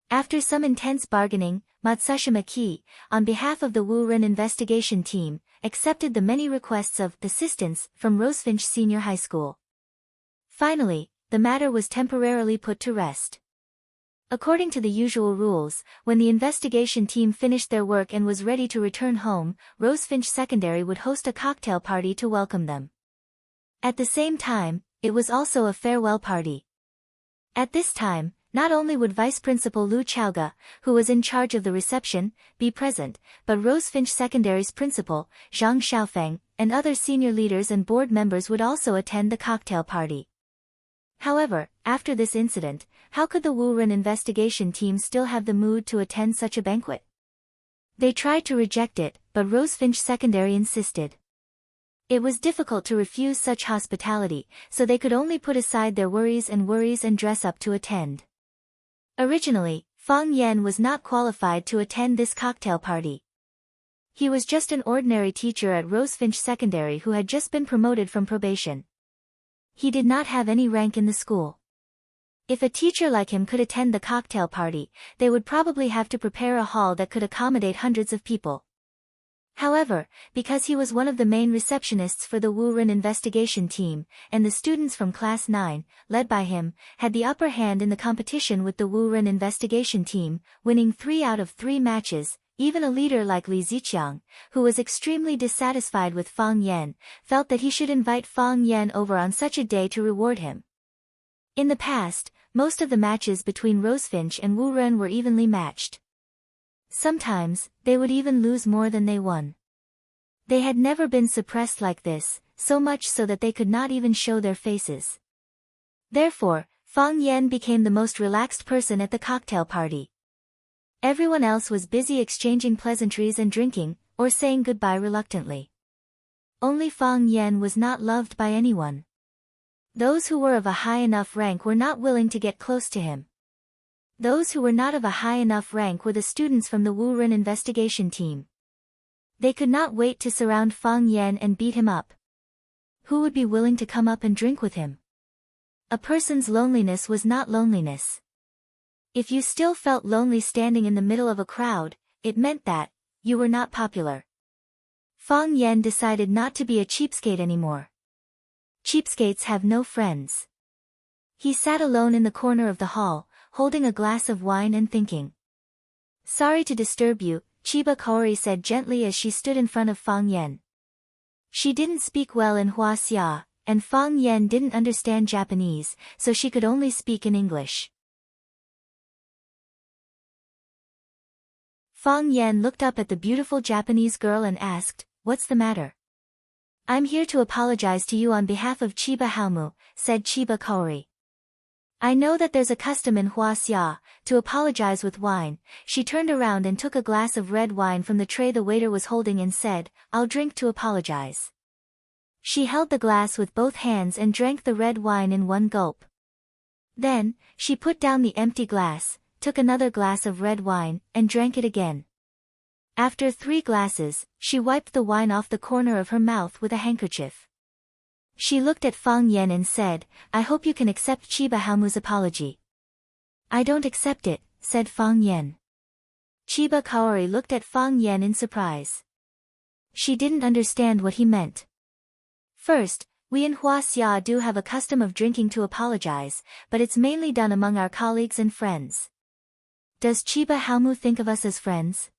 After some intense bargaining, Matsushima Ki, on behalf of the Wu Ren investigation team, accepted the many requests of assistance from Rosefinch Senior High School. Finally, the matter was temporarily put to rest. According to the usual rules, when the investigation team finished their work and was ready to return home, Rosefinch Secondary would host a cocktail party to welcome them. At the same time, it was also a farewell party. At this time, not only would Vice Principal Lu Chaoga, who was in charge of the reception, be present, but Rosefinch Secondary's principal, Zhang Xiaofeng, and other senior leaders and board members would also attend the cocktail party. However, after this incident, how could the Wu Ren investigation team still have the mood to attend such a banquet? They tried to reject it, but Rosefinch Secondary insisted. It was difficult to refuse such hospitality, so they could only put aside their worries and dress up to attend. Originally, Fang Yan was not qualified to attend this cocktail party. He was just an ordinary teacher at Rosefinch Secondary who had just been promoted from probation. He did not have any rank in the school. If a teacher like him could attend the cocktail party, they would probably have to prepare a hall that could accommodate hundreds of people. However, because he was one of the main receptionists for the Wu Ren investigation team, and the students from Class 9, led by him, had the upper hand in the competition with the Wu Ren investigation team, winning 3 out of 3 matches, even a leader like Li Ziqiang, who was extremely dissatisfied with Fang Yan, felt that he should invite Fang Yan over on such a day to reward him. In the past, most of the matches between Rosefinch and Wu Ren were evenly matched. Sometimes, they would even lose more than they won. They had never been suppressed like this, so much so that they could not even show their faces. Therefore, Fang Yan became the most relaxed person at the cocktail party. Everyone else was busy exchanging pleasantries and drinking, or saying goodbye reluctantly. Only Fang Yan was not loved by anyone. Those who were of a high enough rank were not willing to get close to him. Those who were not of a high enough rank were the students from the Wu Ren investigation team. They could not wait to surround Fang Yan and beat him up. Who would be willing to come up and drink with him? A person's loneliness was not loneliness. If you still felt lonely standing in the middle of a crowd, it meant that you were not popular. Fang Yan decided not to be a cheapskate anymore. Cheapskates have no friends. He sat alone in the corner of the hall, holding a glass of wine and thinking. "Sorry to disturb you," Chiba Kaori said gently as she stood in front of Fang Yan. She didn't speak well in Huaxia, and Fang Yan didn't understand Japanese, so she could only speak in English. Fang Yan looked up at the beautiful Japanese girl and asked, "What's the matter?" "I'm here to apologize to you on behalf of Chiba Haomu," said Chiba Kaori. "I know that there's a custom in Huaxia, to apologize with wine." She turned around and took a glass of red wine from the tray the waiter was holding and said, "I'll drink to apologize." She held the glass with both hands and drank the red wine in one gulp. Then, she put down the empty glass, took another glass of red wine, and drank it again. After 3 glasses, she wiped the wine off the corner of her mouth with a handkerchief. She looked at Fang Yan and said, "I hope you can accept Chiba Haomu's apology." "I don't accept it," said Fang Yan. Chiba Kaori looked at Fang Yan in surprise. She didn't understand what he meant. "First, we in Huaxia do have a custom of drinking to apologize, but it's mainly done among our colleagues and friends. Does Chiba Haomu think of us as friends?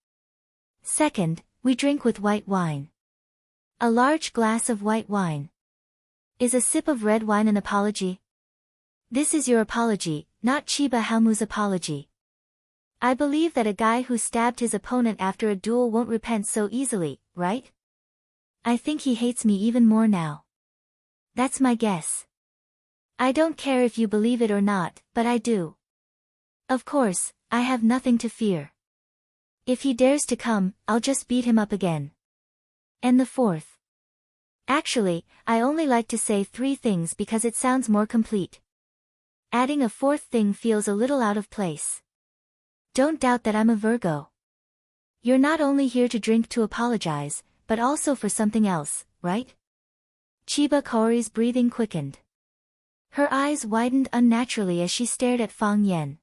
Second, we drink with white wine. A large glass of white wine. Is a sip of red wine an apology? This is your apology, not Chiba Haomu's apology. I believe that a guy who stabbed his opponent after a duel won't repent so easily, right? I think he hates me even more now. That's my guess. I don't care if you believe it or not, but I do. Of course, I have nothing to fear. If he dares to come, I'll just beat him up again. And the fourth. Actually, I only like to say 3 things because it sounds more complete. Adding a 4th thing feels a little out of place. Don't doubt that I'm a Virgo. You're not only here to drink to apologize, but also for something else, right?" Chiba Kaori's breathing quickened. Her eyes widened unnaturally as she stared at Fang Yan.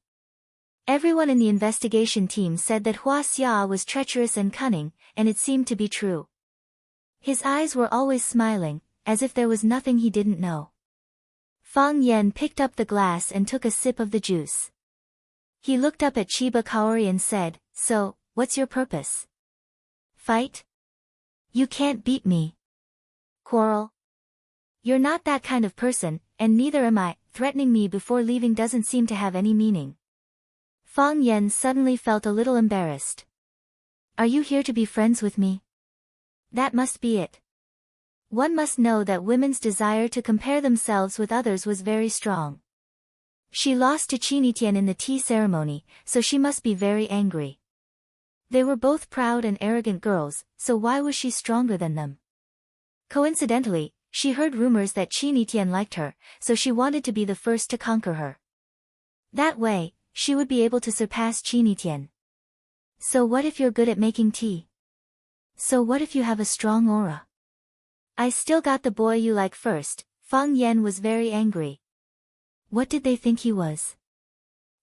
Everyone in the investigation team said that Huaxia was treacherous and cunning, and it seemed to be true. His eyes were always smiling, as if there was nothing he didn't know. Fang Yen picked up the glass and took a sip of the juice. He looked up at Chiba Kaori and said, "So, what's your purpose? Fight? You can't beat me. Quarrel? You're not that kind of person, and neither am I. Threatening me before leaving doesn't seem to have any meaning." Fang Yen suddenly felt a little embarrassed. "Are you here to be friends with me? That must be it." One must know that women's desire to compare themselves with others was very strong. She lost to Qinitian in the tea ceremony, so she must be very angry. They were both proud and arrogant girls, so why was she stronger than them? Coincidentally, she heard rumors that Qinitian liked her, so she wanted to be the first to conquer her. That way, she would be able to surpass Qinitian. So what if you're good at making tea? So what if you have a strong aura? I still got the boy you like first. Fang Yen was very angry. What did they think he was?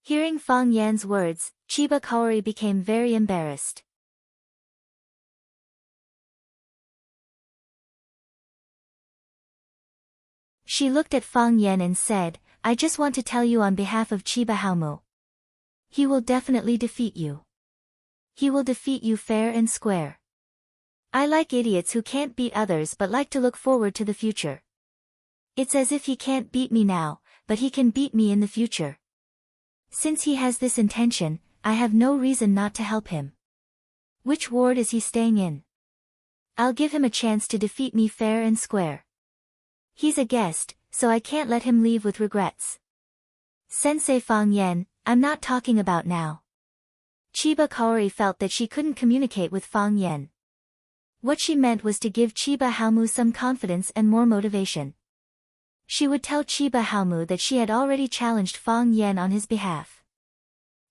Hearing Fang Yan's words, Chiba Kaori became very embarrassed. She looked at Fang Yen and said, "I just want to tell you on behalf of Chiba Haomu. He will definitely defeat you. He will defeat you fair and square. I like idiots who can't beat others but like to look forward to the future. It's as if he can't beat me now, but he can beat me in the future. Since he has this intention, I have no reason not to help him. Which ward is he staying in? I'll give him a chance to defeat me fair and square. He's a guest, so I can't let him leave with regrets." "Sensei Fang Yen, I'm not talking about now." Chiba Kaori felt that she couldn't communicate with Fang Yen. What she meant was to give Chiba Haomu some confidence and more motivation. She would tell Chiba Haomu that she had already challenged Fang Yen on his behalf.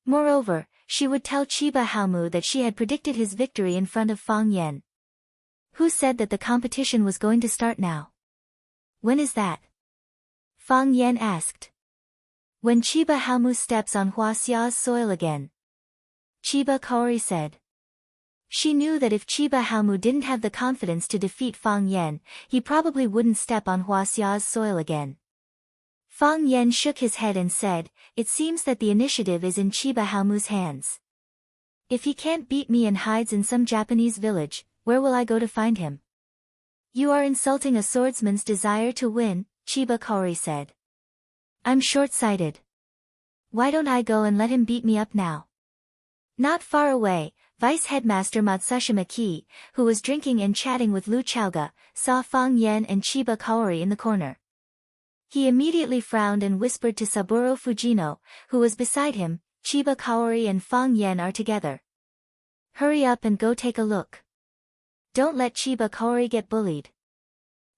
Moreover, she would tell Chiba Haomu that she had predicted his victory in front of Fang Yen. Who said that the competition was going to start now? When is that? Fang Yen asked. When Chiba Haomu steps on Huaxia's soil again. Chiba Kaori said. She knew that if Chiba Haomu didn't have the confidence to defeat Fang Yen, he probably wouldn't step on Huaxia's soil again. Fang Yen shook his head and said, "It seems that the initiative is in Chiba Haomu's hands. If he can't beat me and hides in some Japanese village, where will I go to find him?" "You are insulting a swordsman's desire to win," Chiba Kaori said. "I'm short-sighted. Why don't I go and let him beat me up now?" Not far away, Vice Headmaster Matsushima Ki, who was drinking and chatting with Lu Chaoga, saw Fang Yen and Chiba Kaori in the corner. He immediately frowned and whispered to Saburo Fujino, who was beside him, "Chiba Kaori and Fang Yen are together. Hurry up and go take a look. Don't let Chiba Kaori get bullied."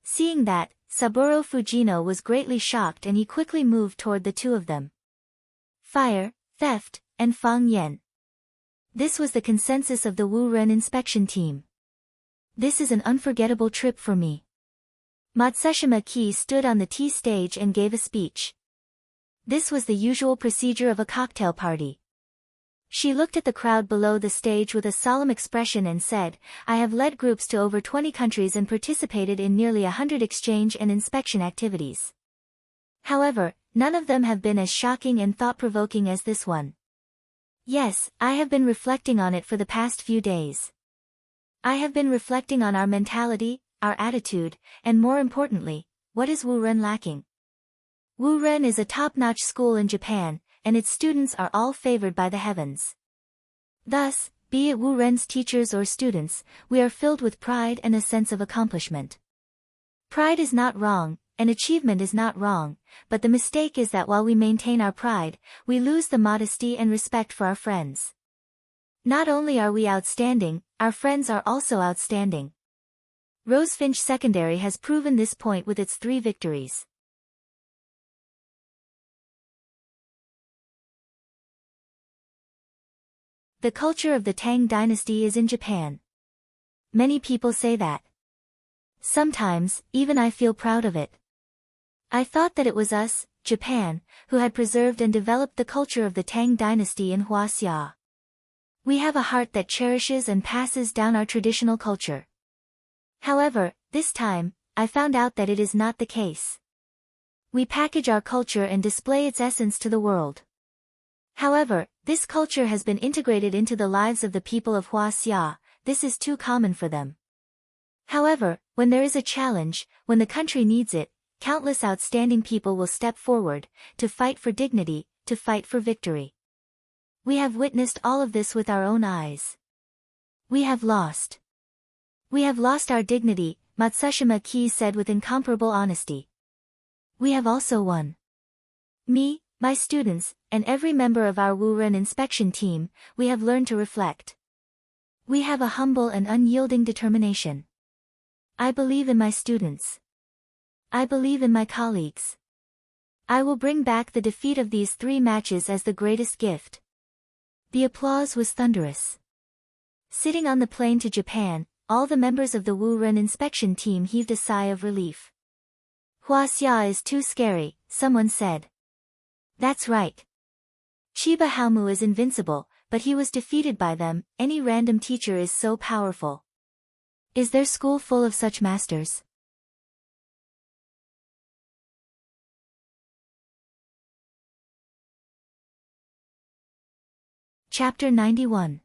Seeing that, Saburo Fujino was greatly shocked and he quickly moved toward the two of them. Fire, theft, and Fang Yen. This was the consensus of the Wu Ren inspection team. "This is an unforgettable trip for me." Matsushima Ki stood on the tea stage and gave a speech. This was the usual procedure of a cocktail party. She looked at the crowd below the stage with a solemn expression and said, "I have led groups to over 20 countries and participated in nearly 100 exchange and inspection activities. However, none of them have been as shocking and thought-provoking as this one. Yes, I have been reflecting on it for the past few days. I have been reflecting on our mentality, our attitude, and more importantly, what is Wu Ren lacking? Wu Ren is a top-notch school in Japan, and its students are all favored by the heavens. Thus, be it Wu Ren's teachers or students, we are filled with pride and a sense of accomplishment. Pride is not wrong, and achievement is not wrong, but the mistake is that while we maintain our pride, we lose the modesty and respect for our friends. Not only are we outstanding, our friends are also outstanding. Rosefinch Secondary has proven this point with its 3 victories. The culture of the Tang dynasty is in Japan. Many people say that. Sometimes, even I feel proud of it. I thought that it was us, Japan, who had preserved and developed the culture of the Tang dynasty in Huaxia. We have a heart that cherishes and passes down our traditional culture. However, this time, I found out that it is not the case. We package our culture and display its essence to the world. However, this culture has been integrated into the lives of the people of Huaxia. This is too common for them. However, when there is a challenge, when the country needs it, countless outstanding people will step forward, to fight for dignity, to fight for victory. We have witnessed all of this with our own eyes. We have lost. We have lost our dignity, Matsushima Ki said with incomparable honesty. We have also won. Me, my students, and every member of our Wuren inspection team, we have learned to reflect. We have a humble and unyielding determination. I believe in my students. I believe in my colleagues. I will bring back the defeat of these 3 matches as the greatest gift. The applause was thunderous. Sitting on the plane to Japan, all the members of the Wuren inspection team heaved a sigh of relief. Huaxia is too scary, someone said. That's right. Chiba Haomu is invincible, but he was defeated by them. Any random teacher is so powerful. Is their school full of such masters? Chapter 91.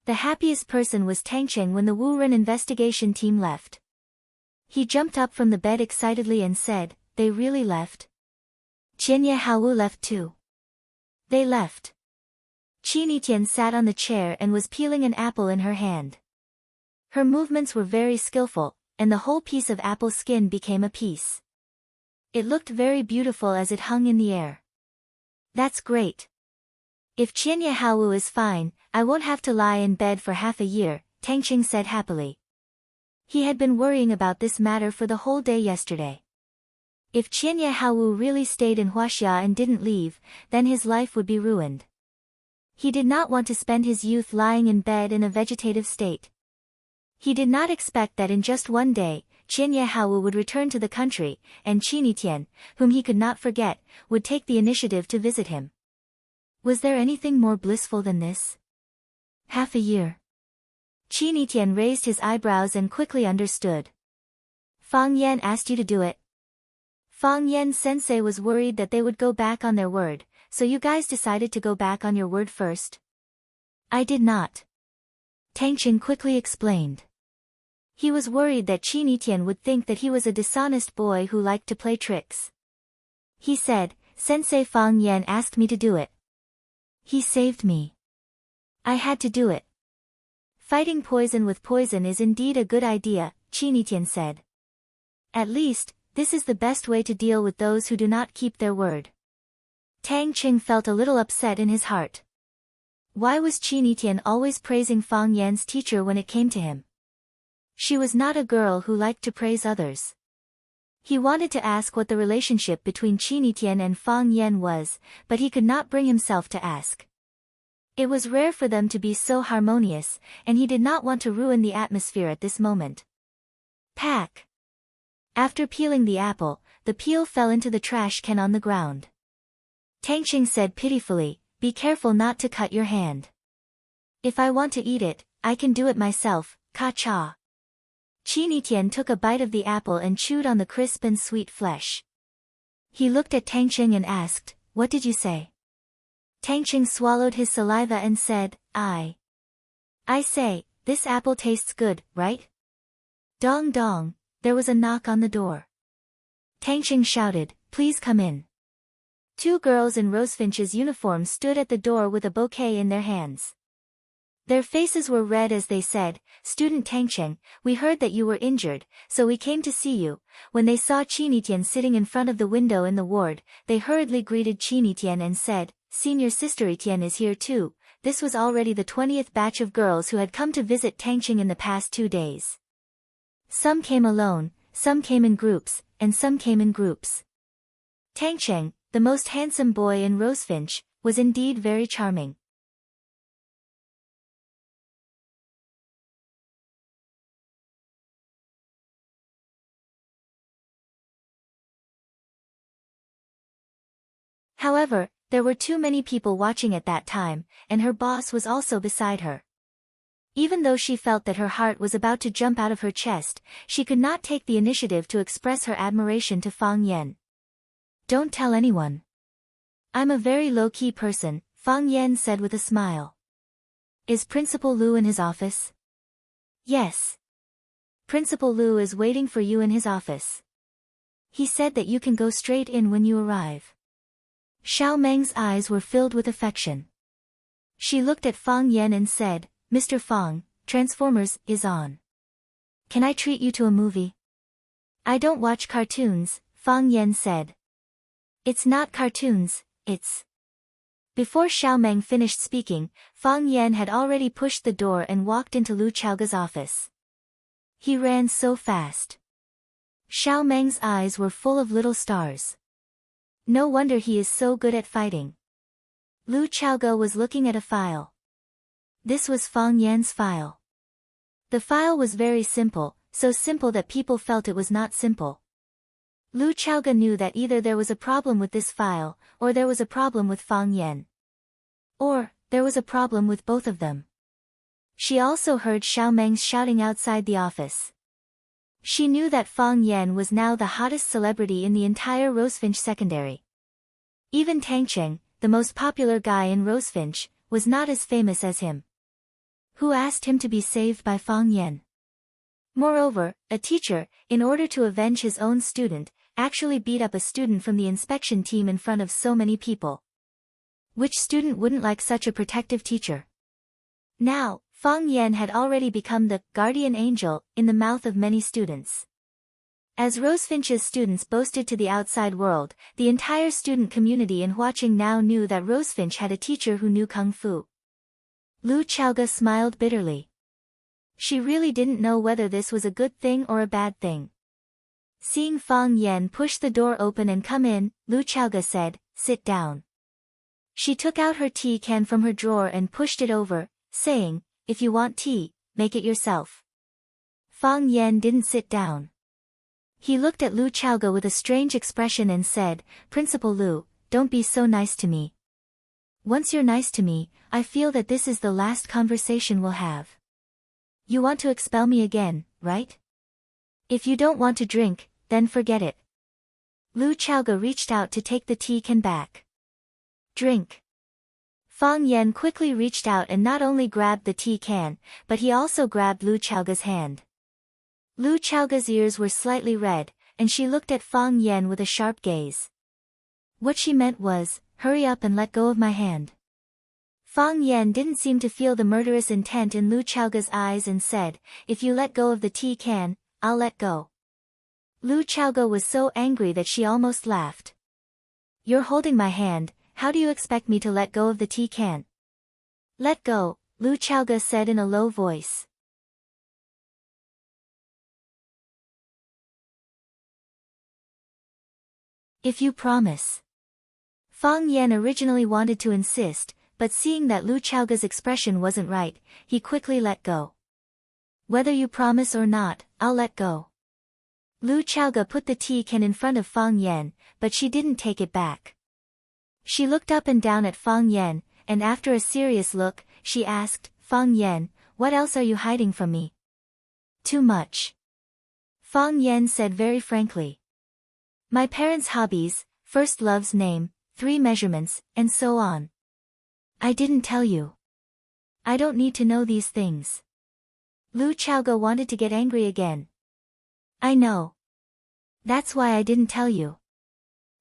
The happiest person was Tangcheng when the Wuren investigation team left. He jumped up from the bed excitedly and said, "They really left?" Qianye Haowu left too. They left. Qi Tian sat on the chair and was peeling an apple in her hand. Her movements were very skillful, and the whole piece of apple skin became a piece. It looked very beautiful as it hung in the air. That's great. If Qianye Haowu is fine, I won't have to lie in bed for half a year, Tangcheng said happily. He had been worrying about this matter for the whole day yesterday. If Qianye Haowu really stayed in Huaxia and didn't leave, then his life would be ruined. He did not want to spend his youth lying in bed in a vegetative state. He did not expect that in just one day, Qianye Haowu would return to the country, and Qi Tian, whom he could not forget, would take the initiative to visit him. Was there anything more blissful than this? Half a year. Qi Tian raised his eyebrows and quickly understood. Fang Yan asked you to do it? Fang Yan sensei was worried that they would go back on their word, so you guys decided to go back on your word first? I did not. Tangcheng quickly explained. He was worried that Qi Tian would think that he was a dishonest boy who liked to play tricks. He said, Sensei Fang Yan asked me to do it. He saved me. I had to do it. Fighting poison with poison is indeed a good idea, Qi Tian said. At least, this is the best way to deal with those who do not keep their word. Tang Qing felt a little upset in his heart. Why was Qi Tian always praising Fang Yan's teacher when it came to him? She was not a girl who liked to praise others. He wanted to ask what the relationship between Qi Tian and Fang Yan was, but he could not bring himself to ask. It was rare for them to be so harmonious, and he did not want to ruin the atmosphere at this moment. Pack. After peeling the apple, the peel fell into the trash can on the ground. Tangcheng said pitifully, be careful not to cut your hand. If I want to eat it, I can do it myself, ka-cha. Qi Tian took a bite of the apple and chewed on the crisp and sweet flesh. He looked at Tangcheng and asked, what did you say? Tangcheng swallowed his saliva and said, I say, this apple tastes good, right? Dong dong, there was a knock on the door. Tangcheng shouted, please come in. Two girls in Rosefinch's uniform stood at the door with a bouquet in their hands. Their faces were red as they said, Student Tangcheng, we heard that you were injured, so we came to see you. When they saw Qi Tian sitting in front of the window in the ward, they hurriedly greeted Qi Tian and said, Senior Sister Tian is here too. This was already the 20th batch of girls who had come to visit Tangcheng in the past 2 days. Some came alone, some came in groups, and some came in groups. Tangcheng, the most handsome boy in Rosefinch, was indeed very charming. However, there were too many people watching at that time, and her boss was also beside her. Even though she felt that her heart was about to jump out of her chest, she could not take the initiative to express her admiration to Fang Yan. Don't tell anyone. I'm a very low-key person, Fang Yan said with a smile. Is Principal Lu in his office? Yes. Principal Lu is waiting for you in his office. He said that you can go straight in when you arrive. Xiao Meng's eyes were filled with affection. She looked at Fang Yan and said, Mr. Fang, Transformers is on. Can I treat you to a movie? I don't watch cartoons, Fang Yan said. It's not cartoons, it's... Before Xiao Meng finished speaking, Fang Yan had already pushed the door and walked into Lu Chaoga's office. He ran so fast. Xiao Meng's eyes were full of little stars. No wonder he is so good at fighting. Lu Chaoga was looking at a file. This was Fang Yan's file. The file was very simple, so simple that people felt it was not simple. Lu Chaoga knew that either there was a problem with this file, or there was a problem with Fang Yan. Or, there was a problem with both of them. She also heard Xiao Meng's shouting outside the office. She knew that Fang Yan was now the hottest celebrity in the entire Rosefinch Secondary. Even Tang Cheng, the most popular guy in Rosefinch, was not as famous as him. Who asked him to be saved by Fang Yan? Moreover, a teacher, in order to avenge his own student, actually beat up a student from the inspection team in front of so many people. Which student wouldn't like such a protective teacher? Now, Fang Yan had already become the guardian angel in the mouth of many students. As Rosefinch's students boasted to the outside world, the entire student community in Huaqing now knew that Rosefinch had a teacher who knew Kung Fu. Lu Chaoga smiled bitterly. She really didn't know whether this was a good thing or a bad thing. Seeing Fang Yan push the door open and come in, Lu Chaoga said, "Sit down." She took out her tea can from her drawer and pushed it over, saying, "If you want tea, make it yourself." Fang Yan didn't sit down. He looked at Lu Chaoga with a strange expression and said, "Principal Lu, don't be so nice to me. Once you're nice to me, I feel that this is the last conversation we'll have. You want to expel me again, right? If you don't want to drink, then forget it." Lu Chaoga reached out to take the tea can back. "Drink." Fang Yan quickly reached out and not only grabbed the tea can, but he also grabbed Lu Chaoga's hand. Lu Chaoga's ears were slightly red, and she looked at Fang Yan with a sharp gaze. What she meant was, "Hurry up and let go of my hand." Fang Yan didn't seem to feel the murderous intent in Lu Chaoga's eyes and said, "If you let go of the tea can, I'll let go." Lu Chaoga was so angry that she almost laughed. "You're holding my hand, how do you expect me to let go of the tea can?" "Let go," Lu Chaoga said in a low voice. "If you promise." Fang Yan originally wanted to insist, but seeing that Lu Chaoga's expression wasn't right, he quickly let go. "Whether you promise or not, I'll let go." Lu Chaoga put the tea can in front of Fang Yan, but she didn't take it back. She looked up and down at Fang Yan, and after a serious look, she asked, "Fang Yan, what else are you hiding from me?" "Too much." Fang Yan said very frankly. "My parents' hobbies, first love's name, 3 measurements, and so on." "I didn't tell you." "I don't need to know these things." Lu Chaoga wanted to get angry again. "I know. That's why I didn't tell you."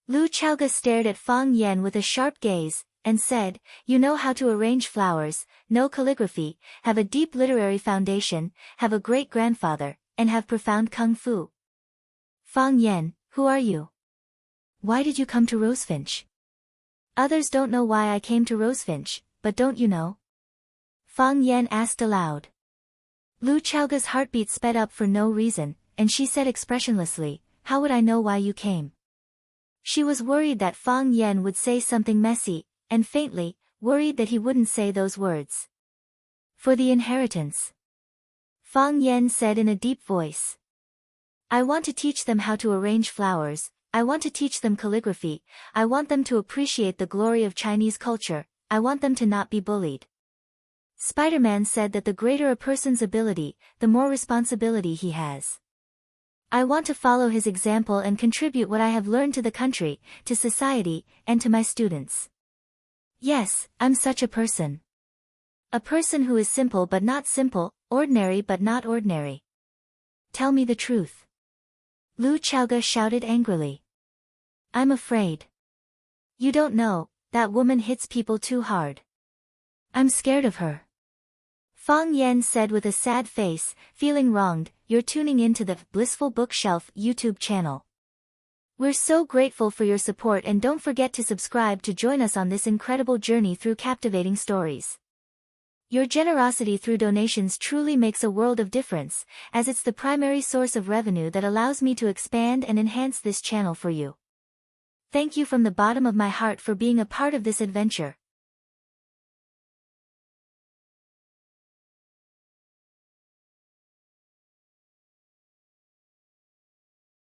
Lu Chaoga stared at Fang Yan with a sharp gaze, and said, "You know how to arrange flowers, know calligraphy, have a deep literary foundation, have a great-grandfather, and have profound kung fu. Fang Yan, who are you? Why did you come to Rosefinch?" "Others don't know why I came to Rosefinch, but don't you know?" Fang Yan asked aloud. Lu Chaoga's heartbeat sped up for no reason, and she said expressionlessly, "How would I know why you came?" She was worried that Fang Yan would say something messy, and faintly, worried that he wouldn't say those words. "For the inheritance." Fang Yan said in a deep voice. "I want to teach them how to arrange flowers, I want to teach them calligraphy, I want them to appreciate the glory of Chinese culture, I want them to not be bullied." Spider-Man said that the greater a person's ability, the more responsibility he has. I want to follow his example and contribute what I have learned to the country, to society, and to my students. Yes, I'm such a person. A person who is simple but not simple, ordinary but not ordinary. Tell me the truth. Lu Chaoga shouted angrily. I'm afraid. You don't know, that woman hits people too hard. I'm scared of her. Fang Yan said with a sad face, feeling wronged. You're tuning into the Blissful Bookshelf YouTube channel. We're so grateful for your support, and don't forget to subscribe to join us on this incredible journey through captivating stories. Your generosity through donations truly makes a world of difference, as it's the primary source of revenue that allows me to expand and enhance this channel for you. Thank you from the bottom of my heart for being a part of this adventure.